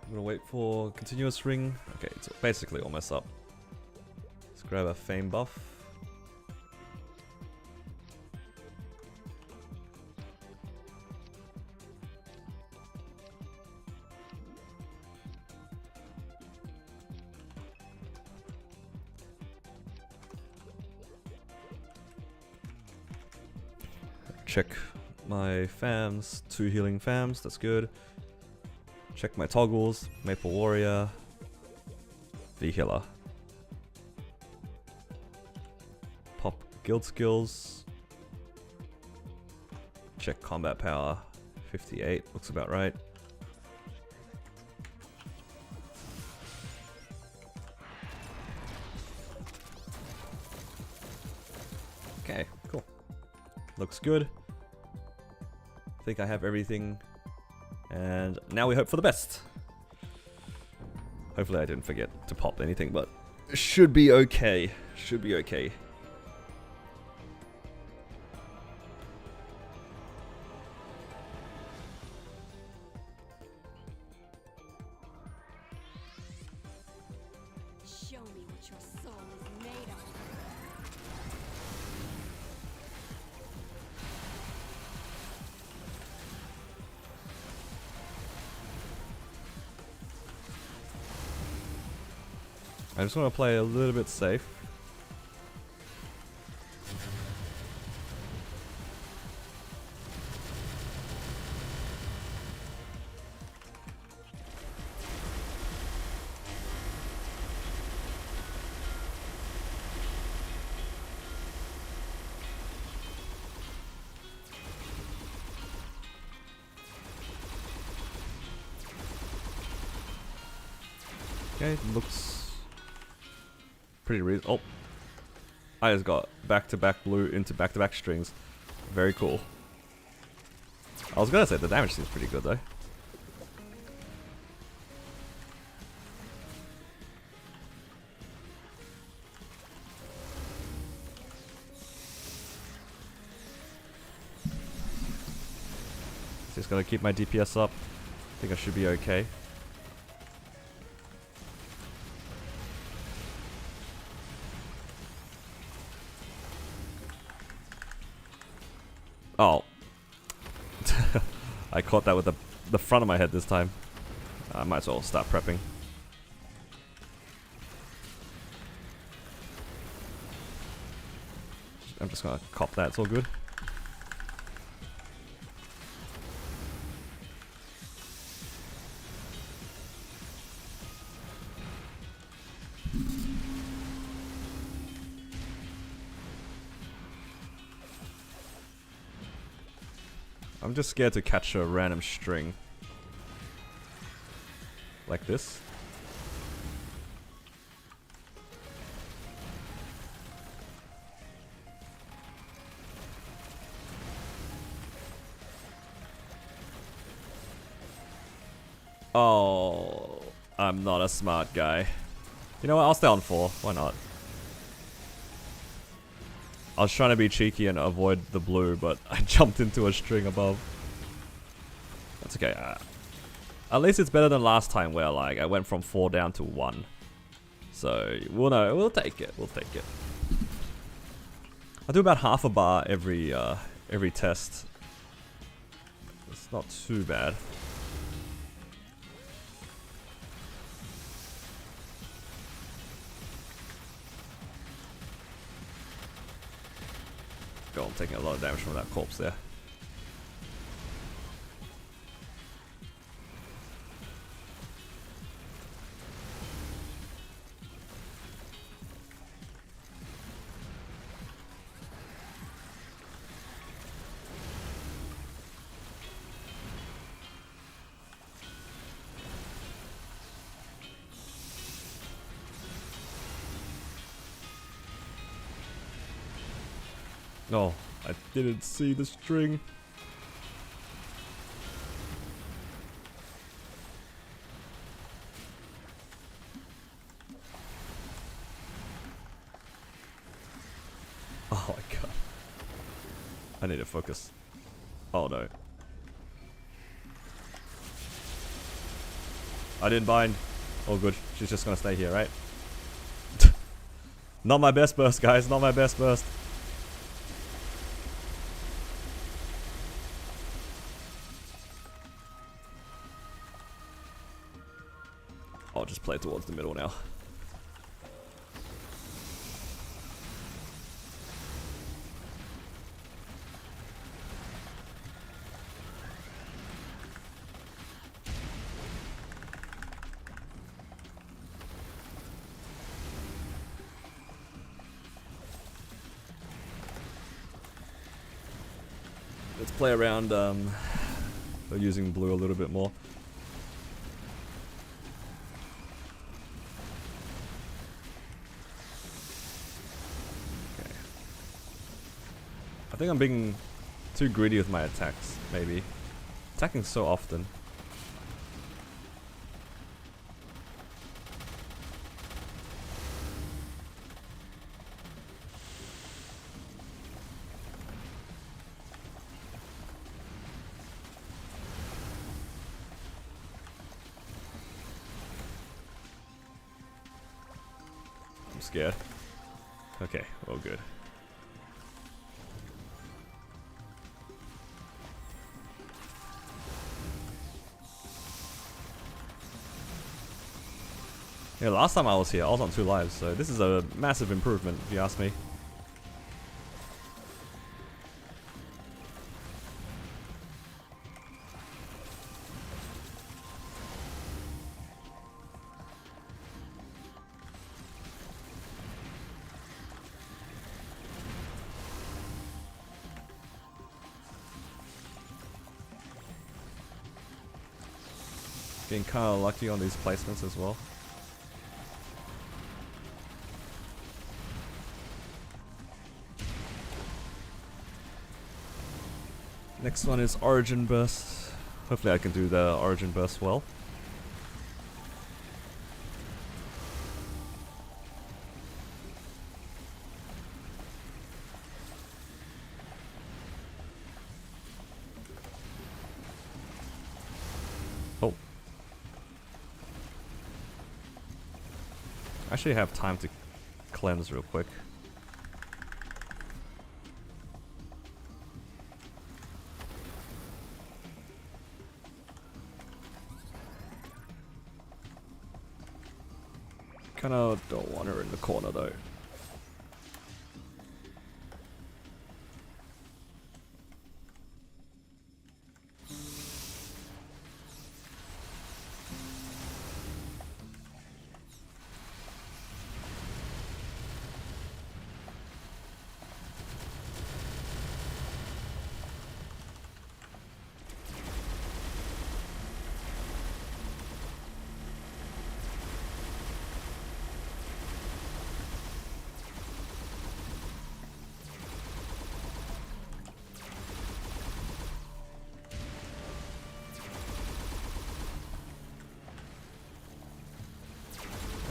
I'm gonna wait for continuous ring. Okay, it's basically almost up. Let's grab a fame buff. Check my fams, 2 healing fams, that's good. Check my toggles, Maple Warrior, V-Healer. Pop guild skills. Check combat power, 58, looks about right. Okay, cool. Looks good. I think I have everything. And now we hope for the best. Hopefully I didn't forget to pop anything, but it should be okay. Should be okay. Show me what your soul is made of. I just want to play a little bit safe. Okay, looks pretty reasonable. Oh, I just got back-to-back blue into back-to-back strings. Very cool. I was gonna say the damage seems pretty good though. Just gotta keep my DPS up. I think I should be okay. Oh. I caught that with the front of my head this time. I might as well start prepping. I'm just gonna cop that, it's all good. I'm just scared to catch a random string. Like this. Oh, I'm not a smart guy. You know what, I'll stay on 4, why not? I was trying to be cheeky and avoid the blue, but I jumped into a string above. That's okay. At least it's better than last time where like I went from 4 down to 1. So we'll know. We'll take it. We'll take it. I do about half a bar every test. It's not too bad. God, I'm taking a lot of damage from that corpse there. No, I didn't see the string. Oh my god. I need to focus. Oh no. I didn't bind. Oh good. She's just gonna stay here, right? Not my best burst, guys. Not my best burst. I'll just play towards the middle now. Let's play around using blue a little bit more. I think I'm being too greedy with my attacks, maybe. Attacking so often. I'm scared. Okay, well good. Yeah, last time I was here, I was on 2 lives, so this is a massive improvement, if you ask me. Getting kind of lucky on these placements as well. Next one is Origin Burst. Hopefully I can do the Origin Burst well. Oh. I actually have time to cleanse real quick. Kinda don't want her in the corner though.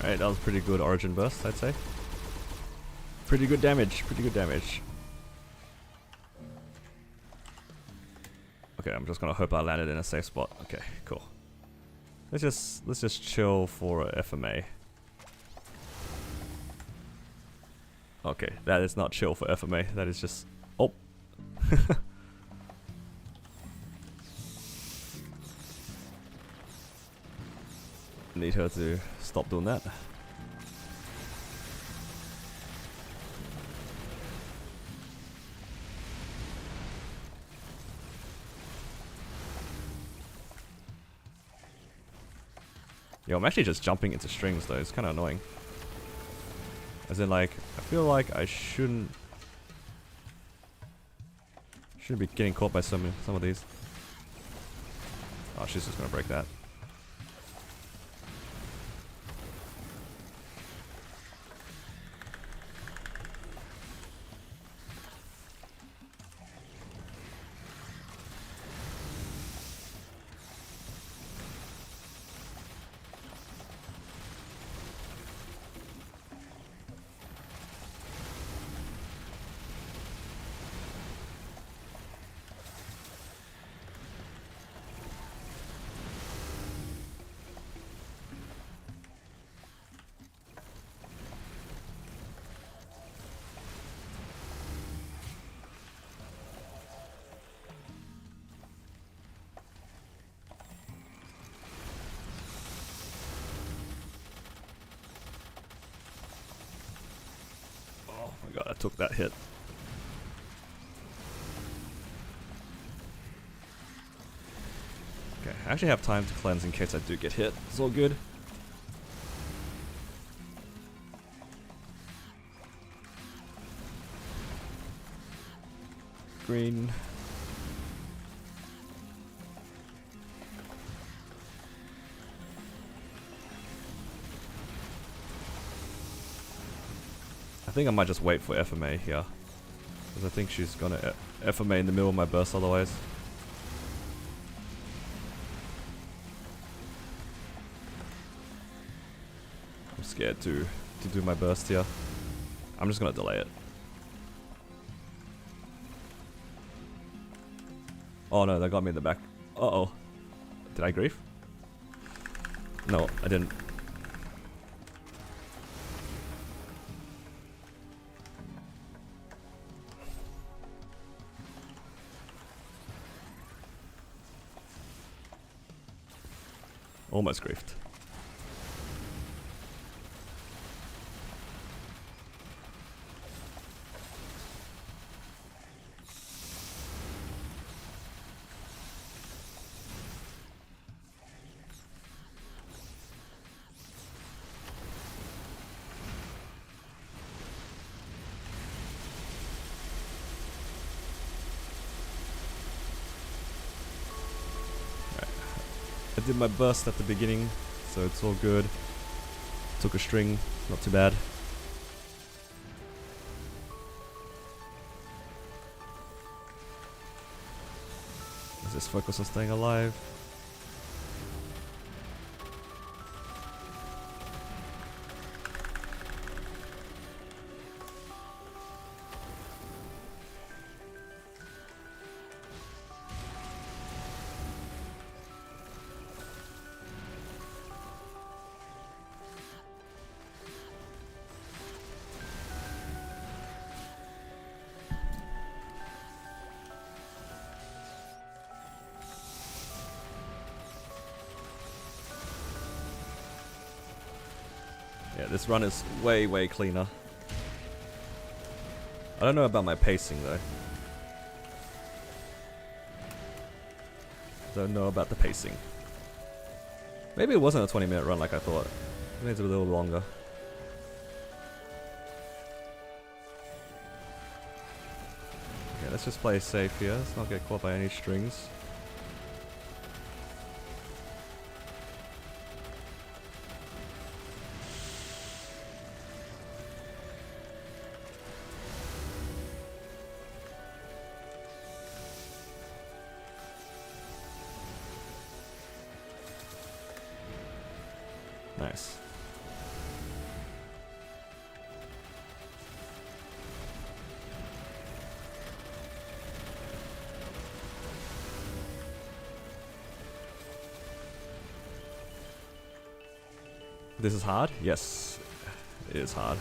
Alright, that was pretty good Origin Burst, I'd say. Pretty good damage, pretty good damage. Okay, I'm just gonna hope I landed in a safe spot. Okay, cool. Let's just chill for FMA. Okay, that is not chill for FMA, that is just... Oh! Need her to stop doing that. Yo, I'm actually just jumping into strings though, it's kind of annoying. As in like, I feel like I shouldn't be getting caught by some of these. Oh, she's just gonna break that. Oh my god, I took that hit. Okay, I actually have time to cleanse in case I do get hit. It's all good. Green. I think I might just wait for FMA here. Because I think she's gonna FMA in the middle of my burst otherwise. I'm scared to do my burst here. I'm just gonna delay it. Oh no, that got me in the back. Uh-oh. Did I grief? No, I didn't. Almost griefed. I did my burst at the beginning, so it's all good. Took a string, not too bad. just focus on staying alive. Yeah, this run is way, way cleaner. I don't know about my pacing though. Don't know about the pacing. Maybe it wasn't a 20-minute run like I thought. Maybe it's a little longer. Okay, let's just play safe here. Let's not get caught by any strings. Nice. This is hard? Yes, it is hard.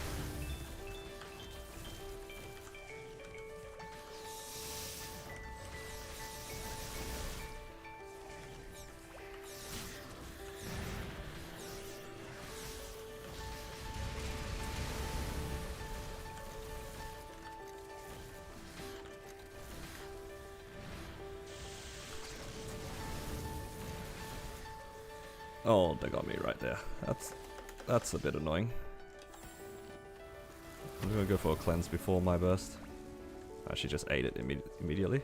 Oh, they got me right there. That's a bit annoying. I'm gonna go for a cleanse before my burst. She just ate it immediately.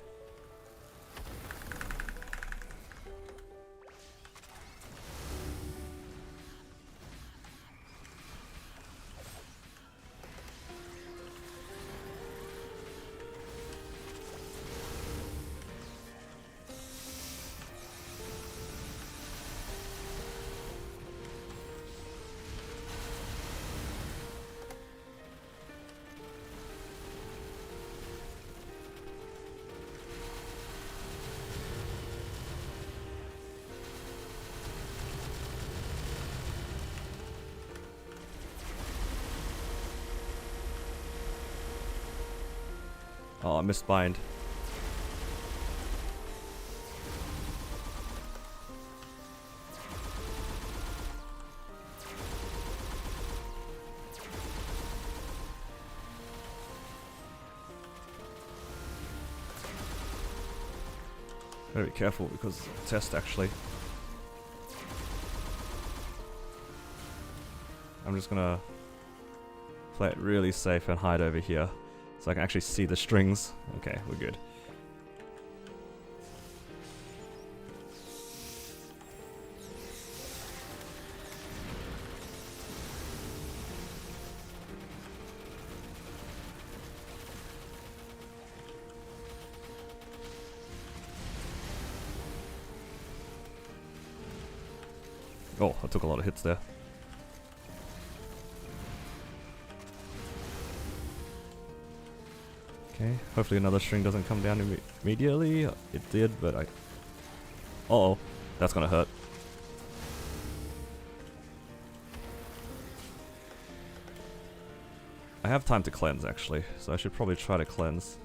Oh, I missed bind. Gotta be careful because of the test actually. I'm just gonna play it really safe and hide over here so I can actually see the strings. Okay, we're good. Oh, I took a lot of hits there. Okay, hopefully another string doesn't come down immediately. It did, but I... Uh-oh, that's gonna hurt. I have time to cleanse actually, so I should probably try to cleanse.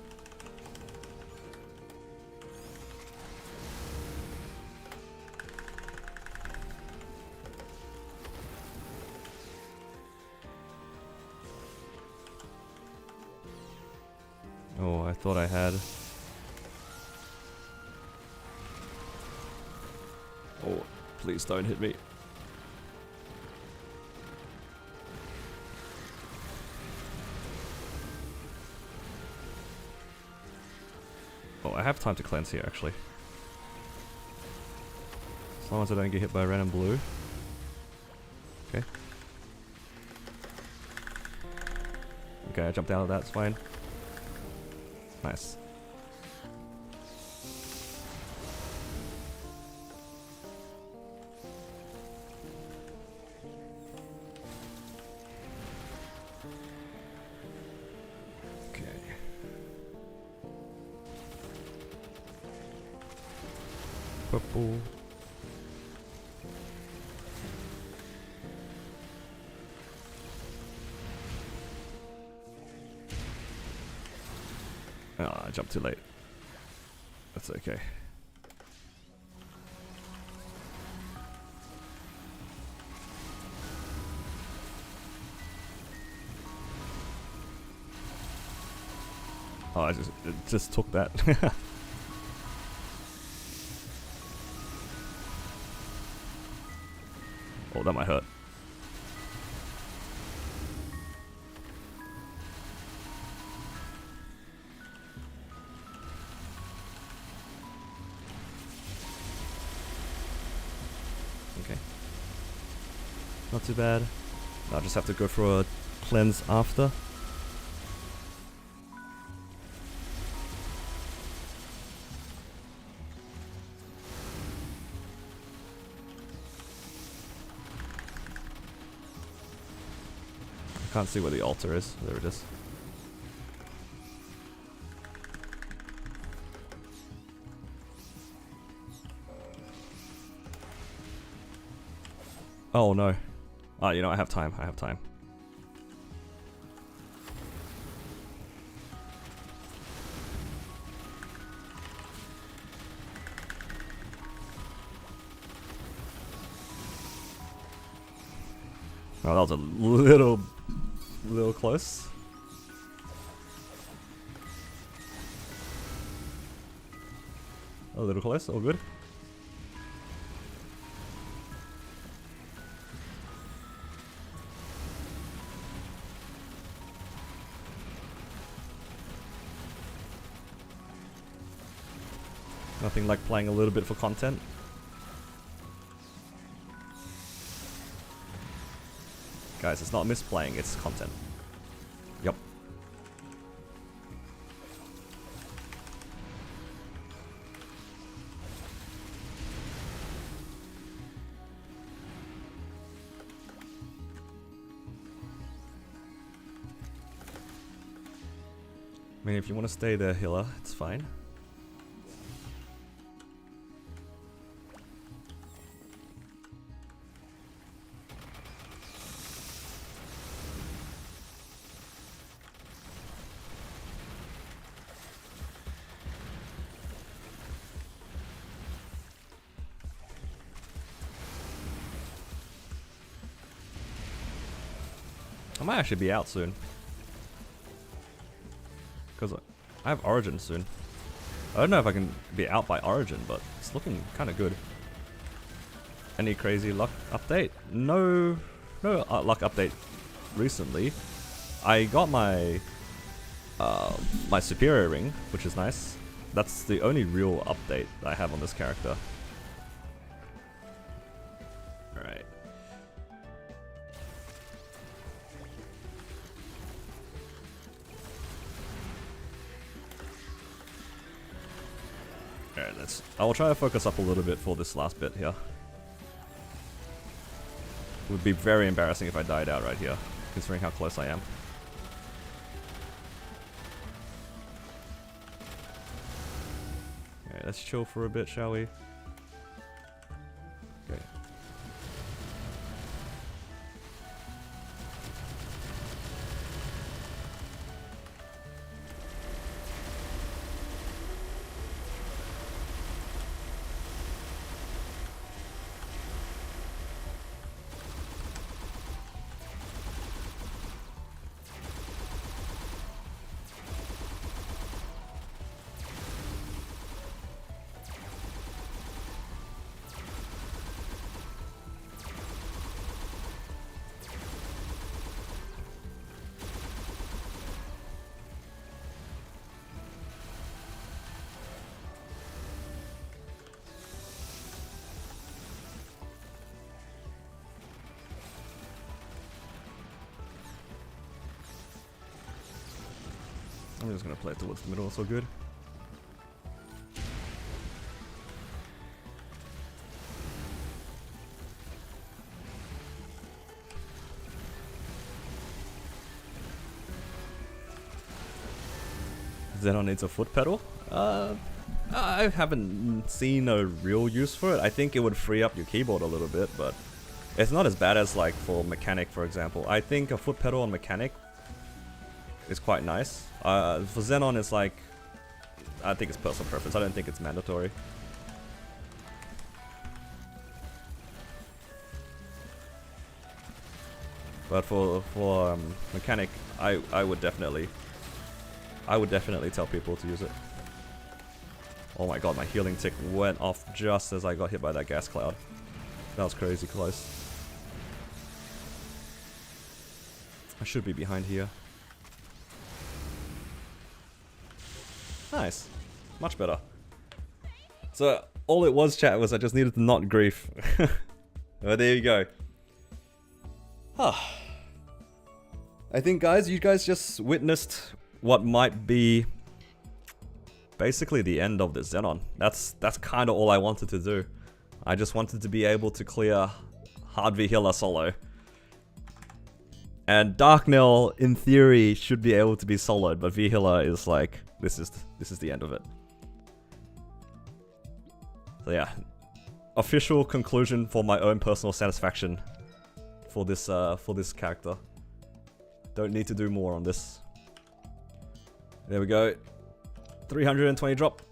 Oh, I thought I had. Oh, please don't hit me. Oh, I have time to cleanse here actually. As long as I don't get hit by red and blue. Okay. Okay, I jumped out of that, it's fine. Nice. purple. Oh, I jumped too late. That's okay. Oh, it just took that. Oh, that might hurt. Okay. Not too bad. I'll just have to go for a cleanse after. I can't see where the altar is. There it is. Oh no. Ah, you know, I have time. I have time. Oh, that was a little close. A little close, all good. Nothing like playing a little bit for content. Guys, it's not misplaying, it's content. Yep. I mean, if you want to stay there, healer, it's fine. I might actually be out soon. Because I have Origin soon. I don't know if I can be out by Origin, but it's looking kind of good. Any crazy luck update? No luck update recently. I got my my Superior ring, which is nice. That's the only real update I have on this character. Alright. Alright, I will try to focus up a little bit for this last bit here. It would be very embarrassing if I died out right here, considering how close I am. Alright, let's chill for a bit, shall we? Okay. I'm just gonna play it towards the middle, it's all good. Xenon needs a foot pedal? I haven't seen a real use for it. I think it would free up your keyboard a little bit, but it's not as bad as like for Mechanic, for example. I think a foot pedal on Mechanic is quite nice. For Xenon, it's like, I think it's personal preference. I don't think it's mandatory. But for Mechanic, I would definitely tell people to use it. Oh my god, my healing tick went off just as I got hit by that gas cloud. That was crazy close. I should be behind here. Nice. Much better. So, all it was, chat, was I just needed to not grief. Well, there you go. I think, guys, you guys just witnessed what might be basically the end of this Xenon. That's kind of all I wanted to do. I just wanted to be able to clear hard V healer solo. And Darknell, in theory, should be able to be soloed, but V healer is like, this is the end of it. So yeah, official conclusion for my own personal satisfaction for this character. Don't need to do more on this. There we go. 320 drop.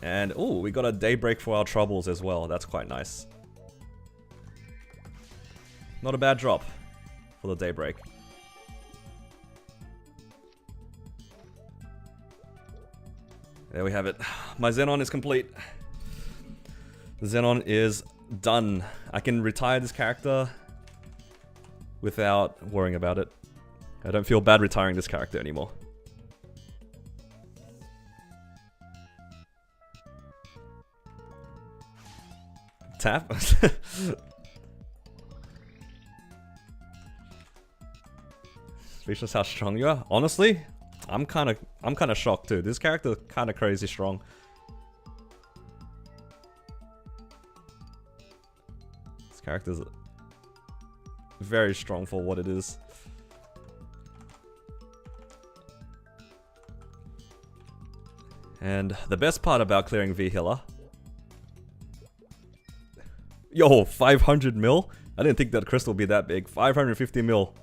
And oh, we got a daybreak for our troubles as well. That's quite nice. Not a bad drop for the daybreak. There we have it. My Xenon is complete. The Xenon is done. I can retire this character without worrying about it. I don't feel bad retiring this character anymore. Tap? Speechless how strong you are. Honestly, I'm kind of shocked too. This character kind of crazy strong. This character's very strong for what it is. And the best part about clearing V healer. Yo, 500 mil? I didn't think that crystal would be that big. 550 mil.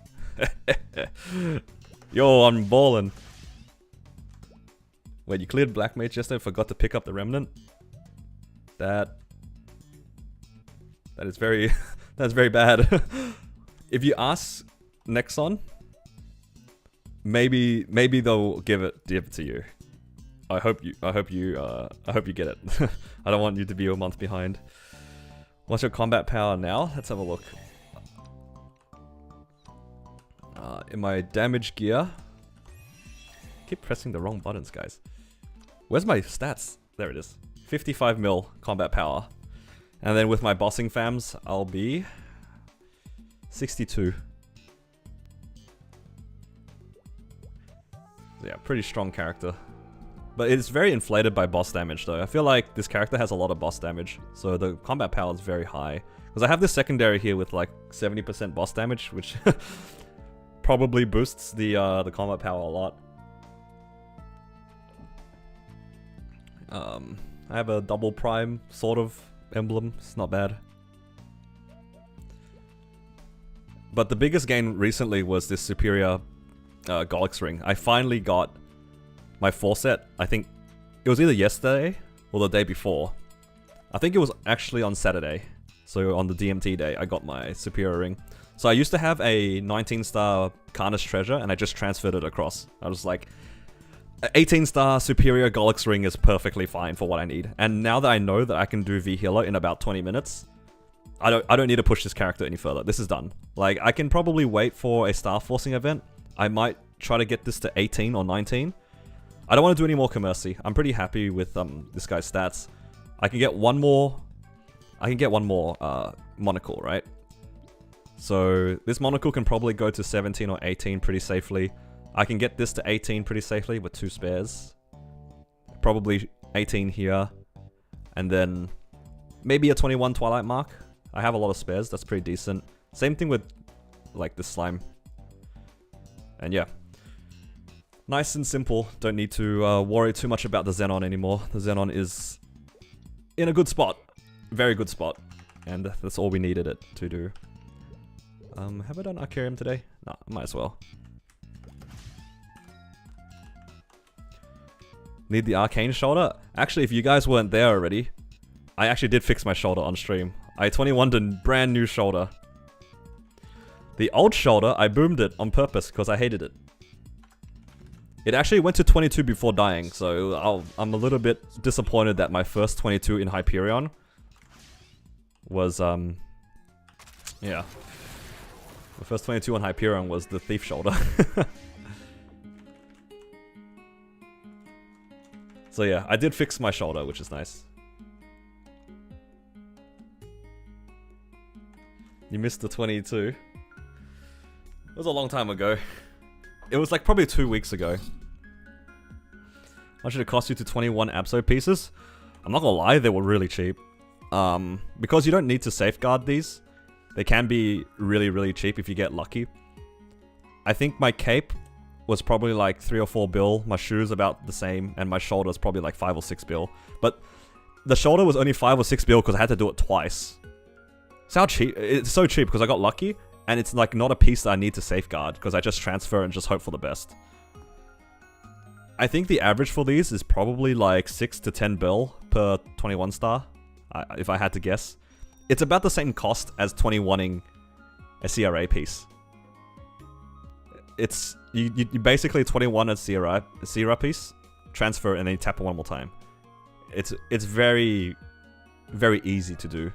Yo, I'm ballin'. Wait, you cleared Black Mage yesterday and forgot to pick up the Remnant? That is very that's very bad. If you ask Nexon, maybe they'll give it to you. I hope you get it. I don't want you to be a month behind. What's your combat power now? Let's have a look. In my damage gear, keep pressing the wrong buttons, guys. Where's my stats? There it is. 55 mil combat power. And then with my bossing fams, I'll be 62. Yeah, pretty strong character. But it's very inflated by boss damage though. I feel like this character has a lot of boss damage, so the combat power is very high. Because I have this secondary here with like 70% boss damage, which probably boosts the combat power a lot. I have a double prime sort of emblem. It's not bad. But the biggest gain recently was this superior Golix ring. I finally got my 4 set. I think it was either yesterday or the day before. I think it was actually on Saturday. So on the DMT day, I got my superior ring. So I used to have a 19-star Karna's treasure, and I just transferred it across. I was like, 18-star superior Golix ring is perfectly fine for what I need. And now that I know that I can do V healer in about 20 minutes, I don't need to push this character any further. This is done. Like, I can probably wait for a star forcing event. I might try to get this to 18 or 19. I don't want to do any more Commercy. I'm pretty happy with this guy's stats. I can get one more. Monocle, right? So this Monocle can probably go to 17 or 18 pretty safely. I can get this to 18 pretty safely with 2 spares. Probably 18 here. And then maybe a 21 Twilight Mark. I have a lot of spares. That's pretty decent. Same thing with like the slime. And yeah. Nice and simple. Don't need to worry too much about the Xenon anymore. The Xenon is in a good spot. Very good spot. And that's all we needed it to do. Have I done Hyperion today? No, might as well. Need the arcane shoulder? Actually, if you guys weren't there already, I actually did fix my shoulder on stream. I 21'd a brand new shoulder. The old shoulder, I boomed it on purpose because I hated it. It actually went to 22 before dying, so I'm a little bit disappointed that my first 22 in Hyperion was, yeah. The first 22 on Hyperion was the thief shoulder. So yeah, I did fix my shoulder, which is nice. You missed the 22. It was a long time ago. It was like probably 2 weeks ago. How much did it cost you to 21 Abso pieces? I'm not gonna lie, they were really cheap. Because you don't need to safeguard these, they can be really, really cheap if you get lucky. I think my cape was probably like 3 or 4 bill, my shoes about the same, and my shoulder's probably like 5 or 6 bill. But the shoulder was only 5 or 6 bill because I had to do it twice. So how cheap? It's so cheap because I got lucky, and it's like not a piece that I need to safeguard because I just transfer and just hope for the best. I think the average for these is probably like 6 to 10 bill per 21 star, if I had to guess. It's about the same cost as 21ing a CRA piece. It's you basically 21 a CRA piece, transfer, and then you tap it one more time. It's very, very easy to do.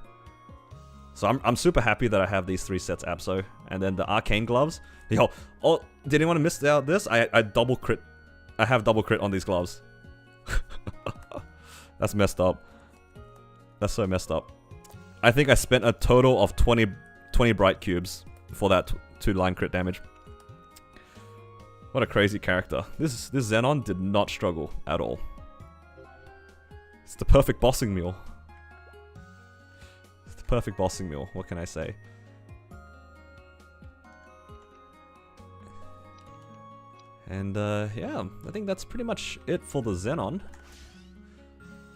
So I'm super happy that I have these 3 sets Abso, and then the arcane gloves. Yo, oh, did anyone miss out this? I double crit. I have double crit on these gloves. That's messed up. That's so messed up. I think I spent a total of 20 bright cubes for that 2-line crit damage. What a crazy character. This Xenon did not struggle at all. It's the perfect bossing meal. It's the perfect bossing meal, what can I say? And yeah, I think that's pretty much it for the Xenon.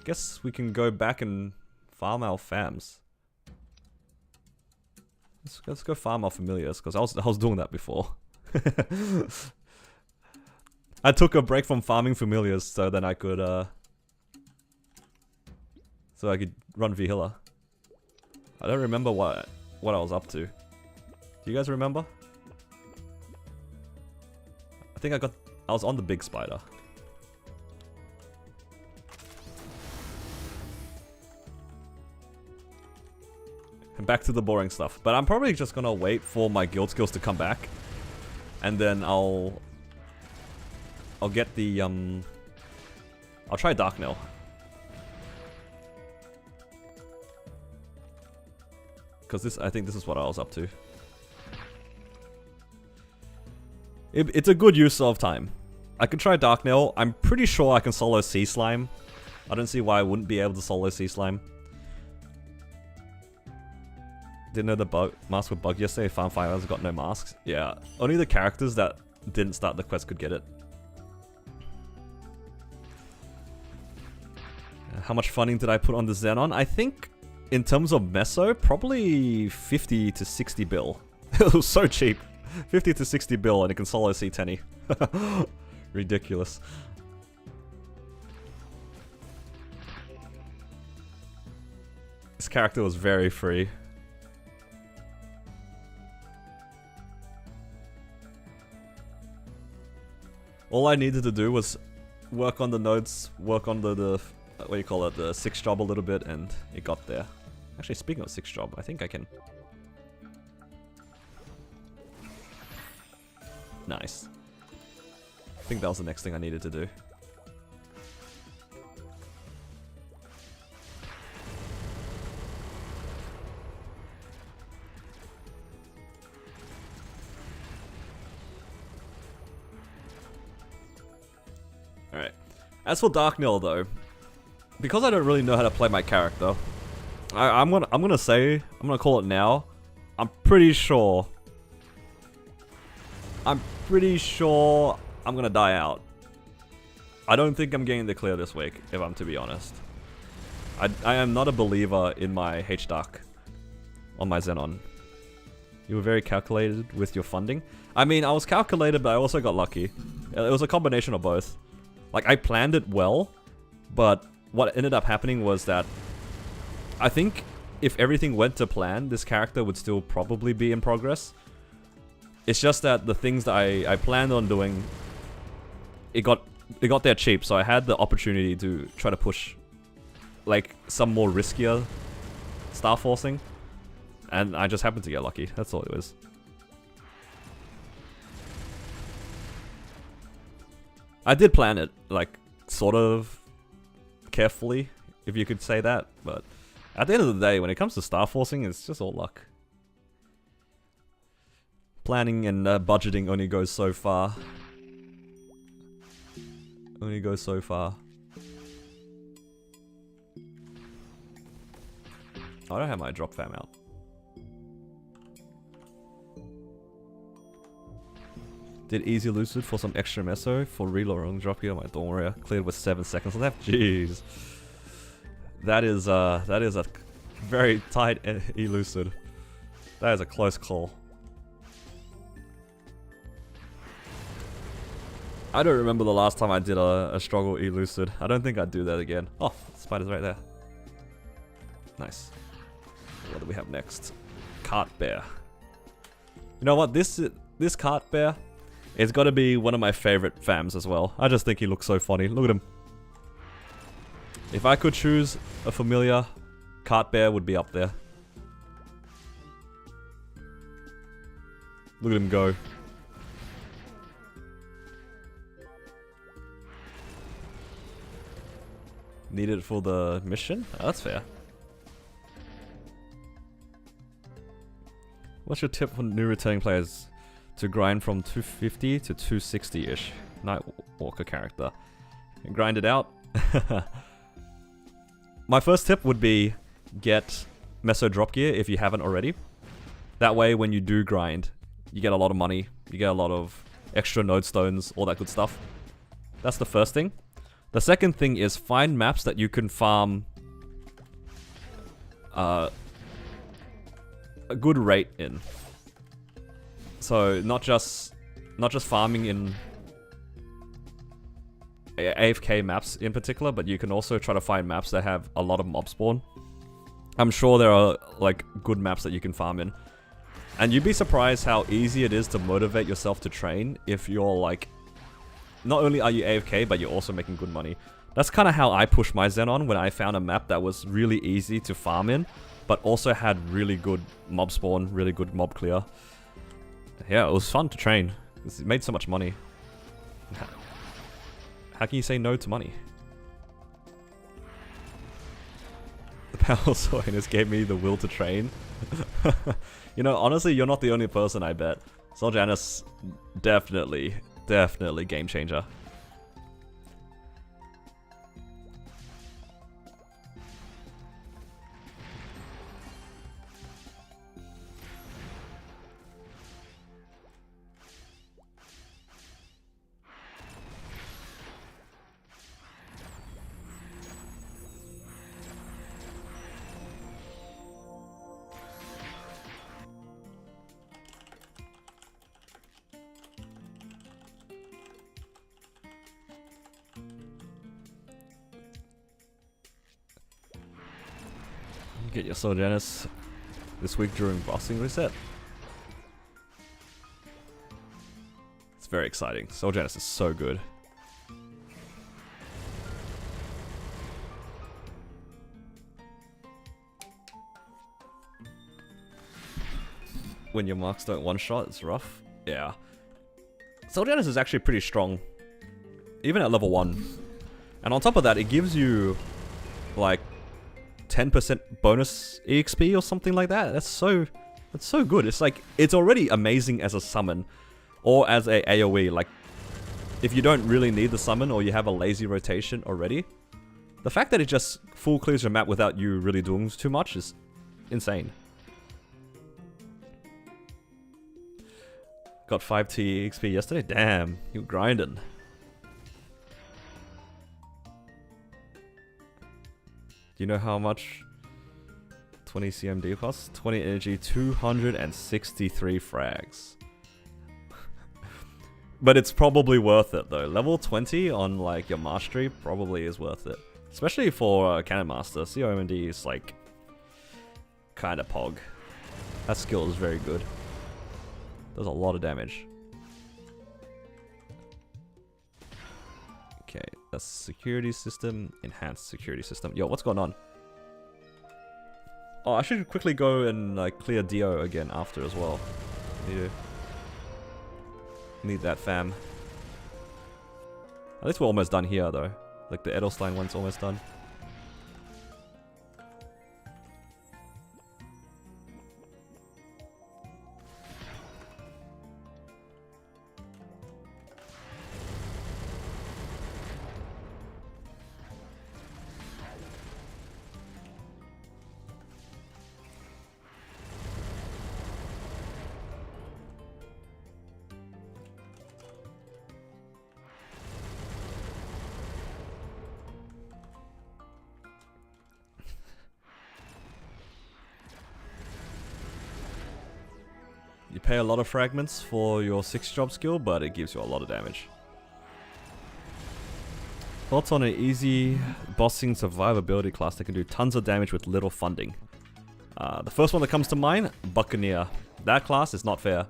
Guess we can go back and farm our fams. Let's go farm our familiars, because I was doing that before. I took a break from farming familiars so then I could run Vihila. I don't remember what I was up to. Do you guys remember? I think I was on the big spider. And back to the boring stuff. But I'm probably just gonna wait for my guild skills to come back. And then I'll get the I'll try Dark Nail. Because I think this is what I was up to. It's a good use of time. I could try Dark Nail. I'm pretty sure I can solo Sea Slime. I don't see why I wouldn't be able to solo Sea Slime. Didn't know the mask would bug yesterday. Farm 5 hours got no masks. Yeah, only the characters that didn't start the quest could get it. How much funding did I put on the Xenon? I think, in terms of meso, probably 50 to 60 bill. It was so cheap. 50 to 60 bill and it can solo C10. Ridiculous. This character was very free. All I needed to do was work on the nodes, work on the what do you call it, the 6 job a little bit, and it got there. Actually, speaking of 6 job, I think I can. Nice. I think that was the next thing I needed to do. Alright. As for Dark Nail though, because I don't really know how to play my character, I'm gonna call it now. I'm pretty sure I'm pretty sure I'm gonna die out. I don't think I'm getting the clear this week, if I'm to be honest. I am not a believer in my H-Dark on my Xenon. You were very calculated with your funding. I mean, I was calculated, but I also got lucky. It was a combination of both. Like, I planned it well, but what ended up happening was that I think if everything went to plan, this character would still probably be in progress. It's just that the things that I planned on doing, it got there cheap, so I had the opportunity to try to push like some more riskier star forcing, and I just happened to get lucky. That's all it was. I did plan it, like, sort of carefully, if you could say that, but at the end of the day, when it comes to star forcing, it's just all luck. Planning and budgeting only goes so far. Only goes so far. I don't have my drop fam out. Did easy lucid for some extra meso for reload on drop here on my Dawn Warrior. Cleared with 7 seconds left. Jeez. That is a very tight elucid. That is a close call. I don't remember the last time I did a struggle elucid. I don't think I'd do that again. Oh, spider's right there. Nice. What do we have next? Cart bear. You know what? This cart bear, it's got to be one of my favorite fams as well. I just think he looks so funny. Look at him. If I could choose a familiar, cart bear would be up there. Look at him go. Needed it for the mission? Oh, that's fair. What's your tip for new returning players to grind from 250 to 260-ish? Nightwalker character. And grind it out? My first tip would be get Meso drop gear if you haven't already. That way when you do grind, you get a lot of money, you get a lot of extra node stones, all that good stuff. That's the first thing. The second thing is find maps that you can farm a good rate in. So not just farming in AFK maps in particular, but you can also try to find maps that have a lot of mob spawn. I'm sure there are like good maps that you can farm in. And you'd be surprised how easy it is to motivate yourself to train if you're like, not only are you AFK, but you're also making good money. That's kind of how I pushed my Xenon when I found a map that was really easy to farm in, but also had really good mob spawn, really good mob clear. Yeah, it was fun to train. It made so much money. How can you say no to money? The Power Soiners gave me the will to train. You know, honestly, you're not the only person, I bet. Soul Janus, definitely game changer. Get your Soul Janus this week during bossing reset. It's very exciting. Soul Janus is so good. When your marks don't one-shot, it's rough. Yeah. Soul Janus is actually pretty strong, even at level 1. And on top of that, it gives you like 10% bonus EXP or something like that. That's so good. It's like, it's already amazing as a summon or as a AoE. Like, if you don't really need the summon or you have a lazy rotation already, the fact that it just full clears your map without you really doing too much is insane. Got 5T XP yesterday. Damn, you grinding. Do you know how much 20 CMD costs? 20 energy, 263 frags. But it's probably worth it though. Level 20 on like your mastery probably is worth it. Especially for Cannon Master. COMD is like kinda pog. That skill is very good. Does a lot of damage. Okay, that's security system, enhanced security system. Yo, what's going on? Oh, I should quickly go and clear Dio again after as well. Need that fam. At least we're almost done here though. Like the Edelstein one's almost done. You pay a lot of fragments for your 6-job skill, but it gives you a lot of damage. Thoughts on an easy bossing survivability class that can do tons of damage with little funding? The first one that comes to mind, Buccaneer. That class is not fair.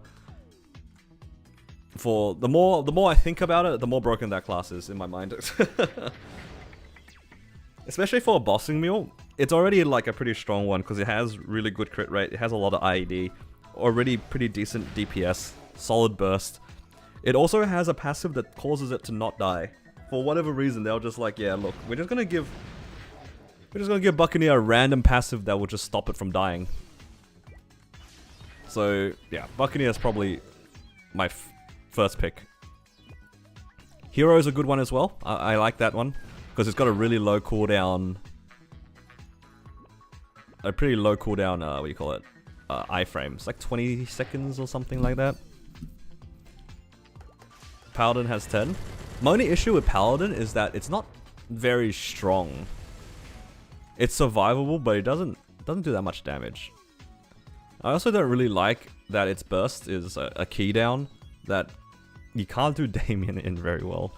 For the more I think about it, the more broken that class is in my mind. Especially for a bossing mule, it's already like a pretty strong one because it has really good crit rate. It has a lot of IED. Already pretty decent DPS, solid burst. It also has a passive that causes it to not die. For whatever reason, they're just like, yeah, look, we're just gonna give Buccaneer a random passive that will just stop it from dying. So yeah, Buccaneer is probably my first pick. Hero is a good one as well. I like that one because it's got a really low cooldown. A pretty low cooldown. What do you call it? Iframes, like 20 seconds or something like that. Paladin has 10. My only issue with Paladin is that it's not very strong. It's survivable, but it doesn't do that much damage. I also don't really like that its burst is a key down that you can't do Damien in very well.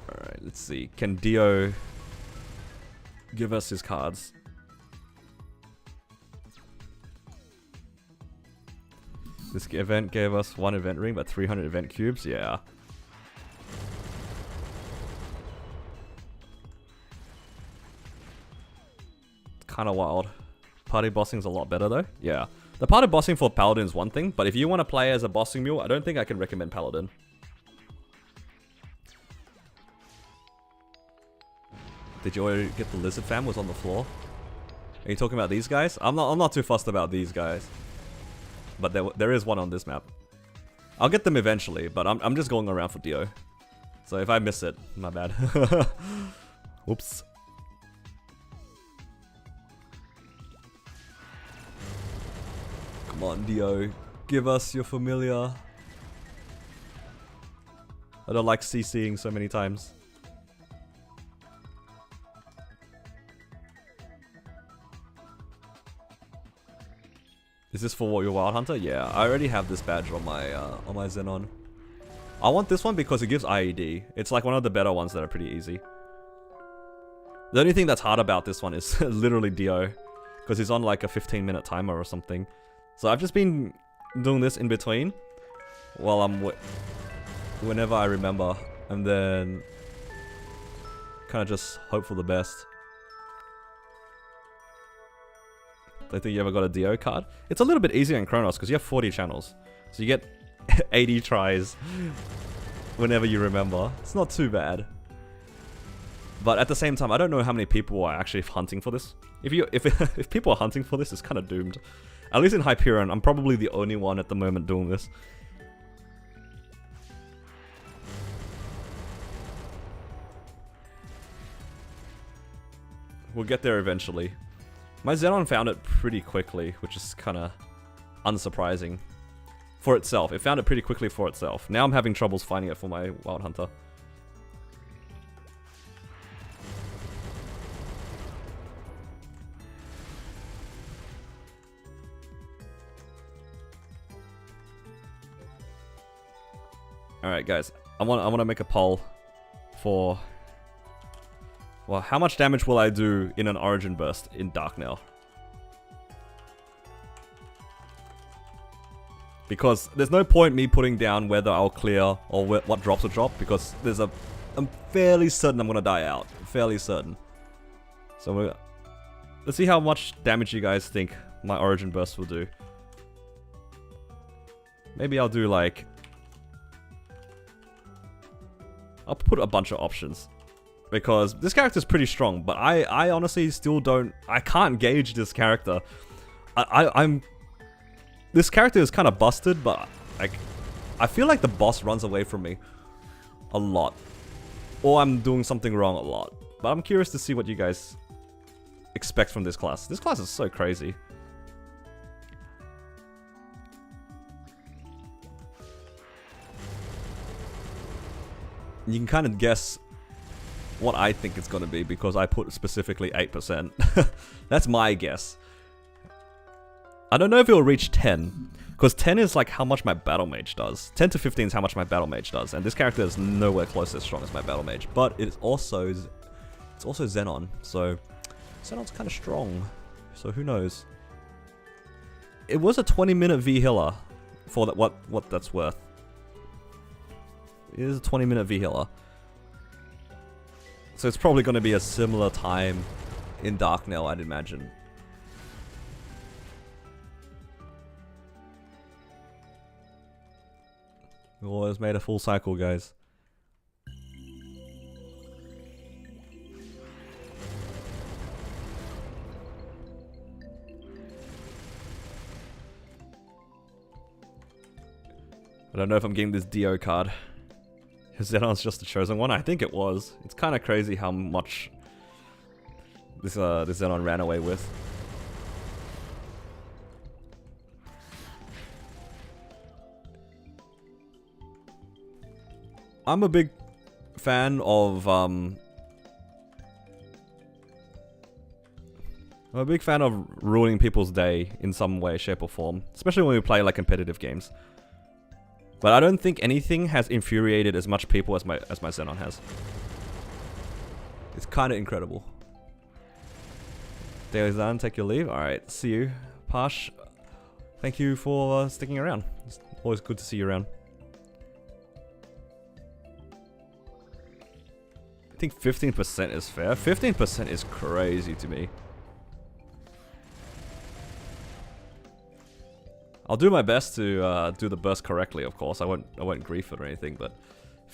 Alright, let's see. Can Dio give us his cards? This event gave us 1 event ring, but 300 event cubes, yeah. Kinda wild. Party bossing's a lot better though, yeah. The party bossing for Paladin is one thing, but if you want to play as a bossing mule, I don't think I can recommend Paladin. Did you already get the lizard fam was on the floor? Are you talking about these guys? I'm not too fussed about these guys. But there is one on this map. I'll get them eventually, but I'm just going around for Dio. So if I miss it, my bad. Whoops. Come on, Dio. Give us your familiar. I don't like CCing so many times. Is this for your Wild Hunter? Yeah, I already have this badge on my Xenon. I want this one because it gives IED. It's like one of the better ones that are pretty easy. The only thing that's hard about this one is literally Dio, because he's on like a 15-minute timer or something. So I've just been doing this in between while whenever I remember, and then kind of just hope for the best. Don't think you ever got a Dio card. It's a little bit easier in Chronos because you have 40 channels. So you get 80 tries whenever you remember. It's not too bad. But at the same time, I don't know how many people are actually hunting for this. If people are hunting for this, it's kind of doomed. At least in Hyperion, I'm probably the only one at the moment doing this. We'll get there eventually. My Xenon found it pretty quickly, which is kind of unsurprising for itself. It found it pretty quickly for itself. Now I'm having troubles finding it for my Wild Hunter. Alright guys, I want to make a poll for, well, how much damage will I do in an Origin Burst in Dark Nail? Because there's no point me putting down whether I'll clear or what drops will drop, because I'm fairly certain I'm gonna die out. Fairly certain. So let's see how much damage you guys think my Origin Burst will do. Maybe I'll do like, I'll put a bunch of options, because this character is pretty strong, but I honestly still I can't gauge this character. This character is kind of busted, but like, I feel like the boss runs away from me a lot, or I'm doing something wrong a lot. But I'm curious to see what you guys expect from this class. This class is so crazy. You can kind of guess what I think it's going to be, because I put specifically 8%. That's my guess. I don't know if it'll reach 10, because 10 is like how much my Battle Mage does. 10 to 15 is how much my Battle Mage does, and this character is nowhere close as strong as my Battle Mage. But it's also Xenon, so Xenon's kind of strong. So who knows? It was a 20-minute V healer for that. What that's worth. It is a 20-minute V healer. So it's probably going to be a similar time in Dark Nail, I'd imagine. We always made a full cycle, guys. I don't know if I'm getting this Dio card. Xenon's just the chosen one. I think it was. It's kind of crazy how much this Xenon ran away with. I'm a big fan of ruining people's day in some way, shape, or form, especially when we play like competitive games. But I don't think anything has infuriated as much people as my Xenon has. It's kind of incredible. Daily Zan, take your leave. Alright, see you. Pash, thank you for sticking around. It's always good to see you around. I think 15% is fair. 15% is crazy to me. I'll do my best to do the burst correctly, of course. I won't grief it or anything, but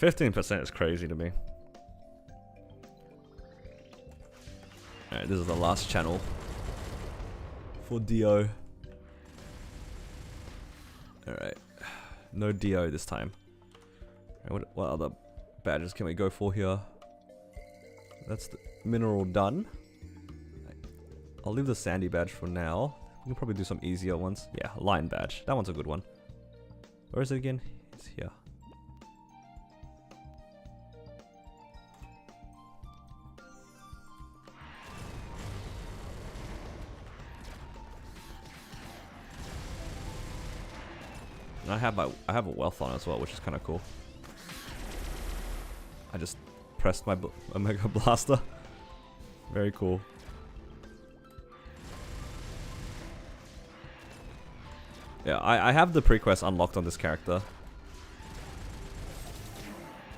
15% is crazy to me. Alright, this is the last channel for Dio. Alright, no Dio this time. Right, what other badges can we go for here? That's the mineral done. I'll leave the sandy badge for now. We can probably do some easier ones. Yeah, lion badge. That one's a good one. Where is it again? It's here. And I have a wealth on as well, which is kind of cool. I just pressed my Omega Blaster. Very cool. Yeah, I have the pre-quest unlocked on this character.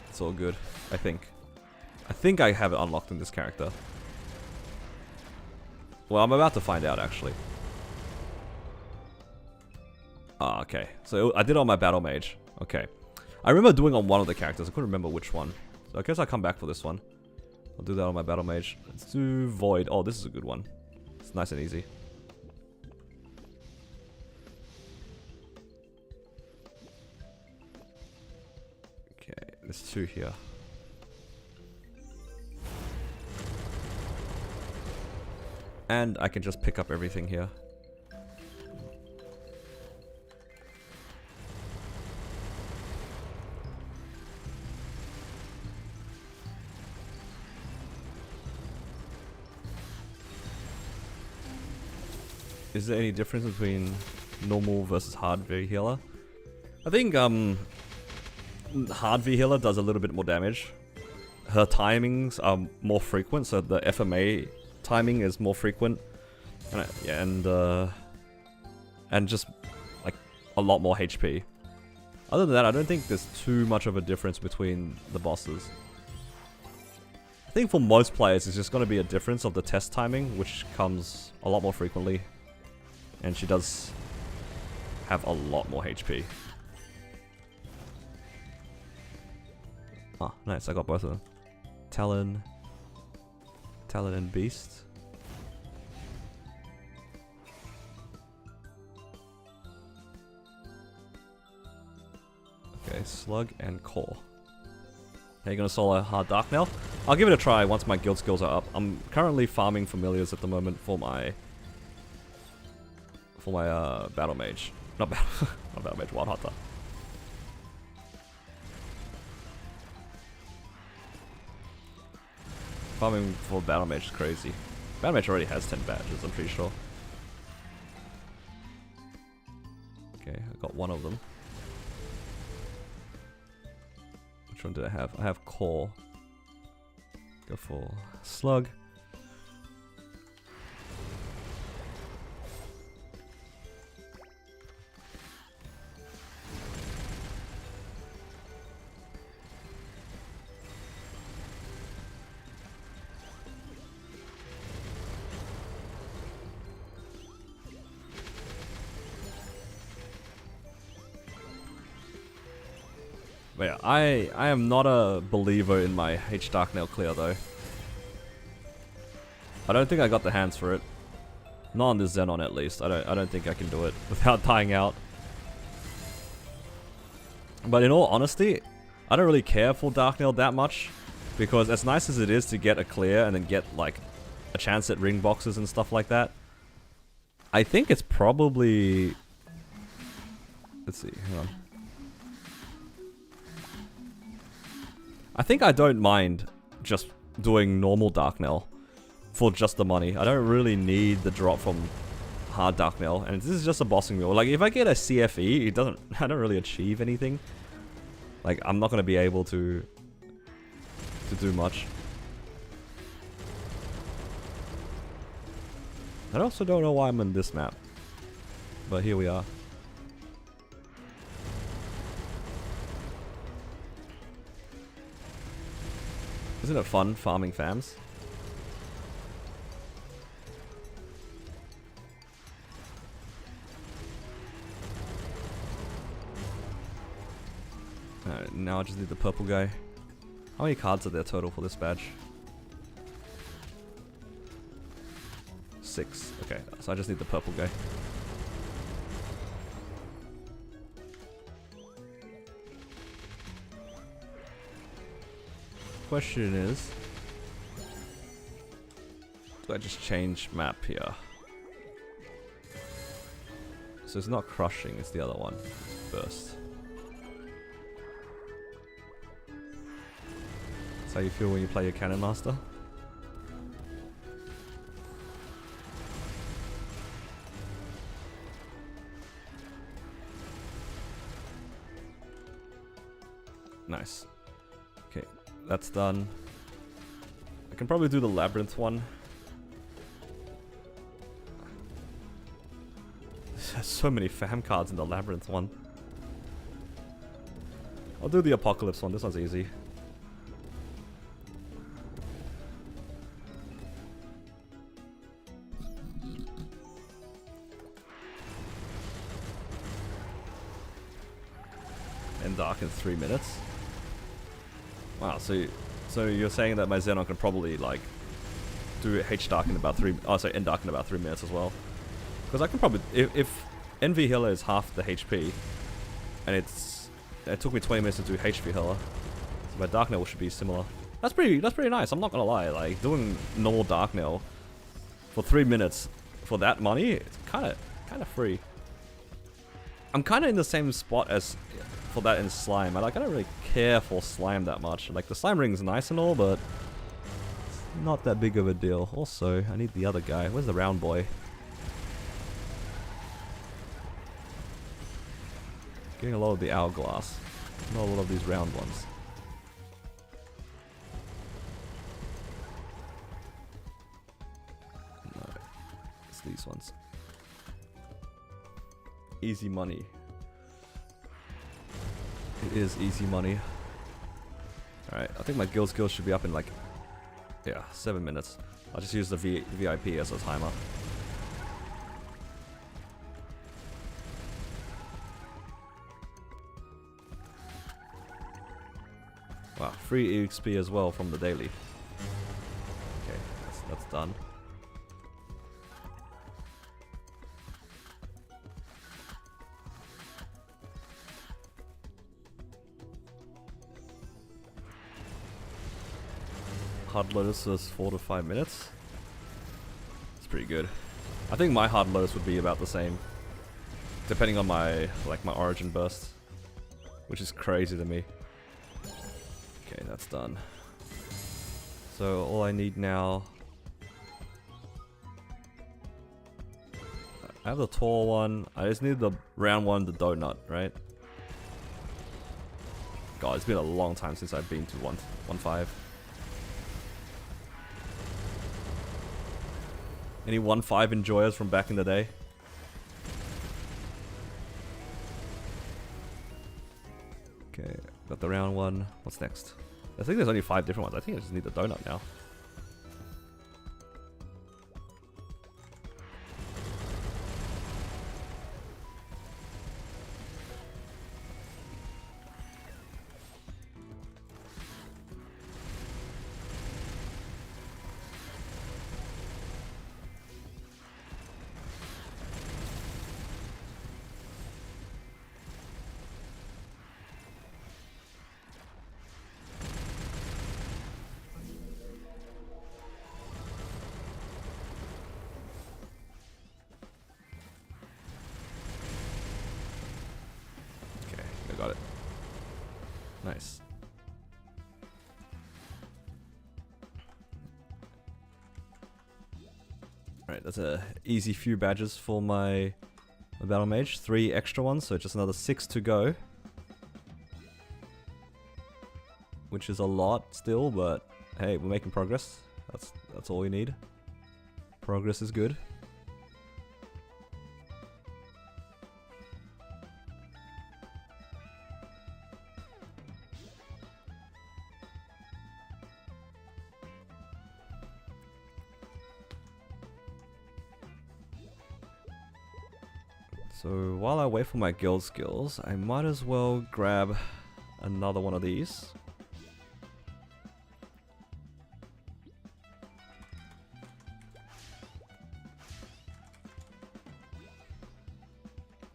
It's all good, I think. I think I have it unlocked in this character. Well, I'm about to find out, actually. Ah, okay. So I did it on my Battle Mage. Okay. I remember doing it on one of the characters. I couldn't remember which one. So I guess I'll come back for this one. I'll do that on my Battle Mage. Let's do Void. Oh, this is a good one. It's nice and easy. There's two here. And I can just pick up everything here. is there any difference between normal versus hard V healer? I think hard V healer does a little bit more damage. Her timings are more frequent, so the FMA timing is more frequent, and just like a lot more HP. Other than that, I don't think there's too much of a difference between the bosses. I think for most players, it's just going to be a difference of the test timing, which comes a lot more frequently, and she does have a lot more HP. Ah, nice, I got both of them. Talon and Beast. Okay, Slug and Core. Are you gonna solo hard dark now? I'll give it a try once my guild skills are up. I'm currently farming familiars at the moment for my battle mage. Not battle mage, wild hunter. Farming for battle mage is crazy. Battle mage already has 10 badges, I'm pretty sure. Okay, I got one of them. Which one did I have? I have Core. Go for Slug. But yeah, I am not a believer in my H Dark Nail clear though. I don't think I got the hands for it. Not on this Xenon at least. I don't think I can do it without dying out. But in all honesty, I don't really care for Dark Nail that much, because as nice as it is to get a clear and then get like a chance at ring boxes and stuff like that, I think it's probably, let's see, hang on. I think I don't mind just doing normal Dark Nail for just the money. I don't really need the drop from hard Dark Nail, and this is just a bossing wheel. Like if I get a CFE, it doesn't. I don't really achieve anything. Like I'm not gonna be able to do much. I also don't know why I'm on this map, but here we are. Isn't it fun farming fams? Alright, now I just need the purple guy. How many cards are there total for this badge? 6. Okay, so I just need the purple guy. Question is, do I just change map here? So it's not crushing, it's the other one. Burst. That's how you feel when you play your Cannon Master? Nice. Okay, that's done. I can probably do the Labyrinth one. There's so many fam cards in the Labyrinth one. I'll do the Apocalypse one, this one's easy. And dark in 3 minutes. Wow, so you're saying that my Xenon can probably like do H dark in about 3, oh sorry, N dark in about 3 minutes as well. Because I can probably, if NV healer is half the HP, and it took me 20 minutes to do HP healer, so my Dark Nail should be similar. That's pretty nice, I'm not gonna lie, like doing normal Dark Nail for 3 minutes for that money, it's kinda free. I'm kinda in the same spot as for that in Slime. I don't really care for Slime that much. Like the Slime ring's nice and all, but it's not that big of a deal. Also, I need the other guy. Where's the round boy? Getting a lot of the hourglass. Not a lot of these round ones. No, it's these ones. Easy money. It is easy money. Alright, I think my guild skills should be up in like, yeah, 7 minutes. I'll just use the VIP as a timer. Wow, free EXP as well from the daily. Okay, that's done. Hard lotus is 4 to 5 minutes. It's pretty good. I think my hard lotus would be about the same, depending on my my origin burst, which is crazy to me. Okay, that's done. So all I need now, I have the tall one. I just need the round one, the donut, right? God, it's been a long time since I've been to 1.5. Any 1.5 enjoyers from back in the day? Okay, got the round one. What's next? I think there's only 5 different ones. I think I just need the donut now. Got it. Nice. Alright, that's a easy few badges for my battle mage. 3 extra ones, so just another 6 to go. Which is a lot still, but hey, we're making progress. That's all we need. Progress is good. So while I wait for my guild skills, I might as well grab another one of these.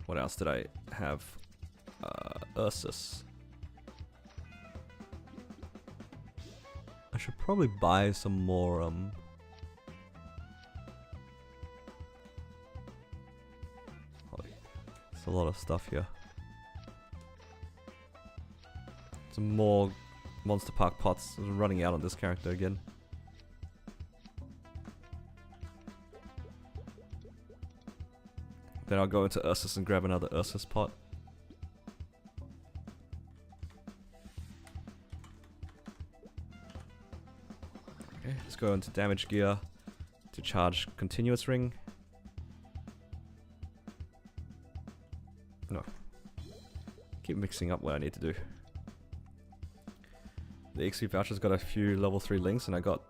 What else did I have? Ursus. I should probably buy some more a lot of stuff here. Some more Monster Park pots. I'm running out on this character again. Then I'll go into Ursus and grab another Ursus pot. Okay, let's go into damage gear to charge continuous ring. No. Keep mixing up what I need to do. The XP voucher's got a few level 3 links and I got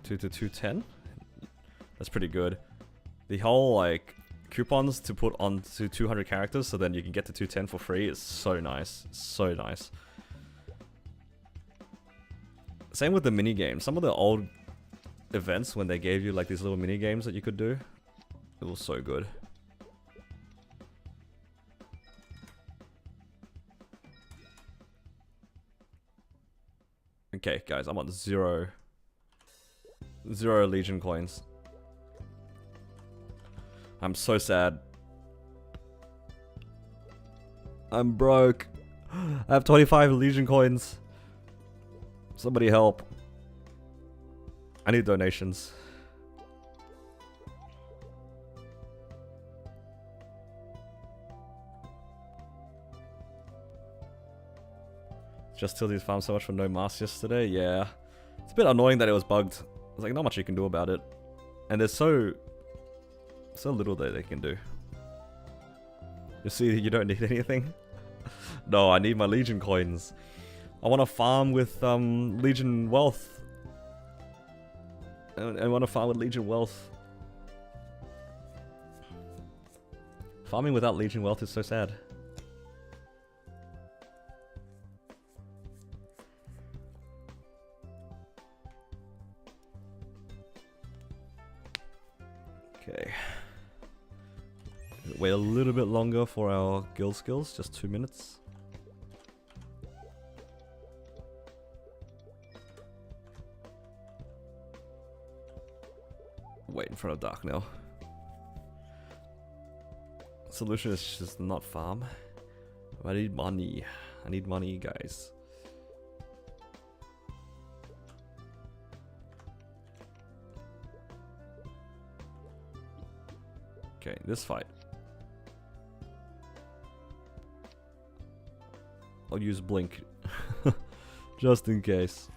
2 to 210. That's pretty good. The whole like coupons to put onto 200 characters so then you can get to 210 for free is so nice. So nice. Same with the mini games. Some of the old events when they gave you like these little mini games that you could do, it was so good. Okay, guys, I'm on zero Legion coins. I'm so sad. I'm broke. I have 25 Legion coins. Somebody help. I need donations. Just till these farmed so much for no mask yesterday. Yeah, it's a bit annoying that it was bugged. There's like not much you can do about it, and there's so little that they can do. You see, you don't need anything. No, I need my Legion coins. I want to farm with Legion wealth. I want to farm with Legion wealth. Farming without Legion wealth is so sad. Okay. Wait a little bit longer for our guild skills, just 2 minutes. Wait in front of dark now. Solution is just not farm. I need money. I need money, guys. Okay, this fight. I'll use blink. Just in case.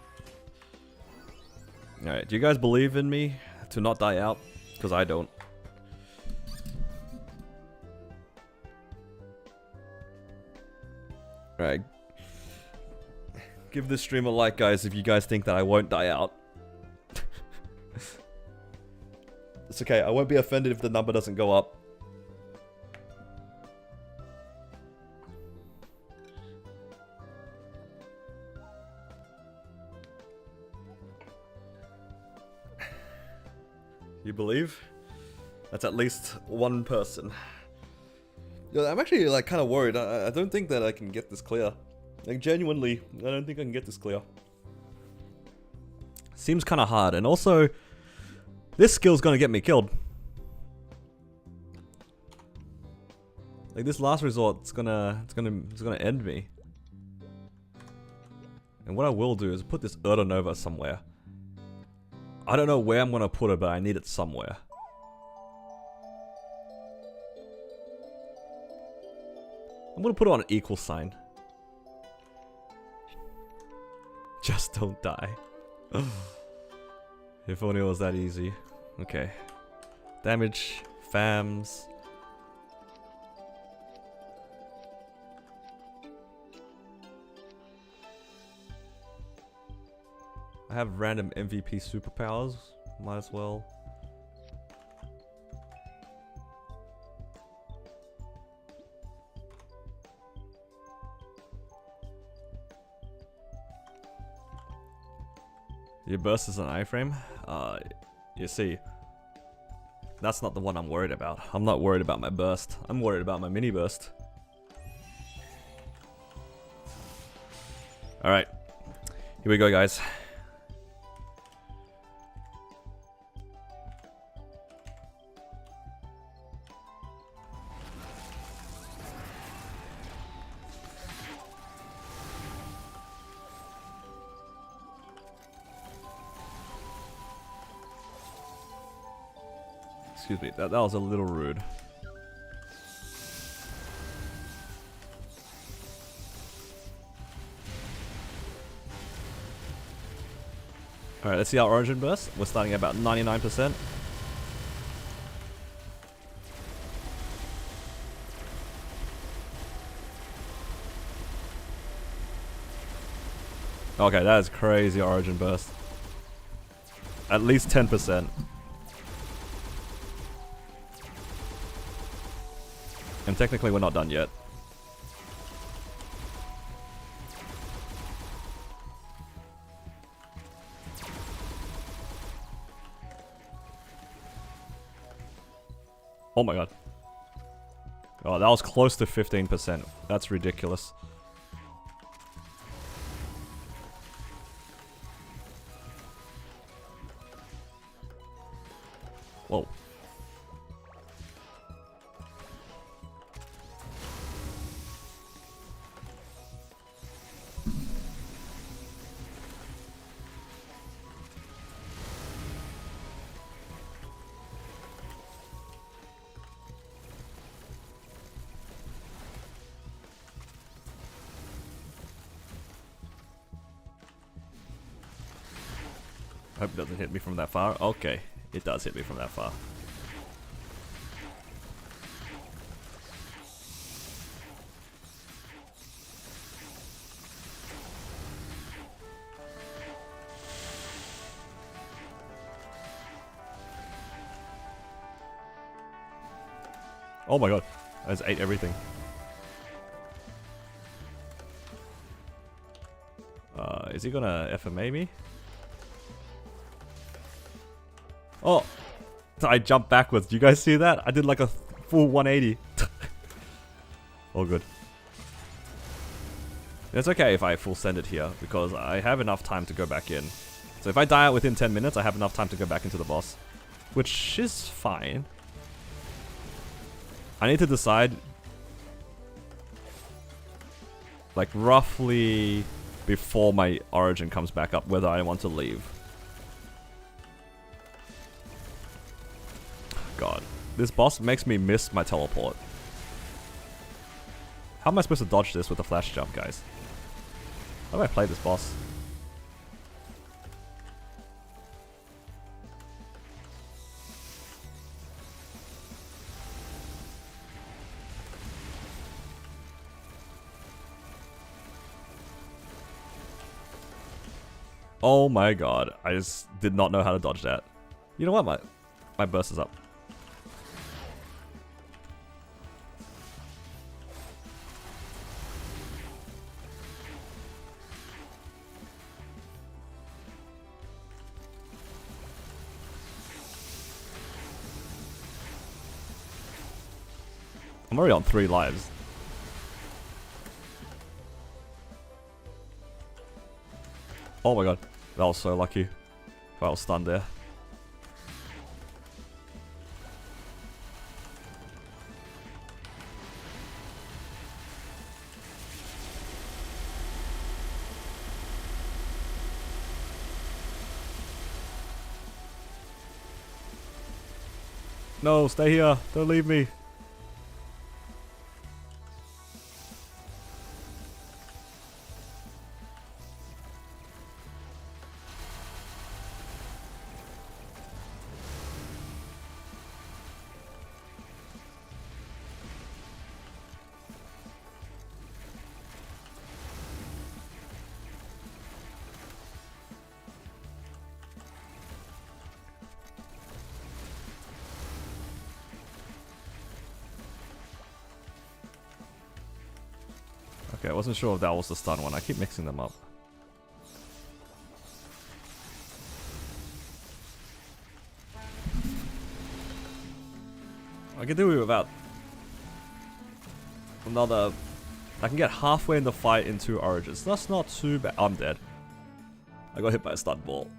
Alright, do you guys believe in me to not die out? Because I don't. Alright. Give this stream a like, guys, if you guys think that I won't die out. It's okay, I won't be offended if the number doesn't go up. You believe? That's at least one person. Yeah, I'm actually like kind of worried. I don't think that I can get this clear. Like genuinely, I don't think I can get this clear. Seems kind of hard, and also this skill's gonna get me killed. Like this last resort, it's gonna end me. And what I will do is put this Urdonova somewhere. I don't know where I'm gonna put it, but I need it somewhere. I'm gonna put it on an equal sign. Just don't die. If only it was that easy. Okay. Damage, fams. I have random MVP superpowers. Might as well. Your burst is an iframe? You see, that's not the one I'm worried about. I'm not worried about my burst. I'm worried about my mini burst. Alright. Here we go, guys. Excuse me, that was a little rude. Alright, let's see our origin burst. We're starting at about 99%. Okay, that is crazy origin burst. At least 10%. And technically we're not done yet. Oh my god. Oh, that was close to 15%. That's ridiculous. Whoa. Hope it doesn't hit me from that far. Okay, it does hit me from that far. Oh my god, I just ate everything. Is he gonna FMA me? Oh! I jumped backwards. Do you guys see that? I did like a full 180. All good. It's okay if I full send it here, because I have enough time to go back in. So if I die out within 10 minutes, I have enough time to go back into the boss. Which is fine. I need to decide, like, roughly before my origin comes back up, whether I want to leave. God, this boss makes me miss my teleport. How am I supposed to dodge this with a flash jump, guys? How do I play this boss? Oh my god, I just did not know how to dodge that. You know what, my burst is up. I'm already on 3 lives. Oh my god, that was so lucky. If I was stunned there. No, stay here. Don't leave me. Okay, I wasn't sure if that was the stun one. I keep mixing them up. I can do it without another... I can get halfway in the fight in 2 origins. That's not too bad. I'm dead. I got hit by a stun ball.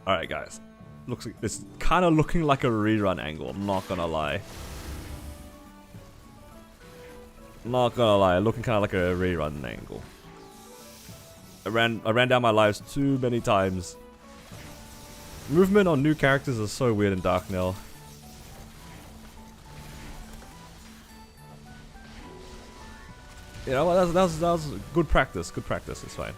Alright guys. Looks like it's kind of looking like a rerun angle, I'm not gonna lie. Not gonna lie, looking kind of like a rerun angle. I ran down my lives too many times. Movement on new characters is so weird in Dark Knell. You know what, that was good practice, it's fine.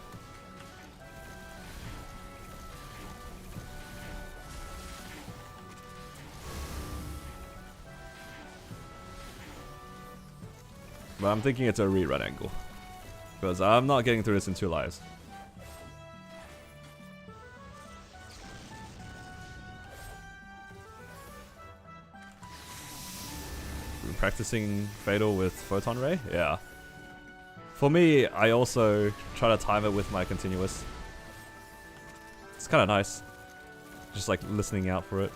But I'm thinking it's a rerun angle. Because I'm not getting through this in 2 lives. Practicing Fatal with Photon Ray? Yeah. For me, I also try to time it with my continuous. It's kind of nice. Just like listening out for it.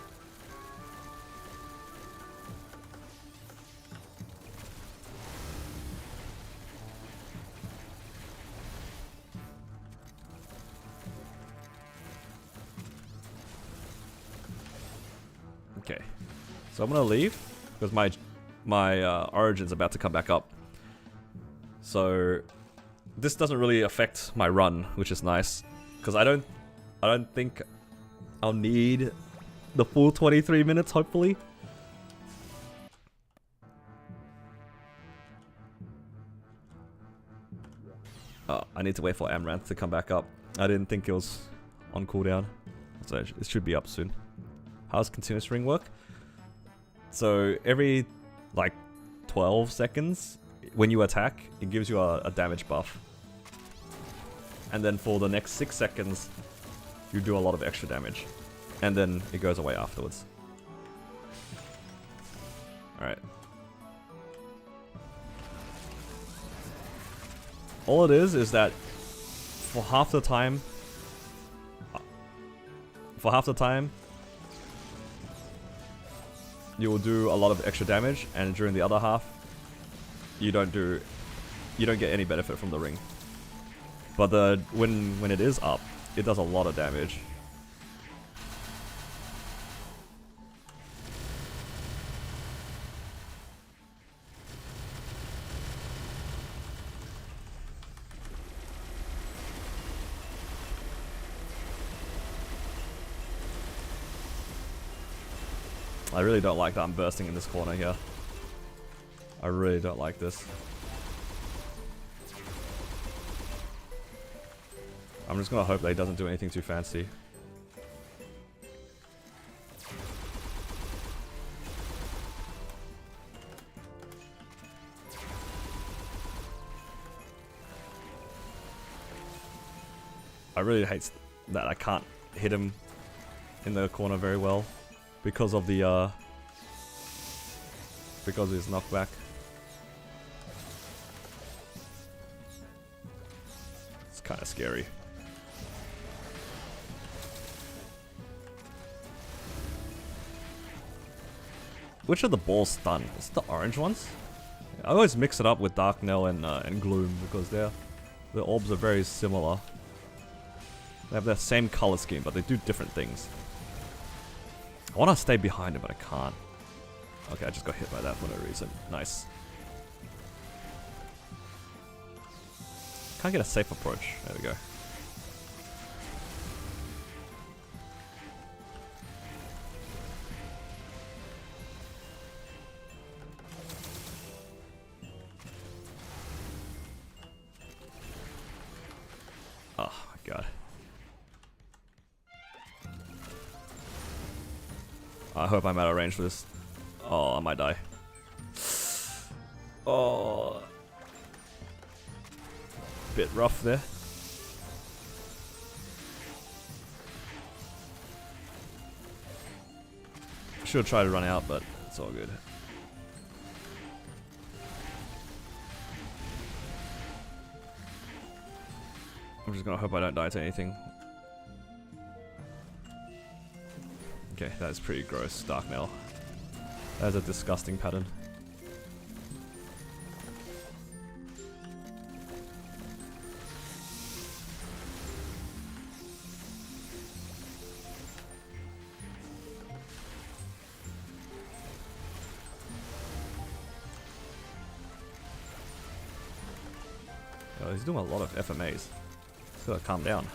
Okay, so I'm gonna leave because my origin's about to come back up. So this doesn't really affect my run, which is nice because I don't think I'll need the full 23 minutes. Hopefully. Oh, I need to wait for Amaranth to come back up. I didn't think it was on cooldown. So it should be up soon. How does continuous ring work? So every like 12 seconds, when you attack, it gives you a damage buff. And then for the next 6 seconds, you do a lot of extra damage. And then it goes away afterwards. Alright. All it is that for half the time, you will do a lot of extra damage, and during the other half, you don't get any benefit from the ring. But when it is up, it does a lot of damage. I really don't like that I'm bursting in this corner here. I really don't like this. I'm just gonna hope that he doesn't do anything too fancy. I really hate that I can't hit him in the corner very well because of the because of his knockback. It's kind of scary. Which are the balls stun? Is it the orange ones? I always mix it up with Dark Knell and Gloom because the orbs are very similar. They have the same color scheme, but they do different things. I want to stay behind him, but I can't. Okay, I just got hit by that for no reason. Nice. Can't get a safe approach. There we go. Oh my god. I hope I'm out of range for this. Oh, I might die. Oh. Bit rough there. Should try to run out, but it's all good. I'm just gonna hope I don't die to anything. Okay, that is pretty gross, Dark Knell. That is a disgusting pattern. Oh, he's doing a lot of FMAs. He's gotta calm down.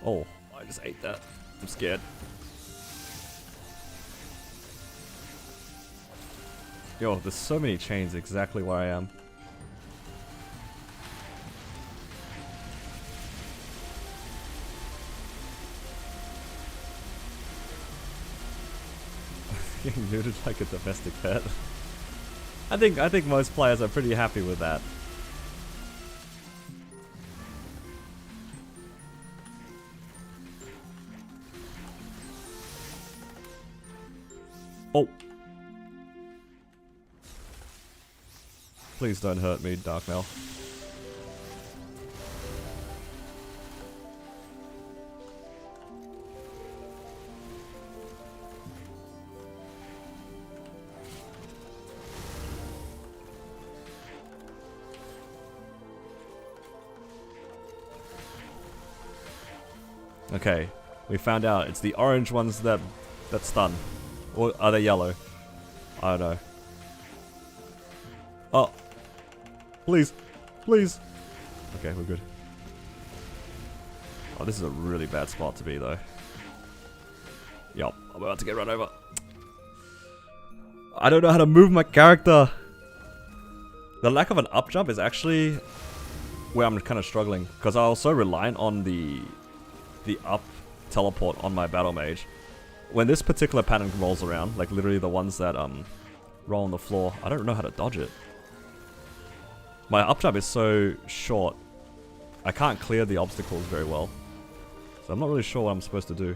Oh, I just ate that. I'm scared. Yo, there's so many chains exactly where I am. Getting neutered like a domestic pet. I think most players are pretty happy with that. Oh. Please don't hurt me, Dark Knell. Okay, we found out it's the orange ones that stun. Or are they yellow? I don't know. Oh. Please. Please. Okay, we're good. Oh, this is a really bad spot to be, though. Yup, I'm about to get run over. I don't know how to move my character. The lack of an up jump is actually where I'm kind of struggling, because I was so reliant on the up teleport on my battle mage. When this particular pattern rolls around, like literally the ones that roll on the floor, I don't know how to dodge it. My up jump is so short, I can't clear the obstacles very well. So I'm not really sure what I'm supposed to do.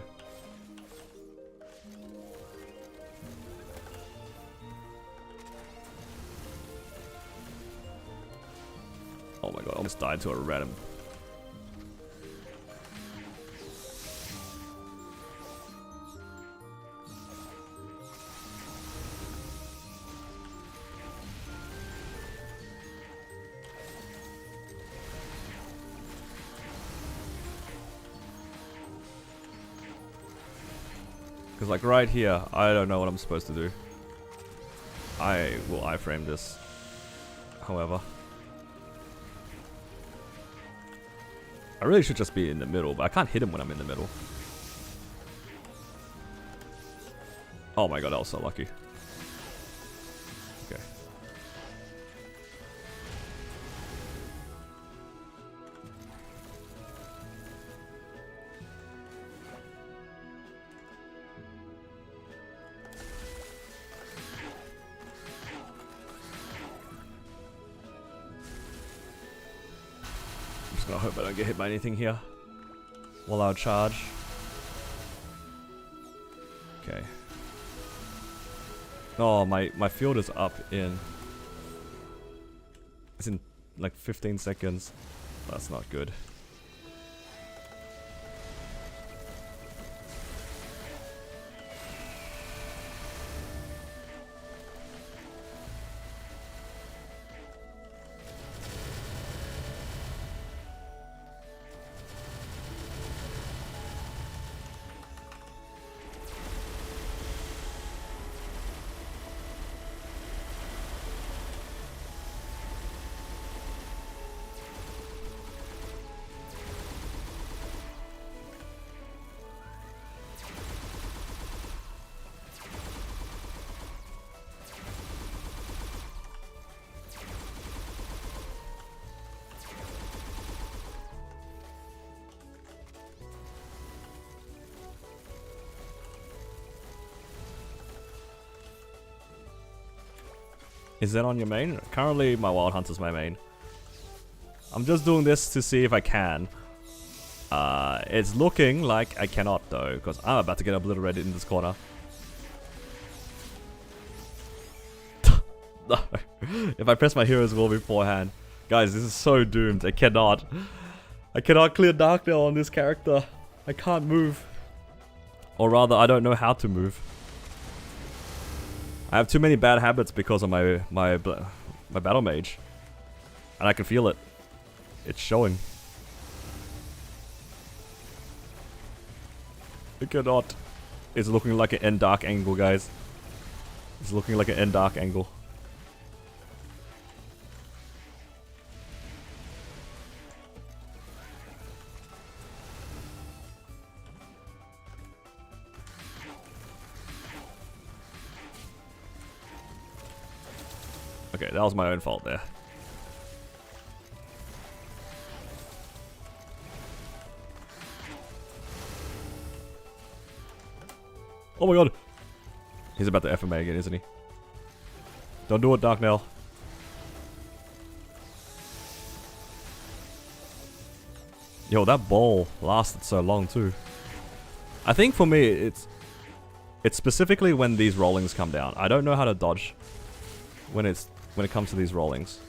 Oh my god, I almost died to a random. Because like right here, I don't know what I'm supposed to do. I will iframe this, however. I really should just be in the middle, but I can't hit him when I'm in the middle. Oh my god, that was so lucky. Okay. I'm just gonna hope I don't get hit by anything here while I charge. Okay. Oh, my field is up in... It's in like 15 seconds. That's not good. Is that on your main? Currently, my Wild Hunter's my main. I'm just doing this to see if I can. It's looking like I cannot though, because I'm about to get obliterated in this corner. No. If I press my hero's will beforehand. Guys, this is so doomed. I cannot clear Darknell on this character. I can't move. Or rather, I don't know how to move. I have too many bad habits because of my battle mage, and I can feel it. It's showing. I cannot. It's looking like an end dark angle, guys. It's looking like an end dark angle. Okay, that was my own fault there. Oh my god! He's about to FMA again, isn't he? Don't do it, Darknell. Yo, that ball lasted so long too. I think for me, it's specifically when these rollings come down. I don't know how to dodge when it comes to these rollings.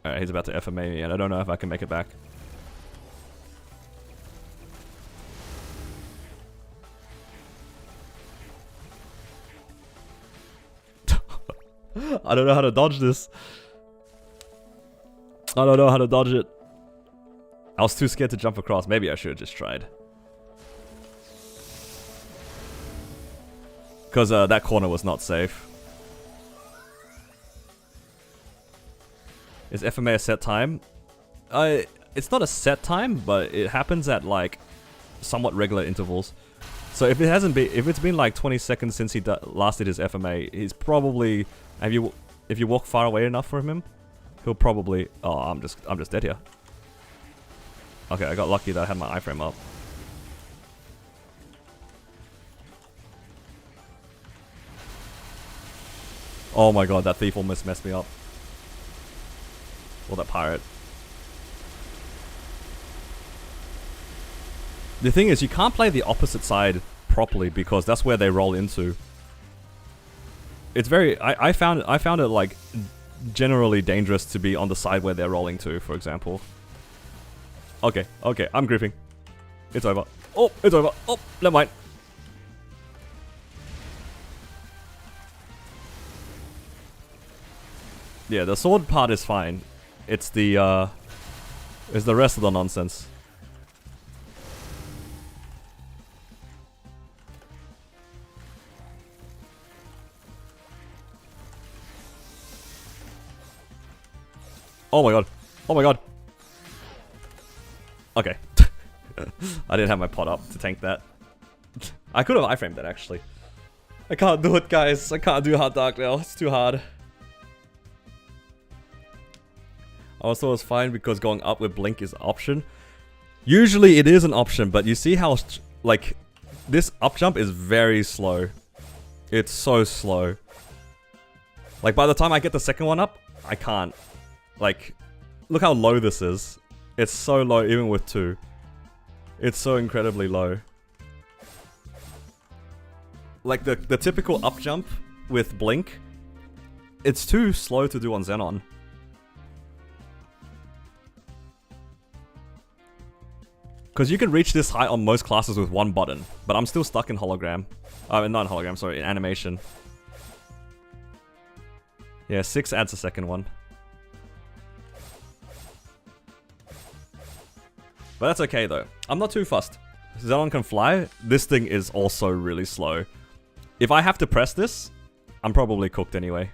Alright, he's about to FMA me, and I don't know if I can make it back. I don't know how to dodge this. I don't know how to dodge it. I was too scared to jump across. Maybe I should have just tried. Because that corner was not safe. Is FMA a set time? It's not a set time, but it happens at like somewhat regular intervals. So if it's been like 20 seconds since he last did his FMA, he's probably, if you walk far away enough from him, he'll probably, oh, I'm just dead here. Okay, I got lucky that I had my iframe up. Oh my god, that thief almost messed me up. Or that pirate. The thing is, you can't play the opposite side properly because that's where they roll into. It's very, I found it like generally dangerous to be on the side where they're rolling to, for example. Okay, I'm griefing. It's over. Oh, it's over. Oh, never mind. Yeah, the sword part is fine. It's the rest of the nonsense. Oh my god. Oh my god. Okay. I didn't have my pot up to tank that. I could have iframed that actually. I can't do it, guys. I can't do hard dark now. It's too hard. Also, it's fine because going up with blink is an option. Usually it is an option, but you see how, like, this up jump is very slow. It's so slow. Like, by the time I get the second one up, I can't. Like, look how low this is. It's so low even with 2. It's so incredibly low. Like, the typical up jump with blink, it's too slow to do on Xenon. Because you can reach this height on most classes with 1 button, but I'm still stuck in hologram. Not in hologram, sorry, in animation. Yeah, 6 adds a second one. But that's okay though. I'm not too fussed. Xenon can fly. This thing is also really slow. If I have to press this, I'm probably cooked anyway.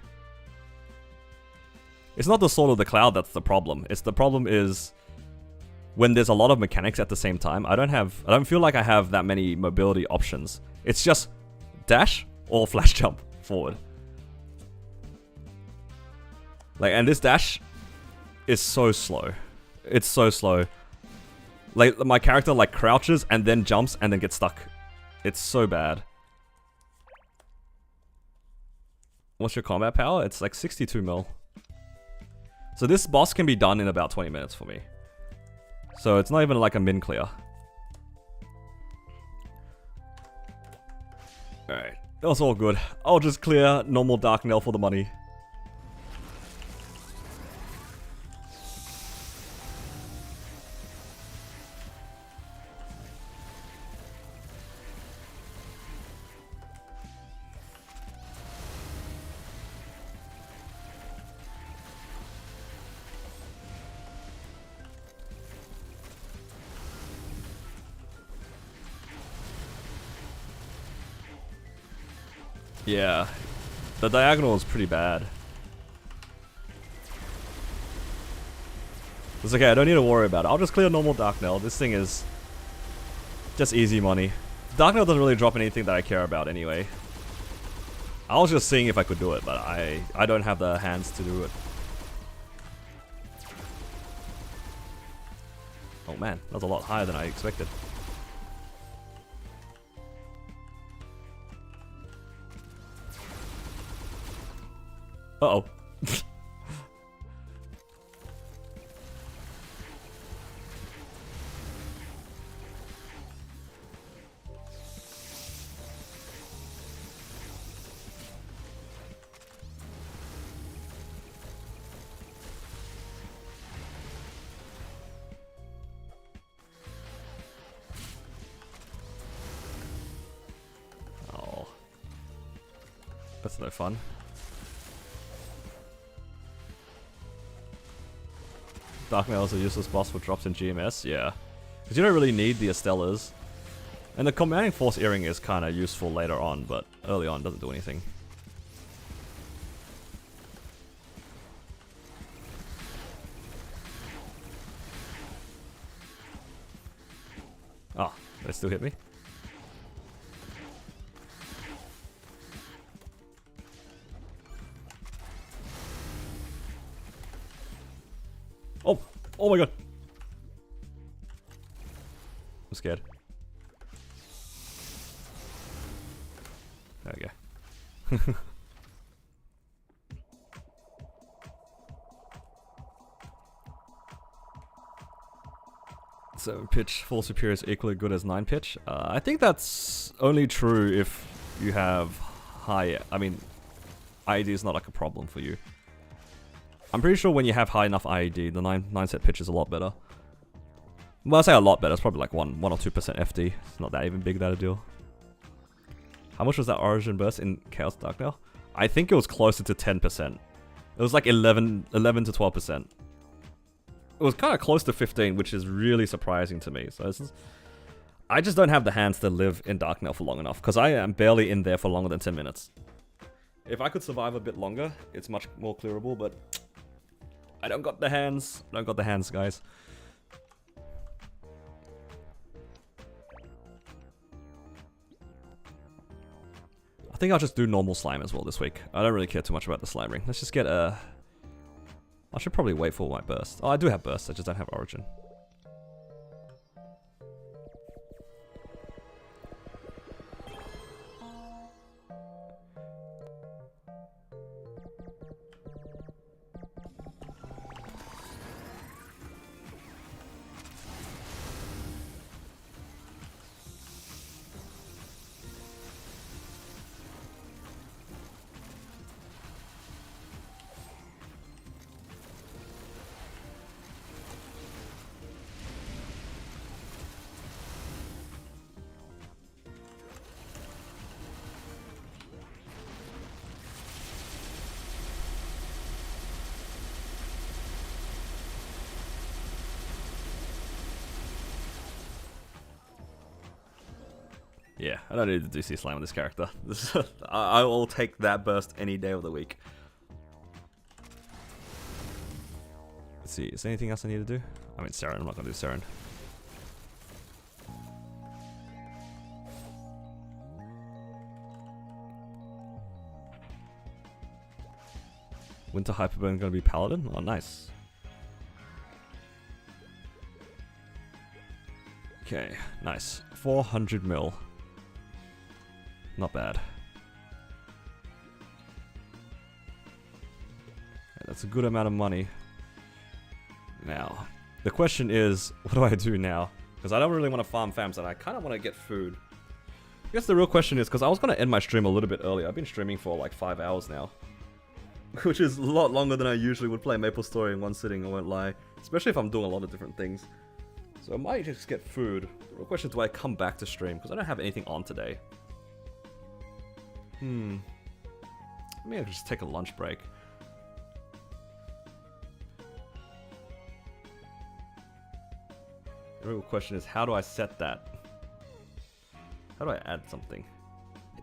It's not the Sword of the Cloud that's the problem. The problem is when there's a lot of mechanics at the same time. I don't feel like I have that many mobility options. It's just dash or flash jump forward. Like, and this dash is so slow. It's so slow. Like, my character like crouches and then jumps and then gets stuck. It's so bad. What's your combat power? It's like 62 mil. So this boss can be done in about 20 minutes for me. So it's not even like a min clear. Alright, that's all good. I'll just clear normal Dark Knell for the money. Yeah, the diagonal is pretty bad. It's okay, I don't need to worry about it. I'll just clear normal Dark Knell. This thing is just easy money. Dark Knell doesn't really drop anything that I care about anyway. I was just seeing if I could do it, but I don't have the hands to do it. Oh man, that's a lot higher than I expected. Uh-oh. Oh. That's no fun. Dark Knell is a useless boss for drops in GMS, yeah. Because you don't really need the Estellas. And the Commanding Force Earring is kind of useful later on, but early on doesn't do anything. They still hit me. Oh! Oh my god! I'm scared. There we go. Seven pitch full superior is equally good as 9 pitch. I think that's only true if you have high. I mean, IED is not like a problem for you. I'm pretty sure when you have high enough IED, the 9 set pitch is a lot better. Well, I say a lot better. It's probably like 1 or 2% FD. It's not that even big that a deal. How much was that Origin burst in Chaos Dark now? I think it was closer to 10%. It was like 11 to 12%. It was kind of close to 15, which is really surprising to me. So I just don't have the hands to live in Darknail for long enough, because I am barely in there for longer than 10 minutes. If I could survive a bit longer, it's much more clearable, but I don't got the hands. I don't got the hands, guys. I think I'll just do normal slime as well this week. I don't really care too much about the slime ring. Let's just get a... I should probably wait for my burst. Oh, I do have burst, I just don't have origin. Yeah, I don't need to DC Slam on this character. I will take that burst any day of the week. Let's see, is there anything else I need to do? I mean, Saren, I'm not going to do Saren. Winter Hyperburn going to be Paladin? Oh, nice. Okay, nice. 400 mil. Not bad. That's a good amount of money. Now, the question is, what do I do now? Because I don't really want to farm fams and I kind of want to get food. I guess the real question is, because I was going to end my stream a little bit earlier. I've been streaming for like 5 hours now. Which is a lot longer than I usually would play Maple Story in one sitting, I won't lie. Especially if I'm doing a lot of different things. So I might just get food. The real question is, do I come back to stream? Because I don't have anything on today. Maybe I'll just take a lunch break. The real question is, how do I set that? How do I add something?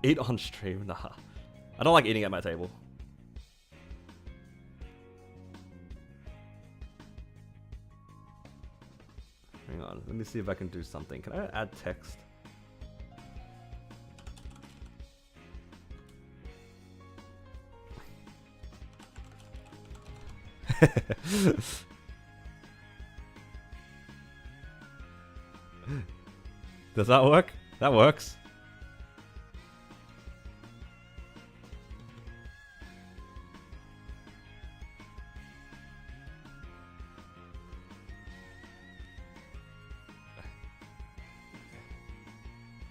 Eat on stream? Nah. I don't like eating at my table. Hang on, let me see if I can do something. Can I add text? Does that work? That works.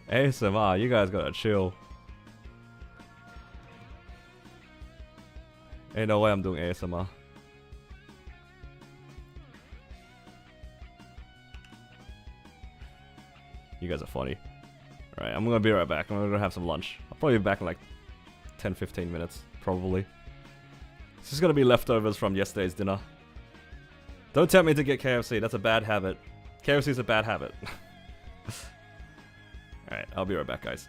ASMR, you guys gotta chill. Ain't no way I'm doing ASMR. You guys are funny. Alright, I'm gonna be right back. I'm gonna go have some lunch. I'll probably be back in like 10-15 minutes, probably. This is gonna be leftovers from yesterday's dinner. Don't tempt me to get KFC, that's a bad habit. KFC is a bad habit. Alright, I'll be right back, guys.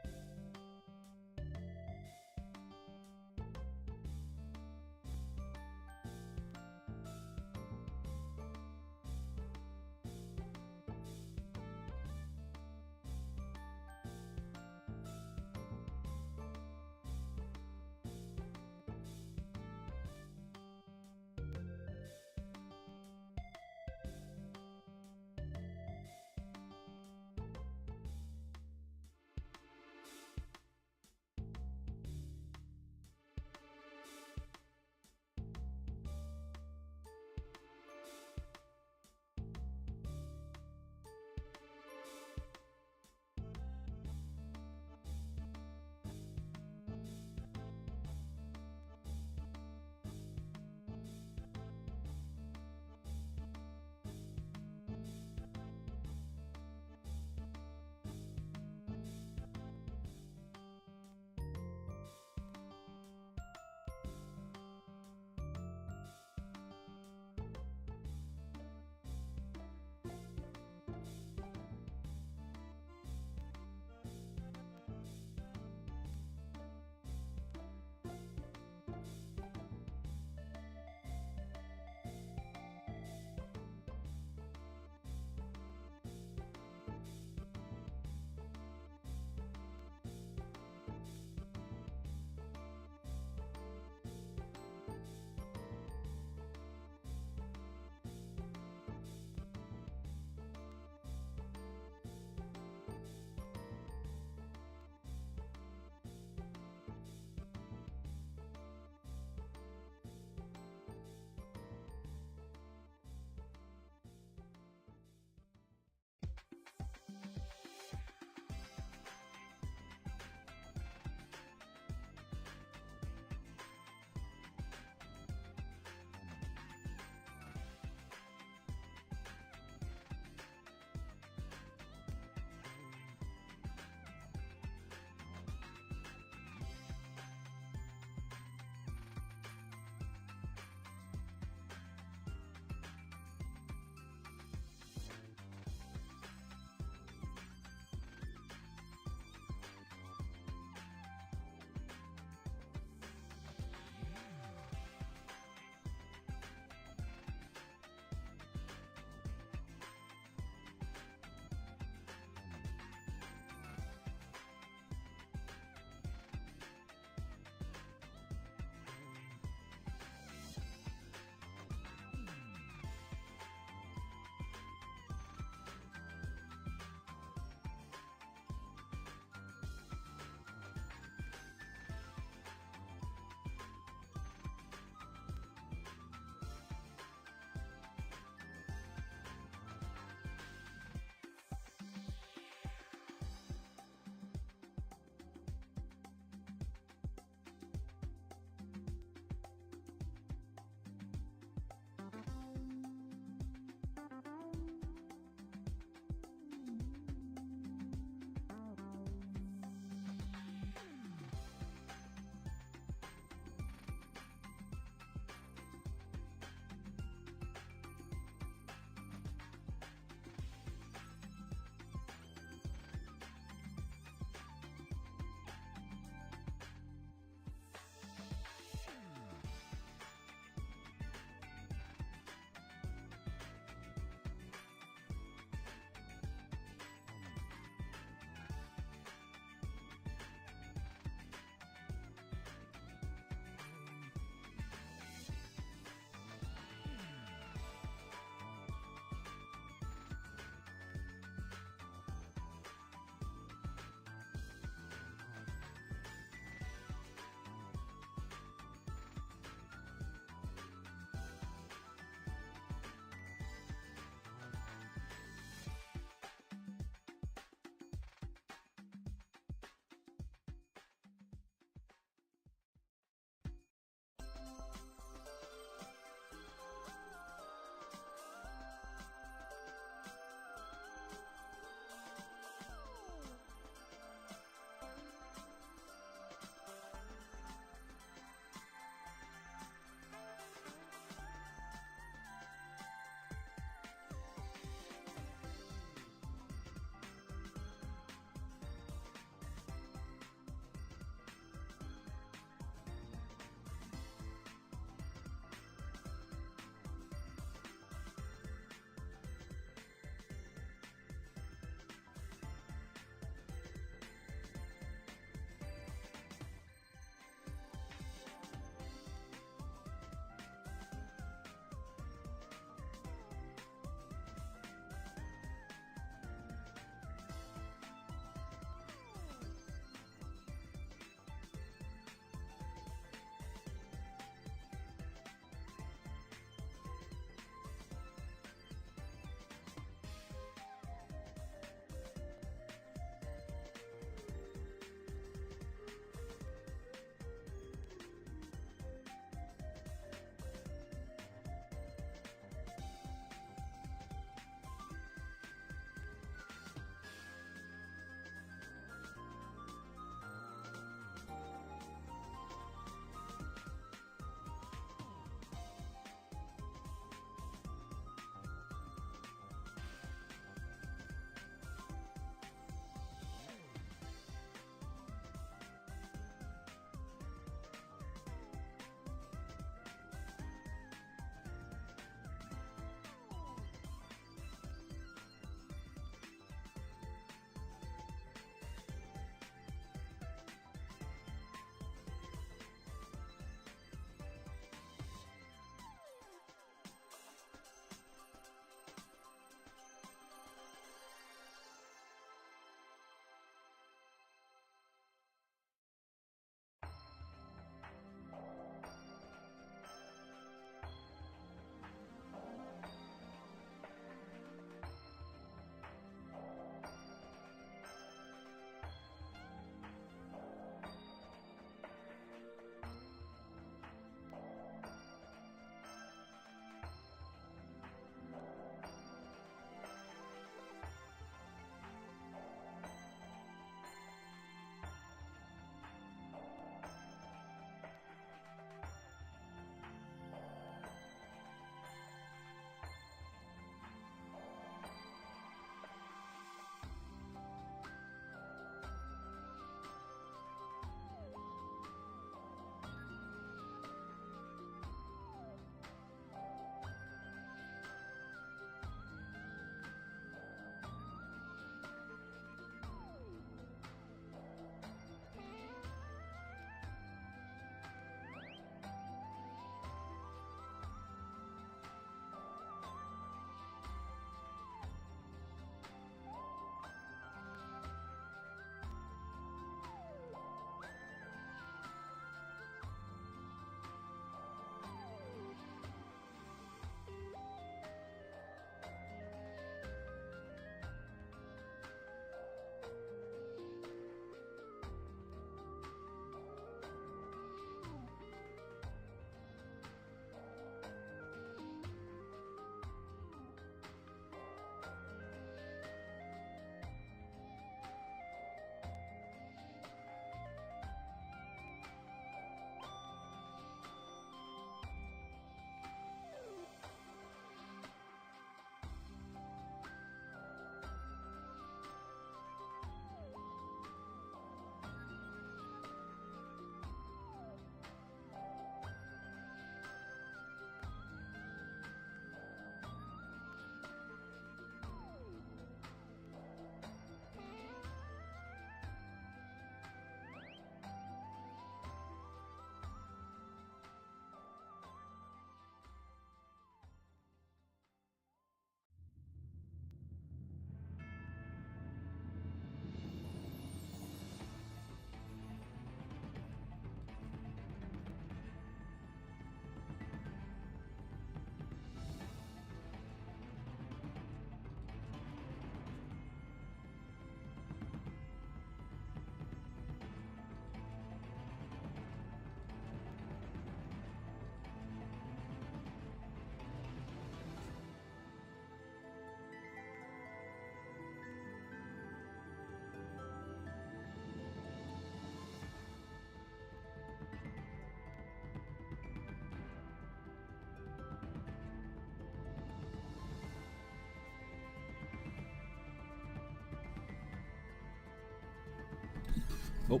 Oh,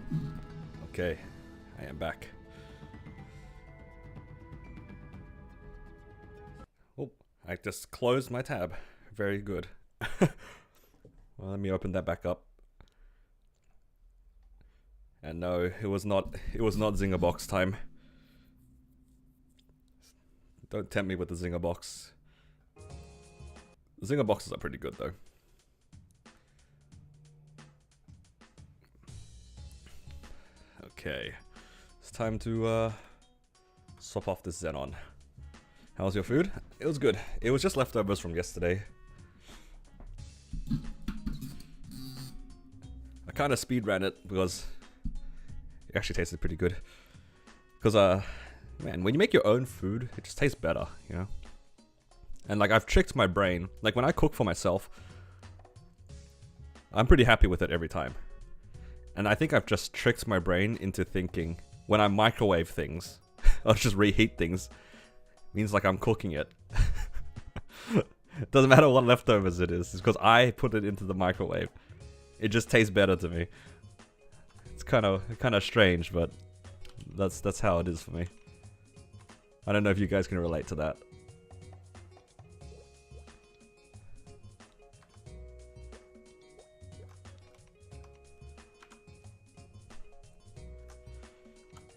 okay. I am back. Oh, I just closed my tab. Very good. Well, let me open that back up. And no, it was not Zinger box time. Don't tempt me with the Zinger box. The Zinger boxes are pretty good though. Okay. It's time to swap off this Xenon. How was your food? It was good. It was just leftovers from yesterday. I kind of speed ran it because it actually tasted pretty good. Because, man, when you make your own food, it just tastes better, you know? And, like, I've tricked my brain. Like, when I cook for myself, I'm pretty happy with it every time. And I think I've just tricked my brain into thinking when I microwave things, or just reheat things, means like I'm cooking it. Doesn't matter what leftovers it is, it's because I put it into the microwave. It just tastes better to me. It's kind of strange, but that's how it is for me. I don't know if you guys can relate to that.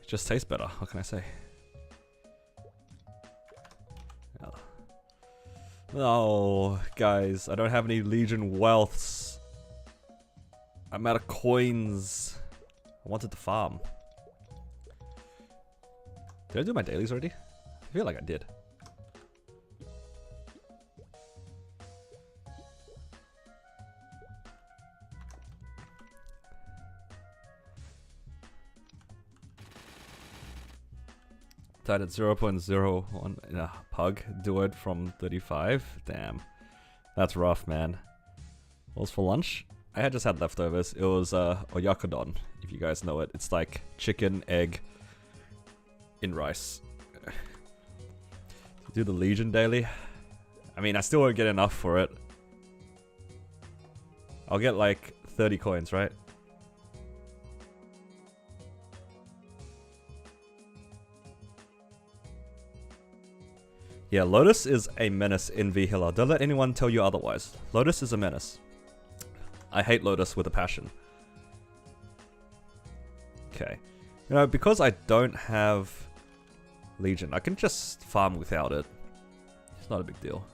It just tastes better, what can I say? No, guys, I don't have any Legion wealths. I'm out of coins. I wanted to farm. Did I do my dailies already? I feel like I did. Died at 0.01 in a pug. Do it from 35. Damn. That's rough, man. What was for lunch? I had just had leftovers. It was oyakodon, if you guys know it. It's like chicken, egg, in rice. Do the Legion daily. I mean, I still won't get enough for it. I'll get like 30 coins, right? Yeah, Lotus is a menace in V-Hiller. Don't let anyone tell you otherwise. Lotus is a menace. I hate Lotus with a passion. Okay. You know, because I don't have Legion, I can just farm without it. It's not a big deal.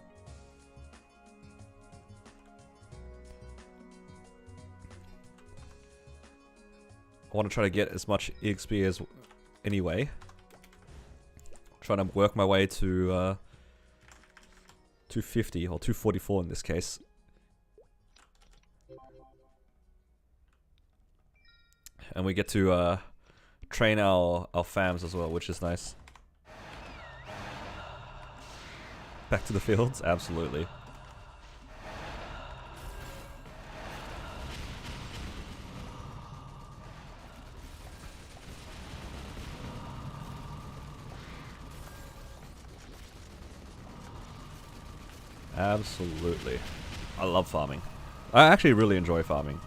I want to try to get as much EXP as anyway. Trying to work my way to 250 or 244 in this case. And we get to train our fams as well, which is nice. Back to the fields? Absolutely. Absolutely. I love farming. I actually really enjoy farming.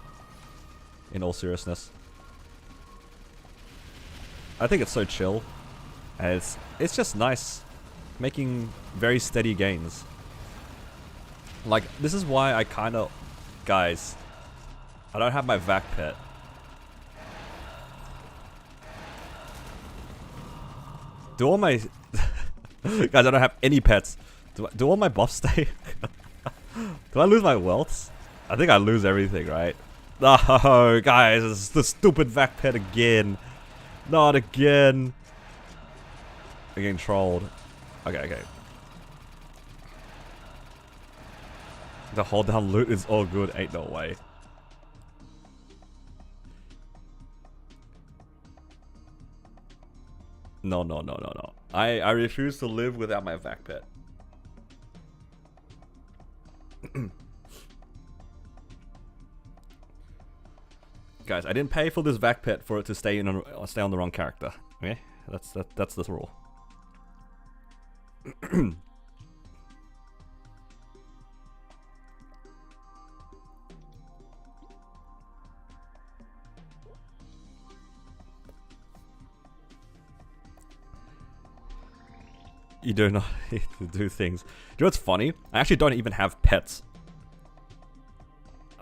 In all seriousness. I think it's so chill. And it's just nice. Making very steady gains. Like, this is why I kinda... Guys. I don't have my vac pet. Do all my... Guys, I don't have any pets. Do all my buffs stay? Do I lose my wealths? I think I lose everything, right? No, guys, it's the stupid vac pet again. Not again. I'm getting trolled. Okay. The hold down loot is all good. Ain't no way. No. I refuse to live without my vac pet. Guys, I didn't pay for this vac pet for it to stay on the wrong character. Okay, that's the rule. You do not need to do things. Do you know what's funny? I actually don't even have pets.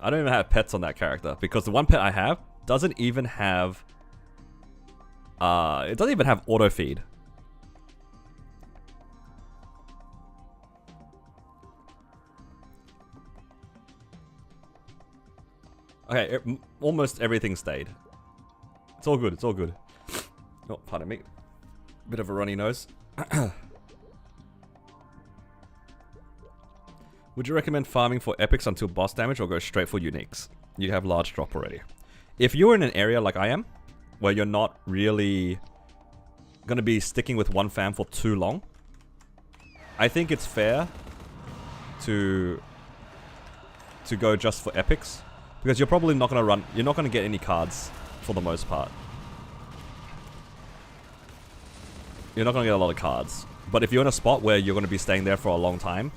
I don't even have pets on that character because the one pet I have doesn't even have it doesn't even have auto feed. Okay, almost everything stayed. It's all good, it's all good. Oh, pardon me. Bit of a runny nose. Would you recommend farming for epics until boss damage or go straight for uniques? You have large drop already. If you're in an area like I am, where you're not really going to be sticking with one fam for too long, I think it's fair to go just for epics. Because you're probably not going to you're not going to get any cards for the most part. You're not going to get a lot of cards. But if you're in a spot where you're going to be staying there for a long time,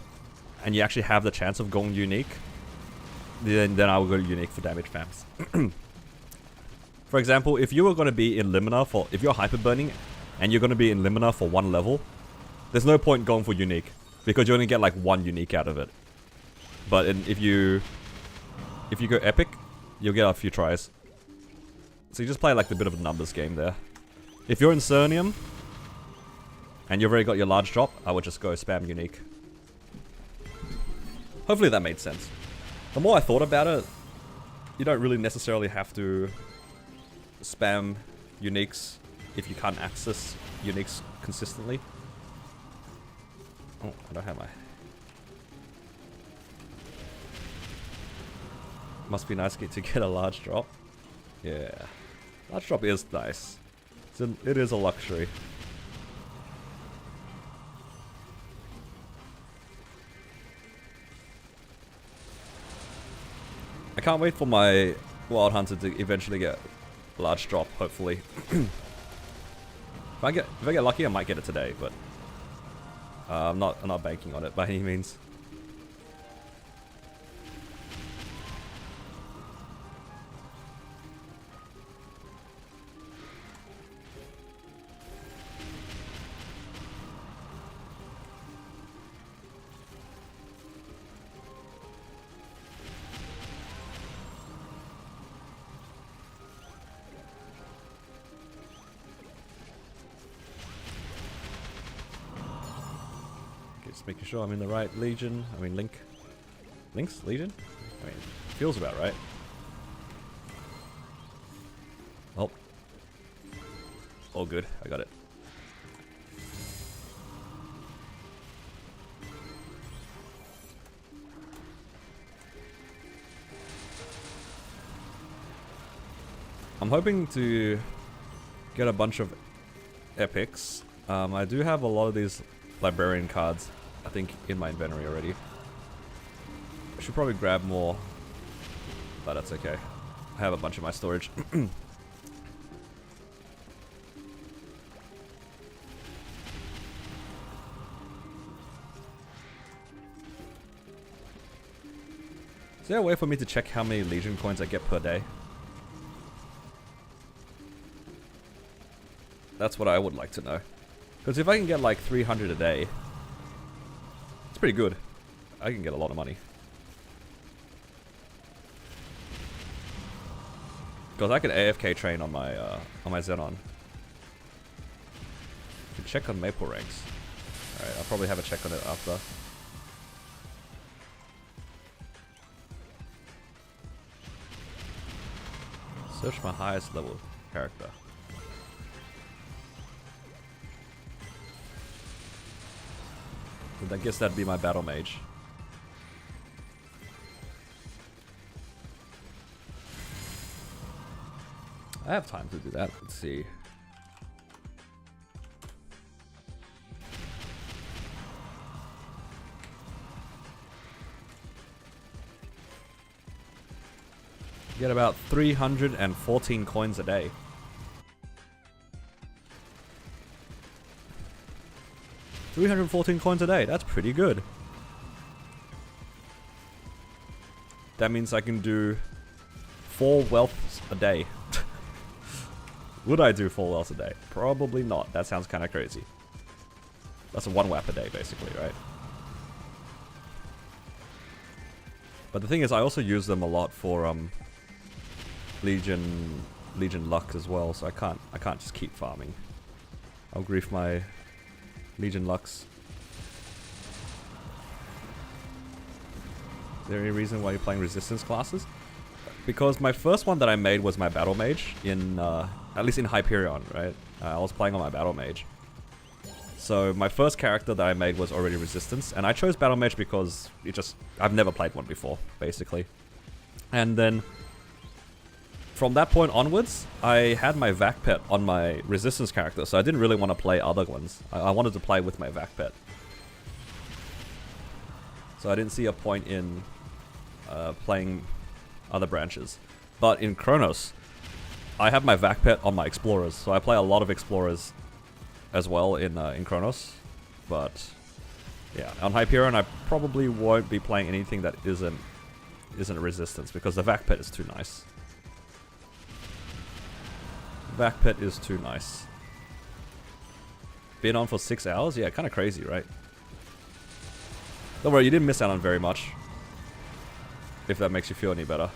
and you actually have the chance of going unique, then I will go unique for damage fams. For example, if you were going to be in Limina for, if you're hyper burning, and you're going to be in Limina for one level, there's no point going for unique, because you're going to get like one unique out of it. But if you go epic, you'll get a few tries. So you just play like a bit of a numbers game there. If you're in Cernium, and you've already got your large drop, I would just go spam unique. Hopefully that made sense. The more I thought about it, you don't really necessarily have to spam uniques if you can't access uniques consistently. Oh, I don't have my... Must be nice to get a large drop. Yeah. Large drop is nice. It is a luxury. I can't wait for my Wild Hunter to eventually get a large drop, hopefully. If I get lucky, I might get it today, but I'm not banking on it by any means. Making sure I'm in the right legion. I mean, Link's legion? I mean, feels about right. Oh. All good. I got it. I'm hoping to get a bunch of epics. I do have a lot of these librarian cards, I think, in my inventory already. I should probably grab more, but that's okay. I have a bunch of my storage. Is there a way for me to check how many Legion coins I get per day? That's what I would like to know. Because if I can get like 300 a day, it's pretty good. I can get a lot of money. Because I could AFK train on my Xenon. I can check on Maple ranks. Alright, I'll probably have a check on it after. Search my highest level character. I guess that'd be my battle mage. I have time to do that. Let's see. Get about 314 coins a day. $314 coins a day, that's pretty good. That means I can do 4 wealths a day. Would I do 4 wealths a day? Probably not, that sounds kind of crazy. That's a 1 WAP a day, basically, right? But the thing is, I also use them a lot for Legion luck as well, so I can't just keep farming. I'll grief my Legion lucks. Is there any reason why you're playing resistance classes? Because my first one that I made was my battle mage in at least in Hyperion, right? I was playing on my battle mage. So my first character that I made was already resistance, and I chose battle mage because I've never played one before, basically. And then from that point onwards, I had my Vac pet on my resistance character, so I didn't really want to play other ones. I wanted to play with my Vac pet. So I didn't see a point in playing other branches. But in Chronos, I have my Vac pet on my explorers, so I play a lot of explorers as well in Chronos. But yeah, on Hyperion I probably won't be playing anything that isn't resistance, because the Vac pet is too nice. Vac pet is too nice. Been on for 6 hours? Yeah, kind of crazy, right? Don't worry, you didn't miss out on very much. If that makes you feel any better.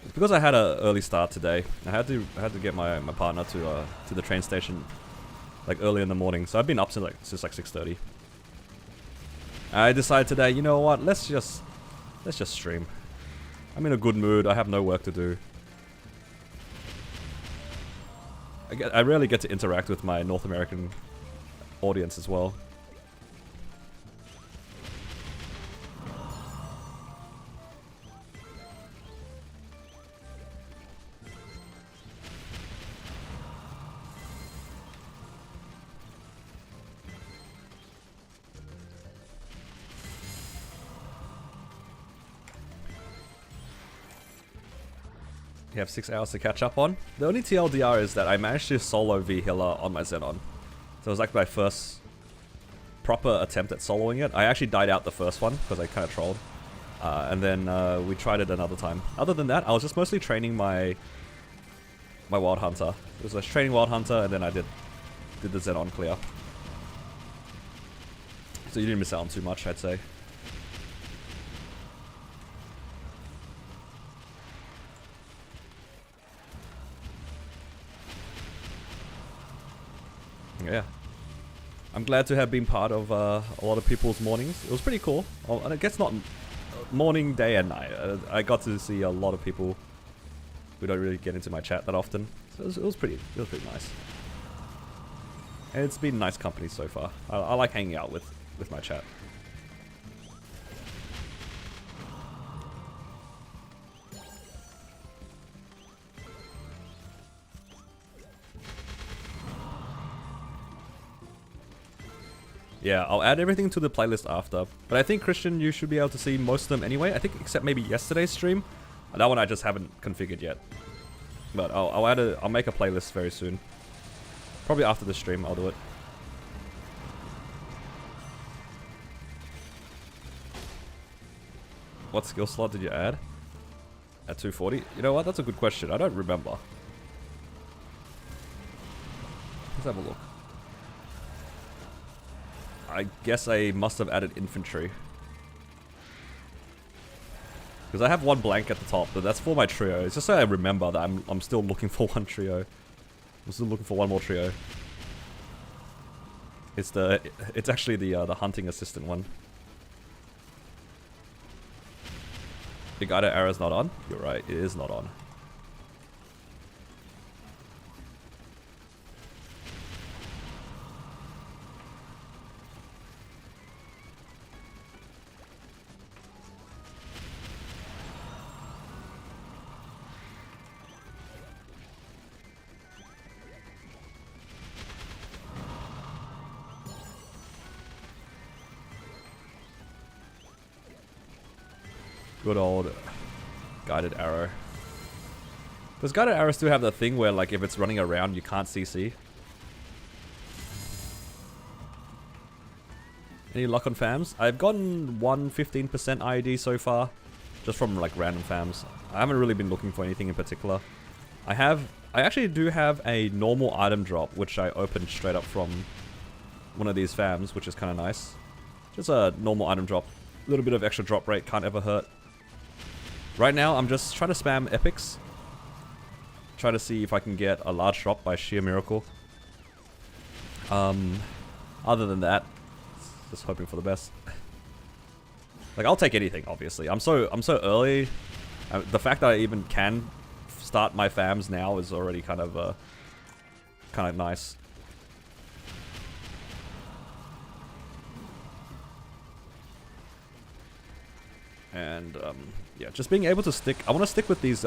It's because I had an early start today. I had to get my partner to the train station like early in the morning. So I've been up since like 6:30. I decided today, you know what? Let's just stream. I'm in a good mood. I have no work to do. I rarely get to interact with my North American audience as well. You have 6 hours to catch up on. The only TLDR is that I managed to solo V Healer on my Xenon. So it was like my first proper attempt at soloing it. I actually died out the first one because I kind of trolled. And then we tried it another time. Other than that, I was just mostly training my Wild Hunter. It was like training Wild Hunter, and then I did the Xenon clear. So you didn't miss out on too much, I'd say. Yeah. I'm glad to have been part of a lot of people's mornings. It was pretty cool. Oh, and I guess not morning, day, and night. I got to see a lot of people who don't really get into my chat that often. So it was pretty nice. And it's been nice company so far. I like hanging out with my chat. Yeah, I'll add everything to the playlist after. But I think, Christian, you should be able to see most of them anyway. I think except maybe yesterday's stream. That one I just haven't configured yet. But I'll make a playlist very soon. Probably after the stream I'll do it. What skill slot did you add? At 240? You know what? That's a good question. I don't remember. Let's have a look. I guess I must have added infantry. Because I have one blank at the top, but that's for my trio. It's just so I remember that I'm still looking for one trio. I'm still looking for one more trio. It's actually the hunting assistant one. The guided arrow's not on? You're right, it is not on. Good old guided arrow. Does guided arrows still have that thing where, like, if it's running around, you can't CC? Any luck on fams? I've gotten one 15% IED so far, just from like random fams. I haven't really been looking for anything in particular. I actually do have a normal item drop, which I opened straight up from one of these fams, which is kind of nice. Just a normal item drop. A little bit of extra drop rate can't ever hurt. Right now, I'm just trying to spam epics. Try to see if I can get a large drop by sheer miracle. Other than that, just hoping for the best. Like, I'll take anything, obviously. I'm so early. The fact that I even can start my fams now is already kind of nice. And yeah, just being able to stick. I want to stick with these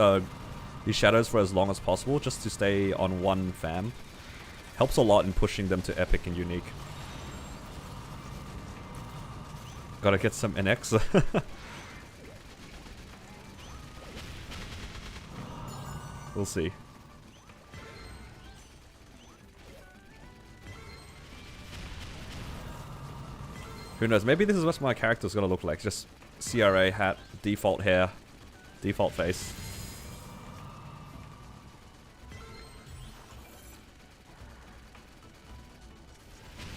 shadows for as long as possible, just to stay on one fam. Helps a lot in pushing them to epic and unique. Gotta get some NX. We'll see. Who knows? Maybe this is what my character's gonna look like. Just CRA hat, default hair, default face.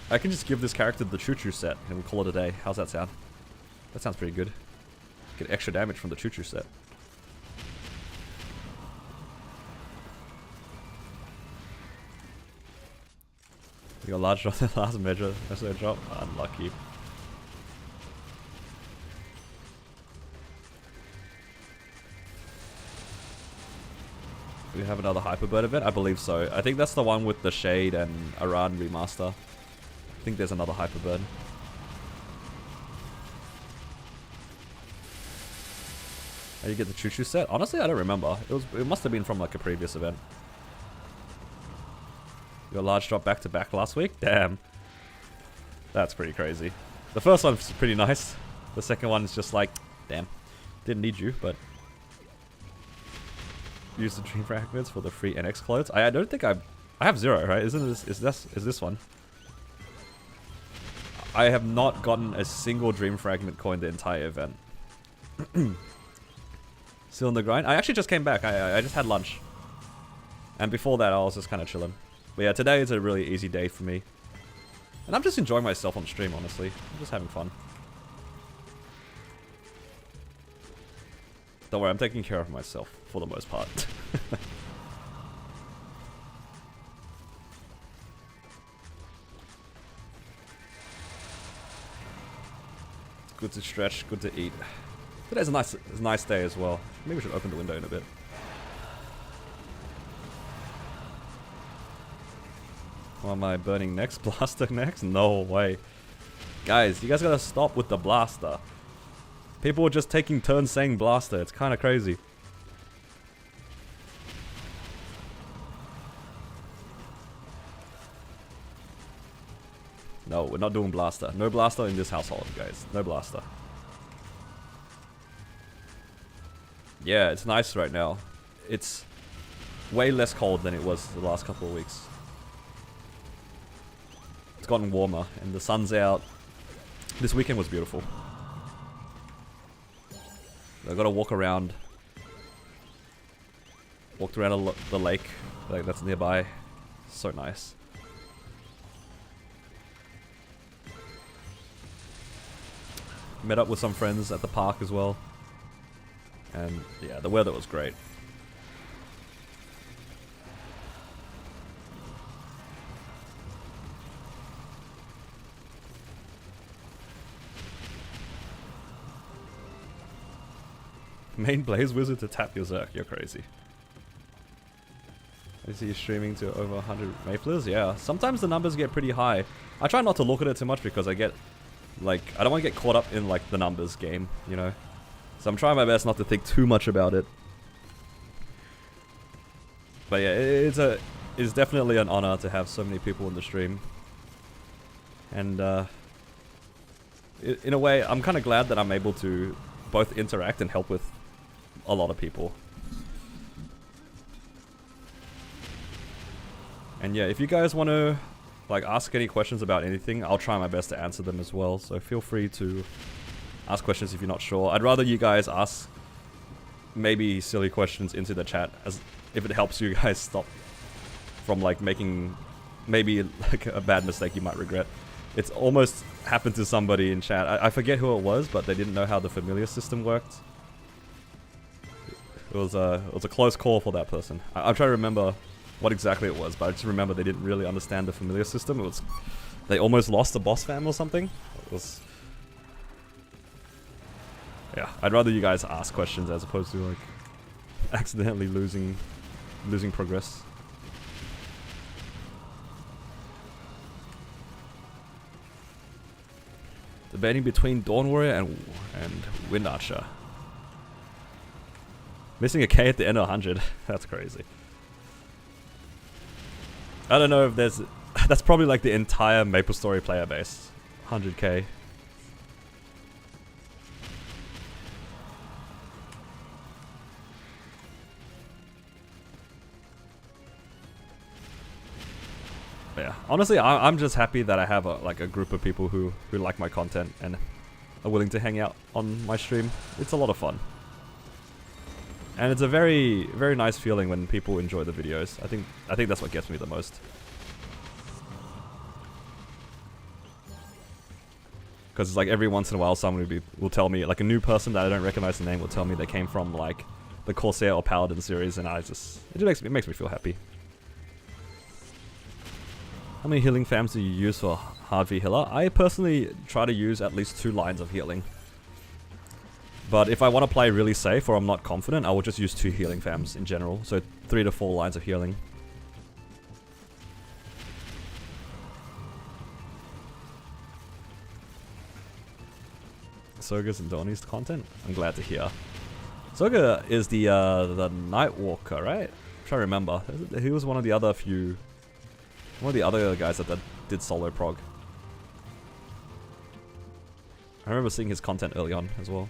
I can just give this character the choo-choo set and we'll call it a day. How's that sound? That sounds pretty good. Get extra damage from the choo-choo set. We got large drop in the last measure. That's a drop. Unlucky. Do we have another Hyperbird event? I believe so. I think that's the one with the Shade and Aran remaster. I think there's another Hyperbird. How do you get the choo-choo set? Honestly, I don't remember. It must have been from like a previous event. Your large drop back to back last week? Damn. That's pretty crazy. The first one's pretty nice. The second one is just like, damn. Didn't need you, but use the dream fragments for the free NX clothes. I don't think I have 0, right? Isn't this is this one? I have not gotten a single dream fragment coin the entire event. Still in the grind. I actually just came back. I just had lunch. And before that I was just kind of chilling. But yeah, today is a really easy day for me. And I'm just enjoying myself on stream, honestly. I'm just having fun. Don't worry, I'm taking care of myself for the most part. It's good to stretch, good to eat. Today's a nice day as well. Maybe we should open the window in a bit. Or am I burning next? Blaster next? No way. Guys, you guys gotta stop with the blaster. People are just taking turns saying blaster. It's kind of crazy. No, we're not doing blaster. No blaster in this household, guys. No blaster. Yeah, it's nice right now. It's way less cold than it was the last couple of weeks. It's gotten warmer and the sun's out. This weekend was beautiful. I gotta walk around. Walked around the lake, like that's nearby. So nice. Met up with some friends at the park as well. And yeah, the weather was great. Main Blaze Wizard to tap your Zerk, you're crazy. I see you streaming to over 100 Maplers? Yeah, sometimes the numbers get pretty high. I try not to look at it too much because I get, like, I don't want to get caught up in, like, the numbers game, you know? So I'm trying my best not to think too much about it. But yeah, it's definitely an honor to have so many people in the stream. And, in a way, I'm kind of glad that I'm able to both interact and help with a lot of people. And yeah, if you guys want to like ask any questions about anything, I'll try my best to answer them as well. So feel free to ask questions if you're not sure. I'd rather you guys ask maybe silly questions into the chat, as if it helps you guys stop from like making maybe like a bad mistake you might regret. It's almost happened to somebody in chat. I forget who it was, but they didn't know how the familiar system worked. It was a close call for that person. I'm trying to remember what exactly it was, but I just remember they didn't really understand the familiar system. It was, they almost lost the boss fam or something. It was, yeah. I'd rather you guys ask questions as opposed to like accidentally losing progress. Debating between Dawn Warrior and Wind Archer. Missing a K at the end of 100. That's crazy. I don't know if there's... That's probably like the entire MapleStory player base. 100k. Yeah, honestly, I'm just happy that I have a group of people who like my content and are willing to hang out on my stream. It's a lot of fun. And it's a very, very nice feeling when people enjoy the videos. I think that's what gets me the most. Because it's like every once in a while someone will tell me, like a new person that I don't recognize the name will tell me they came from like the Corsair or Paladin series, and it makes me feel happy. How many healing fams do you use for hard V healer? I personally try to use at least 2 lines of healing. But if I want to play really safe or I'm not confident, I will just use 2 healing fams in general. So 3 to 4 lines of healing. Soga's and Donnie's content? I'm glad to hear. Soga is the Nightwalker, right? I'm trying to remember. He was one of the other guys that did solo prog. I remember seeing his content early on as well.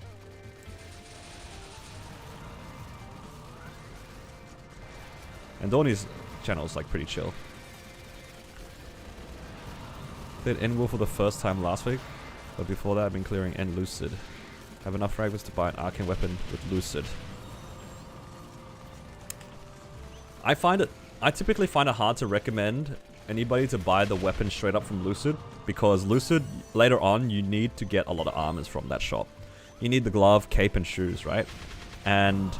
And Donnie's channel is like pretty chill. Did Endwall for the first time last week, but before that I've been clearing End Lucid. Have enough fragments to buy an arcane weapon with Lucid. I typically find it hard to recommend anybody to buy the weapon straight up from Lucid, because Lucid, later on, you need to get a lot of armors from that shop. You need the glove, cape, and shoes, right? And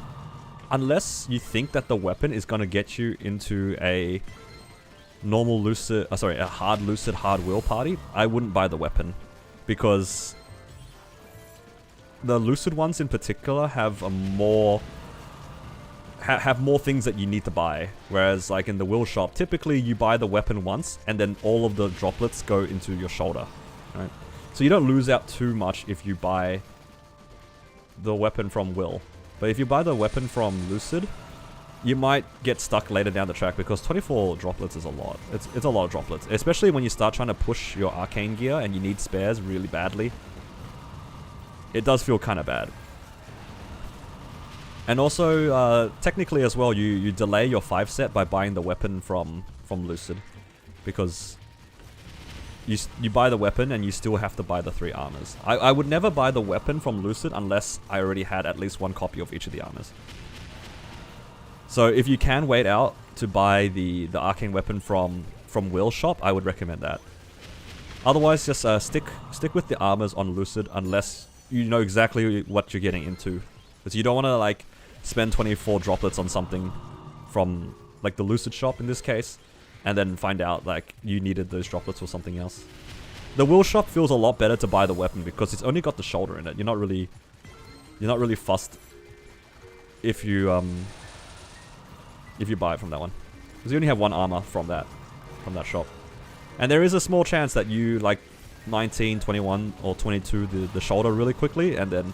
unless you think that the weapon is going to get you into a normal Lucid, a hard Lucid, hard will party, I wouldn't buy the weapon. Because the Lucid ones in particular have more things that you need to buy, whereas like in the will shop, typically you buy the weapon once and then all of the droplets go into your shoulder, right? So you don't lose out too much if you buy the weapon from will. But if you buy the weapon from Lucid, you might get stuck later down the track, because 24 droplets is a lot. It's a lot of droplets, especially when you start trying to push your arcane gear and you need spares really badly. It does feel kind of bad. And also, technically as well, you delay your 5 set by buying the weapon from Lucid, because you buy the weapon and you still have to buy the 3 armors. I would never buy the weapon from Lucid unless I already had at least 1 copy of each of the armors. So if you can wait out to buy the arcane weapon from Will shop, I would recommend that. Otherwise, just stick with the armors on Lucid unless you know exactly what you're getting into. Because you don't want to like spend 24 droplets on something from like the Lucid shop in this case, and then find out like you needed those droplets for something else. The Will shop feels a lot better to buy the weapon because it's only got the shoulder in it. You're not really fussed if you buy it from that one, because you only have 1 armor from that shop. And there is a small chance that you like 19, 21, or 22 the shoulder really quickly, and then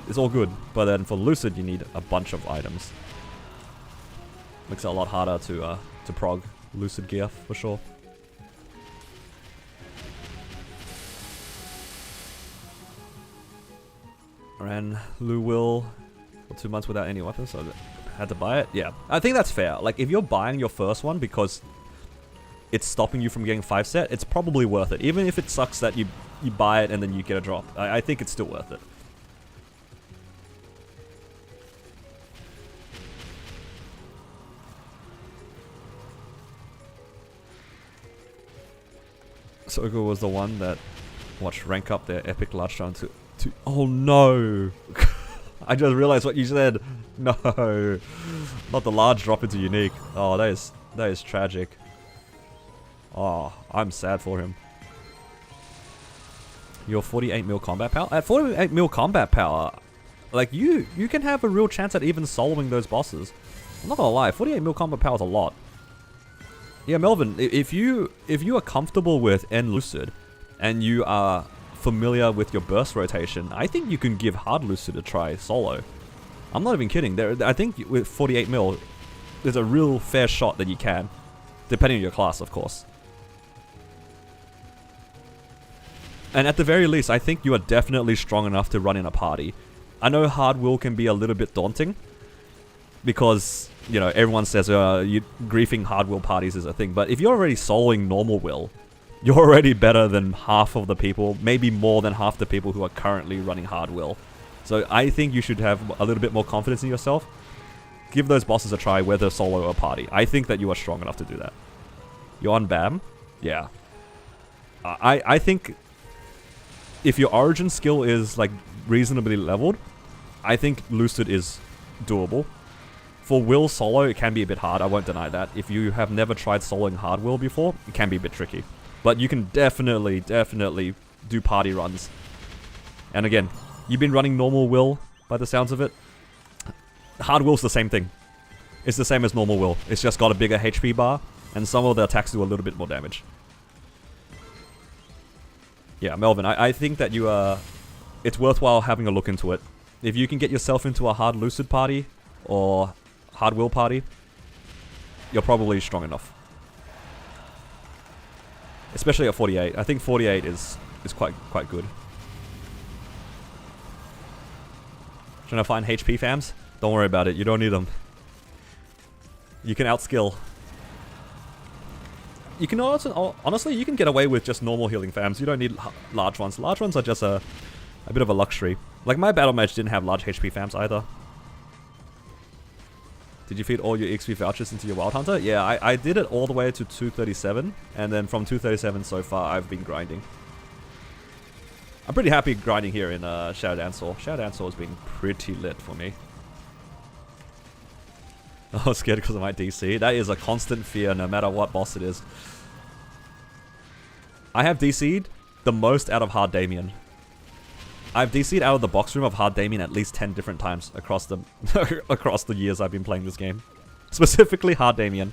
it's all good. But then for Lucid, you need a bunch of items. Makes it a lot harder to prog Lucid gear for sure. Ran Lu Will for 2 months without any weapons, so I had to buy it. Yeah, I think that's fair. Like if you're buying your first one because it's stopping you from getting 5 set, it's probably worth it. Even if it sucks that you buy it and then you get a drop. I think it's still worth it. Sogo was the one that watched rank up their epic large round to oh no! I just realized what you said. No, not the large drop into unique. Oh, that is tragic. Oh, I'm sad for him. Your 48 mil combat power? At 48 mil combat power, like you can have a real chance at even soloing those bosses. I'm not gonna lie, 48 mil combat power is a lot. Yeah, Melvin, if you are comfortable with N Lucid, and you are familiar with your burst rotation, I think you can give Hard Lucid a try solo. I'm not even kidding. I think with 48 mil, there's a real fair shot that you can, depending on your class, of course. And at the very least, I think you are definitely strong enough to run in a party. I know Hard Will can be a little bit daunting, because, you know, everyone says griefing Hard Will parties is a thing, but if you're already soloing normal Will, you're already better than half of the people, maybe more than half the people who are currently running Hard Will. So I think you should have a little bit more confidence in yourself. Give those bosses a try, whether solo or party. I think that you are strong enough to do that. You're on BAM? Yeah. I think if your origin skill is like reasonably leveled, I think Lucid is doable. For Will solo, it can be a bit hard, I won't deny that. If you have never tried soloing Hard Will before, it can be a bit tricky. But you can definitely do party runs. And again, you've been running normal Will, by the sounds of it. Hard Will's the same thing. It's the same as normal Will. It's just got a bigger HP bar, and some of the attacks do a little bit more damage. Yeah, Melvin, I think that it's worthwhile having a look into it. If you can get yourself into a Hard Lucid party, or Hard Will party, you're probably strong enough. Especially at 48. I think 48 is quite good. Trying to find HP fams? Don't worry about it, you don't need them. You can outskill. You can also, honestly, you can get away with just normal healing fams. You don't need large ones. Large ones are just a bit of a luxury. Like my battle mage didn't have large HP fams either. Did you feed all your XP vouchers into your Wild Hunter? Yeah, I did it all the way to 237, and then from 237 so far, I've been grinding. I'm pretty happy grinding here in Shadow Dancer. Shadow Dancer has been pretty lit for me. I was scared because of my DC. That is a constant fear no matter what boss it is. I have DC'd the most out of Hard Damien. I've DC'd out of the box room of Hard Damien at least 10 different times across the across the years I've been playing this game. Specifically Hard Damien.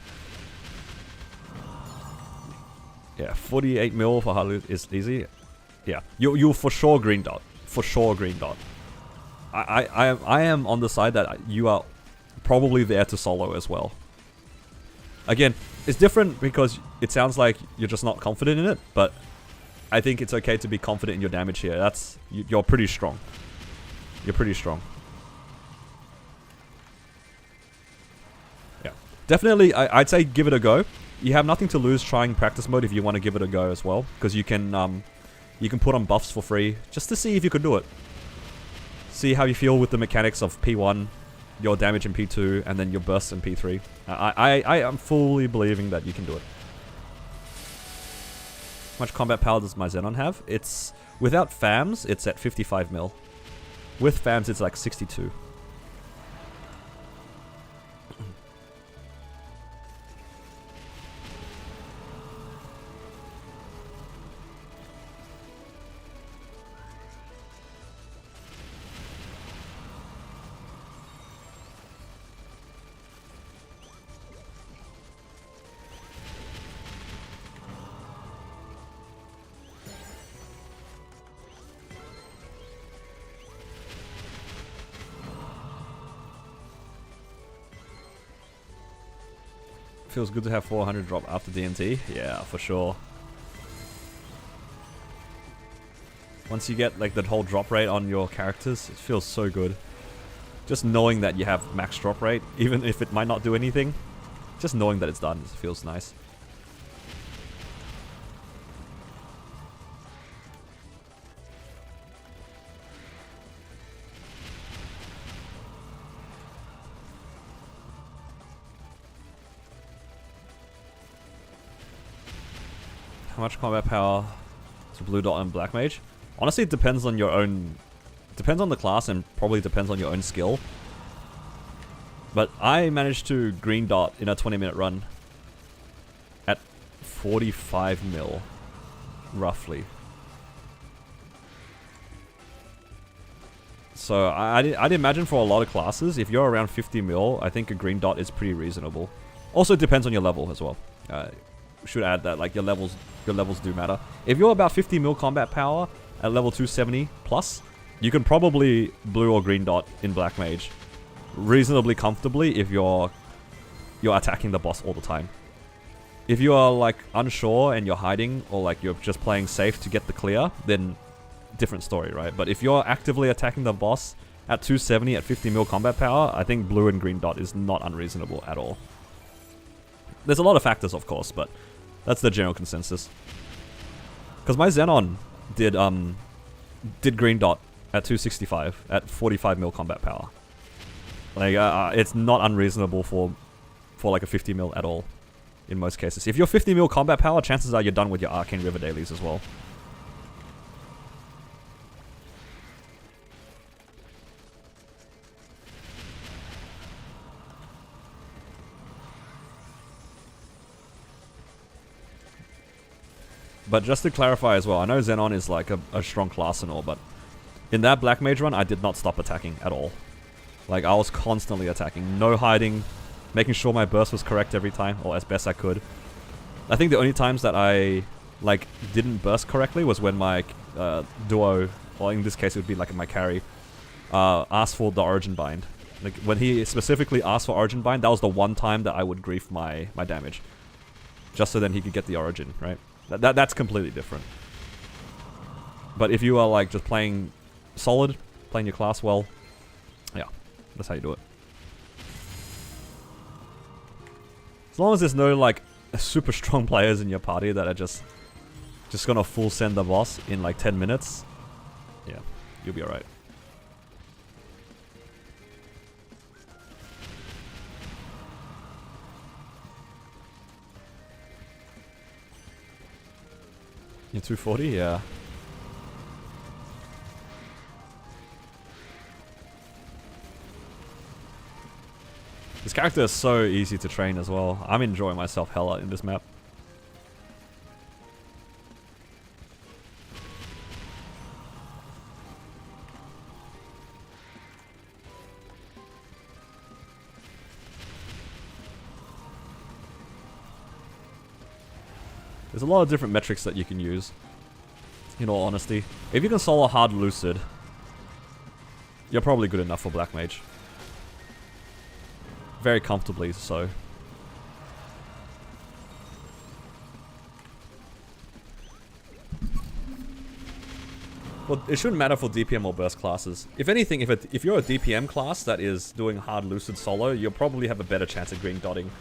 Yeah, 48 mil for Hard Loot is easy. Yeah, you'll for sure green dot. For sure green dot. I am on the side that you are probably there to solo as well. Again, it's different because it sounds like you're just not confident in it, but I think it's okay to be confident in your damage here. You're pretty strong. You're pretty strong. Yeah. Definitely, I'd say give it a go. You have nothing to lose trying practice mode if you want to give it a go as well. Because you can put on buffs for free just to see if you could do it. See how you feel with the mechanics of P1, your damage in P2, and then your bursts in P3. I am fully believing that you can do it. How much combat power does my Xenon have? It's, without FAMs, it's at 55 mil. With FAMs, it's like 62. Feels good to have 400 drop after DNT. Yeah, for sure. Once you get like the whole drop rate on your characters, it feels so good. Just knowing that you have max drop rate, even if it might not do anything, just knowing that it's done, it feels nice. How much combat power to blue dot and black mage? Honestly, it depends on your own... Depends on the class and probably depends on your own skill. But I managed to green dot in a 20-minute run at 45 mil, roughly. So I'd imagine for a lot of classes, if you're around 50 mil, I think a green dot is pretty reasonable. Also, it depends on your level as well. Should add that, like, your levels do matter. If you're about 50 mil combat power at level 270 plus, you can probably blue or green dot in black mage reasonably comfortably if you're attacking the boss all the time. If you are like unsure and you're hiding, or like you're just playing safe to get the clear, then different story, right? But if you're actively attacking the boss at 270 at 50 mil combat power, I think blue and green dot is not unreasonable at all. There's a lot of factors, of course, but that's the general consensus. Because my Xenon did green dot at 265 at 45 mil combat power. Like, it's not unreasonable for like a 50 mil at all, in most cases. If you're 50 mil combat power, chances are you're done with your Arcane River dailies as well. But just to clarify as well, I know Xenon is like a strong class and all, but in that Black Mage run, I did not stop attacking at all. Like, I was constantly attacking, no hiding, making sure my burst was correct every time, or as best I could. I think the only times that I, like, didn't burst correctly was when my duo, or in this case it would be like my carry, asked for the Origin Bind. Like, when he specifically asked for Origin Bind, that was the one time that I would grief my damage. Just so then he could get the Origin, right? That's completely different. But if you are, like, just playing solid, playing your class well, yeah, that's how you do it. As long as there's no, like, super strong players in your party that are just gonna full send the boss in, like, 10 minutes, yeah, you'll be alright. You're 240? Yeah. This character is so easy to train as well. I'm enjoying myself hella in this map. There's a lot of different metrics that you can use, in all honesty. If you can solo hard Lucid, you're probably good enough for Black Mage. Very comfortably so. Well, it shouldn't matter for DPM or burst classes. If anything, if you're a DPM class that is doing hard Lucid solo, you'll probably have a better chance of green dotting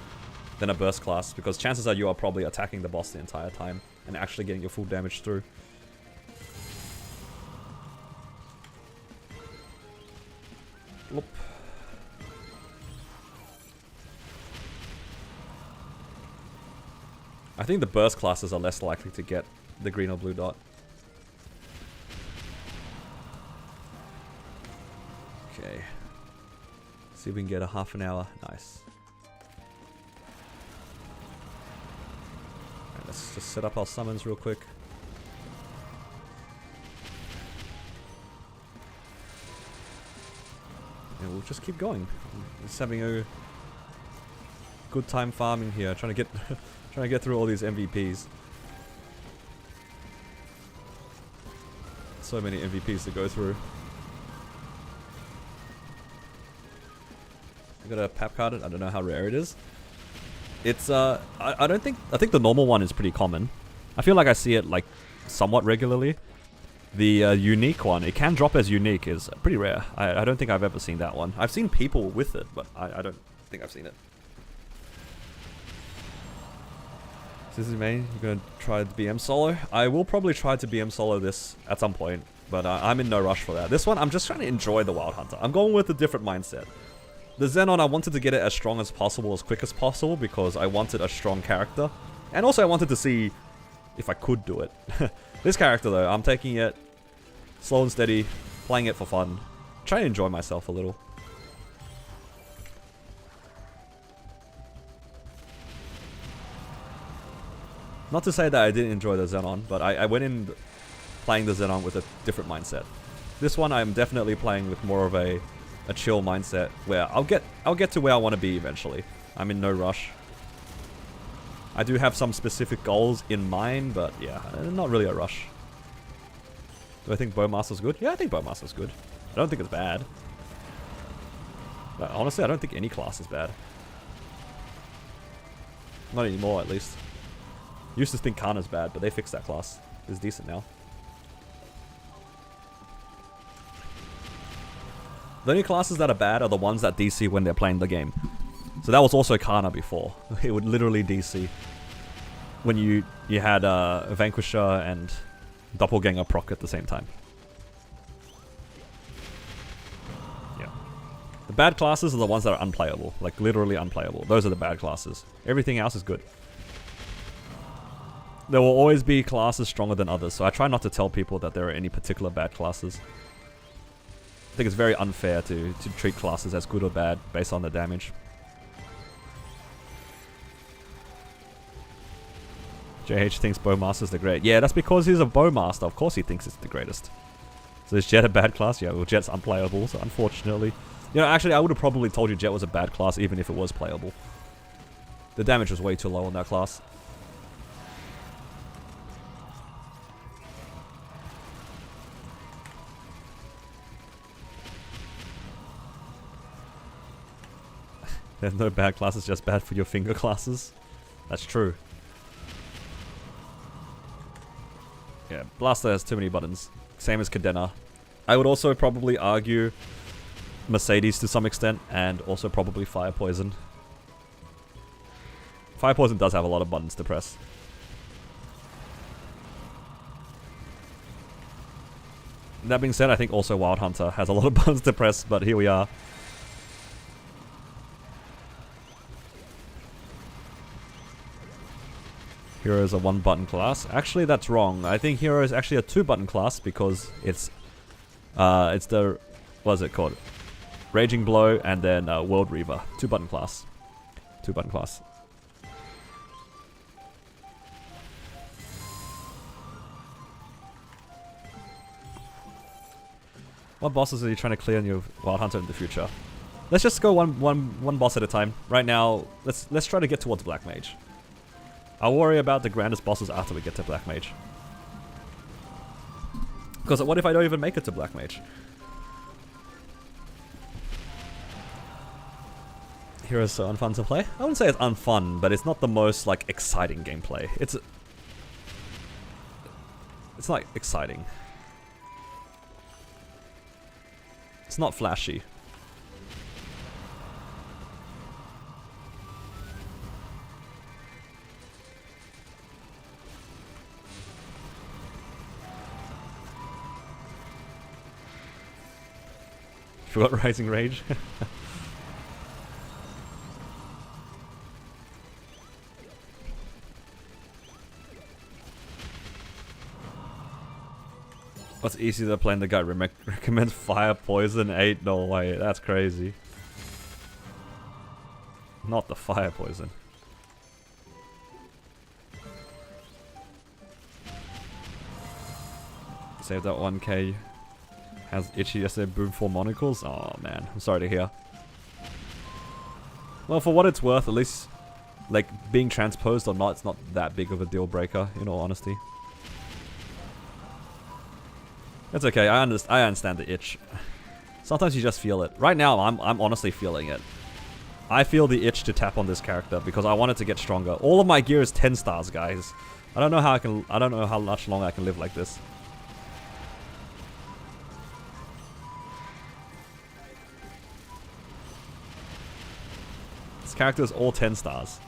than a burst class, because chances are you are probably attacking the boss the entire time and actually getting your full damage through. Loop. I think the burst classes are less likely to get the green or blue dot. Okay. See if we can get a half an hour. Nice. Let's just set up our summons real quick. And we'll just keep going. Just having a good time farming here, trying to get through all these MVPs. So many MVPs to go through. I got a pap card. I don't know how rare it is. It's I think the normal one is pretty common. I feel like I see it like somewhat regularly. The unique one, it can drop as unique, is pretty rare. I don't think I've ever seen that one. I've seen people with it, but I don't think I've seen it. So this is me. You're gonna try the BM solo? I will probably try to BM solo this at some point, but I'm in no rush for that. This one, I'm just trying to enjoy the Wild Hunter. I'm going with a different mindset. The Xenon, I wanted to get it as strong as possible, as quick as possible, because I wanted a strong character. And also I wanted to see if I could do it. This character though, I'm taking it slow and steady, playing it for fun, trying to enjoy myself a little. Not to say that I didn't enjoy the Xenon, but I went in playing the Xenon with a different mindset. This one I'm definitely playing with more of a chill mindset where I'll get to where I want to be eventually. I'm in no rush. I do have some specific goals in mind, but yeah, not really a rush. Do I think Bowmaster's good? Yeah, I think Bowmaster's good. I don't think it's bad. But honestly, I don't think any class is bad. Not anymore, at least. Used to think Kana's bad, but they fixed that class. It's decent now. The only classes that are bad are the ones that DC when they're playing the game. So that was also Kana before. It would literally DC. When you had Vanquisher and Doppelganger proc at the same time. Yeah. The bad classes are the ones that are unplayable. Like literally unplayable. Those are the bad classes. Everything else is good. There will always be classes stronger than others, so I try not to tell people that there are any particular bad classes. I think it's very unfair to treat classes as good or bad based on the damage. JH thinks Bowmaster's the great. Yeah, that's because he's a Bowmaster. Of course he thinks it's the greatest. So is Jet a bad class? Yeah, well Jet's unplayable, so unfortunately. You know, actually I would have probably told you Jet was a bad class even if it was playable. The damage was way too low on that class. There's no bad classes, just bad for your finger classes. That's true. Yeah, Blaster has too many buttons. Same as Cadena. I would also probably argue Mercedes to some extent, and also probably Fire Poison. Fire Poison does have a lot of buttons to press. That being said, I think also Wild Hunter has a lot of buttons to press, but here we are. Hero is a one-button class. Actually, that's wrong. I think Hero is actually a two-button class because it's the, what is it called? Raging Blow and then World Reaver. Two-button class. Two-button class. What bosses are you trying to clear in your Wild Hunter in the future? Let's just go one boss at a time. Right now, let's try to get towards Black Mage. I'll worry about the grandest bosses after we get to Black Mage. Because what if I don't even make it to Black Mage? Heroes so unfun to play? I wouldn't say it's unfun, but it's not the most like exciting gameplay. It's not exciting. It's not flashy. Forgot Rising Rage. What's easier than playing the guy recommends Fire Poison 8? No way, that's crazy. Not the Fire Poison. Save that 1k. Has Itchy yesterday boom 4 monocles? Oh man, I'm sorry to hear. Well, for what it's worth, at least, like, being transposed or not, it's not that big of a deal breaker, in all honesty. It's okay, I understand the itch. Sometimes you just feel it. Right now, I'm honestly feeling it. I feel the itch to tap on this character because I want it to get stronger. All of my gear is 10 stars, guys. I don't know how much longer I can live like this. This character is all 10 stars.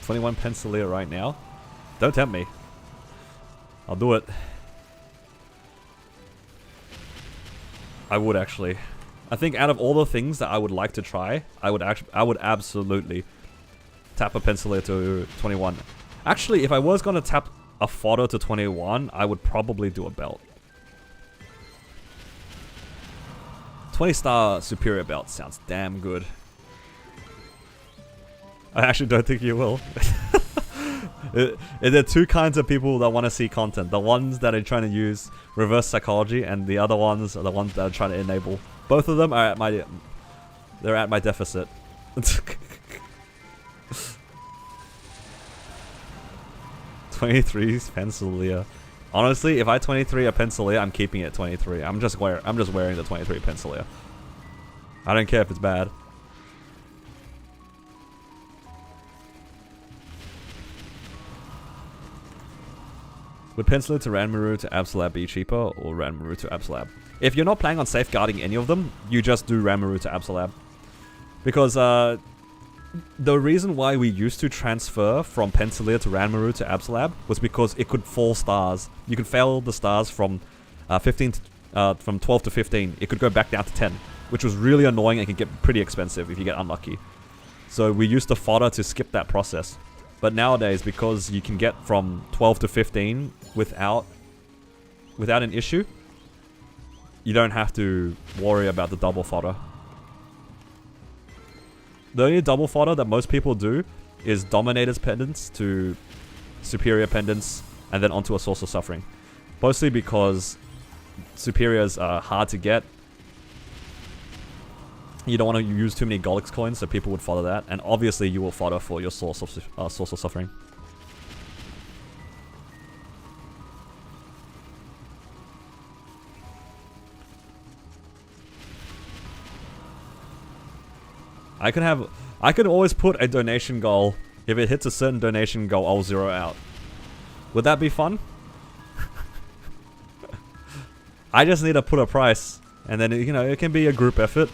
$21 Pencilia right now. Don't tempt me. I'll do it. I would actually. I think out of all the things that I would like to try, I would absolutely tap a Pencileer to 21. Actually, if I was gonna tap a fodder to 21, I would probably do a belt. 20-star superior belt sounds damn good. I actually don't think you will. There are two kinds of people that want to see content. The ones that are trying to use reverse psychology, and the other ones are the ones that are trying to enable. Both of them are at my... They're at my deficit. 23's Pencileer. Honestly, if I 23 a Pencileer, I'm keeping it 23. I'm just wearing the 23 Pencileer. I don't care if it's bad. Would Pencileer to Ranmaru to Absolab be cheaper, or Ranmaru to Absolab? If you're not planning on safeguarding any of them, you just do Ranmaru to Absolab. Because the reason why we used to transfer from Pencileer to Ranmaru to Absolab was because it could fall stars. You could fail the stars from 12 to 15. It could go back down to 10, which was really annoying and can get pretty expensive if you get unlucky. So we used the fodder to skip that process. But nowadays, because you can get from 12 to 15 without an issue, you don't have to worry about the double fodder. The only double fodder that most people do is Dominator's pendants to Superior pendants and then onto a Source of Suffering. Mostly because Superiors are hard to get. You don't want to use too many Golix coins, so people would follow that. And obviously you will fodder for your Source of Suffering. I can always put a donation goal. If it hits a certain donation goal, I'll zero out. Would that be fun? I just need to put a price, and then you know it can be a group effort.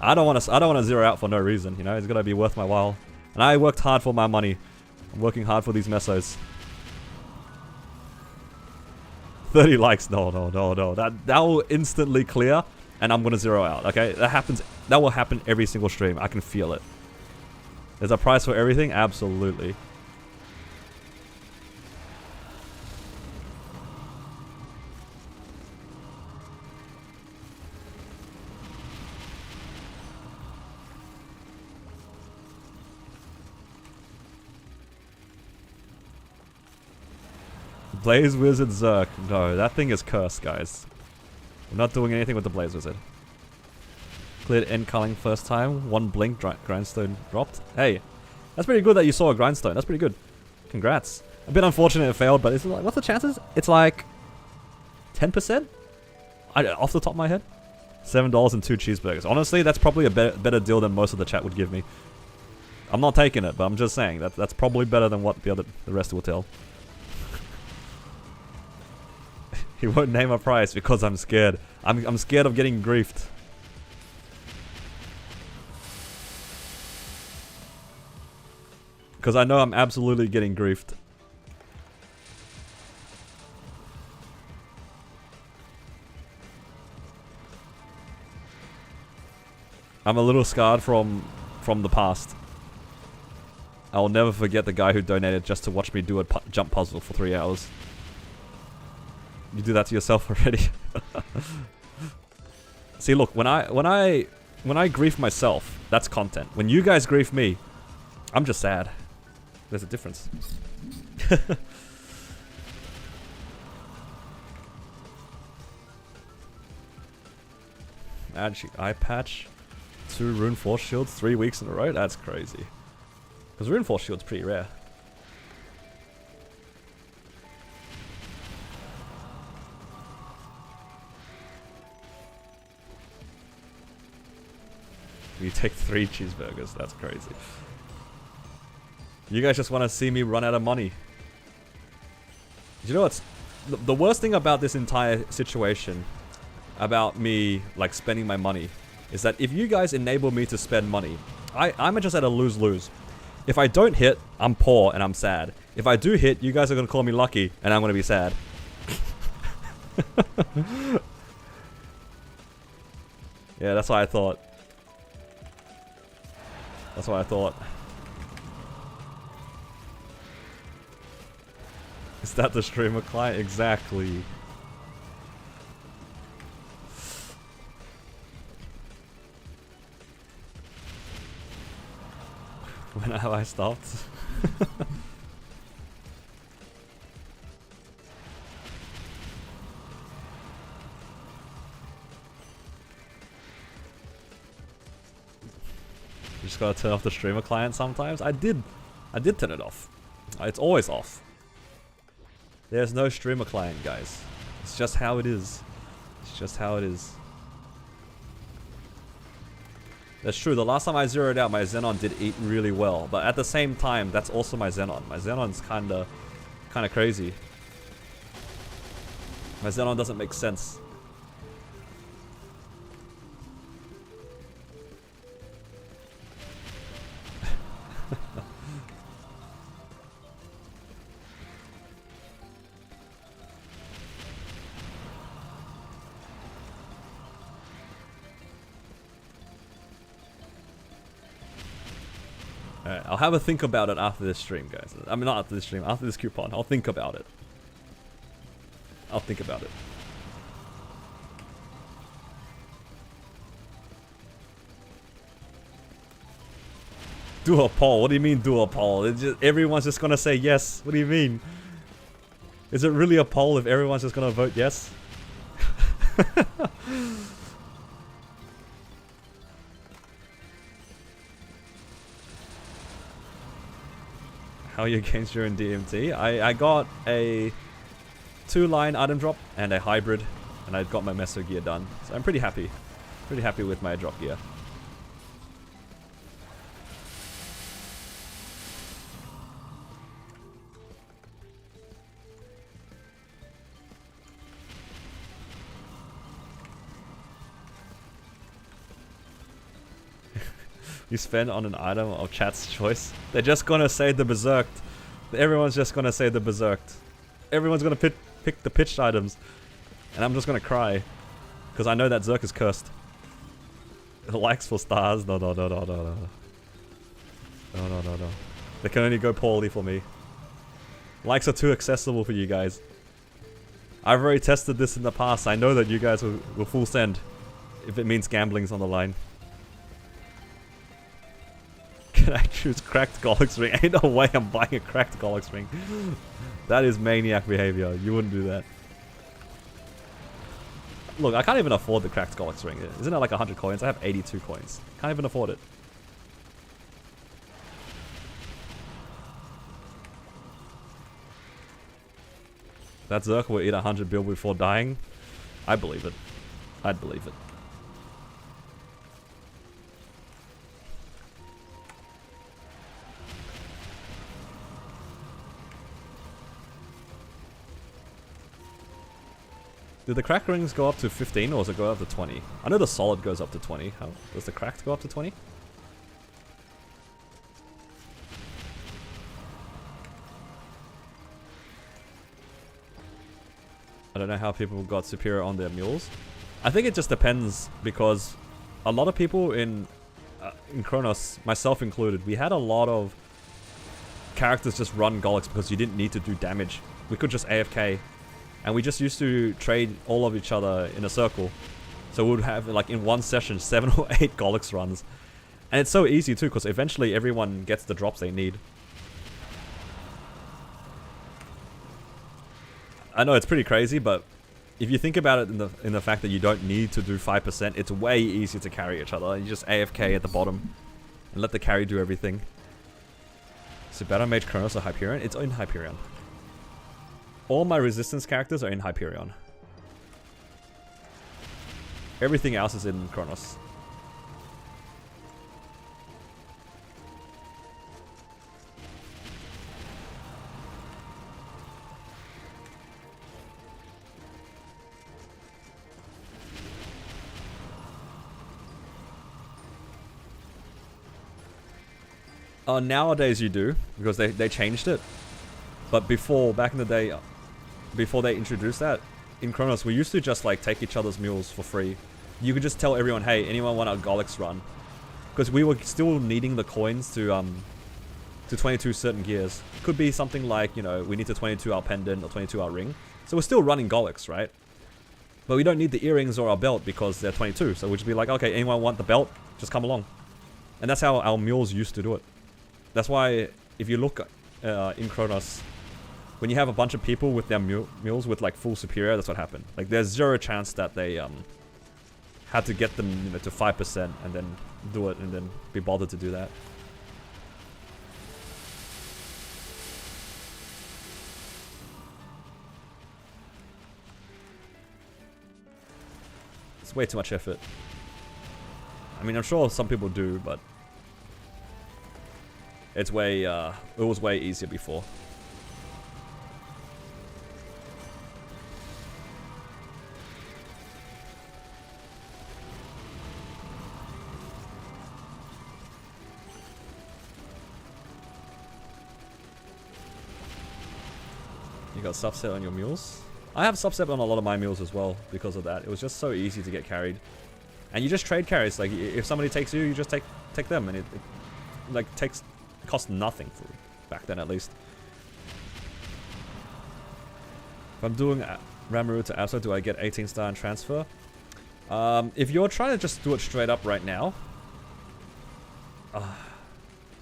I don't want to zero out for no reason. You know, it's gotta be worth my while. And I worked hard for my money. I'm working hard for these mesos. 30 likes. No. That will instantly clear, and I'm gonna zero out. Okay, that will happen every single stream. I can feel it. There's a price for everything? Absolutely. Blaze Wizard Zerk. No, that thing is cursed, guys. We're not doing anything with the Blaze Wizard. Cleared end culling first time. One blink grindstone dropped. Hey, that's pretty good that you saw a grindstone. That's pretty good. Congrats. A bit unfortunate it failed, but it's like, what's the chances? It's like 10%? Off the top of my head. $7 and 2 cheeseburgers. Honestly, that's probably a better deal than most of the chat would give me. I'm not taking it, but I'm just saying that's probably better than what the rest will tell. He won't name a price because I'm scared. I'm scared of getting griefed. Because I know I'm absolutely getting griefed. I'm a little scarred from the past. I'll never forget the guy who donated just to watch me do a jump puzzle for 3 hours. You do that to yourself already. See, look, when I grief myself, that's content. When you guys grief me, I'm just sad. There's a difference. Actually, eye patch, 2 rune force shields, 3 weeks in a row. That's crazy. Because rune force shield's pretty rare. You take 3 cheeseburgers. That's crazy. You guys just want to see me run out of money. You know what's the worst thing about this entire situation, about me like spending my money, is that if you guys enable me to spend money, I'm just at a lose-lose. If I don't hit, I'm poor and I'm sad. If I do hit, you guys are gonna call me lucky and I'm gonna be sad. Yeah, that's what I thought. That's what I thought. Is that the streamer client? Exactly. When have I stopped? You just gotta turn off the streamer client sometimes. I did turn it off. It's always off. There's no streamer client, guys. It's just how it is. It's just how it is. That's true. The last time I zeroed out, my Xenon did eat really well, but at the same time, that's also my Xenon. My Xenon's kinda crazy. My Xenon doesn't make sense. Alright, I'll have a think about it after this stream, guys. I mean, not after this stream, after this coupon. I'll think about it. I'll think about it. Do a poll? What do you mean do a poll? It's just, everyone's just gonna say yes. What do you mean? Is it really a poll if everyone's just gonna vote yes? How are your games during DMT? I got a 2-line item drop and a hybrid, and I got my Meso gear done. So I'm pretty happy. Pretty happy with my drop gear. You spend on an item of chat's choice. They're just gonna say the berserked. Everyone's just gonna say the berserked. Everyone's gonna pick the pitched items. And I'm just gonna cry. Because I know that Zerk is cursed. Likes for stars. No. No. They can only go poorly for me. Likes are too accessible for you guys. I've already tested this in the past. I know that you guys will full send. If it means gambling's on the line. Can I choose cracked Golix ring? Ain't no way I'm buying a cracked Golix ring. That is maniac behavior. You wouldn't do that. Look, I can't even afford the cracked Golix ring. Isn't it like 100 coins? I have 82 coins. Can't even afford it. That Zerk will eat 100 bill before dying. I believe it. I'd believe it. Did the crack rings go up to 15 or does it go up to 20? I know the solid goes up to 20. How does the cracked go up to 20? I don't know how people got superior on their mules. I think it just depends because a lot of people in Kronos, myself included, we had a lot of characters just run Golix because you didn't need to do damage. We could just AFK. And we just used to trade all of each other in a circle. So we would have, like, in one session, 7 or 8 Golix runs. And it's so easy, too, because eventually everyone gets the drops they need. I know it's pretty crazy, but if you think about it in the fact that you don't need to do 5%, it's way easier to carry each other. You just AFK at the bottom and let the carry do everything. So Battle Mage Kronos or Hyperion? It's in Hyperion. All my resistance characters are in Hyperion. Everything else is in Kronos. Nowadays you do, because they changed it. But before, back in the day, before they introduced that, in Kronos, we used to just like take each other's mules for free. you could just tell everyone, hey, anyone want a Golix run? Because we were still needing the coins to 22 certain gears. Could be something like, you know, we need to 22 our pendant or 22 our ring. So we're still running Golix, right? But we don't need the earrings or our belt because they're 22. So we'll just be like, okay, anyone want the belt? Just come along. And that's how our mules used to do it. That's why if you look in Kronos, when you have a bunch of people with their mules with like full superior, that's what happened. Like there's zero chance that they had to get them, you know, to 5% and then do it and then be bothered to do that. It's way too much effort. I mean, I'm sure some people do, but it's way, it was way easier before. You got subset on your mules? I have subset on a lot of my mules as well because of that. It was just so easy to get carried. And you just trade carries. Like, if somebody takes you, you just take them. And it like, costs nothing for back then, at least. If I'm doing Ramaru to Abso, do I get 18 star and transfer? If you're trying to just do it straight up right now...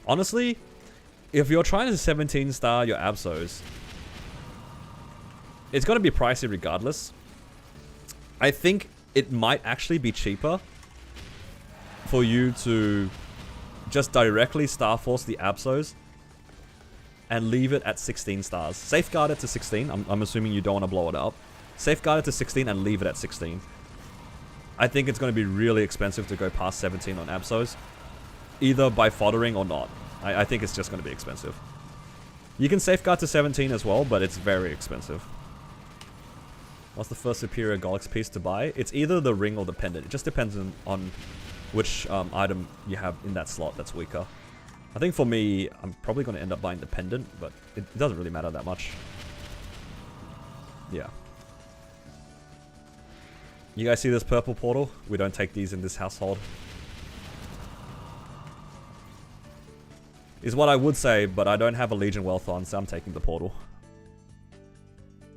honestly, if you're trying to 17 star your Absos... it's going to be pricey regardless. I think it might actually be cheaper for you to just directly Star Force the Absos and leave it at 16 stars. Safeguard it to 16. I'm assuming you don't want to blow it up. Safeguard it to 16 and leave it at 16. I think it's going to be really expensive to go past 17 on Absos. Either by foddering or not. I think it's just going to be expensive. You can safeguard to 17 as well, but it's very expensive. What's the first superior Golix piece to buy? It's either the ring or the pendant. It just depends on which item you have in that slot that's weaker. I think for me, I'm probably going to end up buying the pendant, but it doesn't really matter that much. Yeah. You guys see this purple portal? We don't take these in this household. Is what I would say, but I don't have a Legion Wealth on, so I'm taking the portal.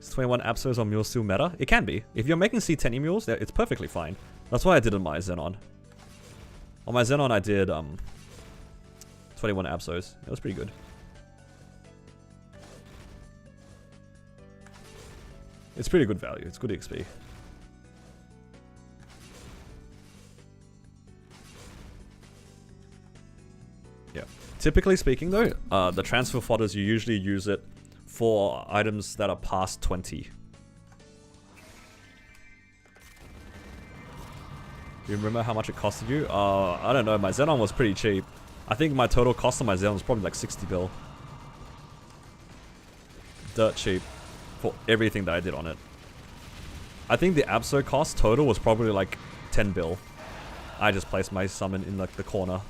Is 21 Absos on mules still meta? It can be. If you're making C10 mules, it's perfectly fine. That's why I did it on my Xenon. On my Xenon, I did 21 Absos. It was pretty good. It's pretty good value. It's good XP. Yeah. Typically speaking, though, the transfer fodders, you usually use it for items that are past 20. Do you remember how much it costed you? I don't know, my Xenon was pretty cheap. I think my total cost on my Xenon was probably like 60 bill. Dirt cheap for everything that I did on it. I think the Abso cost total was probably like 10 bill. I just placed my summon in like the corner.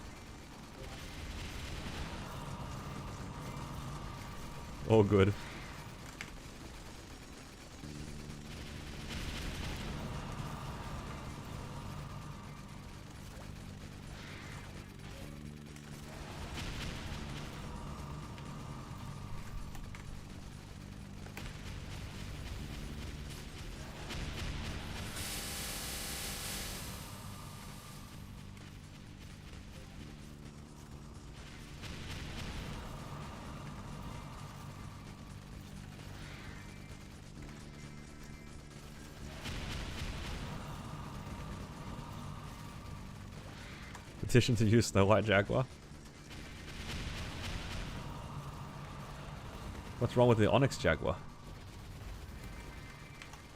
All good. Petition to use Snow White Jaguar. What's wrong with the Onyx Jaguar?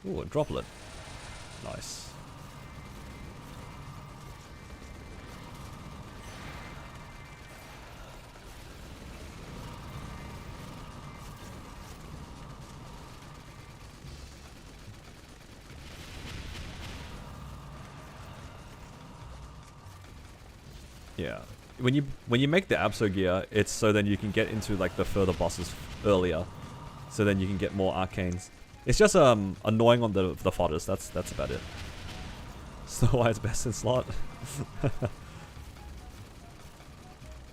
Ooh, a droplet. Nice. Yeah. When you make the Abso gear, it's so then you can get into like the further bosses earlier. So then you can get more arcanes. It's just annoying on the fodders, that's about it. Snow White's best in slot.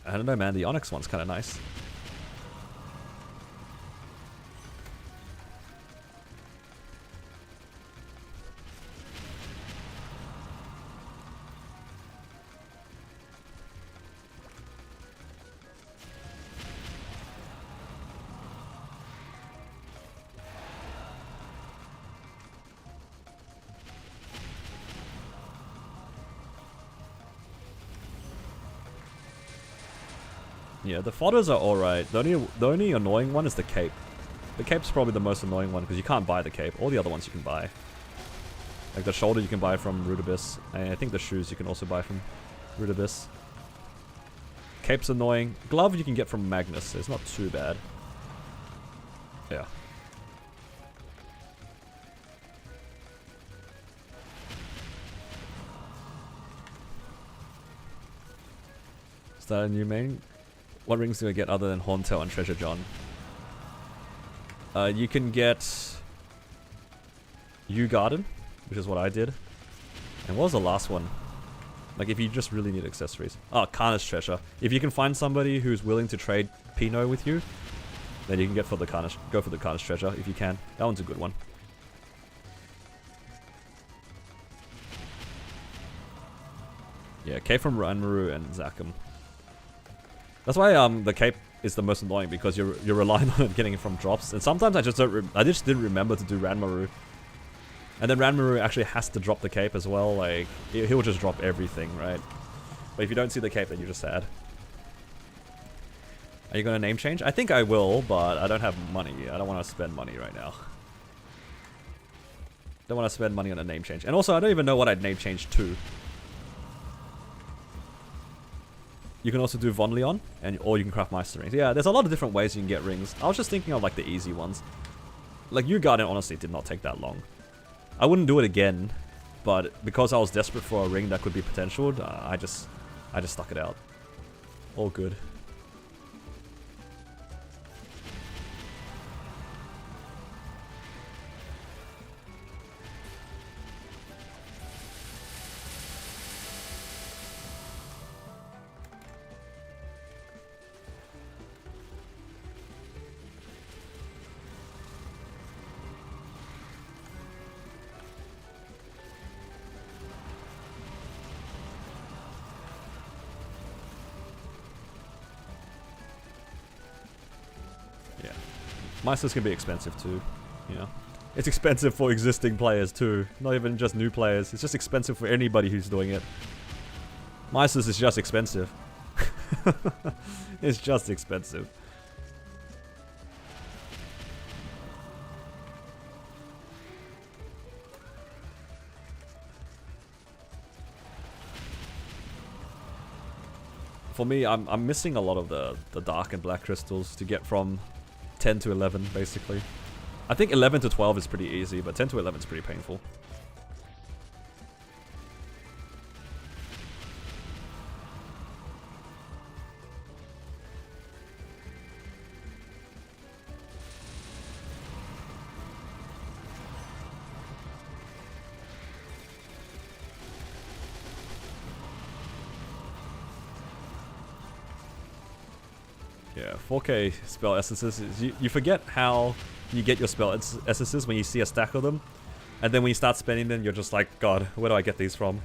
I don't know, man. The Onyx one's kind of nice. Yeah, the fodders are alright. The only annoying one is the cape. The cape's probably the most annoying one because you can't buy the cape. All the other ones you can buy. Like the shoulder you can buy from Root Abyss. And I think the shoes you can also buy from Root Abyss. Cape's annoying. Glove you can get from Magnus, so it's not too bad. Yeah. Is that a new main? What rings do I get other than Horntail and Treasure John? You can get Yew Garden, which is what I did. And what was the last one? Like if you just really need accessories. Oh, Carnage Treasure. If you can find somebody who's willing to trade Pinot with you, then you can go for the Carnage Treasure if you can. That one's a good one. Yeah, Cape from Ranmaru and Zakum. That's why the cape is the most annoying because you're relying on it getting it from drops, and sometimes I just didn't remember to do Ranmaru, and then Ranmaru actually has to drop the cape as well. Like he'll just drop everything, right? But if you don't see the cape, then you're just sad. Are you gonna name change? I think I will, but I don't have money. I don't want to spend money right now. Don't want to spend money on a name change, and also I don't even know what I'd name change to. You can also do Von Leon, or you can craft Meister rings. Yeah, there's a lot of different ways you can get rings. I was just thinking of like the easy ones. Like Yew Garden honestly did not take that long. I wouldn't do it again, but because I was desperate for a ring that could be potentialed, I just stuck it out. All good. Meisters can be expensive too, you know. It's expensive for existing players too, not even just new players. It's just expensive for anybody who's doing it. Meisters is just expensive. It's just expensive. For me, I'm missing a lot of the dark and black crystals to get from 10 to 11, basically. I think 11 to 12 is pretty easy, but 10 to 11 is pretty painful. Yeah, 4K spell essences, you forget how you get your spell essences when you see a stack of them. And then when you start spending them, you're just like, God, where do I get these from?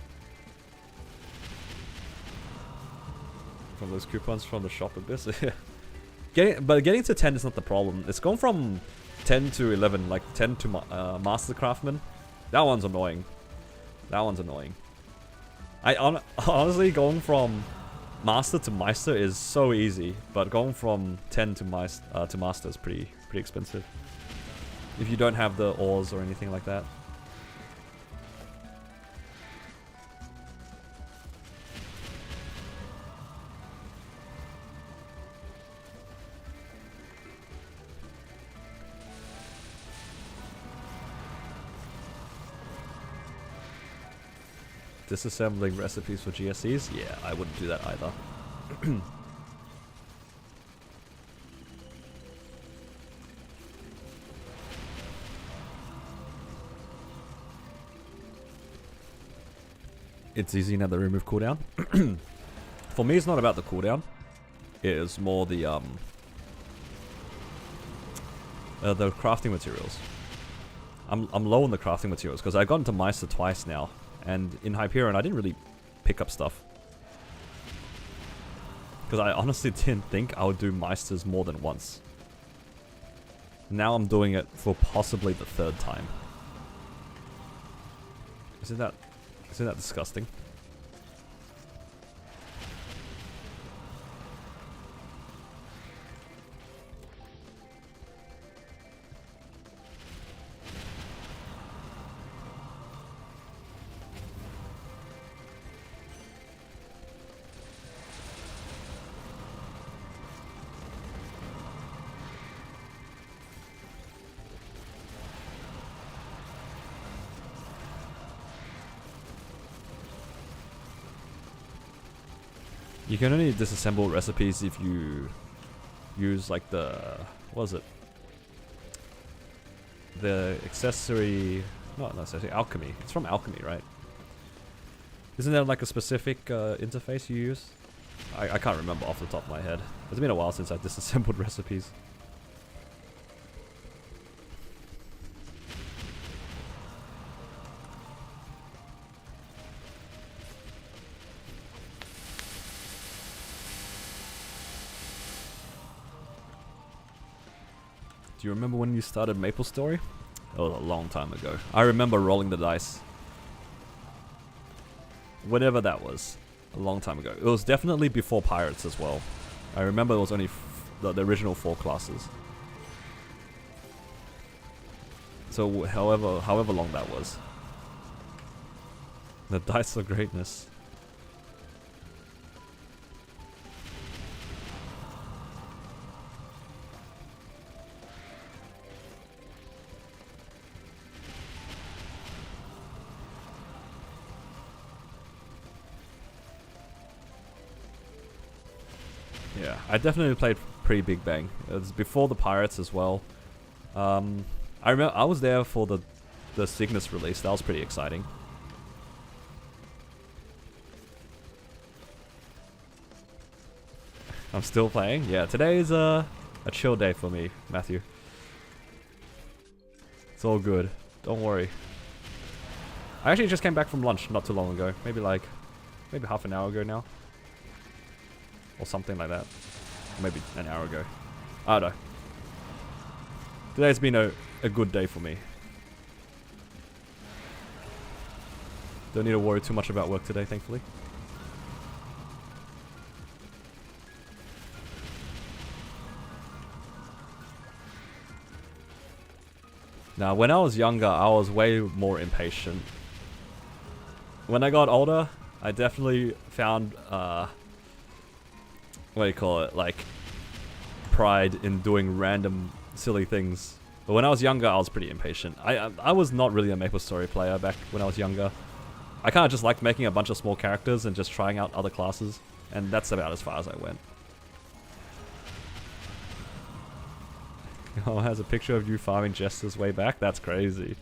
From those coupons from the shop Abyss? Getting to 10 is not the problem. It's going from 10 to 11, like 10 to Master Craftsman. That one's annoying. That one's annoying. Honestly, going from Master to Meister is so easy, but going from 10 to Master is pretty expensive. If you don't have the ores or anything like that. Disassembling recipes for GSCs? Yeah, I wouldn't do that either. it's easy now the remove cooldown. For me, it's not about the cooldown. It is more the crafting materials. I'm low on the crafting materials because I got into Meister twice now, and in Hyperion I didn't really pick up stuff because I honestly didn't think I would do Meisters more than once. Now I'm doing it for possibly the 3rd time. Isn't that disgusting? You can only disassemble recipes if you use like the, what is it? The accessory, not accessory, alchemy. It's from alchemy, right? Isn't there like a specific interface you use? I can't remember off the top of my head. It's been a while since I disassembled recipes. Do you remember when you started Maple Story? That was a long time ago. I remember rolling the dice. Whatever that was. A long time ago. It was definitely before Pirates as well. I remember it was only the original 4 classes. So however long that was. The dice of greatness. Yeah, I definitely played pre-Big Bang. It was before the Pirates as well. I remember I was there for the Cygnus release. That was pretty exciting. I'm still playing. Yeah, today is a chill day for me, Matthew. It's all good. Don't worry. I actually just came back from lunch not too long ago. Maybe half an hour ago now. Or something like that. Maybe an hour ago. I don't know. Today's been a good day for me. Don't need to worry too much about work today, thankfully. Now, when I was younger, I was way more impatient. When I got older, I definitely found what do you call it, like pride in doing random silly things. But when I was younger, I was pretty impatient. I was not really a Maple Story player back when I was younger. I kind of just liked making a bunch of small characters and just trying out other classes, and that's about as far as I went. Oh, it has a picture of you farming Jesters way back? That's crazy.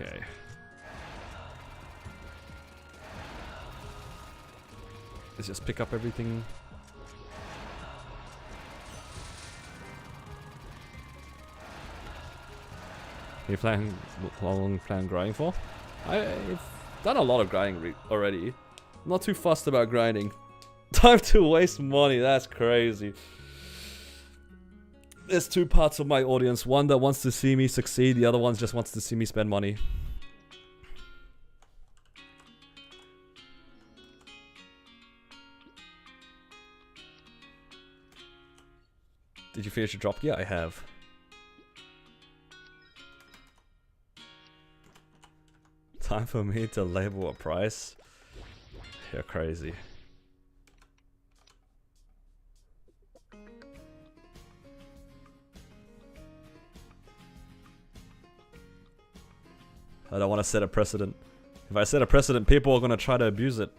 Okay. Let's just pick up everything. Are you planning, how long you plan grinding for? I've done a lot of grinding already. I'm not too fussed about grinding. Time to waste money, that's crazy. There's 2 parts of my audience. One that wants to see me succeed, the other one just wants to see me spend money. Did you finish your drop? Yeah, I have. Time for me to label a price? You're crazy. I don't want to set a precedent. If I set a precedent, people are going to try to abuse it.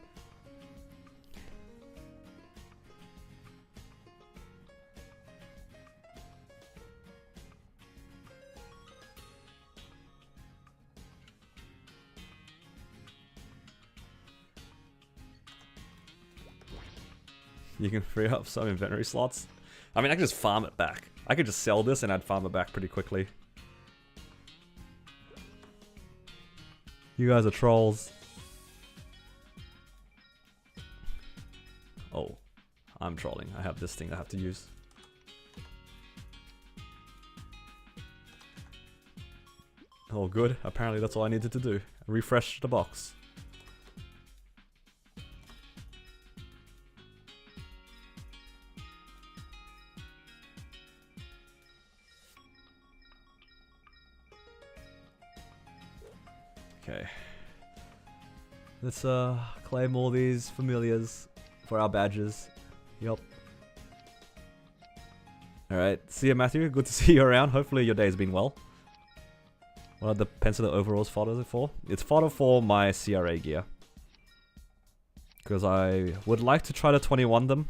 You can free up some inventory slots. I mean, I can just farm it back. I could just sell this and I'd farm it back pretty quickly. You guys are trolls. Oh, I'm trolling. I have this thing I have to use. Oh, good. Apparently that's all I needed to do. Refresh the box. Okay. Let's claim all these familiars for our badges. Yup. Alright, see you, Matthew. Good to see you around. Hopefully your day's been well. What are the pencil overalls fodder for? It's fodder for my CRA gear. Because I would like to try to 21 them.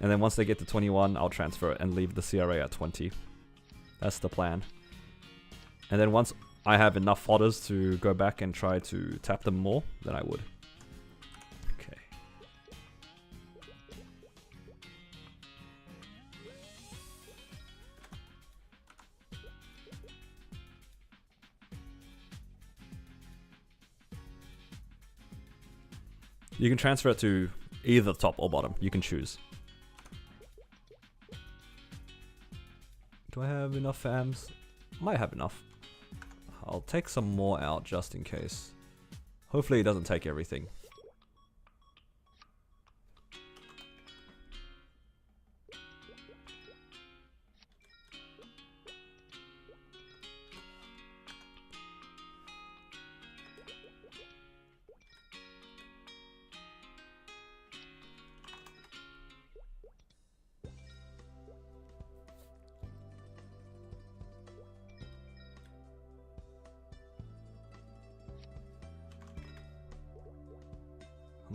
And then once they get to 21, I'll transfer it and leave the CRA at 20. That's the plan. And then once I have enough fodders to go back and try to tap them more, then I would. Okay. You can transfer it to either top or bottom. You can choose. Do I have enough fams? Might have enough. I'll take some more out just in case. Hopefully it doesn't take everything.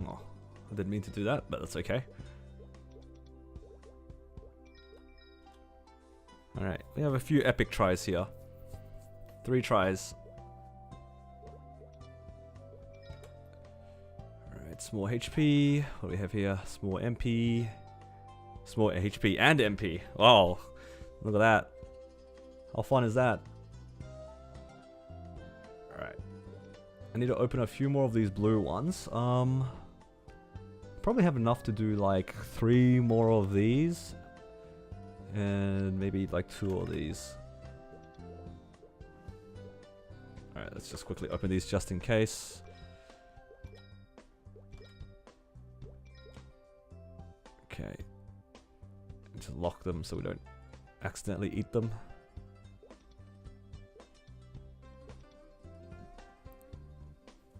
Oh, I didn't mean to do that, but that's okay. Alright, we have a few epic tries here. 3 tries. Alright, small HP. What do we have here? Small MP. Small HP and MP. Wow, look at that. How fun is that? Alright. I need to open a few more of these blue ones. Probably have enough to do like 3 more of these. And maybe like 2 of these. Alright, let's just quickly open these just in case. Okay. Just lock them so we don't accidentally eat them.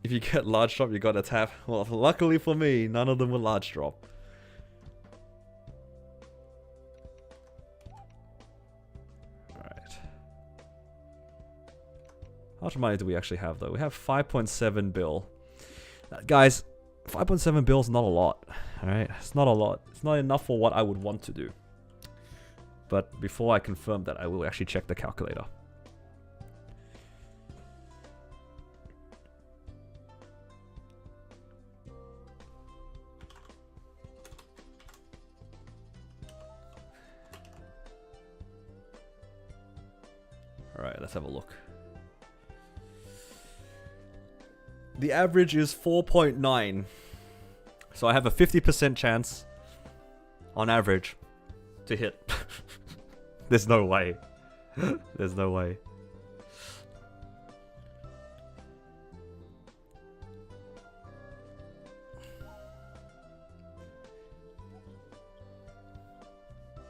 If you get large drop, you gotta tap. Well, luckily for me, none of them were large drop. Alright. How much money do we actually have though? We have 5.7 bill. Guys, 5.7 bill is not a lot. Alright, it's not a lot. It's not enough for what I would want to do. But before I confirm that, I will actually check the calculator. Alright, let's have a look. The average is 4.9. So I have a 50% chance, on average, to hit. There's no way. There's no way.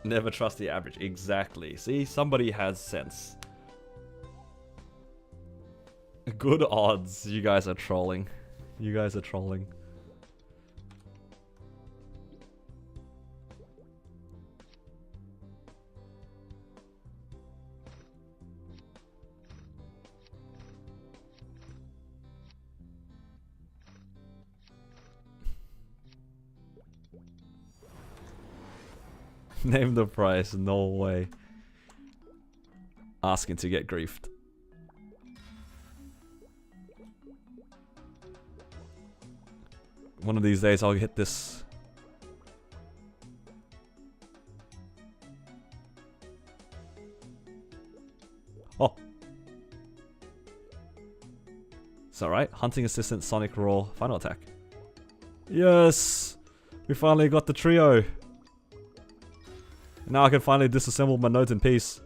Never trust the average. Exactly. See, somebody has sense. Good odds. You guys are trolling. You guys are trolling. Name the price. No way. Asking to get griefed. One of these days I'll hit this. Oh. It's alright. Hunting Assistant, Sonic Roar, Final Attack. Yes! We finally got the trio. Now I can finally disassemble my nodes in peace.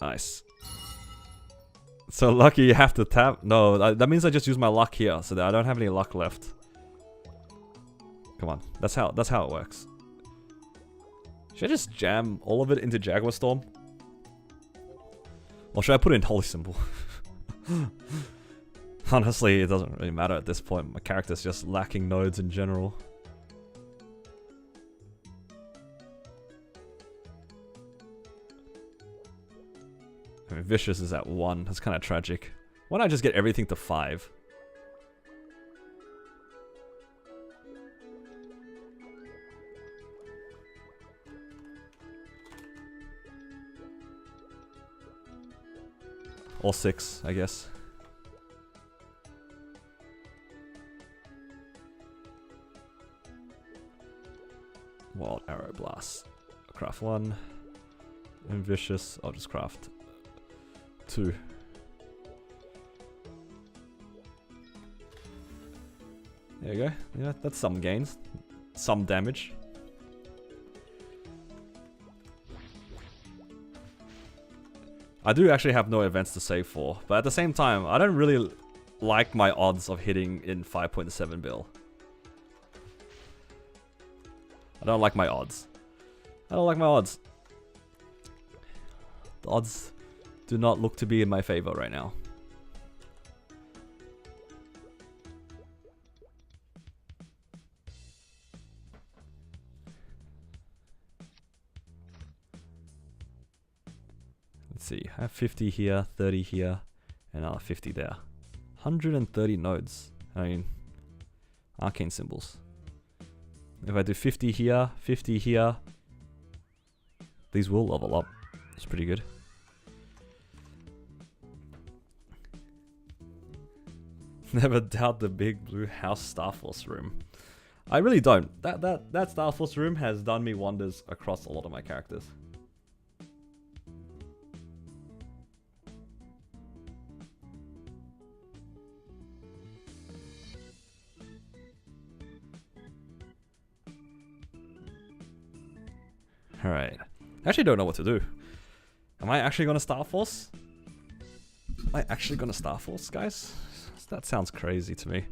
Nice. So lucky you have to tap. No, that means I just use my luck here, so that I don't have any luck left. Come on, that's how it works. Should I just jam all of it into Jaguar Storm? Or should I put in Holy Symbol? Honestly, it doesn't really matter at this point. My character's just lacking nodes in general. I mean, Vicious is at 1. That's kind of tragic. Why not just get everything to 5? Or 6, I guess. Wild Arrow Blast. Craft 1. And Vicious, I'll just craft 2. There you go. Yeah, that's some gains. Some damage. I do actually have no events to save for, but at the same time, I don't really like my odds of hitting in 5.7 bill. I don't like my odds. I don't like my odds. The odds do not look to be in my favor right now. Let's see, I have 50 here, 30 here, and another 50 there. 130 nodes. I mean, arcane symbols. If I do 50 here, 50 here, these will level up. It's pretty good. Never doubt the big blue house Starforce room. I really don't. That Starforce room has done me wonders across a lot of my characters. Alright. I actually don't know what to do. Am I actually gonna Starforce? Am I actually gonna Starforce, guys? That sounds crazy to me.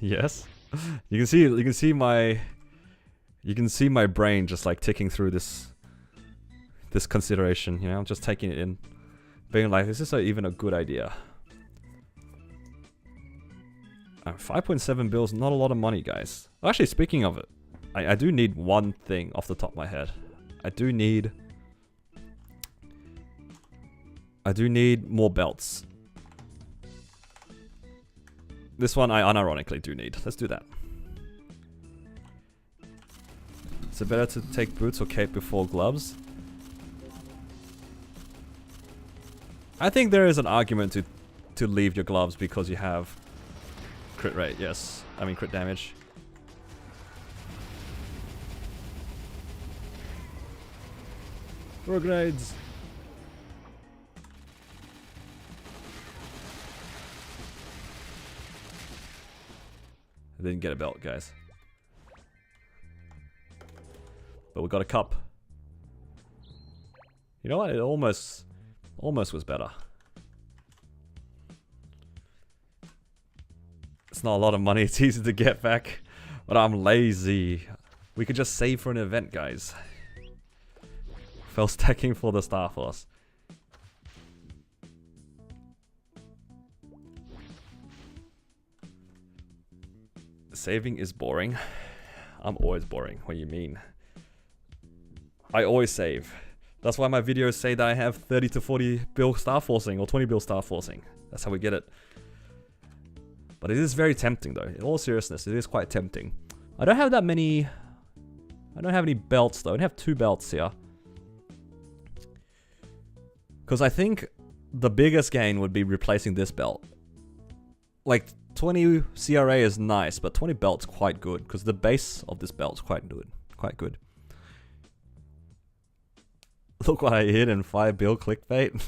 Yes. You can see my brain just like ticking through this consideration, you know, I'm just taking it in. Being like, is this even a good idea? 5.7 bills, not a lot of money, guys. Actually, speaking of it, I do need one thing off the top of my head. I do need more belts. This one I unironically do need. Let's do that. Is it better to take boots or cape before gloves? I think there is an argument to leave your gloves because you have crit rate, yes. I mean crit damage. Throw grenades. I didn't get a belt, guys. But we got a cup. You know what? It almost Almost was better. It's not a lot of money, it's easy to get back. But I'm lazy. We could just save for an event, guys. Fell stacking for the Star Force. Saving is boring. I'm always boring. What do you mean? I always save. That's why my videos say that I have 30 to 40 bill star forcing or 20 bill star forcing. That's how we get it. But it is very tempting though. In all seriousness, it is quite tempting. I don't have that many... I don't have any belts though. I have 2 belts here. Because I think the biggest gain would be replacing this belt. Like 20 CRA is nice, but 20 belt's quite good. Because the base of this belt's quite good. Quite good. Look what I hit in 5 bill clickbait.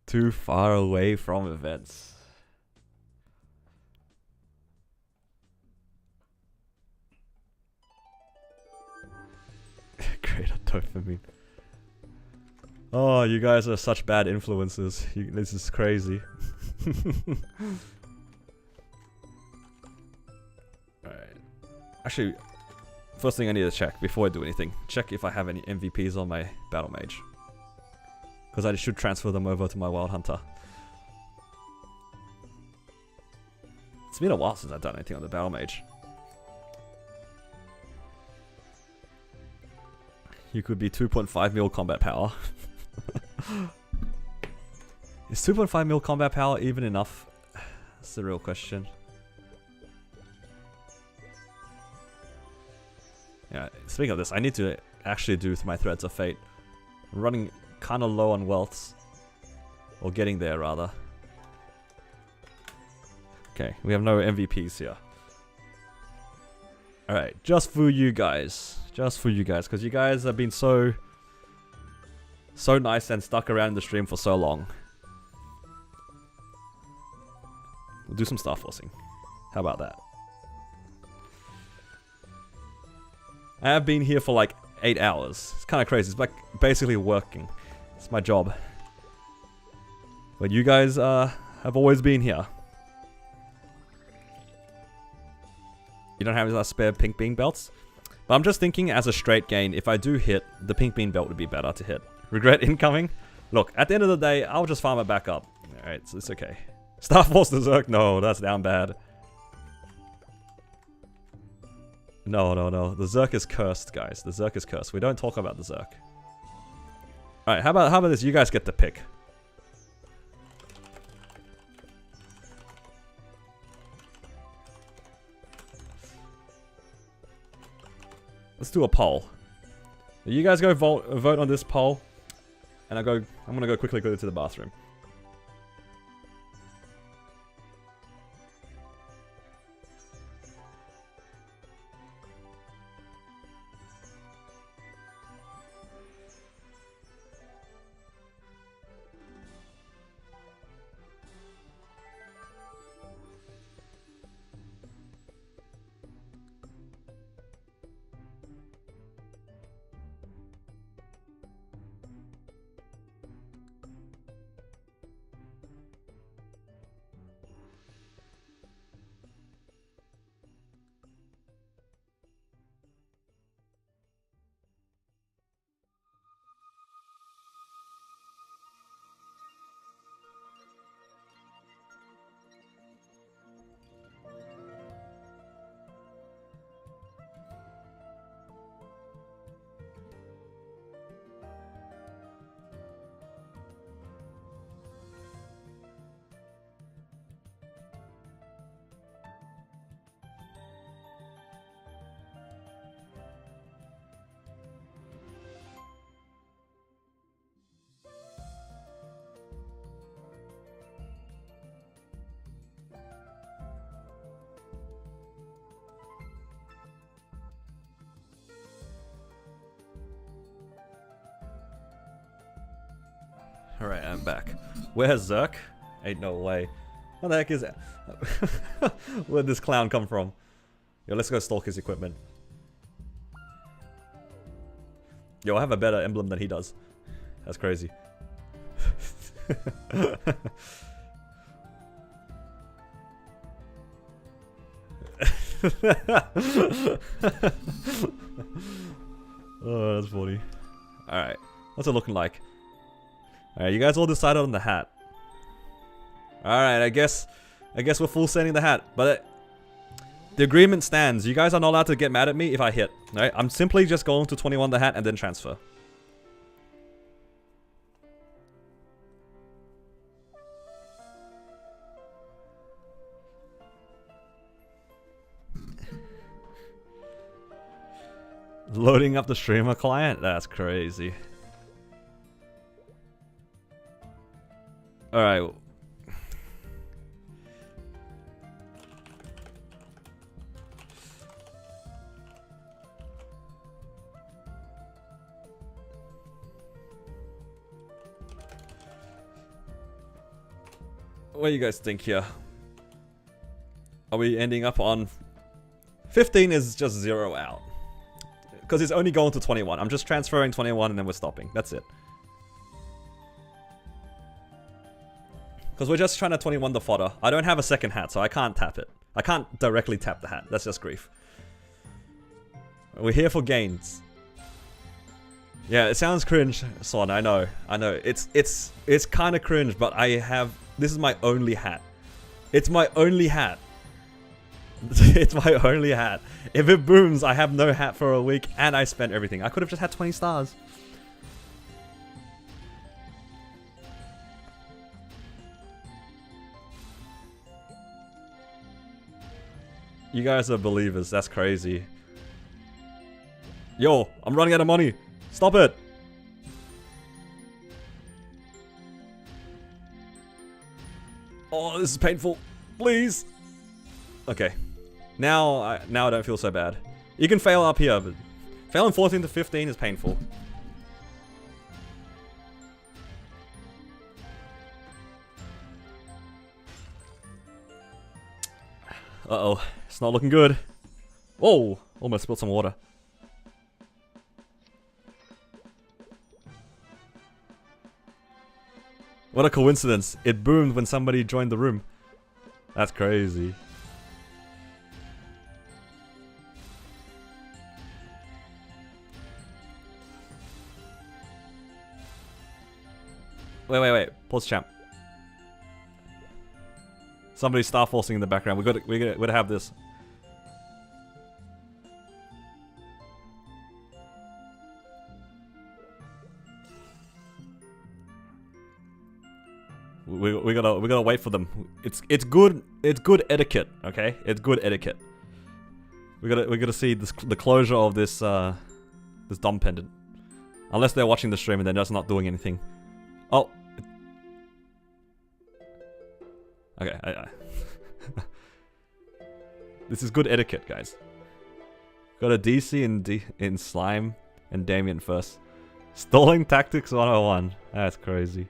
Too far away from events. Greater dopamine. Oh, you guys are such bad influences. This is crazy. Alright. Actually, first thing I need to check before I do anything. Check if I have any MVPs on my Battle Mage. Because I should transfer them over to my Wild Hunter. It's been a while since I've done anything on the Battle Mage. You could be 2.5 mil combat power. Is 2.5 mil combat power even enough? That's the real question. Yeah, speaking of this, I need to actually do my Threads of Fate. I'm running kind of low on wealths. Or getting there, rather. Okay, we have no MVPs here. Alright, just for you guys. Just for you guys, because you guys have been so nice and stuck around the stream for so long. We'll do some star forcing. How about that? I have been here for like 8 hours. It's kind of crazy. It's like basically working. It's my job. But you guys have always been here. You don't have any spare pink bean belts? But I'm just thinking as a straight gain, if I do hit, the pink bean belt would be better to hit. Regret incoming? Look, at the end of the day, I'll just farm it back up. Alright, so it's okay. Star Force the Zerk? No, that's down bad. No. The Zerk is cursed, guys. The Zerk is cursed. We don't talk about the Zerk. Alright, how about this? You guys get to pick. Let's do a poll. You guys go vote on this poll, and I'm gonna go quickly go to the bathroom. Alright, I'm back. Where's Zerk? Ain't no way. What the heck is that? Where'd this clown come from? Yo, let's go stalk his equipment. Yo, I have a better emblem than he does. That's crazy. Oh, that's funny. Alright, what's it looking like? Alright, you guys all decided on the hat. Alright, I guess we're full sending the hat, but the agreement stands. You guys are not allowed to get mad at me if I hit. Alright, I'm simply just going to 21 the hat and then transfer. Loading up the streamer client? That's crazy. Alright. What do you guys think here? Are we ending up on 15 is just 0 out. Because it's only going to 21. I'm just transferring 21 and then we're stopping. That's it. Because we're just trying to 21 the fodder. I don't have a second hat, so I can't tap it. I can't directly tap the hat. That's just grief. We're here for gains. Yeah, it sounds cringe, Son. I know. I know. It's kind of cringe, but I have... This is my only hat. It's my only hat. It's my only hat. If it booms, I have no hat for a week, and I spent everything. I could have just had 20 stars. You guys are believers. That's crazy. Yo, I'm running out of money. Stop it. Oh, this is painful. Please. Okay. Now I don't feel so bad. You can fail up here, but failing 14 to 15 is painful. Uh-oh. It's not looking good. Whoa! Almost spilled some water. What a coincidence. It boomed when somebody joined the room. That's crazy. Wait. Pause champ. Somebody's star forcing in the background. We gotta have this. We gotta wait for them. It's good etiquette, okay? It's good etiquette. We gotta see the closure of this this dumb pendant. Unless they're watching the stream and they're just not doing anything. Oh. Okay. This is good etiquette, guys. Got a DC in Slime and Damien first. Stalling Tactics 101. That's crazy.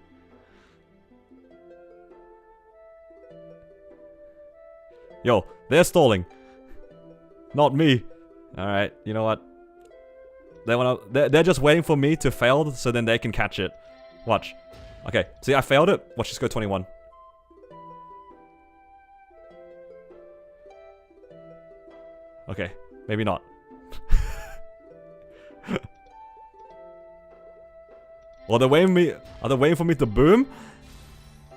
Yo, they're stalling. Not me. Alright, you know what? They're just waiting for me to fail so then they can catch it. Watch. Okay, see, I failed it. Watch this go 21. Okay, maybe not. Well, they're waiting me. Are they waiting for me to boom?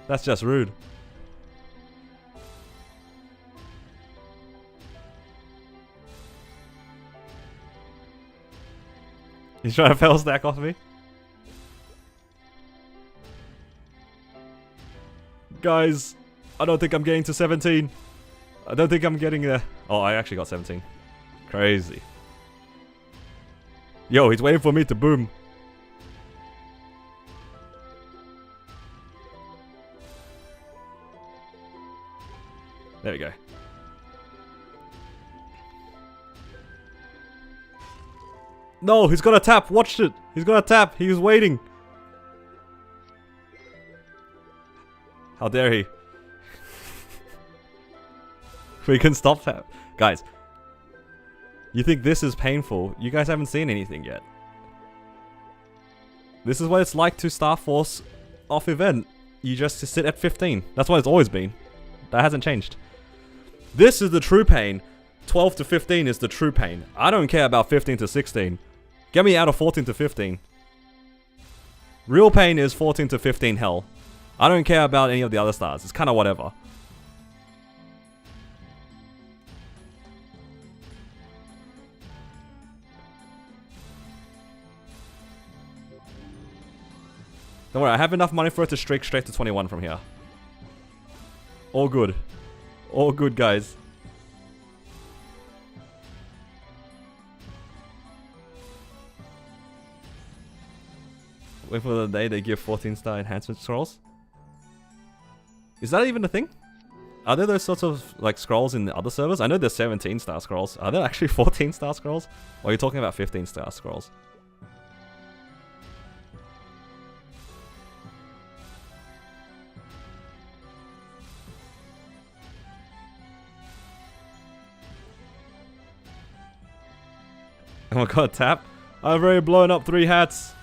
That's just rude. He's trying to fail stack off me. Guys, I don't think I'm getting to 17. I don't think I'm getting there. Oh, I actually got 17. Crazy. Yo, he's waiting for me to boom. There we go. No, he's gonna tap. Watch it. He's gonna tap. He was waiting. How dare he? We can stop that. Guys, You think this is painful? You guys haven't seen anything yet. This is what it's like to Star Force off event. You just sit at 15. That's what it's always been. That hasn't changed. This is the true pain. 12 to 15 is the true pain. I don't care about 15 to 16. Get me out of 14 to 15. Real pain is 14 to 15 hell. I don't care about any of the other stars. It's kind of whatever. Don't worry, I have enough money for it to streak straight to 21 from here. All good. All good, guys. Wait for the day they give 14-star enhancement scrolls. Is that even a thing? Are there those sorts of like scrolls in the other servers? I know there's 17-star scrolls. Are there actually 14-star scrolls? Or are you talking about 15-star scrolls? Oh my god, tap. I've already blown up 3 hats.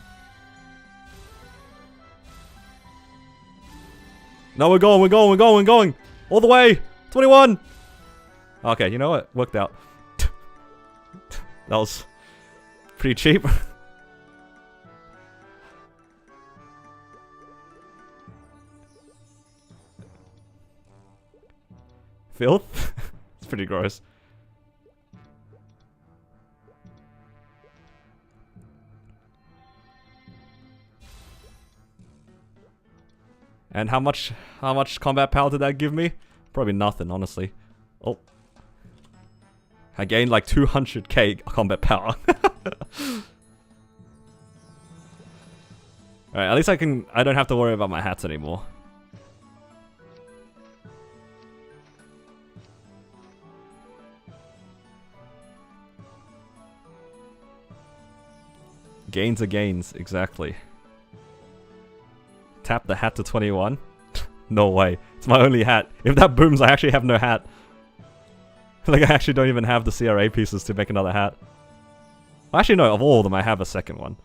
No, we're going, we're going, we're going, we're going. All the way. 21. Okay, you know what? Worked out. That was pretty cheap. Filth? It's pretty gross. And how much combat power did that give me? Probably nothing, honestly. Oh. I gained like 200k combat power. Alright, at least I don't have to worry about my hats anymore. Gains are gains, exactly. Tap the hat to 21? No way. It's my only hat. If that booms, I actually have no hat. Like, I actually don't even have the CRA pieces to make another hat. Actually, no, of all of them, I have a second one.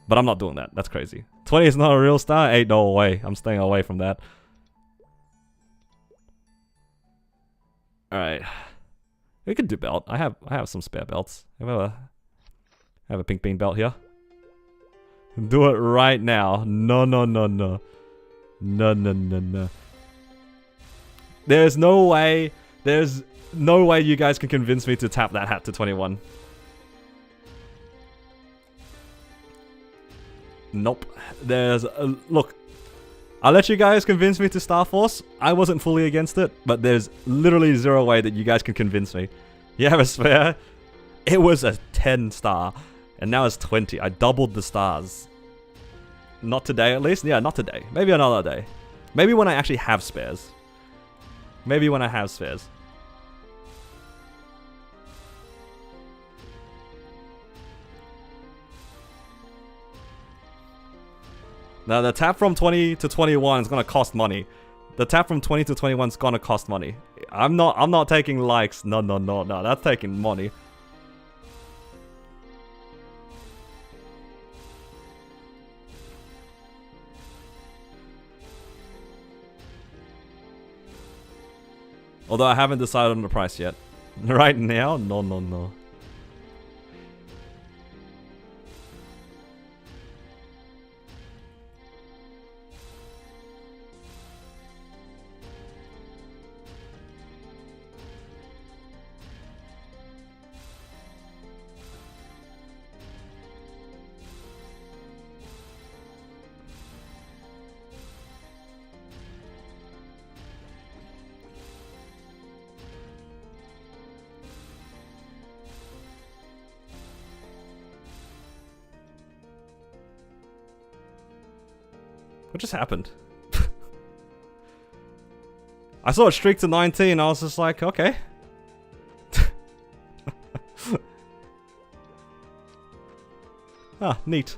But I'm not doing that. That's crazy. 20 is not a real star? Ain't no way. I'm staying away from that. Alright. We could do belt. I have some spare belts. I have a pink bean belt here. Do it right now. No, no, no, no. No, no, no, no. There's no way you guys can convince me to tap that hat to 21. Nope. Look. I'll let you guys convince me to Star Force. I wasn't fully against it, but there's literally zero way that you guys can convince me. You have a spare? It was a 10-star. And now it's 20. I doubled the stars. Not today, at least? Yeah, not today. Maybe another day. Maybe when I actually have spares. Maybe when I have spares. Now, the tap from 20 to 21 is going to cost money. The tap from 20 to 21 is going to cost money. I'm not taking likes. No, no, no, no. That's taking money. Although I haven't decided on the price yet. Right now? No, no, no. What just happened? I saw it streak to 19, I was just like, okay. Ah, neat.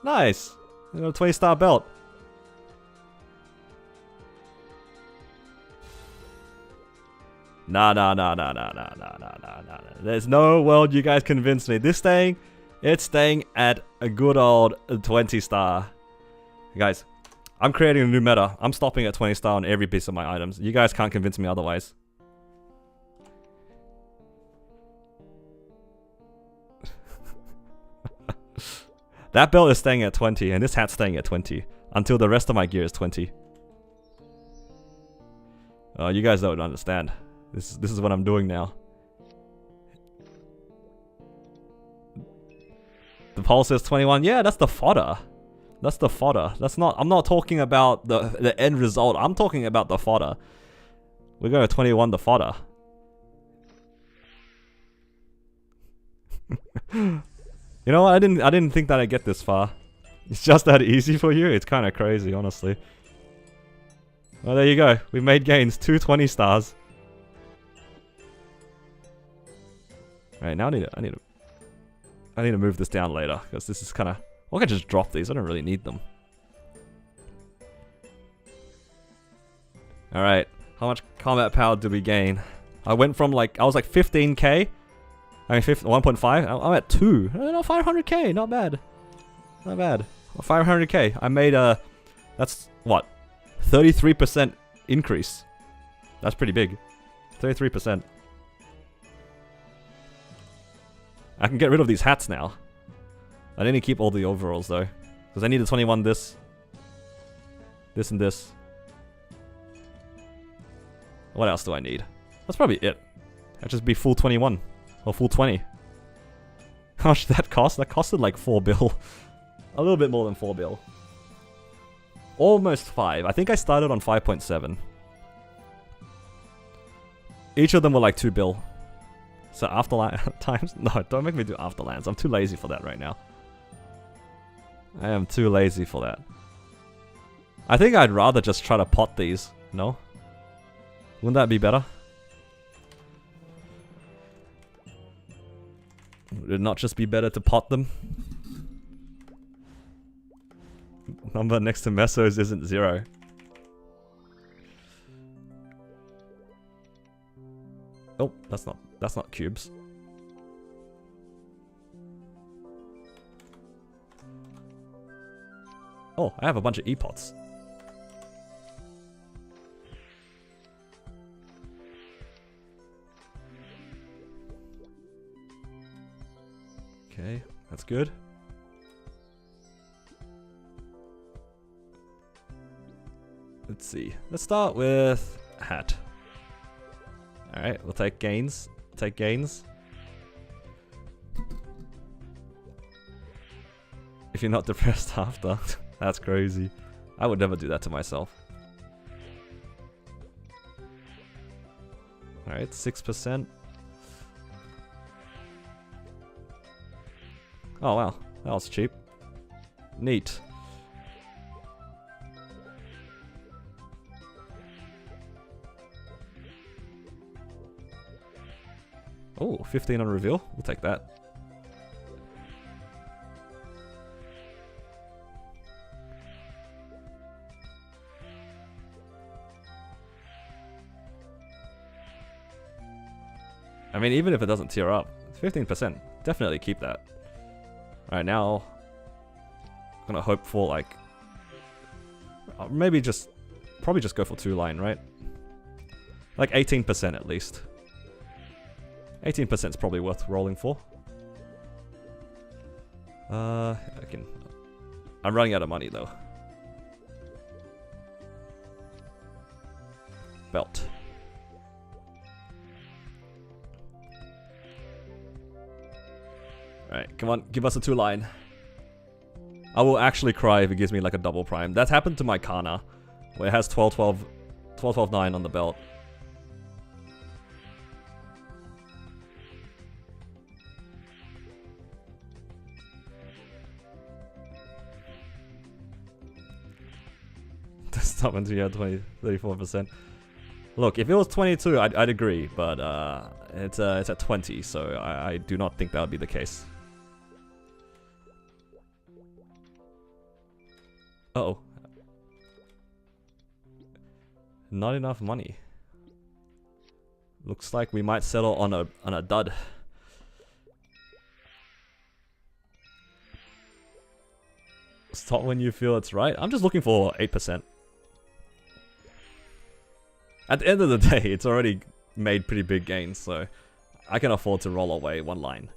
Nice. I got a 20-star belt. Nah, nah, nah, nah, nah, nah, nah, nah, nah, nah. There's no world you guys convinced me. This thing, it's staying at a good old 20 star. Guys, I'm creating a new meta. I'm stopping at 20 star on every piece of my items. You guys can't convince me otherwise. That belt is staying at 20 and this hat's staying at 20 until the rest of my gear is 20. You guys don't understand. This is what I'm doing now. The poll says 21. Yeah, that's the fodder. That's the fodder. That's not. I'm not talking about the end result. I'm talking about the fodder. We're going to 21 the fodder. You know what? I didn't think that I'd get this far. It's just that easy for you. It's kind of crazy, honestly. Well, there you go. We made gains. 220 stars. Alright, now I need to move this down later because this is kind of. I can just drop these. I don't really need them. Alright, how much combat power did we gain? I went from I was like 15k. I mean 1.5. I'm at 2. No, 500k. Not bad. Not bad. 500k. I made that's what? 33% increase. That's pretty big. 33%. I can get rid of these hats now. I didn't keep all the overalls though. Because I need the 21 this. This and this. What else do I need? That's probably it. I'd just be full 21. Or full 20. How much did that cost? That costed like 4 bill. A little bit more than 4 bill. Almost 5. I think I started on 5.7. Each of them were like 2 bill. So afterland times? No, don't make me do afterlands. I'm too lazy for that right now. I am too lazy for that. I think I'd rather just try to pot these. No? Wouldn't that be better? Would it not just be better to pot them? Number next to Mesos isn't 0. Oh, that's not cubes. Oh, I have a bunch of E-pots. Okay, that's good. Let's see. Let's start with hat. Alright, we'll take gains. Take gains. If you're not depressed after. That's crazy. I would never do that to myself. Alright, 6%. Oh wow, that was cheap. Neat. Oh, 15 on reveal. We'll take that. I mean, even if it doesn't tier up, 15%. Definitely keep that. Alright, now I'm gonna hope for like maybe just probably just go for 2-line, right? Like 18% at least. 18% is probably worth rolling for. I'm running out of money though. Belt. Alright, come on, give us a 2-line. I will actually cry if it gives me like a double prime. That's happened to my Kana, where it has 12-12-9 on the belt. Stop until you had 34%. Look, if it was 22, I'd agree, but it's at 20, so I do not think that would be the case. Uh-oh. Not enough money. Looks like we might settle on a dud. Stop when you feel it's right. I'm just looking for 8%. At the end of the day, it's already made pretty big gains, so I can afford to roll away 1 line.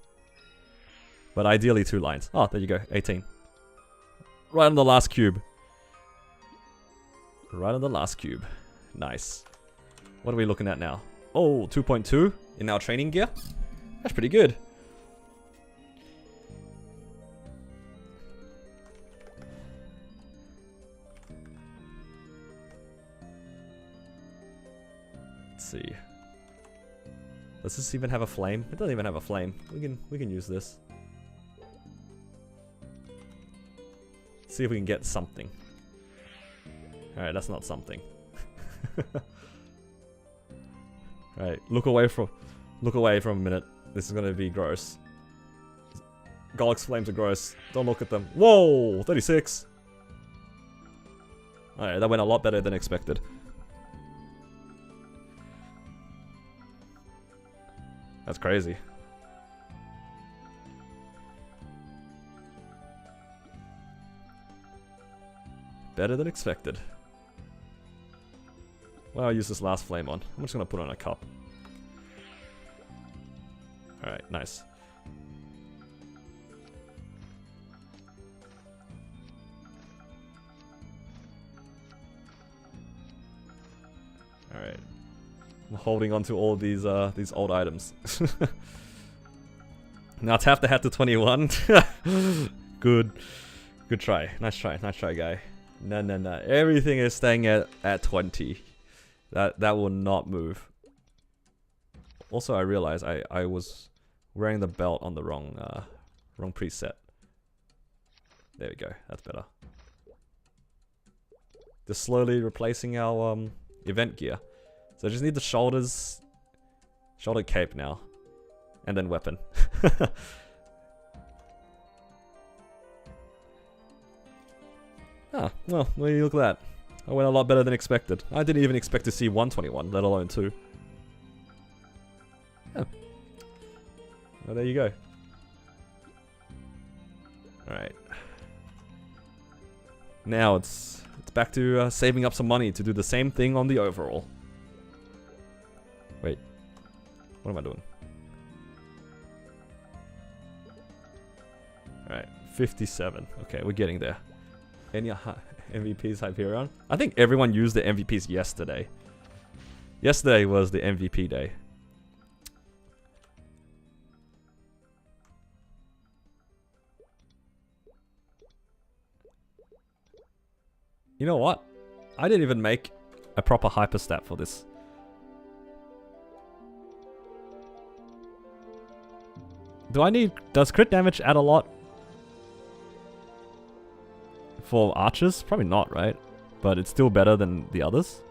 But ideally 2 lines. Oh, there you go, 18. Right on the last cube. Right on the last cube. Nice. What are we looking at now? Oh, 2.2 in our training gear. That's pretty good. Let's see. Does this even have a flame? It doesn't even have a flame. We can use this. See if we can get something. Alright, that's not something. Alright, look away for a minute. This is gonna be gross. Golix flames are gross. Don't look at them. Whoa! 36! Alright, that went a lot better than expected. That's crazy. Better than expected. Well, I'll use this last flame on. I'm just gonna put on a cup. Alright, nice. Alright. I'm holding on to all these old items. Now tap the hat to 21. Good. Good try. Nice try, guy. No. Everything is staying at 20. That will not move. Also, I realized I was wearing the belt on the wrong preset. There we go. That's better. Just slowly replacing our event gear. So I just need the shoulder cape now, and then weapon. Ah, well, look at that. I went a lot better than expected. I didn't even expect to see 121, let alone 2. Oh. Well, there you go. Alright. Now it's back to saving up some money to do the same thing on the overall. Wait. What am I doing? Alright, 57. Okay, we're getting there. Any MVPs Hyperion? I think everyone used the MVPs yesterday. Yesterday was the MVP day. You know what? I didn't even make a proper hyper stat for this. Does crit damage add a lot? For archers? Probably not, right? But it's still better than the others.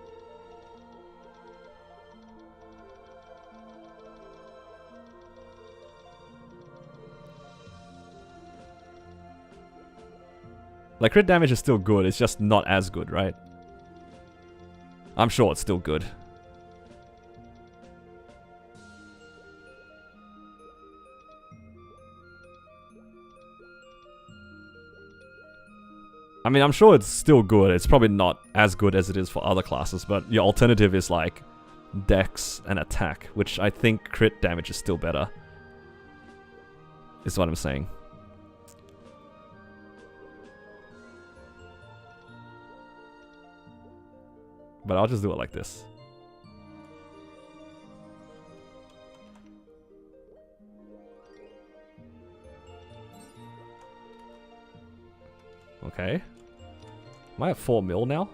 Like, crit damage is still good, it's just not as good, right? I'm sure it's still good. I mean, I'm sure it's still good. It's probably not as good as it is for other classes, but your alternative is like dex and attack, which I think crit damage is still better. Is what I'm saying. But I'll just do it like this. Okay. Am I at 4 mil now?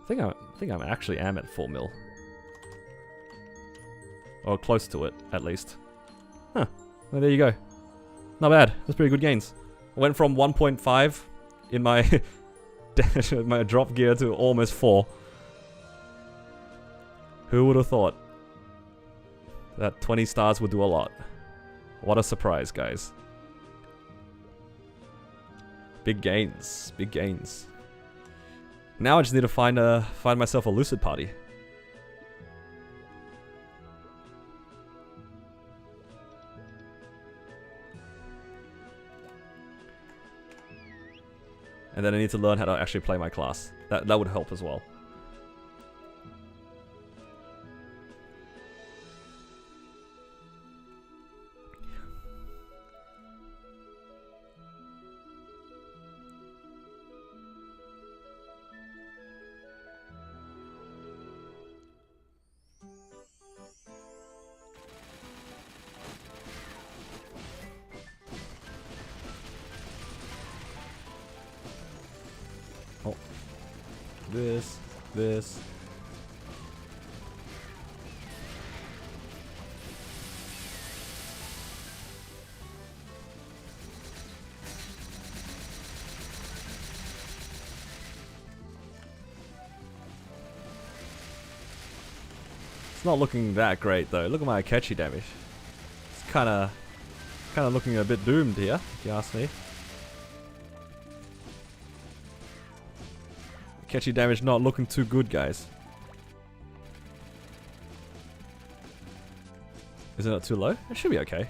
I think I'm actually am at 4 mil. Or close to it, at least. Huh. Well, there you go. Not bad. That's pretty good gains. I went from 1.5 in my my drop gear to almost 4. Who would have thought that 20 stars would do a lot? What a surprise, guys. Big gains. Big gains. Now I just need to find myself a lucid party. And then I need to learn how to actually play my class. That would help as well. This. It's not looking that great though. Look at my Akechi damage. It's kinda looking a bit doomed here, if you ask me. Akechi damage not looking too good, guys. Isn't it too low? It should be okay.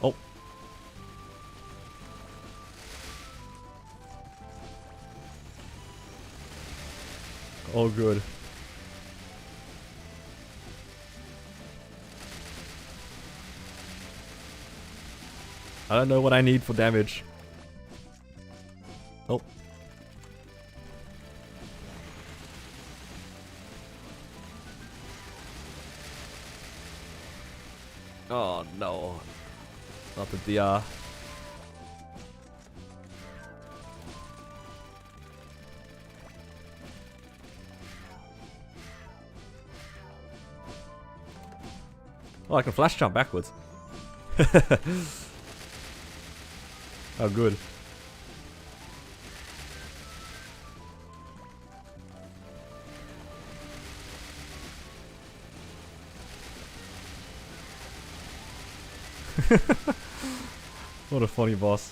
Oh. Oh, good. I don't know what I need for damage. Oh. Oh no. Not the DR. Oh, I can flash jump backwards. Oh, good. What a funny boss.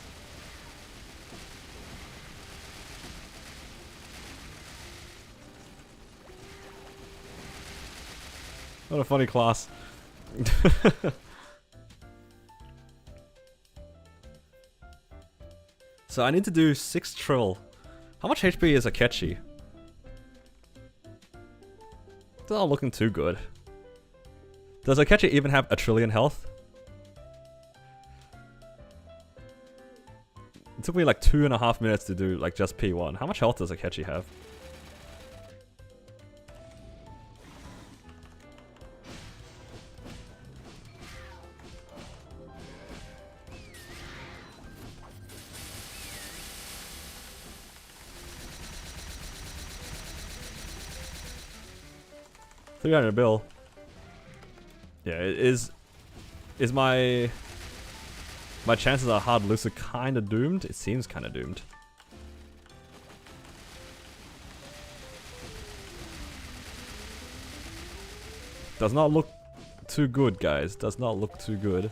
What a funny class. So I need to do 6 trill. How much HP is Akechi? It's not looking too good. Does Akechi even have 1 trillion health? It took me like 2.5 minutes to do like just P1. How much health does Akechi have? $300 bill. Yeah, is my chances are hard lucid kind of doomed? It seems kind of doomed. Does not look too good, guys. Does not look too good.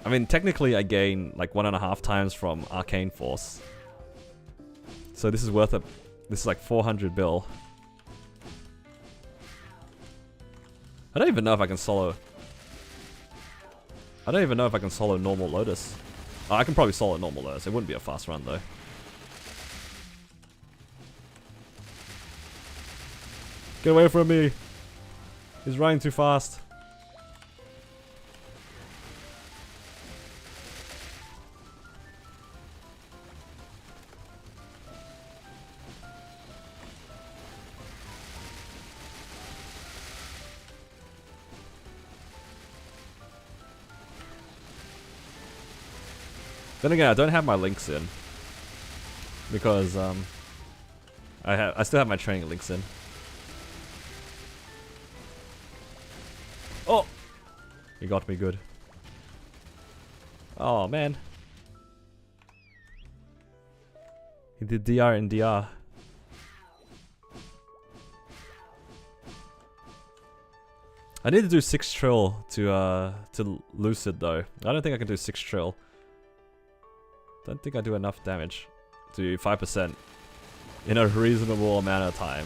I mean, technically I gain like 1.5 times from Arcane Force. So this is worth it. This is like 400 bill. I don't even know if I can solo. I don't even know if I can solo normal Lotus. Oh, I can probably solo normal Lotus. It wouldn't be a fast run though. Get away from me! He's running too fast. Then again, I don't have my links in because I still have my training links in. Oh! He got me good. Oh, man. He did DR and DR. I need to do 6 trill to Lucid though. I don't think I can do 6 trill. Don't think I do enough damage to 5% in a reasonable amount of time.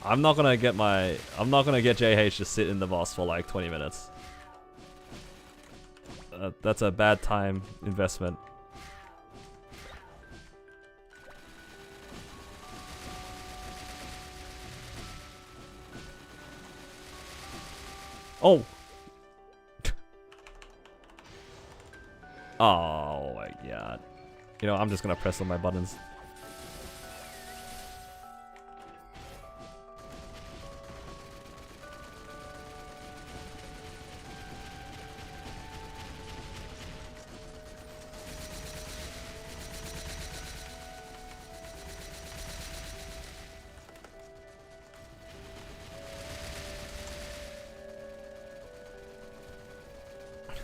I'm not gonna get JH to sit in the boss for like 20 minutes. That's a bad time investment. Oh! Oh my god. You know, I'm just gonna press on my buttons.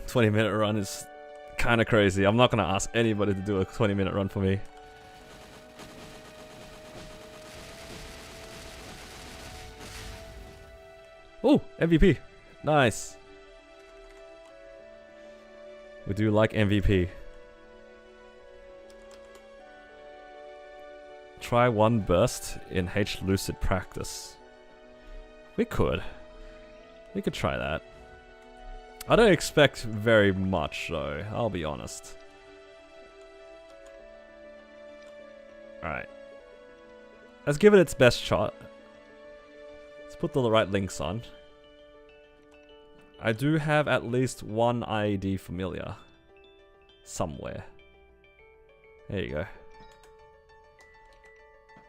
$20-minute run is kind of crazy. I'm not gonna ask anybody to do a 20-minute run for me. Oh, MVP. Nice. We do like MVP. Try 1 burst in H Lucid practice. We could try that. I don't expect very much though, I'll be honest. Alright. Let's give it its best shot. Let's put the right links on. I do have at least 1 IED familiar. Somewhere. There you go.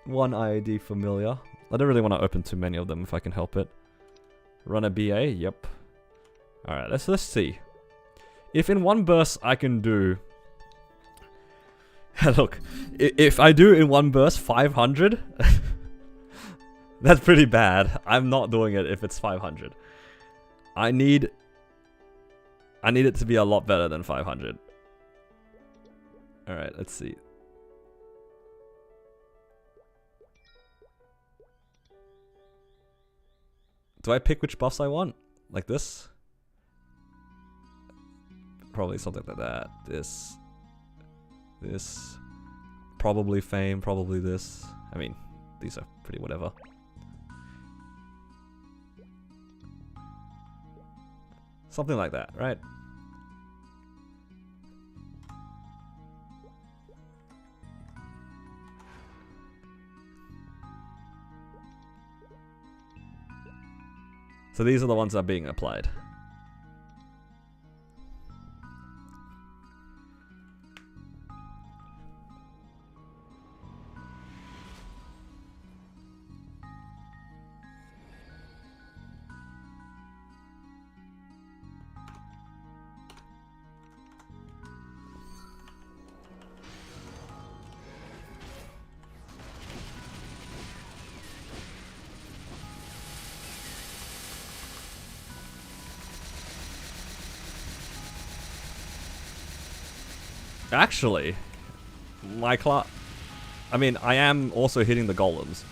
1 IED familiar. I don't really want to open too many of them if I can help it. Run a BA, yep. Alright, let's see. If in 1 burst I can do... Look, if I do in 1 burst 500, that's pretty bad. I'm not doing it if it's 500. I need it to be a lot better than 500. Alright, let's see. Do I pick which buffs I want? Like this? Probably something like that. This. Probably fame, probably this. I mean, these are pretty whatever. Something like that, right? So these are the ones that are being applied. Actually, my class... I mean, I am also hitting the golems.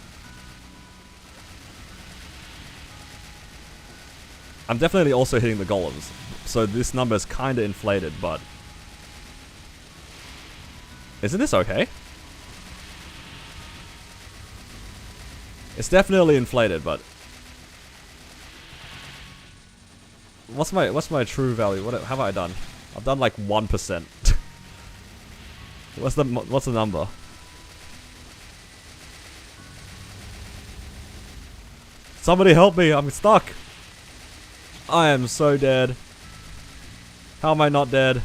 I'm definitely also hitting the golems. So this number is kind of inflated, but... Isn't this okay? It's definitely inflated, but... What's my true value? What have I done? I've done like 1%. What's the number? Somebody help me, I'm stuck. I am so dead. How am I not dead?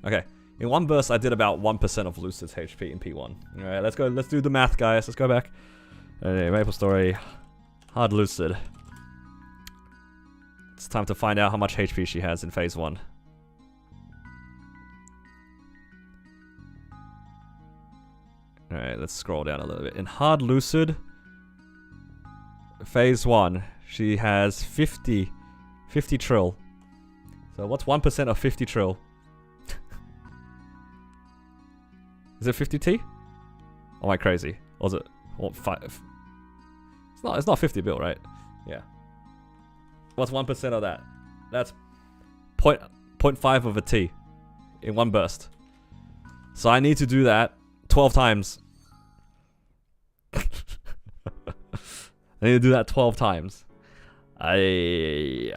Okay. In 1 burst I did about 1% of Lucid's HP in P1. Alright, let's go, let's do the math guys, let's go back. Okay, Maple Story. Hard Lucid. It's time to find out how much HP she has in phase 1. Alright, let's scroll down a little bit. In Hard Lucid, Phase 1, she has 50 trill. So what's 1% of 50 trill? Is it 50T? Or am I crazy? Or is it what, 5? It's not 50 bill, right? Yeah. What's 1% of that? That's 0.5 of a T in one burst. So I need to do that 12 times. I need to do that 12 times. I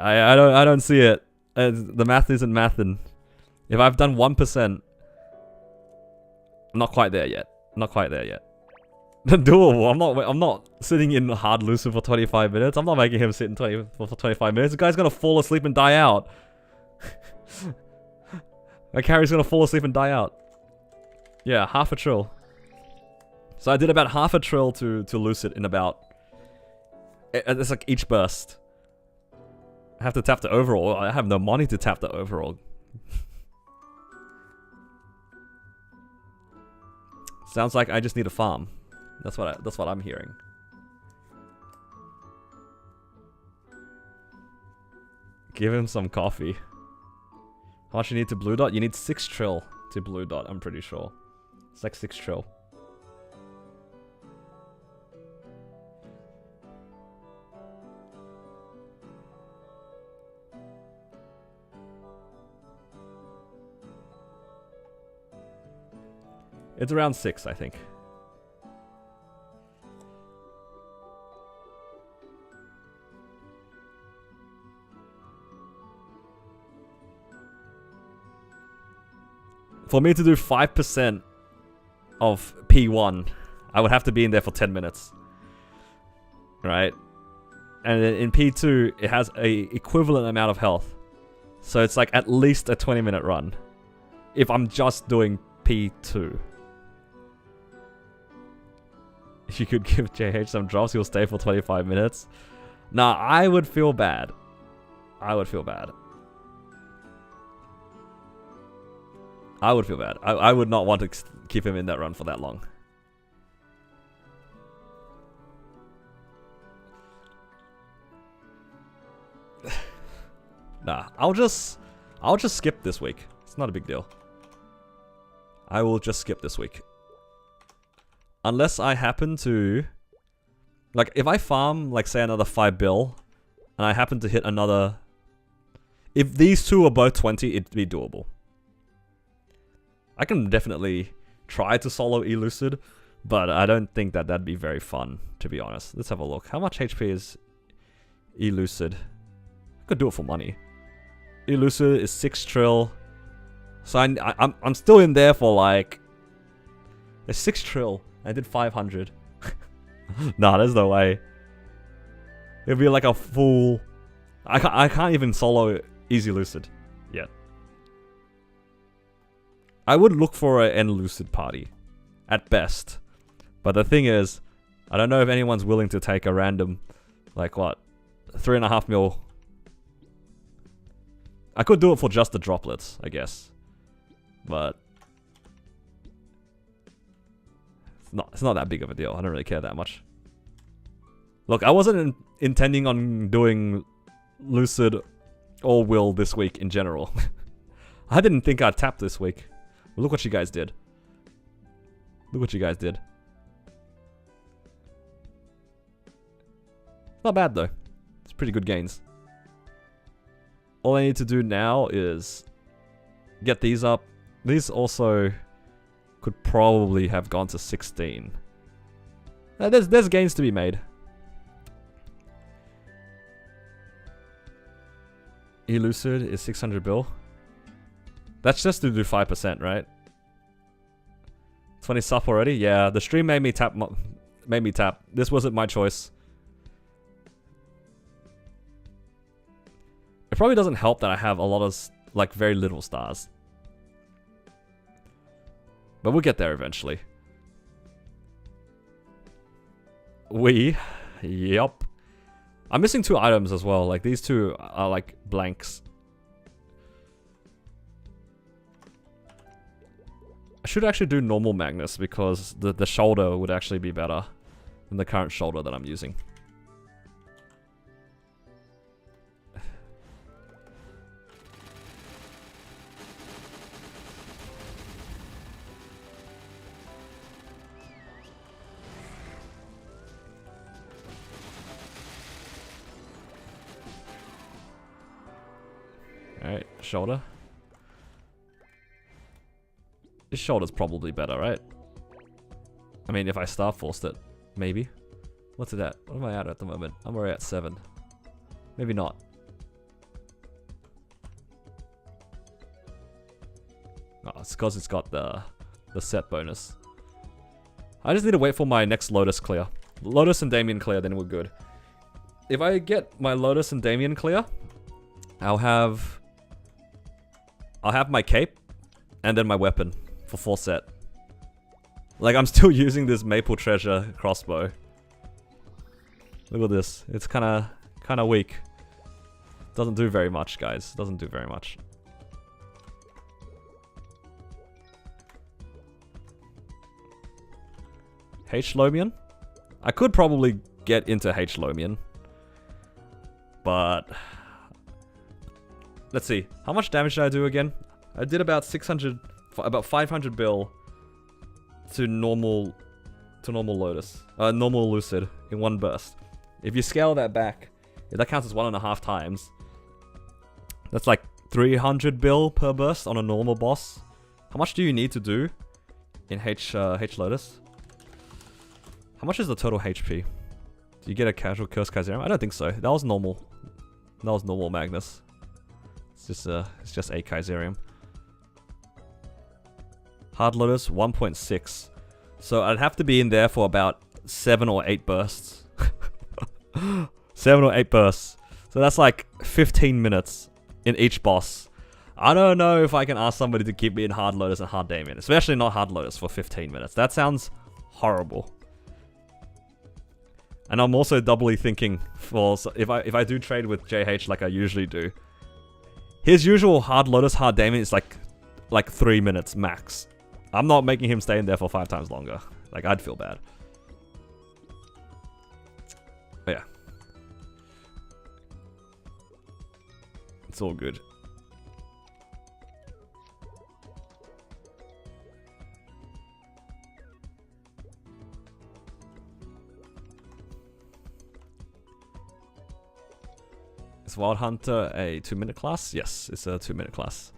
don't see it. The math isn't mathin'. If I've done 1%, I'm not quite there yet. Not quite there yet. Doable. I'm not sitting in Hard Lucid for 25 minutes. I'm not making him sit in for 25 minutes. The guy's gonna fall asleep and die out. My carry's gonna fall asleep and die out. Yeah, half a trill. So I did about half a trill to Lucid in about... It's like each burst. I have to tap the overall. I have no money to tap the overall. Sounds like I just need a farm. That's what I'm hearing. Give him some coffee. How much you need to blue dot? You need 6 trill to blue dot, I'm pretty sure. It's like 6 trill. It's around 6, I think. For me to do 5% of P1, I would have to be in there for 10 minutes. Right? And in P2, it has a equivalent amount of health. So it's like at least a 20-minute run. If I'm just doing P2. If you could give JH some drops, he'll stay for 25 minutes. Nah, I would feel bad. I would feel bad. I would feel bad. I would not want to keep him in that run for that long. Nah, I'll just skip this week. It's not a big deal. I will just skip this week. Unless I happen to... Like, if I farm, like, say another 5 bill, and I happen to hit another... If these two are both 20, it'd be doable. I can definitely try to solo Elucid, but I don't think that that'd be very fun, to be honest. Let's have a look. How much HP is Elucid? I could do it for money. Elucid is 6 trill. So I'm still in there for like... There's 6 trill. I did 500. Nah, there's no way. It'd be like a full... I can't even solo Easy Lucid yet. I would look for an Lucid party. At best. But the thing is, I don't know if anyone's willing to take a random... Like what? 3.5 mil. I could do it for just the droplets, I guess. But... It's not that big of a deal. I don't really care that much. Look, I wasn't intending on doing Lucid or Will this week in general. I didn't think I'd tap this week. But look what you guys did. Look what you guys did. Not bad though. It's pretty good gains. All I need to do now is get these up. These also could probably have gone to 16. There's gains to be made. Elucid is 600 bill. That's just to do 5%, right? 20 sup already? Yeah, the stream made me tap. This wasn't my choice. It probably doesn't help that I have a lot of, like, very little stars. But we'll get there eventually. Yep. I'm missing 2 items as well. Like, these 2 are like blanks. I should actually do normal Magnus because the shoulder would actually be better than the current shoulder that I'm using. Alright, shoulder. This shoulder's probably better, right? I mean, if I star forced it, maybe. What's it at? What am I at the moment? I'm already at 7. Maybe not. Oh, it's because it's got the set bonus. I just need to wait for my next Lotus clear. Lotus and Damien clear, then we're good. If I get my Lotus and Damien clear, I'll have my cape and then my weapon for full set. Like, I'm still using this Maple Treasure crossbow. Look at this. It's kind of weak. Doesn't do very much, guys. Doesn't do very much. H-Lomian? I could probably get into H-Lomian. But let's see. How much damage did I do again? I did about 600, about 500 bill to normal Lotus. Normal Lucid in one burst. If you scale that back, that counts as 1.5 times. That's like 300 bill per burst on a normal boss. How much do you need to do in H Lotus? How much is the total HP? Do you get a casual Curse Kaiserium? I don't think so. That was normal. That was normal Magnus. It's just a Kaiserium. Hard Lotus 1.6. So I'd have to be in there for about 7 or 8 bursts. 7 or 8 bursts. So that's like 15 minutes in each boss. I don't know if I can ask somebody to keep me in Hard Lotus and Hard Damien. Especially not Hard Lotus for 15 minutes. That sounds horrible. And I'm also doubly thinking for if I do trade with JH like I usually do. His usual Hard Lotus, Hard Damien is like 3 minutes max. I'm not making him stay in there for 5 times longer. Like, I'd feel bad. But yeah. It's all good. Is Wild Hunter a 2-minute class? Yes, it's a 2-minute class.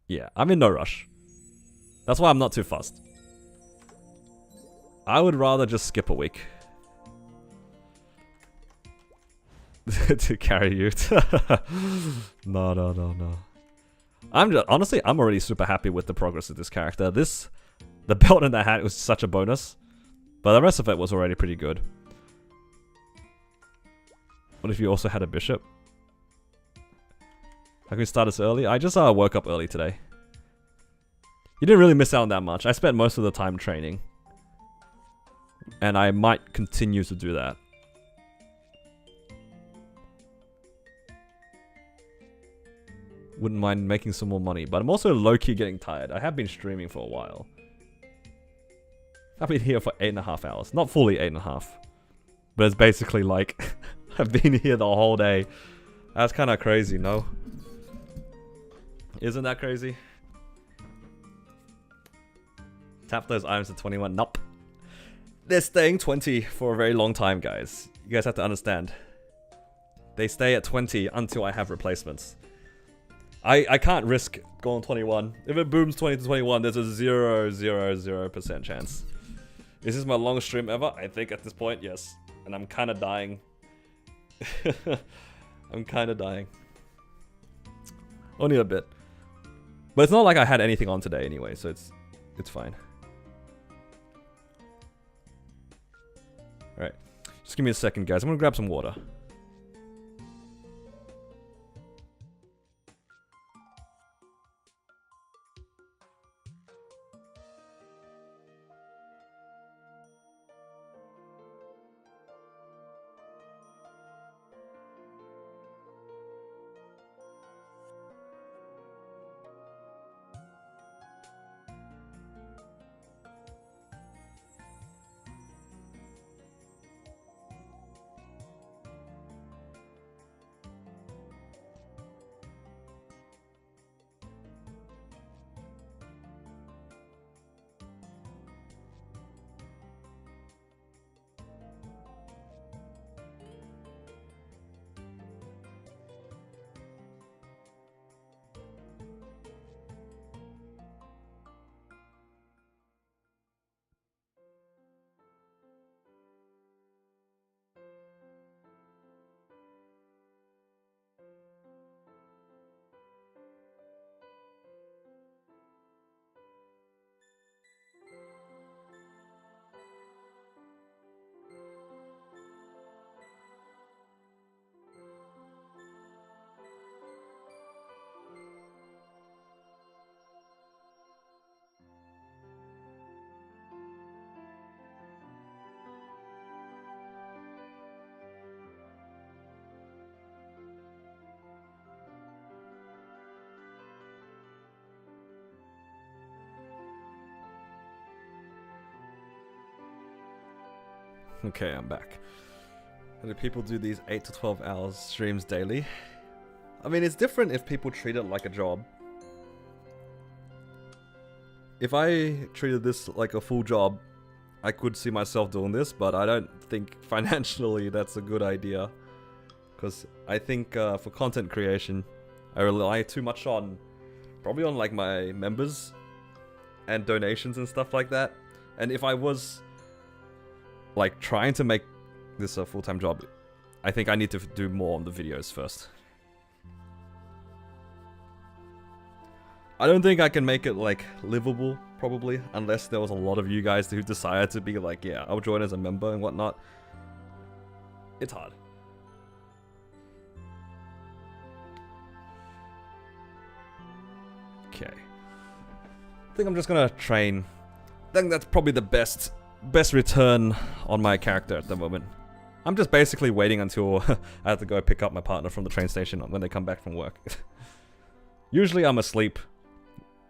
Yeah, I'm in no rush. That's why I'm not too fussed. I would rather just skip a week. To carry you. No. Honestly, I'm already super happy with the progress of this character. The belt and the hat was such a bonus. But the rest of it was already pretty good. What if you also had a bishop? How can we start this early? I just woke up early today. You didn't really miss out on that much. I spent most of the time training. And I might continue to do that. Wouldn't mind making some more money. But I'm also low-key getting tired. I have been streaming for a while. I've been here for 8.5 hours. Not fully 8.5. But it's basically like, I've been here the whole day. That's kind of crazy, no? Isn't that crazy? Tap those items to 21. Nope. They're staying 20 for a very long time, guys. You guys have to understand. They stay at 20 until I have replacements. I can't risk going 21. If it booms 20 to 21, there's a 0.000% chance. Is this my longest stream ever? I think at this point, yes. And I'm kind of dying. I'm kind of dying. Only a bit. But it's not like I had anything on today anyway, so it's fine. Alright. Just give me a second, guys. I'm gonna grab some water. Okay, I'm back. And do people do these 8 to 12 hours streams daily? I mean, it's different if people treat it like a job. If I treated this like a full job, I could see myself doing this, but I don't think financially that's a good idea. Because I think for content creation, I rely too much on, probably on like my members and donations and stuff like that. And if I was like trying to make this a full-time job, I think I need to do more on the videos first. I don't think I can make it like livable, probably, unless there was a lot of you guys who decided to be like, yeah, I'll join as a member and whatnot. It's hard. Okay. I think I'm just gonna train. I think that's probably the best return on my character at the moment. I'm just basically waiting until I have to go pick up my partner from the train station when they come back from work. Usually I'm asleep.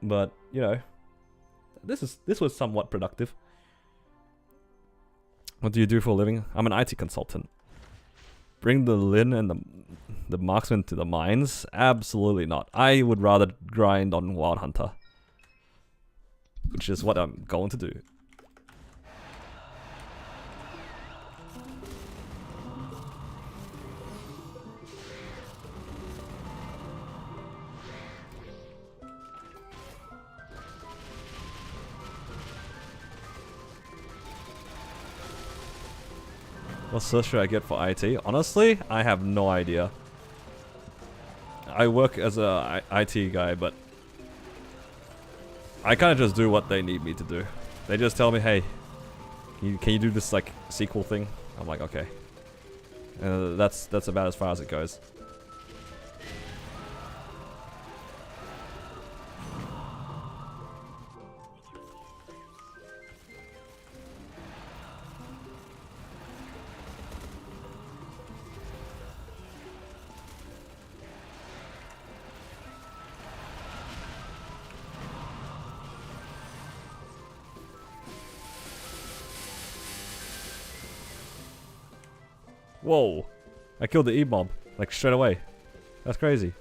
But, you know, this was somewhat productive. What do you do for a living? I'm an IT consultant. Bring the Lin and the marksman to the mines? Absolutely not. I would rather grind on Wild Hunter. Which is what I'm going to do. What search should I get for IT? Honestly, I have no idea. I work as a IT guy, but I kind of just do what they need me to do. They just tell me, hey, can you do this like sequel thing? I'm like, okay. That's about as far as it goes. Whoa! I killed the E-mob, like straight away. That's crazy.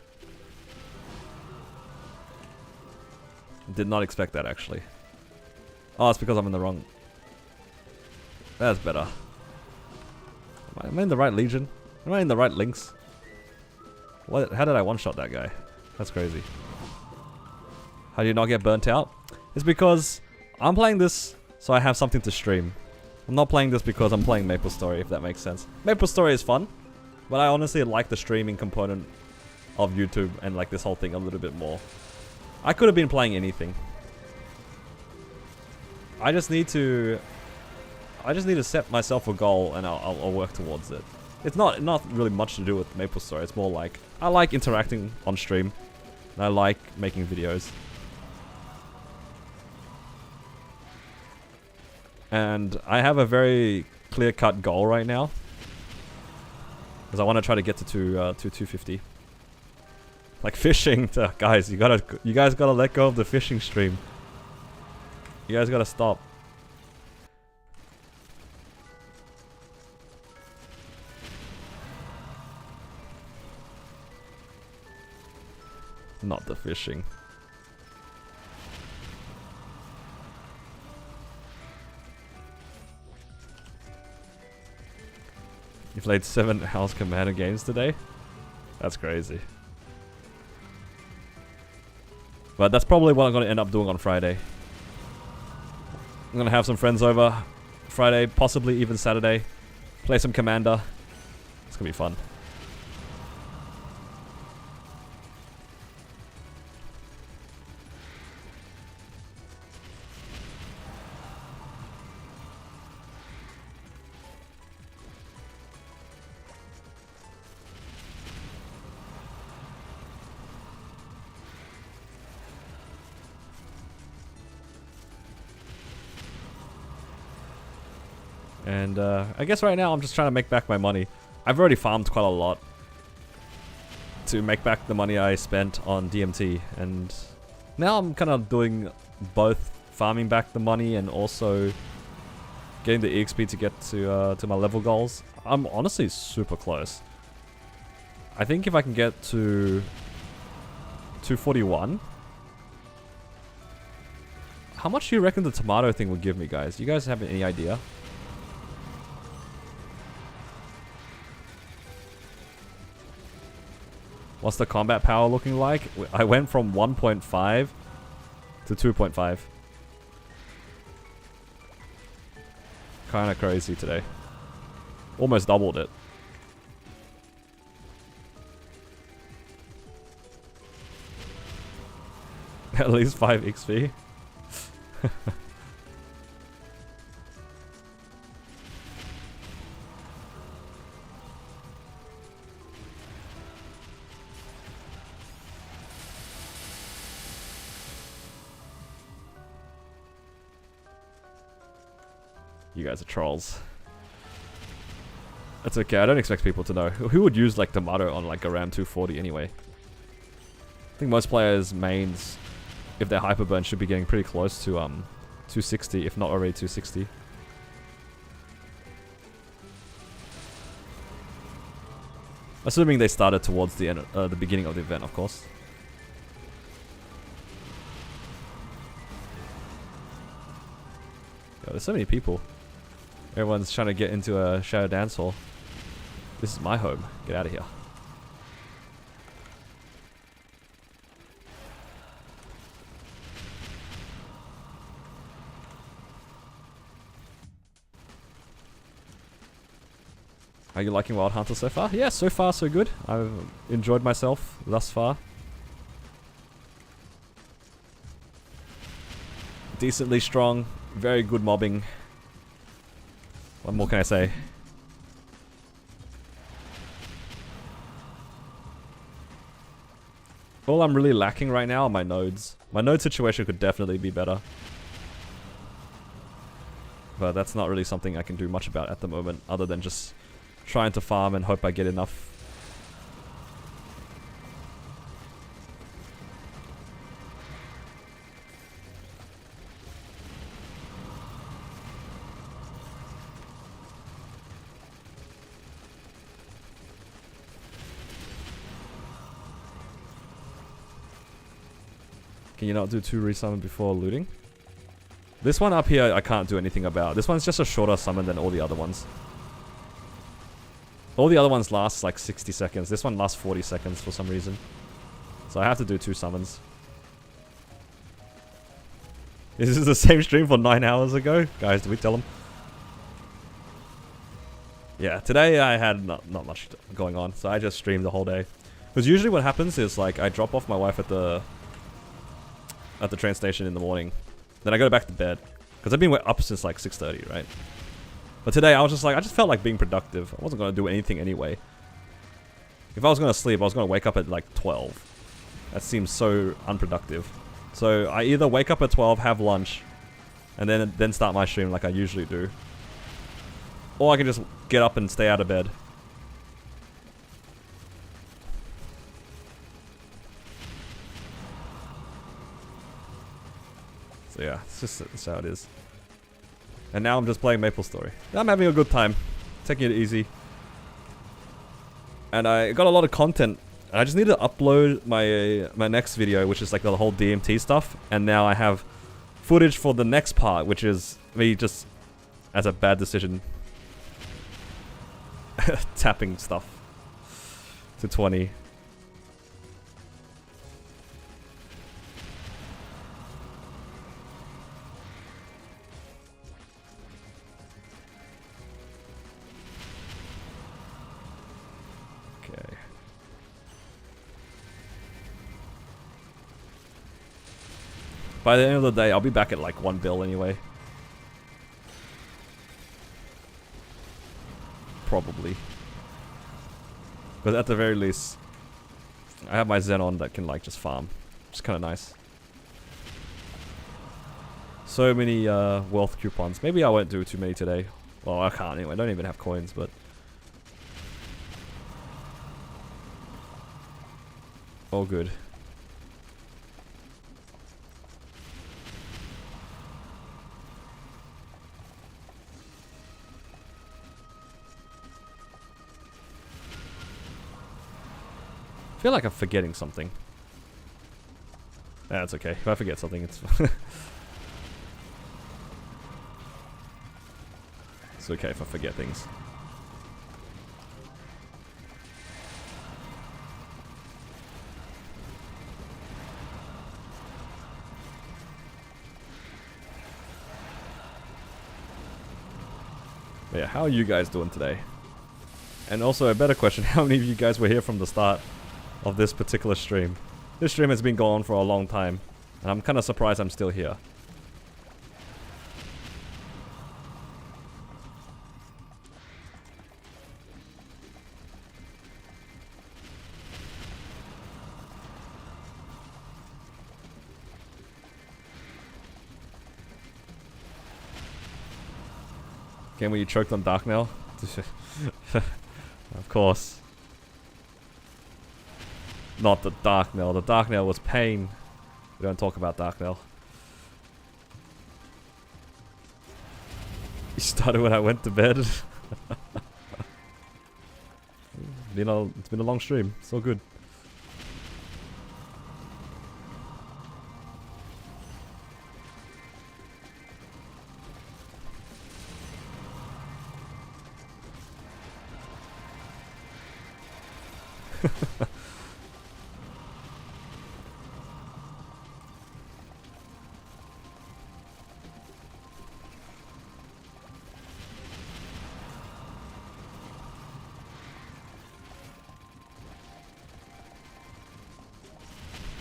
Did not expect that actually. Oh, it's because I'm in the wrong. That's better. Am I in the right legion? Am I in the right links? What? How did I one-shot that guy? That's crazy. How do you not get burnt out? It's because I'm playing this so I have something to stream. I'm not playing this because I'm playing MapleStory, if that makes sense. MapleStory is fun, but I honestly like the streaming component of YouTube and like this whole thing a little bit more. I could have been playing anything. I just need to set myself a goal and I'll work towards it. It's not really much to do with MapleStory. It's more like I like interacting on stream and I like making videos. And I have a very clear-cut goal right now, because I want to try to get to 250. Like fishing, guys, you guys gotta let go of the fishing stream. You guys gotta stop. Not the fishing. You played 7 House Commander games today? That's crazy. But that's probably what I'm going to end up doing on Friday. I'm going to have some friends over Friday, possibly even Saturday. Play some Commander. It's going to be fun. And I guess right now I'm just trying to make back my money. I've already farmed quite a lot to make back the money I spent on DMT. And now I'm kind of doing both, farming back the money and also getting the EXP to get to my level goals. I'm honestly super close. I think if I can get to 241. How much do you reckon the tomato thing would give me, guys? You guys have any idea? What's the combat power looking like? I went from 1.5 to 2.5. Kinda crazy today. Almost doubled it. At least 5 XP. You guys are trolls. That's okay, I don't expect people to know. Who would use like tomato on like around 240 anyway? I think most players' mains, if they're hyperburn, should be getting pretty close to 260, if not already 260. Assuming they started towards the end, the beginning of the event, of course. Yo, there's so many people. Everyone's trying to get into a shadow dance hall. This is my home. Get out of here. Are you liking Wild Hunter so far? Yeah, so far so good. I've enjoyed myself thus far. Decently strong, very good mobbing. What more can I say? All I'm really lacking right now are my nodes. My node situation could definitely be better. But that's not really something I can do much about at the moment, other than just trying to farm and hope I get enough. Can you not do 2 resummon before looting? This one up here I can't do anything about. This one's just a shorter summon than all the other ones. All the other ones last like 60 seconds. This one lasts 40 seconds for some reason. So I have to do 2 summons. This is the same stream for 9 hours ago? Guys, did we tell them? Yeah, today I had not much going on. So I just streamed the whole day. Because usually what happens is like I drop off my wife at the train station in the morning. Then I go back to bed. Because I've been up since like 6:30, right? But today I was just like, I just felt like being productive. I wasn't going to do anything anyway. If I was going to sleep, I was going to wake up at like 12. That seems so unproductive. So I either wake up at 12, have lunch, and then start my stream like I usually do. Or I can just get up and stay out of bed. So yeah, that's how it is. And now I'm just playing MapleStory. I'm having a good time. Taking it easy. And I got a lot of content. I just need to upload my next video, which is like the whole DMT stuff. And now I have footage for the next part, which is me just, as a bad decision, tapping stuff to 20. By the end of the day, I'll be back at like 1 bill anyway. Probably. But at the very least, I have my Xenon that can like just farm. Which is kind of nice. So many wealth coupons. Maybe I won't do too many today. Well, I can't anyway. I don't even have coins, but... all good. I feel like I'm forgetting something. That's okay. If I forget something, it's it's okay if I forget things. But yeah, how are you guys doing today? And also a better question, how many of you guys were here from the start of this particular stream? This stream has been going on for a long time, and I'm kind of surprised I'm still here. Game where you choked on Darknail? Of course. Not the Darknail. The Darknail was pain. We don't talk about Darknail. You started when I went to bed. It's been a long stream. It's all good.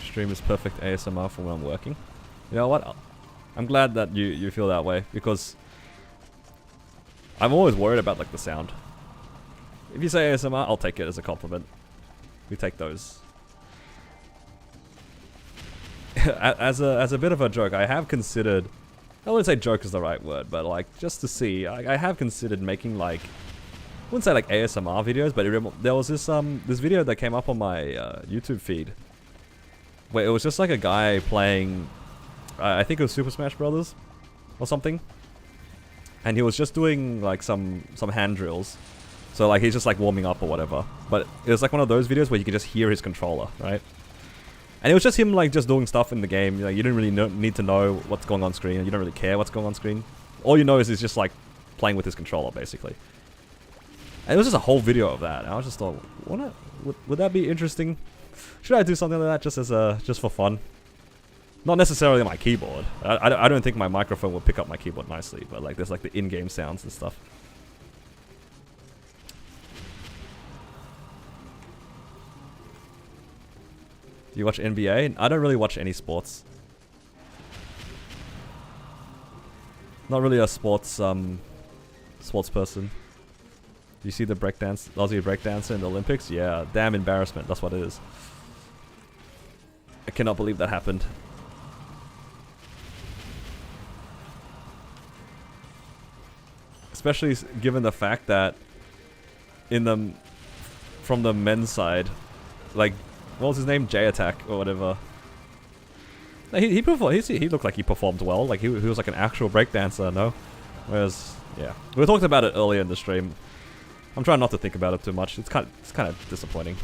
Stream is perfect ASMR for when I'm working. You know what? I'm glad that you feel that way, because I'm always worried about like the sound. If you say ASMR, I'll take it as a compliment. We take those. as a bit of a joke, I have considered, I wouldn't say joke is the right word, but like just to see, I have considered making like, I wouldn't say like ASMR videos, but there was this video that came up on my YouTube feed where it was just like a guy playing, I think it was Super Smash Brothers or something, and he was just doing like some hand drills. So like he's just like warming up or whatever, but it was like one of those videos where you can just hear his controller, right? And it was just him like just doing stuff in the game. You didn't really need to know what's going on screen, and you don't really care what's going on screen. All you know is he's just like playing with his controller basically. And it was just a whole video of that. And I was just thought, would that be interesting? Should I do something like that just for fun? Not necessarily my keyboard. I don't think my microphone will pick up my keyboard nicely, but like there's like the in-game sounds and stuff. Do you watch NBA? I don't really watch any sports. Not really a sports person. Do you see the breakdance, Aussie breakdancer in the Olympics? Yeah, damn embarrassment. That's what it is. I cannot believe that happened. Especially given the fact that from the men's side, like, what was his name? J-Attack or whatever. He looked like he performed well. Like he was like an actual breakdancer, no? Whereas, yeah, we talked about it earlier in the stream. I'm trying not to think about it too much. It's kind of disappointing.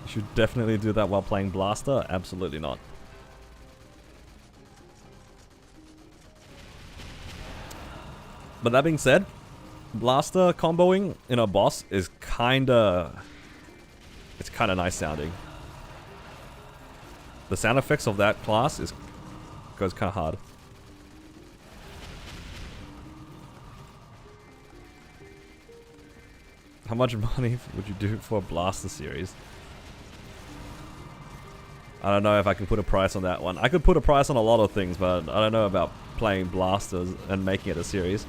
You should definitely do that while playing Blaster. Absolutely not. But that being said, Blaster comboing in a boss is kinda nice sounding. The sound effects of that class goes kinda hard. How much money would you do for a Blaster series? I don't know if I can put a price on that one. I could put a price on a lot of things, but I don't know about playing Blasters and making it a series.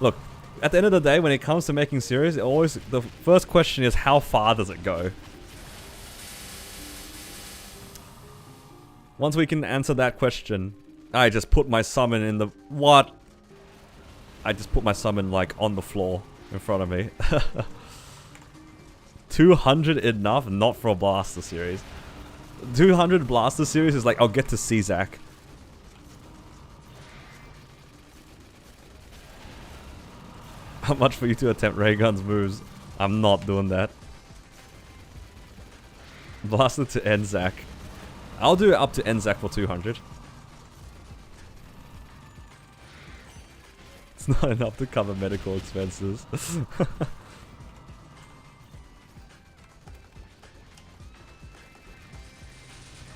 Look, at the end of the day, when it comes to making series, the first question is how far does it go? Once we can answer that question, I just put my summon in the... What? I just put my summon, like, on the floor in front of me. 200 enough? Not for a Blaster series. 200 Blaster series is like, I'll get to see Zach. How much for you to attempt Raygun's moves? I'm not doing that. Blaster to end Zach. I'll do it up to end Zach for 200. It's not enough to cover medical expenses.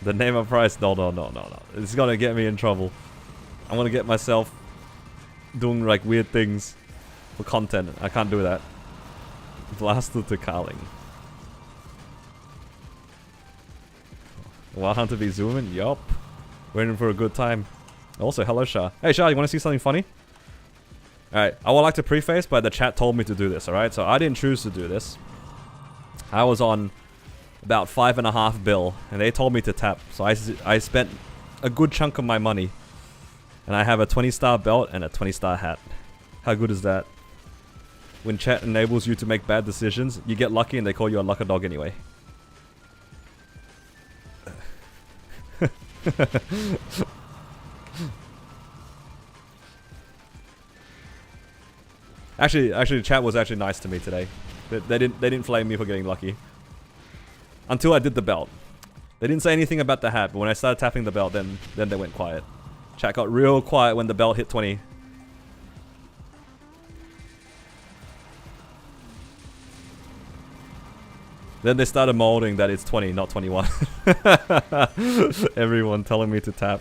The name of price? No. It's gonna get me in trouble. I'm gonna get myself doing like weird things for content. I can't do that. Blaster to Carling. Wild Hunter be zooming? Yup. Waiting for a good time. Also, hello Shah. Hey Shah, you wanna see something funny? Alright, I would like to preface, but the chat told me to do this, alright? So I didn't choose to do this. I was on about 5.5 bill, and they told me to tap. So I spent a good chunk of my money. And I have a 20-star belt and a 20-star hat. How good is that? When chat enables you to make bad decisions, you get lucky and they call you a lucky dog anyway. Actually, chat was actually nice to me today. They didn't flame me for getting lucky. Until I did the belt. They didn't say anything about the hat, but when I started tapping the belt, then they went quiet. Chat got real quiet when the belt hit 20. Then they started molding that it's 20, not 21. Everyone telling me to tap.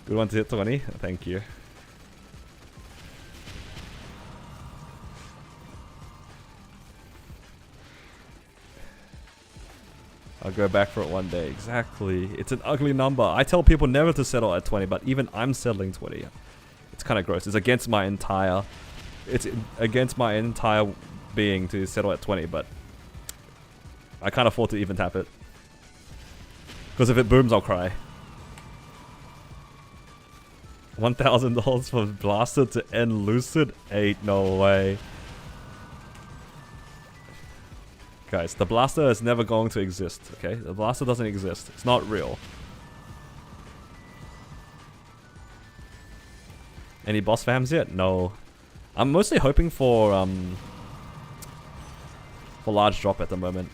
Good one to hit 20. Thank you. I'll go back for it one day. Exactly. It's an ugly number. I tell people never to settle at 20, but even I'm settling 20. It's kind of gross. It's against my entire... It's against my entire being to settle at 20, but... I can't afford to even tap it. Because if it booms, I'll cry. $1,000 for Blaster to end Lucid? Ain't no way. Guys, the Blaster is never going to exist, okay? The Blaster doesn't exist. It's not real. Any boss fams yet? No. I'm mostly hoping for large drop at the moment.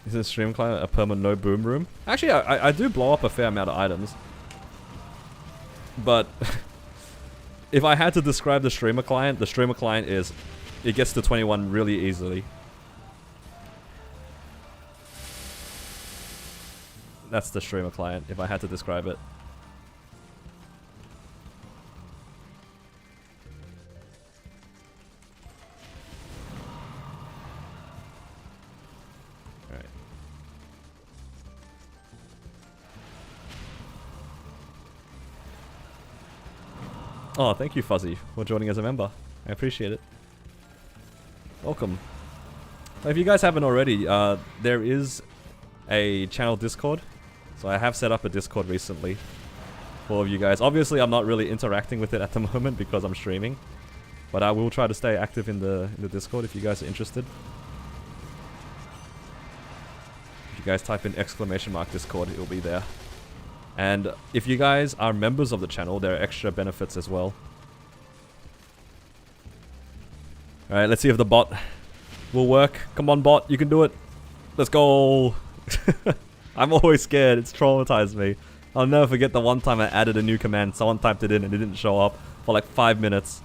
Is this stream client a permanent no boom room? Actually, I do blow up a fair amount of items. But if I had to describe the streamer client is it gets to 21 really easily. That's the streamer client, if I had to describe it. Alright. Oh, thank you Fuzzy for joining as a member. I appreciate it. Welcome. If you guys haven't already, there is a channel Discord. So I have set up a Discord recently for all of you guys. Obviously, I'm not really interacting with it at the moment because I'm streaming. But I will try to stay active in the Discord if you guys are interested. If you guys type in !Discord, it'll be there. And if you guys are members of the channel, there are extra benefits as well. Alright, let's see if the bot will work. Come on bot, you can do it. Let's go. I'm always scared, it's traumatized me. I'll never forget the one time I added a new command, someone typed it in and it didn't show up for like 5 minutes.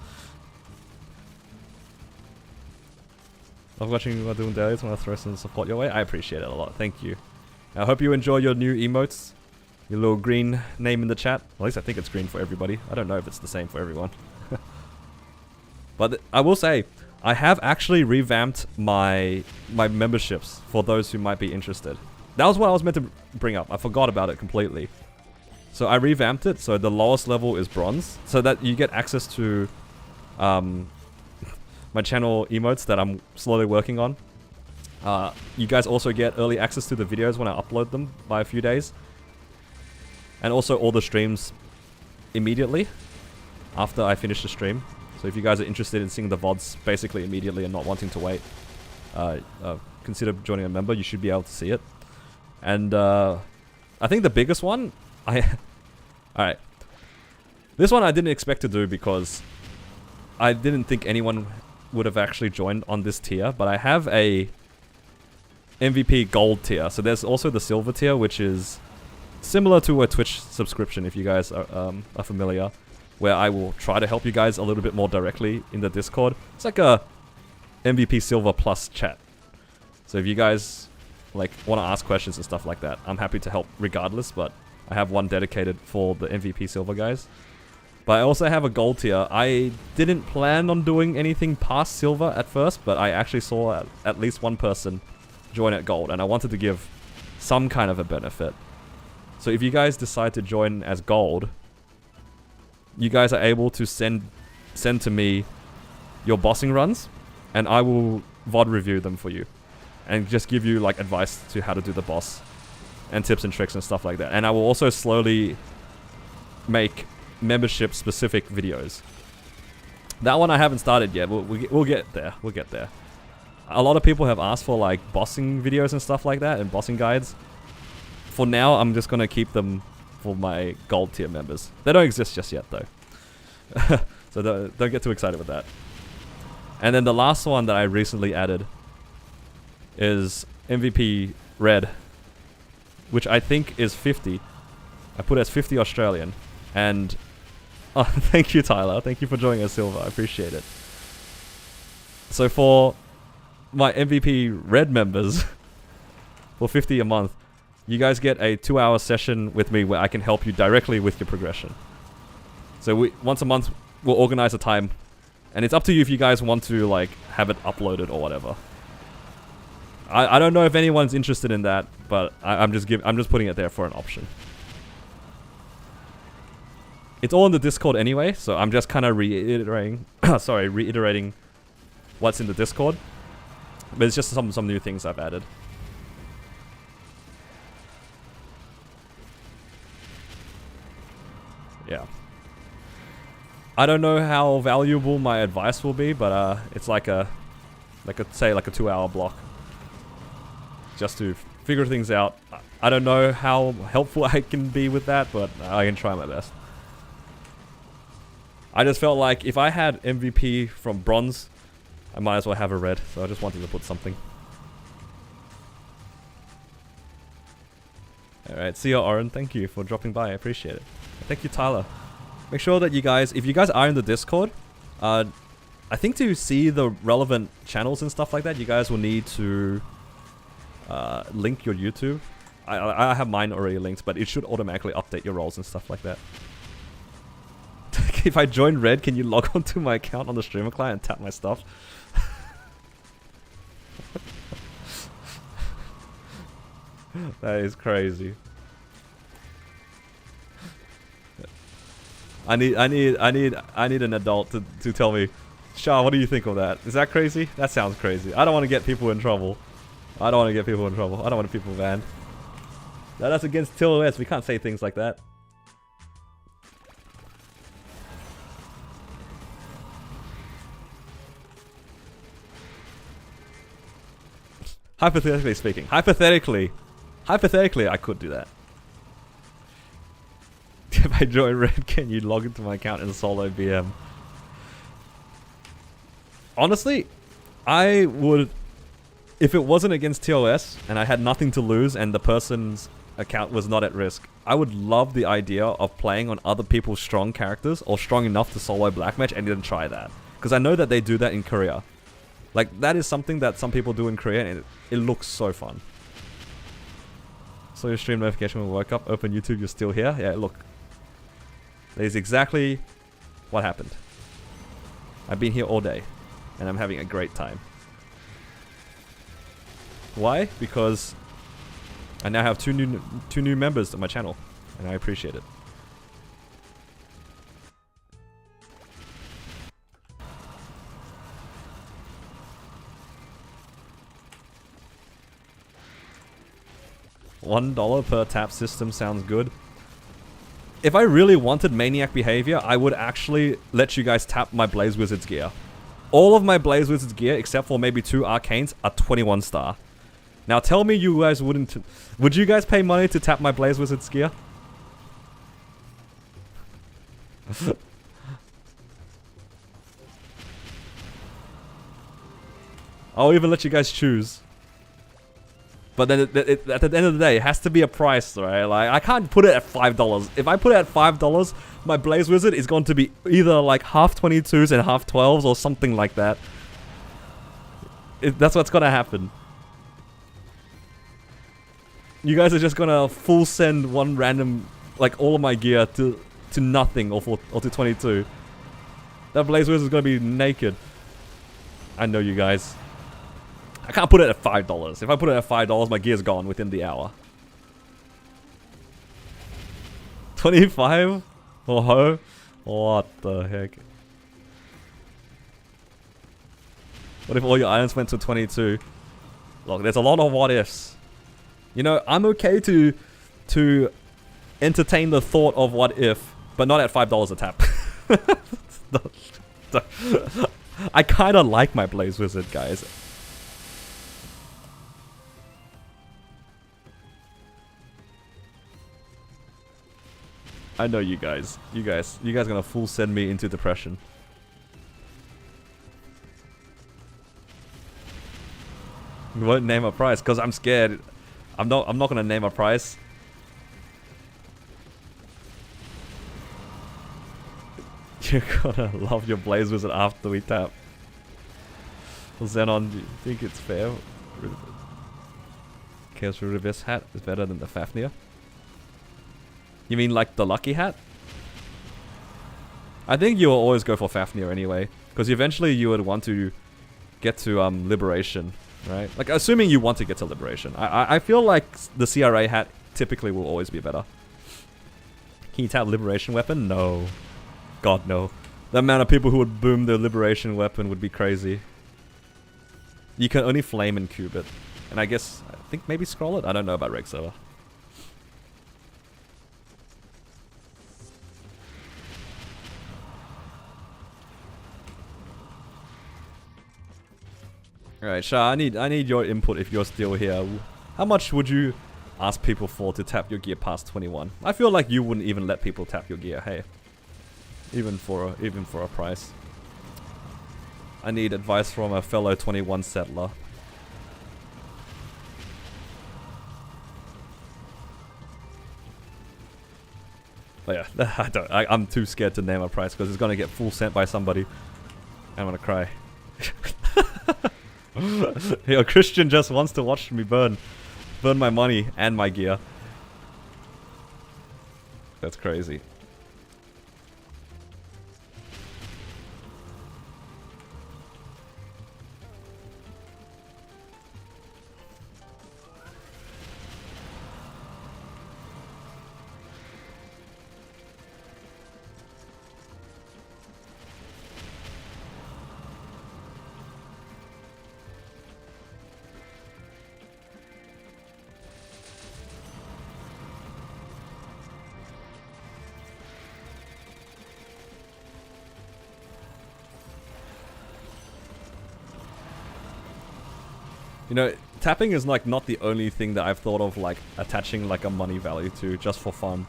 Love watching you doing dailies when I throw some support your way. I appreciate it a lot, thank you. I hope you enjoy your new emotes. Your little green name in the chat. At least I think it's green for everybody. I don't know if it's the same for everyone. But I will say, I have actually revamped my memberships for those who might be interested. That was what I was meant to bring up. I forgot about it completely. So I revamped it, so the lowest level is bronze, so that you get access to my channel emotes that I'm slowly working on. You guys also get early access to the videos when I upload them by a few days. And also all the streams immediately after I finish the stream. So if you guys are interested in seeing the VODs basically immediately and not wanting to wait, consider joining a member. You should be able to see it. And I think the biggest one, alright. This one I didn't expect to do because I didn't think anyone would have actually joined on this tier, but I have a MVP gold tier. So there's also the silver tier, which is similar to a Twitch subscription, if you guys are familiar, where I will try to help you guys a little bit more directly in the Discord. It's like a MVP silver plus chat. So if you guys like want to ask questions and stuff like that, I'm happy to help regardless, but I have one dedicated for the MVP silver guys. But I also have a gold tier. I didn't plan on doing anything past silver at first, but I actually saw at least one person join at gold, and I wanted to give some kind of a benefit. So if you guys decide to join as gold, you guys are able to send to me your bossing runs, and I will VOD review them for you. And just give you like advice to how to do the boss, and tips and tricks and stuff like that. And I will also slowly make membership specific videos. That one I haven't started yet. We'll get there. We'll get there. A lot of people have asked for like bossing videos and stuff like that, and bossing guides. For now, I'm just gonna keep them for my gold tier members. They don't exist just yet though. So don't get too excited with that. And then the last one that I recently added is MVP Red, which I think is 50. I put it as 50 Australian. And oh, thank you, Tyler. Thank you for joining us, Silver. I appreciate it. So for my MVP Red members, for 50 a month, you guys get a 2-hour session with me where I can help you directly with your progression. So once a month, we'll organize a time, and it's up to you if you guys want to like have it uploaded or whatever. I don't know if anyone's interested in that, but I'm just putting it there for an option. It's all in the Discord anyway, so I'm just kind of reiterating what's in the Discord. But it's just some new things I've added. Yeah. I don't know how valuable my advice will be, but it's like a 2-hour block. Just to figure things out. I don't know how helpful I can be with that, but I can try my best. I just felt like if I had MVP from bronze, I might as well have a red, so I just wanted to put something. Alright, see you, Oren. Thank you for dropping by. I appreciate it. Thank you, Tyler. Make sure that you guys, if you guys are in the Discord, I think to see the relevant channels and stuff like that, you guys will need to link your YouTube. I have mine already linked, but it should automatically update your roles and stuff like that. If I join Red, can you log onto my account on the streamer client and tap my stuff? That is crazy. I need an adult to tell me, Shah, what do you think of that? Is that crazy? That sounds crazy. I don't want to get people in trouble. I don't want to get people in trouble. I don't want people banned. That's against TOS. We can't say things like that. Hypothetically speaking. Hypothetically, I could do that. If I join Red, can you log into my account in solo BM? Honestly, I would... If it wasn't against TOS, and I had nothing to lose, and the person's account was not at risk, I would love the idea of playing on other people's strong characters, or strong enough to solo black match, and then try that. Because I know that they do that in Korea. Like, that is something that some people do in Korea, and it looks so fun. So your stream notification will wake up, open YouTube, you're still here? Yeah, look. That is exactly what happened. I've been here all day, and I'm having a great time. Why? Because I now have two new members on my channel, and I appreciate it. $1 per tap system sounds good. If I really wanted Maniac behavior, I would actually let you guys tap my Blaze Wizard's gear. All of my Blaze Wizard's gear, except for maybe 2 Arcanes, are 21 star. Now tell me you guys wouldn't... Would you guys pay money to tap my Blaze Wizard's gear? I'll even let you guys choose. But then at the end of the day, it has to be a price, right? Like, I can't put it at $5. If I put it at $5, my Blaze Wizard is going to be either like half 22s and half 12s or something like that. That's what's gonna happen. You guys are just gonna full send one random, like all of my gear to nothing or to 22. That Blaze Wizard is gonna be naked. I know you guys. I can't put it at $5. If I put it at $5, my gear's gone within the hour. 25? Oh ho? What the heck? What if all your items went to 22? Look, there's a lot of what ifs. You know, I'm okay to entertain the thought of what if, but not at $5 a tap. I kinda like my Blaze Wizard, guys. I know you guys. You guys gonna full send me into depression. You won't name a price because I'm scared. I'm not gonna name a price. You're gonna love your Blaze Wizard after we tap. Xenon, do you think it's fair? Chaos Revis hat is better than the Fafnir? You mean like the lucky hat? I think you'll always go for Fafnir anyway, because eventually you would want to get to Liberation, right? Like assuming you want to get to Liberation. I feel like the CRA hat typically will always be better. Can you tap Liberation weapon? No. God no. The amount of people who would boom the Liberation weapon would be crazy. You can only flame and cube it. And I think maybe scroll it? I don't know about Reg server. Alright, Shah, I need your input if you're still here. How much would you ask people for to tap your gear past 21? I feel like you wouldn't even let people tap your gear, hey. Even for a price. I need advice from a fellow 21 settler. But yeah, I'm too scared to name a price because it's gonna get full sent by somebody. I'm gonna cry. Yo, Christian just wants to watch me burn my money and my gear. That's crazy. You know, tapping is like not the only thing that I've thought of like attaching like a money value to just for fun.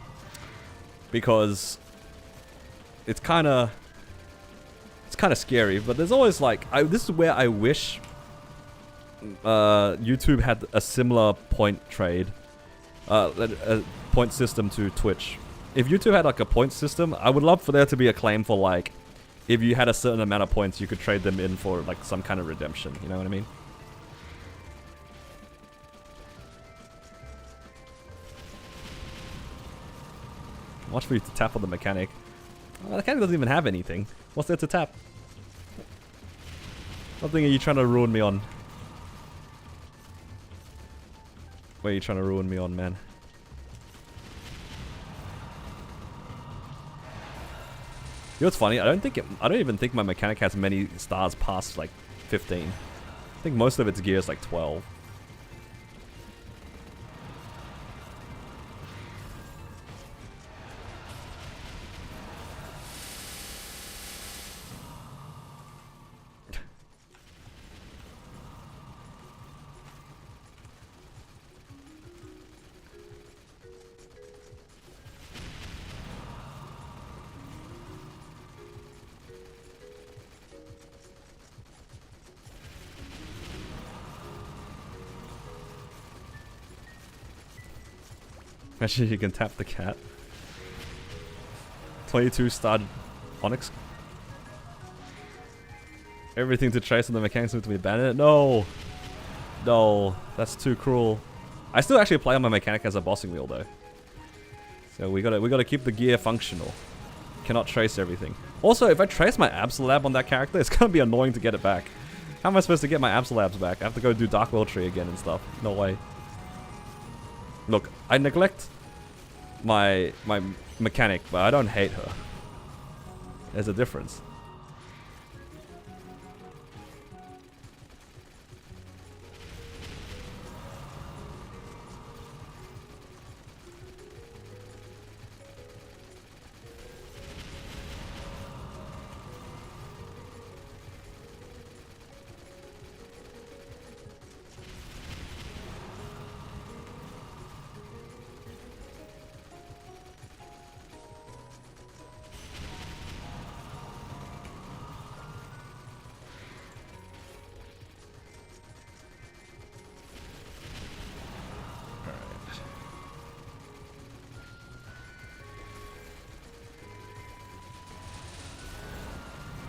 Because it's kind of scary, but there's always like this is where I wish YouTube had a similar point trade, a point system to Twitch. If YouTube had like a point system, I would love for there to be a claim for like if you had a certain amount of points, you could trade them in for like some kind of redemption. You know what I mean? Watch for you to tap on the mechanic. Oh, the mechanic doesn't even have anything. What's there to tap? Something are you trying to ruin me on? What are you trying to ruin me on, man? You know what's funny? I don't even think my mechanic has many stars past like 15. I think most of its gear is like 12. Actually, you can tap the cat. 22 star Onyx. Everything to trace on the mechanics need to be abandoned. No! No, that's too cruel. I still actually play on my mechanic as a bossing wheel though. So we gotta keep the gear functional. Cannot trace everything. Also, if I trace my Absolab on that character, it's gonna be annoying to get it back. How am I supposed to get my Absolabs back? I have to go do Dark World Tree again and stuff. No way. Look, I neglect my mechanic, but I don't hate her. There's a difference.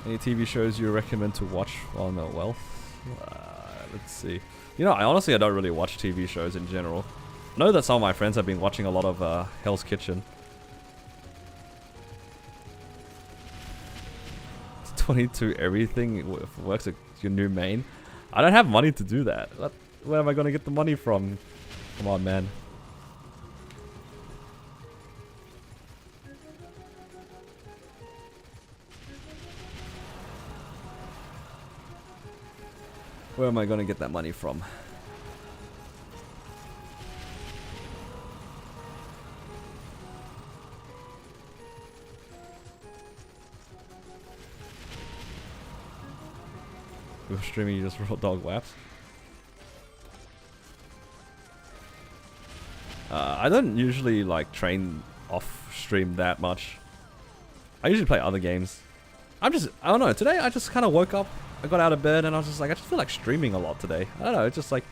Any TV shows you recommend to watch while I'm at wealth? Let's see. You know, I honestly don't really watch TV shows in general. I know that some of my friends have been watching a lot of Hell's Kitchen. 22 everything works at your new main. I don't have money to do that. Where am I going to get the money from? Come on, man. Where am I going to get that money from? You're streaming, you just raw dog waps. I don't usually like train off stream that much. I usually play other games. I don't know, today I just kind of woke up, I got out of bed and I was just like, I just feel like streaming a lot today. I don't know, it's just like,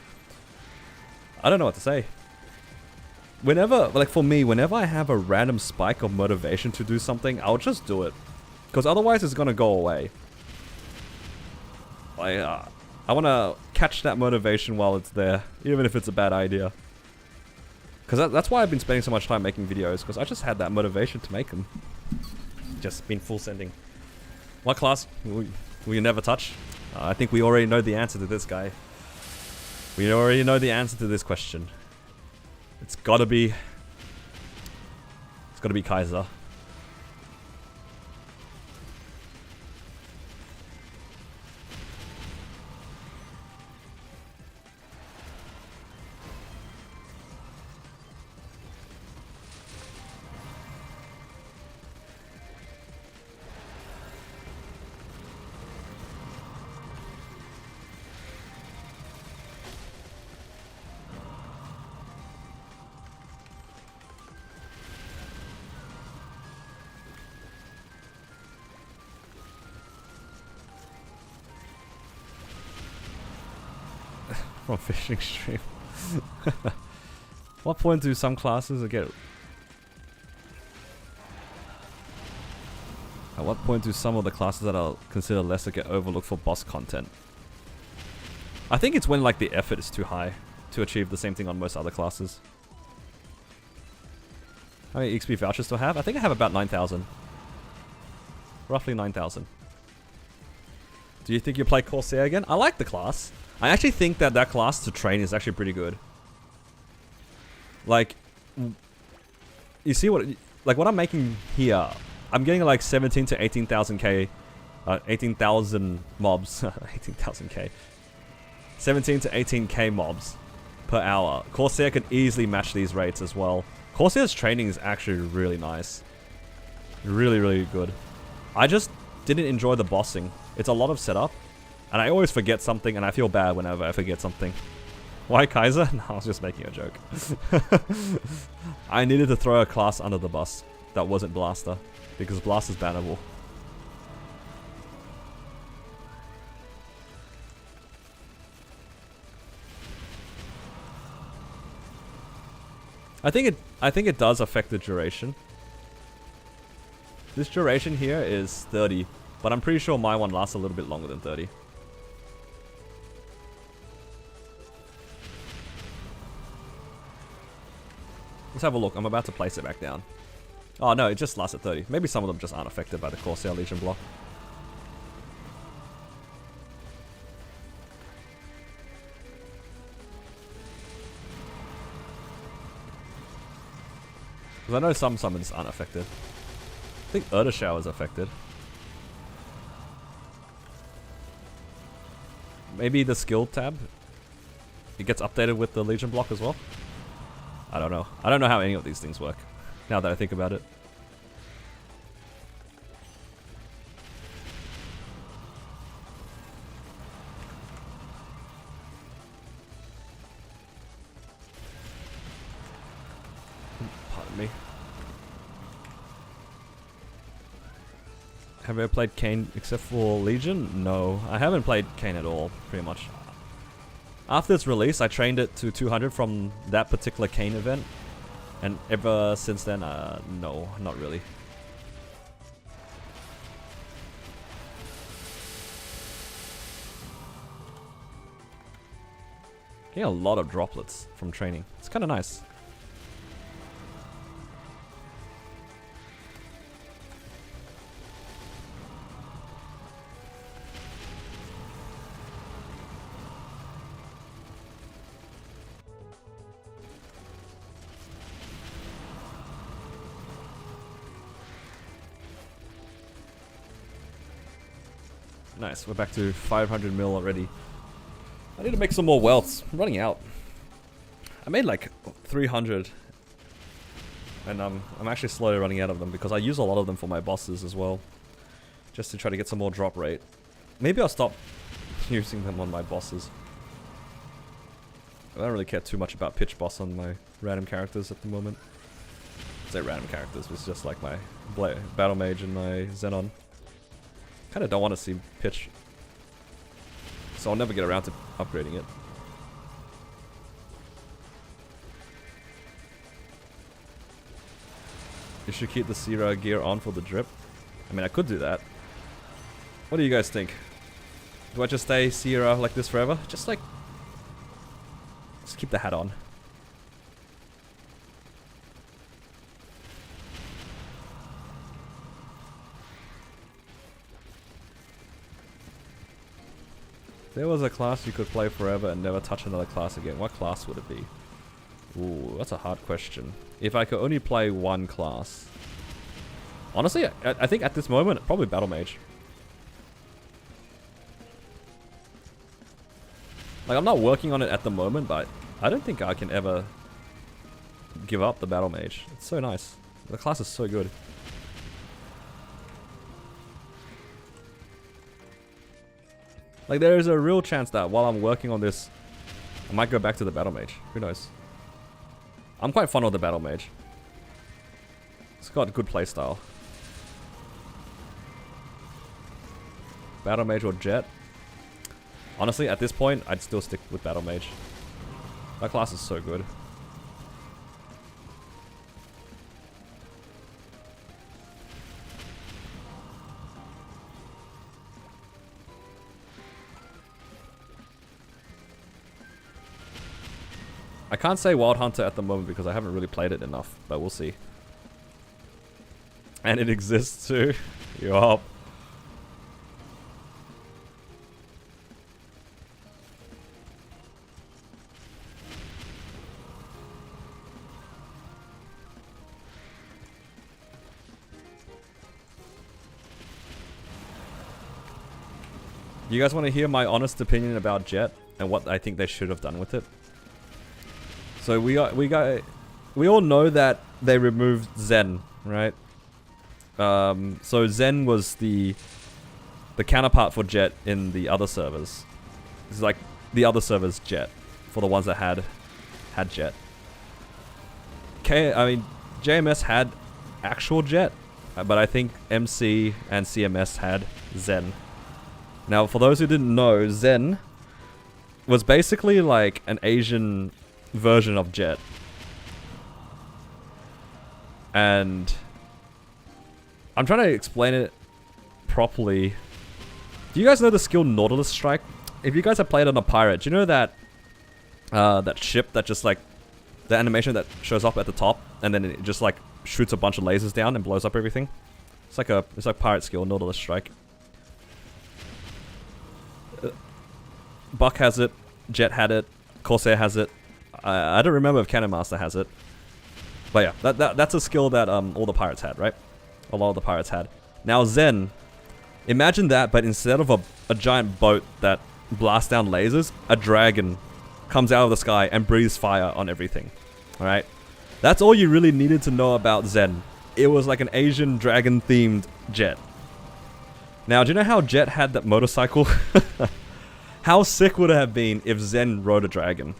I don't know what to say. Whenever, like for me, whenever I have a random spike of motivation to do something, I'll just do it. Because otherwise it's gonna go away. I want to catch that motivation while it's there, even if it's a bad idea. Because that's why I've been spending so much time making videos, because I just had that motivation to make them. Just been full sending. What class will you never touch? I think we already know the answer to this guy. We already know the answer to this question. It's gotta be Kaiser. From fishing stream. What point do some classes get? At what point do some of the classes that are considered lesser get overlooked for boss content? I think it's when like the effort is too high to achieve the same thing on most other classes. How many XP vouchers do I have? I think I have about 9,000. Roughly 9,000. Do you think you play Corsair again? I like the class. I actually think that class to train is actually pretty good. Like, you see what I'm making here. I'm getting like 17 to 18,000 K, 18,000 mobs, 18,000 K, 17 to 18K mobs per hour. Corsair could easily match these rates as well. Corsair's training is actually really nice. Really, really good. I just didn't enjoy the bossing. It's a lot of setup. And I always forget something, and I feel bad whenever I forget something. Why Kaiser? No, I was just making a joke. I needed to throw a class under the bus that wasn't Blaster, because Blaster's bannable. I think it does affect the duration. This duration here is 30, but I'm pretty sure my one lasts a little bit longer than 30. Let's have a look. I'm about to place it back down. Oh no, it just lasts at 30. Maybe some of them just aren't affected by the Corsair Legion block. Because I know some summons aren't affected. I think Urda Shower is affected. Maybe the skill tab, it gets updated with the Legion block as well? I don't know. I don't know how any of these things work, now that I think about it. Pardon me. Have you ever played Kayn except for Legion? No, I haven't played Kayn at all, pretty much. After its release, I trained it to 200 from that particular Kayn event. And ever since then, no, not really. Getting a lot of droplets from training. It's kind of nice. Nice, we're back to 500 mil already. I need to make some more welts. I'm running out. I made like 300. And I'm actually slowly running out of them because I use a lot of them for my bosses as well. Just to try to get some more drop rate. Maybe I'll stop using them on my bosses. I don't really care too much about pitch boss on my random characters at the moment. I say random characters, it's just like my battle mage and my Xenon. Kinda don't want to see pitch, so I'll never get around to upgrading it. You should keep the Sierra gear on for the drip. I mean, I could do that. What do you guys think? Do I just stay Sierra like this forever? Just keep the hat on. If there was a class you could play forever and never touch another class again, what class would it be? Ooh, that's a hard question. If I could only play one class. Honestly, I think at this moment, probably Battle Mage. Like, I'm not working on it at the moment, but I don't think I can ever give up the Battle Mage. It's so nice. The class is so good. Like, there is a real chance that while I'm working on this, I might go back to the Battle Mage. Who knows? I'm quite fond of the Battle Mage. It's got good playstyle. Battle Mage or Jet? Honestly, at this point, I'd still stick with Battle Mage. That class is so good. I can't say Wild Hunter at the moment because I haven't really played it enough, but we'll see. And it exists too. Yup. You guys want to hear my honest opinion about Jet and what I think they should have done with it? So we all know that they removed Zen, right? So Zen was the counterpart for Jet in the other servers. It's like the other servers Jet for the ones that had Jet. I mean JMS had actual Jet, but I think MC and CMS had Zen. Now, for those who didn't know, Zen was basically like an Asian version of Jet. And I'm trying to explain it properly. Do you guys know the skill Nautilus Strike? If you guys have played on a pirate, do you know that that ship that just like the animation that shows up at the top and then it just like shoots a bunch of lasers down and blows up everything? It's like pirate skill, Nautilus Strike. Buck has it, Jet had it, Corsair has it. I don't remember if Cannon Master has it. But yeah, that's a skill that all the pirates had, right? A lot of the pirates had. Now Zen, imagine that, but instead of a giant boat that blasts down lasers, a dragon comes out of the sky and breathes fire on everything. Alright? That's all you really needed to know about Zen. It was like an Asian dragon themed jet. Now, do you know how Jet had that motorcycle? How sick would it have been if Zen rode a dragon?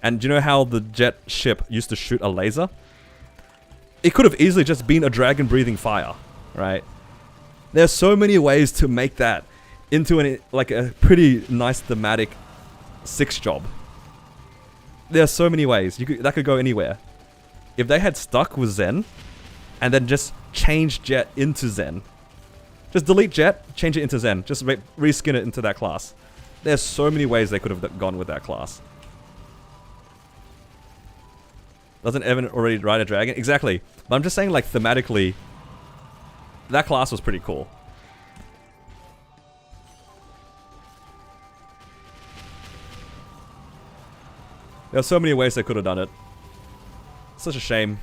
And do you know how the Jet ship used to shoot a laser? It could have easily just been a dragon breathing fire, right? There's so many ways to make that into like a pretty nice thematic 6 job. There's so many ways. That could go anywhere. If they had stuck with Zen, and then just change Jet into Zen. Just delete Jet, change it into Zen. Just reskin it into that class. There's so many ways they could have gone with that class. Doesn't Evan already ride a dragon? Exactly. But I'm just saying, like, thematically, that class was pretty cool. There are so many ways they could have done it. Such a shame.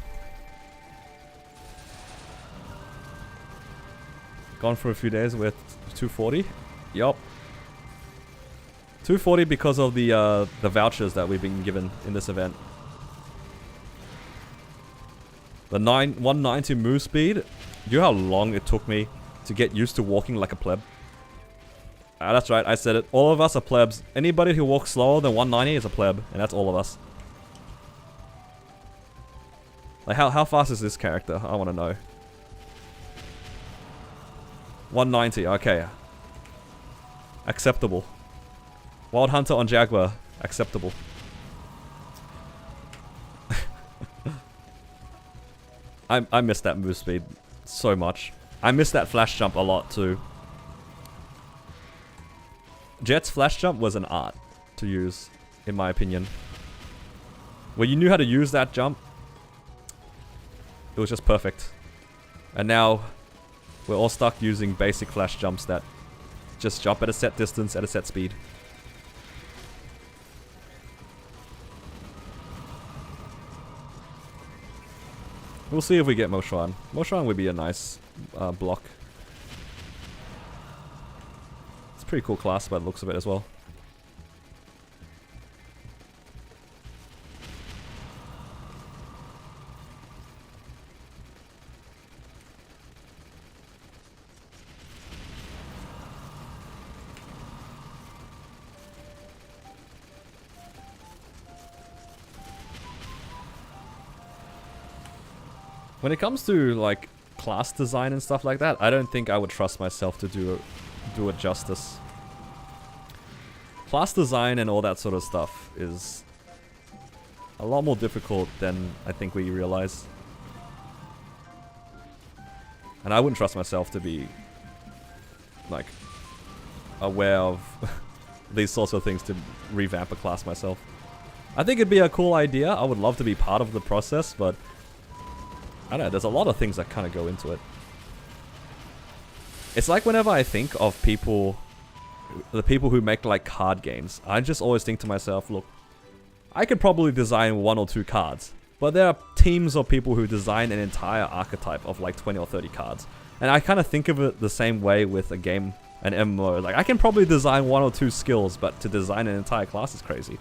Gone for a few days with 240. Yup. 240 because of the vouchers that we've been given in this event. The 190 move speed. Do you know how long it took me to get used to walking like a pleb? That's right, I said it. All of us are plebs. Anybody who walks slower than 190 is a pleb, and that's all of us. Like, how fast is this character? I want to know. 190, okay. Acceptable. Wild Hunter on Jaguar, acceptable. I miss that move speed so much. I miss that flash jump a lot too. Jet's flash jump was an art to use, in my opinion. When you knew how to use that jump, it was just perfect. And now, we're all stuck using basic flash jumps that just jump at a set distance, at a set speed. We'll see if we get Moshuan. Moshuan would be a nice block. It's a pretty cool class by the looks of it as well. When it comes to like class design and stuff like that, I don't think I would trust myself to do it justice. Class design and all that sort of stuff is a lot more difficult than I think we realize. And I wouldn't trust myself to be like aware of these sorts of things to revamp a class myself. I think it'd be a cool idea. I would love to be part of the process, but I don't know, there's a lot of things that kind of go into it. It's like whenever I think of people, the people who make like card games, I just always think to myself, look, I could probably design 1 or 2 cards, but there are teams of people who design an entire archetype of like 20 or 30 cards. And I kind of think of it the same way with a game, an MMO. Like I can probably design 1 or 2 skills, but to design an entire class is crazy.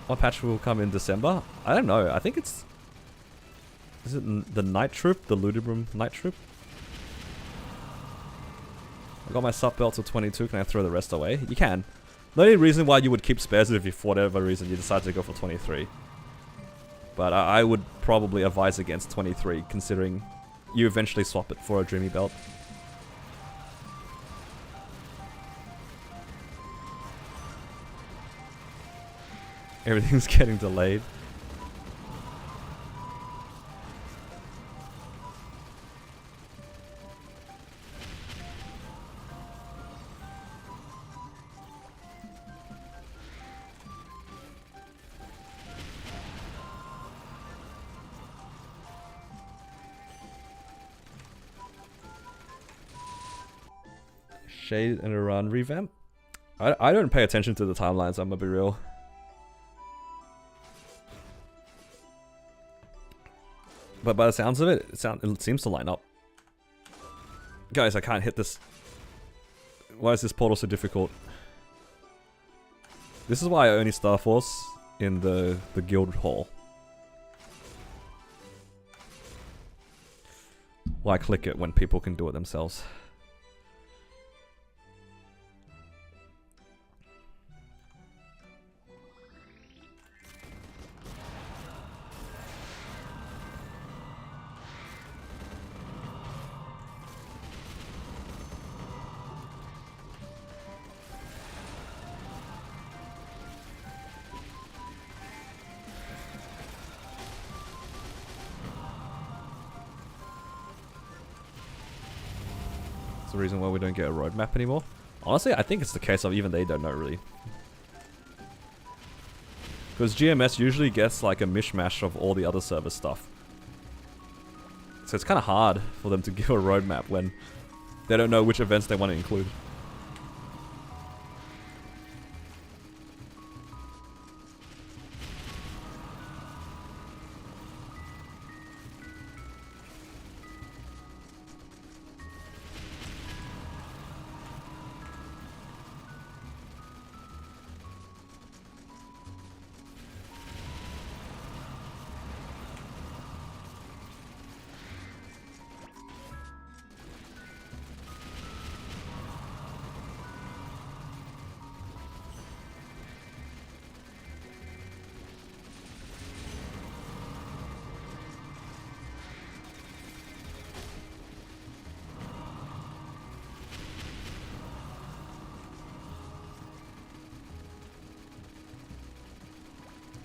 What patch will come in December? I don't know. I think it's... Is it the Night Troop? The Ludibrum Night Troop? I got my sub belt to 22. Can I throw the rest away? You can. The only reason why you would keep spares is if you, for whatever reason, you decide to go for 23. But I would probably advise against 23, considering you eventually swap it for a Dreamy Belt. Everything's getting delayed. Shade and a run revamp? I don't pay attention to the timelines, I'm gonna be real. But by the sounds of it, it seems to line up. Guys, I can't hit this. Why is this portal so difficult? This is why I only Star Force in the guild hall. Why click it when people can do it themselves? The reason why we don't get a roadmap anymore. Honestly, I think it's the case of even they don't know really. Because GMS usually gets like a mishmash of all the other server stuff. So it's kind of hard for them to give a roadmap when they don't know which events they want to include.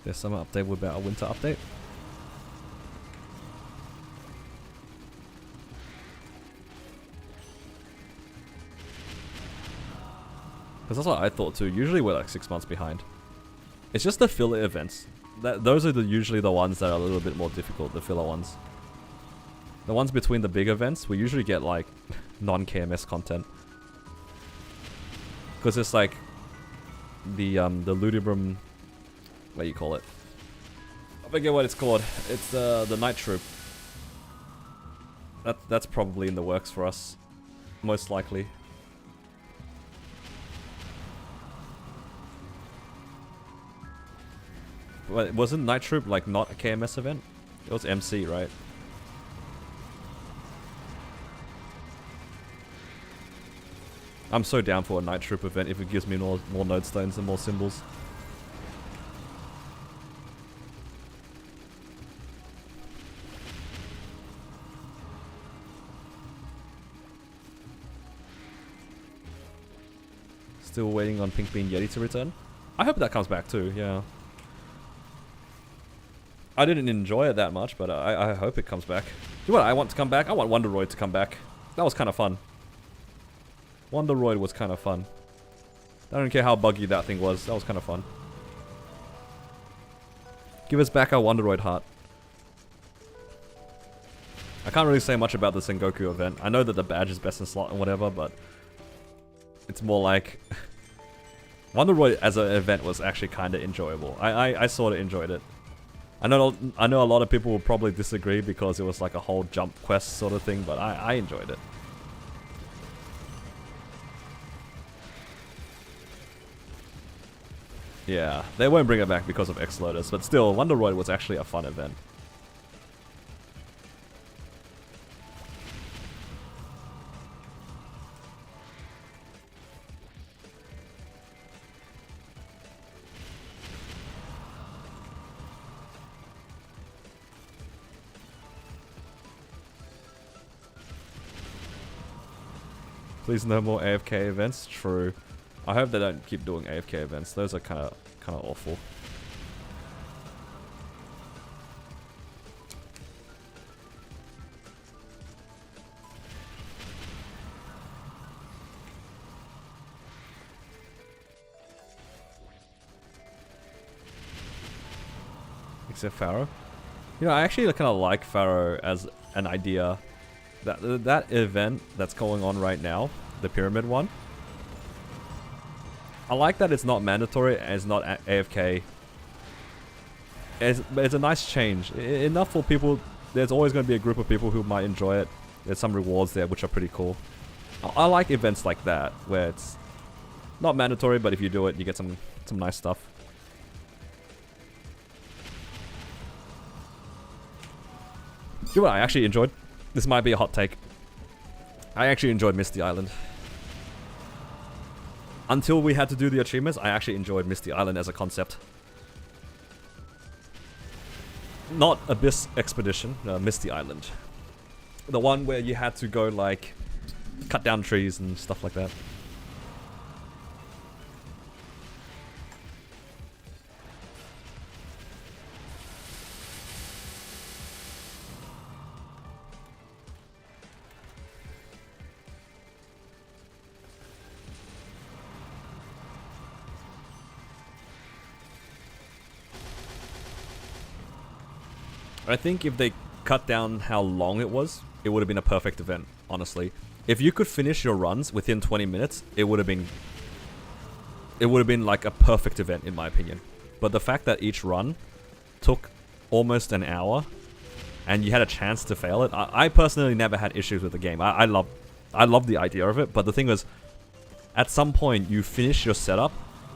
There's some update about a winter update. Because that's what I thought too. Usually we're like 6 months behind. It's just the filler events. Those are usually the ones that are a little bit more difficult, the filler ones. The ones between the big events, we usually get like non-KMS content. Because it's like the Ludibrum, what do you call it? I forget what it's called. It's the Night Troop. That's probably in the works for us, most likely. But wasn't Night Troop like not a KMS event? It was MC, right? I'm so down for a Night Troop event if it gives me more node stones and more symbols. Still waiting on Pink Bean Yeti to return. I hope that comes back too, yeah. I didn't enjoy it that much, but I hope it comes back. You know what I want to come back? I want Wonderoid to come back. That was kind of fun. Wonderoid was kind of fun. I don't care how buggy that thing was. That was kind of fun. Give us back our Wonderoid heart. I can't really say much about the Sengoku event. I know that the badge is best in slot and whatever, but it's more like Wonderoid as an event was actually kind of enjoyable. I sort of enjoyed it. I know a lot of people will probably disagree because it was like a whole jump quest sort of thing, but I enjoyed it. Yeah, they won't bring it back because of X-Lotus, but still, Wonderoid was actually a fun event. Please no more AFK events. True. I hope they don't keep doing AFK events. Those are kind of awful. Except Pharaoh. You know, I actually kind of like Pharaoh as an idea. That event that's going on right now, the pyramid one. I like that it's not mandatory and it's not AFK. It's a nice change. Enough for people. There's always going to be a group of people who might enjoy it. There's some rewards there which are pretty cool. I like events like that where it's not mandatory, but if you do it, you get some nice stuff. You know what I actually enjoyed? This might be a hot take. I actually enjoyed Misty Island. Until we had to do the achievements, I actually enjoyed Misty Island as a concept. Not Abyss Expedition, Misty Island. The one where you had to go, like, cut down trees and stuff like that. I think if they cut down how long it was, it would have been a perfect event, honestly. If you could finish your runs within 20 minutes, it would have been like a perfect event in my opinion. But the fact that each run took almost an hour and you had a chance to fail it, I personally never had issues with the game. I love the idea of it, but the thing was, at some point you finish your setup,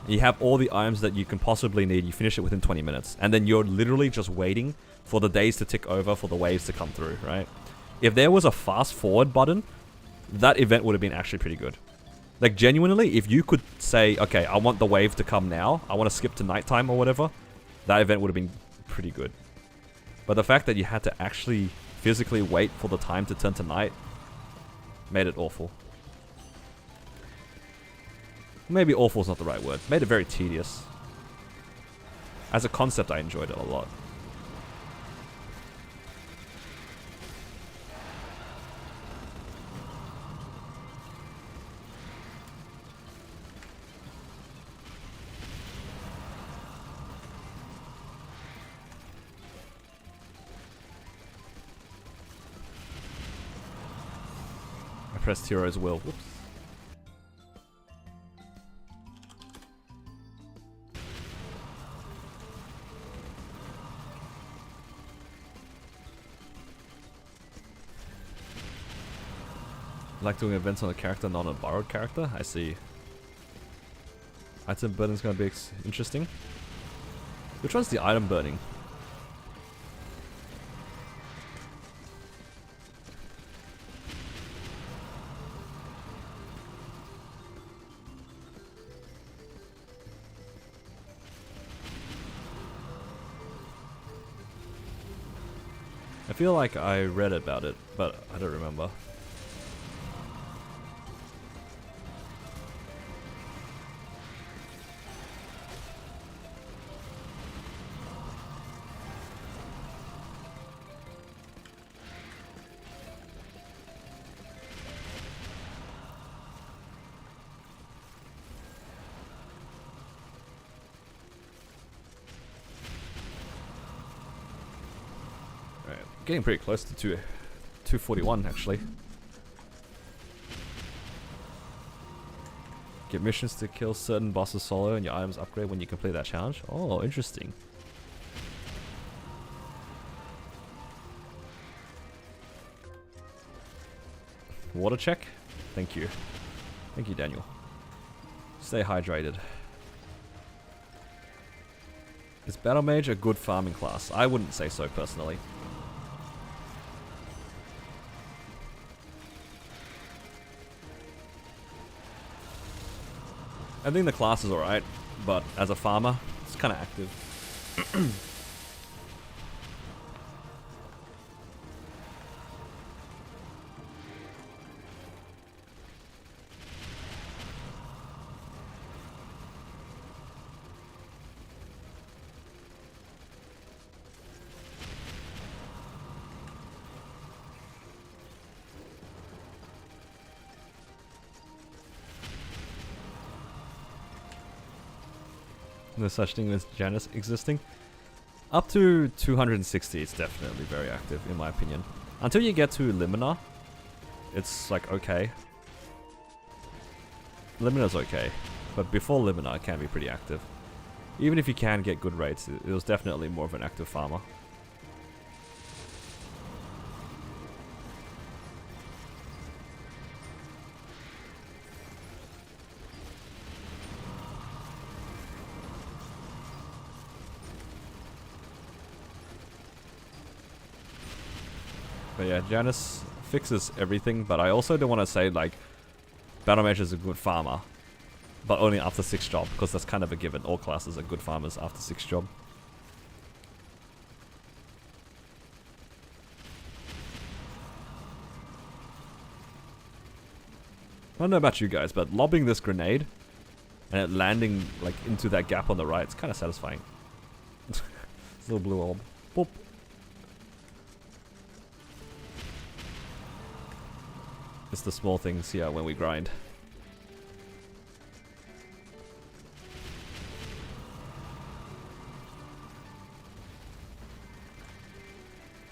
you have all the items that you can possibly need, you finish it within 20 minutes, and then you're literally just waiting for the days to tick over for the waves to come through, right? If there was a fast forward button, that event would have been actually pretty good. Like genuinely, if you could say, okay, I want the wave to come now, I want to skip to nighttime or whatever, that event would have been pretty good. But the fact that you had to actually physically wait for the time to turn to night made it awful. Maybe awful is not the right word. Made it very tedious. As a concept, I enjoyed it a lot. I pressed Hero's Will. Whoops. Like doing events on a character, not a borrowed character? I see. Item burning is going to be interesting. Which one's the item burning? I feel like I read about it, but I don't remember. Getting pretty close to 241 actually. Get missions to kill certain bosses solo and your items upgrade when you complete that challenge. Oh, interesting. Water check? Thank you. Thank you, Daniel. Stay hydrated. Is Battle Mage a good farming class? I wouldn't say so personally. I think the class is alright, but as a farmer, it's kind of active. No such thing as Janus existing. Up to 260, it's definitely very active, in my opinion. Until you get to Limina, it's like okay. Limina's okay, but before Limina, it can be pretty active. Even if you can get good rates, it was definitely more of an active farmer. But yeah, Janus fixes everything, but I also don't want to say like Battle Mage is a good farmer, but only after 6th job, because that's kind of a given. All classes are good farmers after 6th job. I don't know about you guys, but lobbing this grenade and it landing like into that gap on the right, it's kind of satisfying. It's a little blue orb. Boop. It's the small things here when we grind.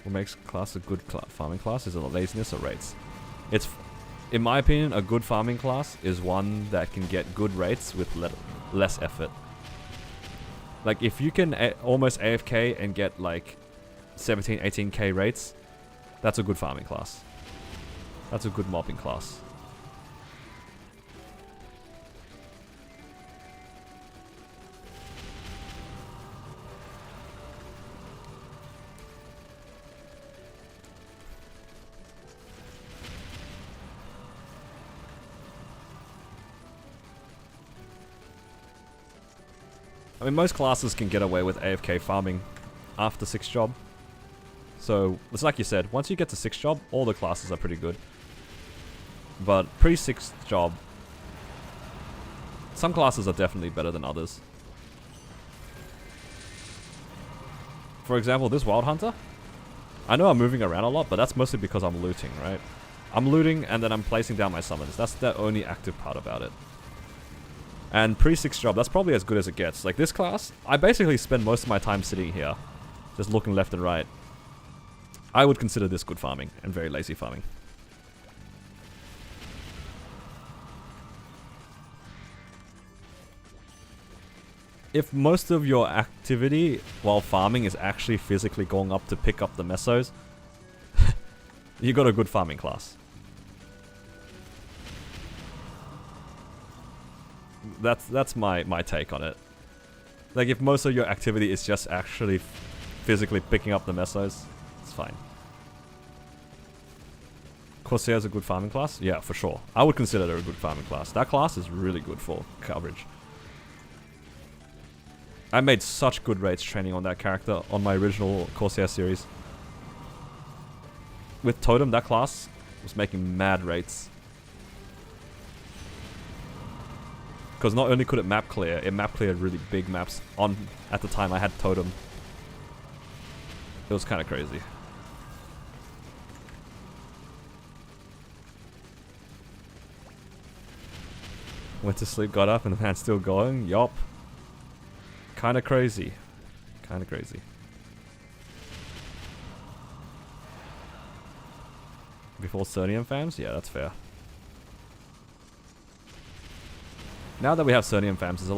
What makes class a good farming class is it laziness or rates. It's, in my opinion, a good farming class is one that can get good rates with less effort. Like if you can almost AFK and get like 17, 18k rates, that's a good farming class. That's a good mobbing class. I mean, most classes can get away with AFK farming after 6th job. So, it's like you said, once you get to 6th job, all the classes are pretty good. But pre-6th job, some classes are definitely better than others. For example, this Wild Hunter, I know I'm moving around a lot, but that's mostly because I'm looting, right? I'm looting and then I'm placing down my summons. That's the only active part about it. And pre-6th job, that's probably as good as it gets. Like this class, I basically spend most of my time sitting here, just looking left and right. I would consider this good farming and very lazy farming. If most of your activity while farming is actually physically going up to pick up the mesos, you got a good farming class. That's my take on it. Like if most of your activity is just actually physically picking up the mesos, it's fine. Corsair is a good farming class? Yeah, for sure. I would consider it a good farming class. That class is really good for coverage. I made such good rates training on that character on my original Corsair series. With Totem, that class was making mad rates. Because not only could it map clear, it map cleared really big maps on at the time I had Totem. It was kind of crazy. Went to sleep, got up, and the man's still going. Yup. Kind of crazy. Kind of crazy. Before Cernium fams? Yeah, that's fair. Now that we have Cernium fams, it's a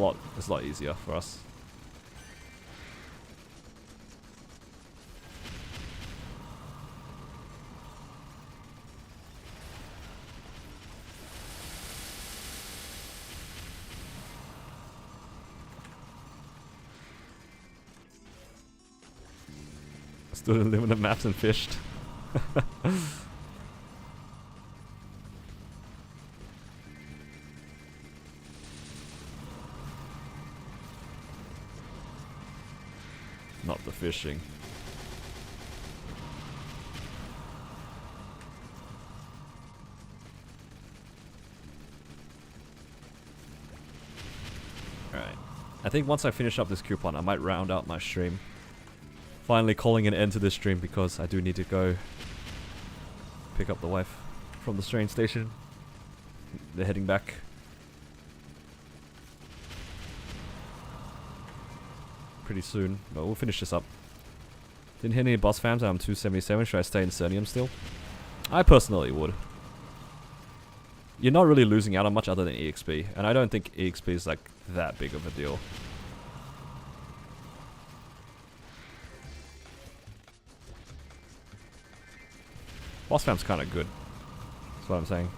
lot easier for us. Stood in limited maps and fished. Not the fishing. Alright. I think once I finish up this coupon, I might round out my stream. Finally calling an end to this stream because I do need to go pick up the wife from the train station. They're heading back. Pretty soon, but we'll finish this up. Didn't hit any boss fams and I'm 277. Should I stay in Cernium still? I personally would. You're not really losing out on much other than EXP. And I don't think EXP is like that big of a deal. Boss fam's kind of good. That's what I'm saying.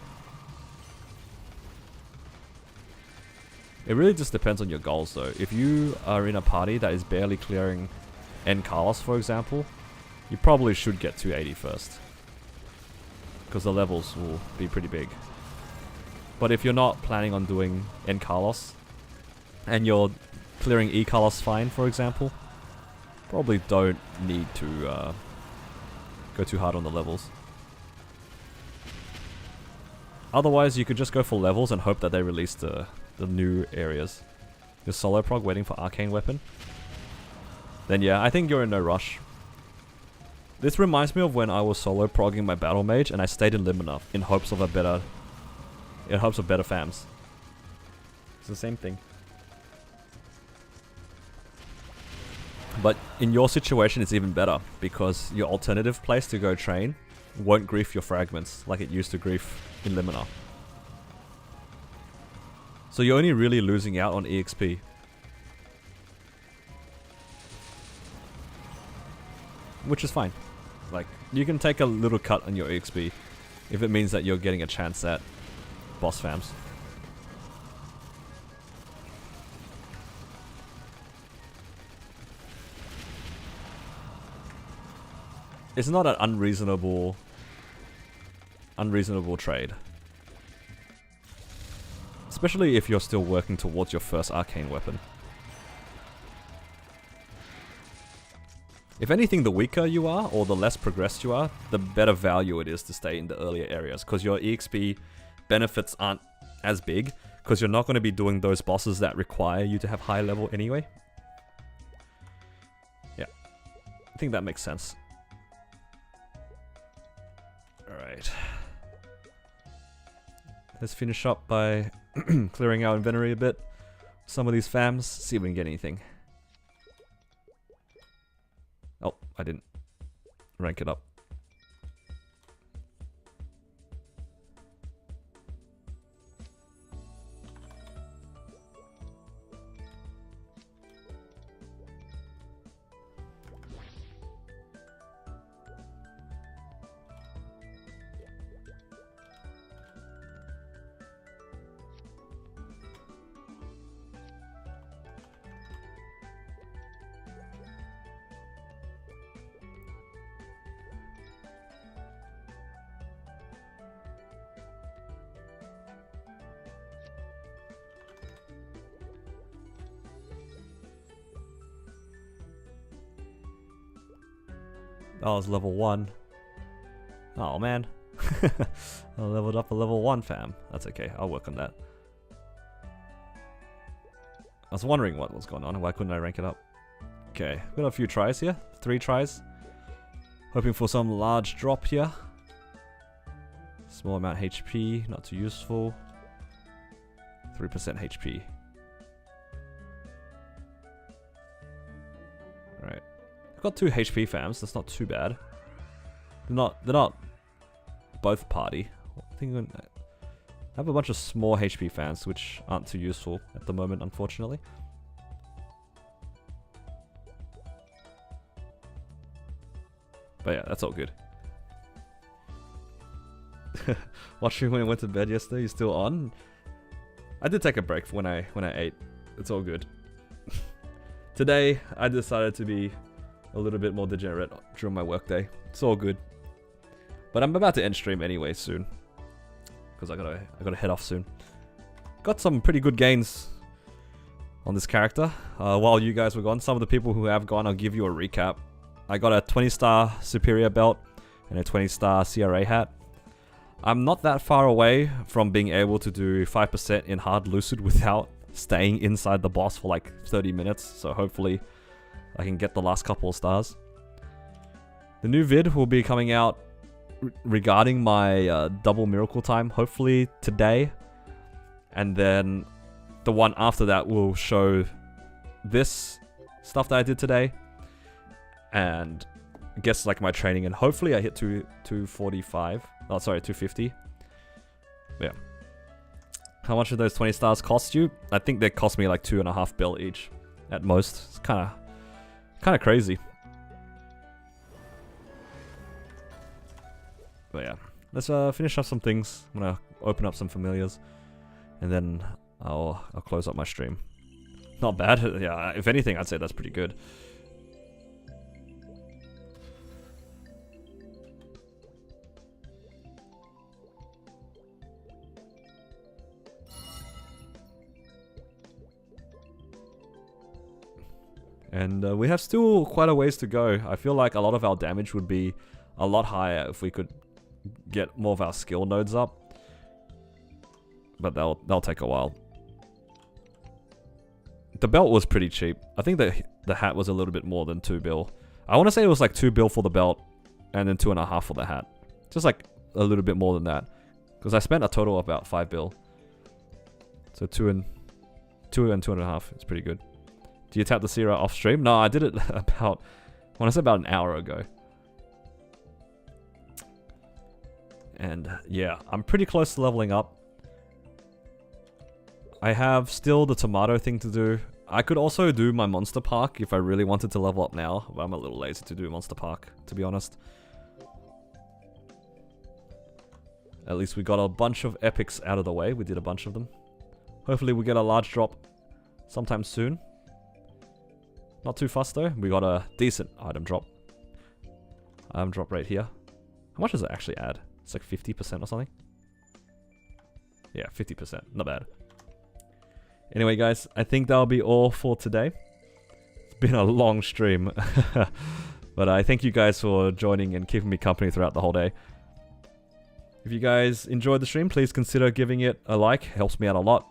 It really just depends on your goals though. If you are in a party that is barely clearing N Carlos, for example, you probably should get 280 first. Because the levels will be pretty big. But if you're not planning on doing N Carlos, and you're clearing E Carlos fine, for example, probably don't need to go too hard on the levels. Otherwise, you could just go for levels and hope that they release the new areas. Your solo prog waiting for arcane weapon. Then yeah, I think you're in no rush. This reminds me of when I was solo progging my battle mage and I stayed in Limina in hopes of better fams. It's the same thing. But in your situation it's even better because your alternative place to go train won't grief your fragments like it used to grief in Limina. So you're only really losing out on EXP. Which is fine. Like, you can take a little cut on your EXP if it means that you're getting a chance at boss fams. It's not an unreasonable trade. Especially if you're still working towards your first arcane weapon. If anything, the weaker you are, or the less progressed you are, the better value it is to stay in the earlier areas, because your EXP benefits aren't as big, because you're not going to be doing those bosses that require you to have high level anyway. Yeah, I think that makes sense. Alright. Let's finish up by clearing our inventory a bit. Some of these fams, see if we can get anything. Oh, I didn't rank it up. Oh, it's level 1. Oh man. I leveled up a level 1 fam. That's okay, I'll work on that. I was wondering what was going on, why couldn't I rank it up? Okay, we got a few tries here. 3 tries. Hoping for some large drop here. Small amount HP, not too useful. 3% HP. Alright. Got 2 HP fams, that's not too bad. They're not both party. I think I have a bunch of small HP fans which aren't too useful at the moment, unfortunately. But yeah, that's all good. Watching when I went to bed yesterday, you still on? I did take a break when I ate. It's all good. Today I decided to be a little bit more degenerate during my workday. It's all good. But I'm about to end stream anyway soon, because I gotta head off soon. Got some pretty good gains on this character while you guys were gone. Some of the people who have gone, I'll give you a recap. I got a 20-star Superior belt and a 20-star CRA hat. I'm not that far away from being able to do 5% in hard lucid without staying inside the boss for like 30 minutes, so hopefully I can get the last couple of stars. The new vid will be coming out regarding my double miracle time, hopefully today. And then the one after that will show this stuff that I did today. And gets like my training, and hopefully I hit 245. Oh, sorry, 250. Yeah. How much of those 20 stars cost you? I think they cost me like 2.5 bill each at most. It's kind of crazy. But yeah, let's finish up some things. I'm gonna open up some familiars, and then I'll close up my stream. Not bad. Yeah, if anything, I'd say that's pretty good. And we have still quite a ways to go. I feel like a lot of our damage would be a lot higher if we could get more of our skill nodes up. But they'll take a while. The belt was pretty cheap. I think the hat was a little bit more than 2 bill. I want to say it was like 2 bill for the belt, and then 2.5 for the hat. Just like a little bit more than that. Because I spent a total of about 5 bill. So 2 and 2.5. It's pretty good. Do you tap the Sierra off stream? No, I did it about, I want to say about an hour ago. And yeah, I'm pretty close to leveling up. I have still the tomato thing to do. I could also do my Monster Park if I really wanted to level up now, but I'm a little lazy to do Monster Park, to be honest. At least we got a bunch of epics out of the way. We did a bunch of them. Hopefully we get a large drop sometime soon. Not too fast though. We got a decent item drop. Item drop right here. How much does it actually add? It's like 50% or something. Yeah, 50%. Not bad. Anyway, guys, I think that'll be all for today. It's been a long stream. But I thank you guys for joining and keeping me company throughout the whole day. If you guys enjoyed the stream, please consider giving it a like. It helps me out a lot.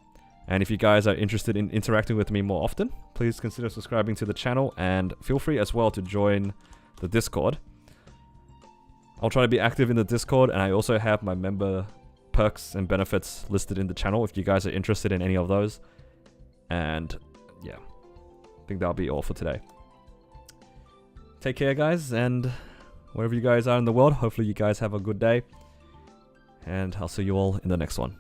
And if you guys are interested in interacting with me more often, please consider subscribing to the channel, and feel free as well to join the Discord. I'll try to be active in the Discord, and I also have my member perks and benefits listed in the channel if you guys are interested in any of those. And yeah, I think that'll be all for today. Take care, guys, and wherever you guys are in the world, hopefully you guys have a good day. And I'll see you all in the next one.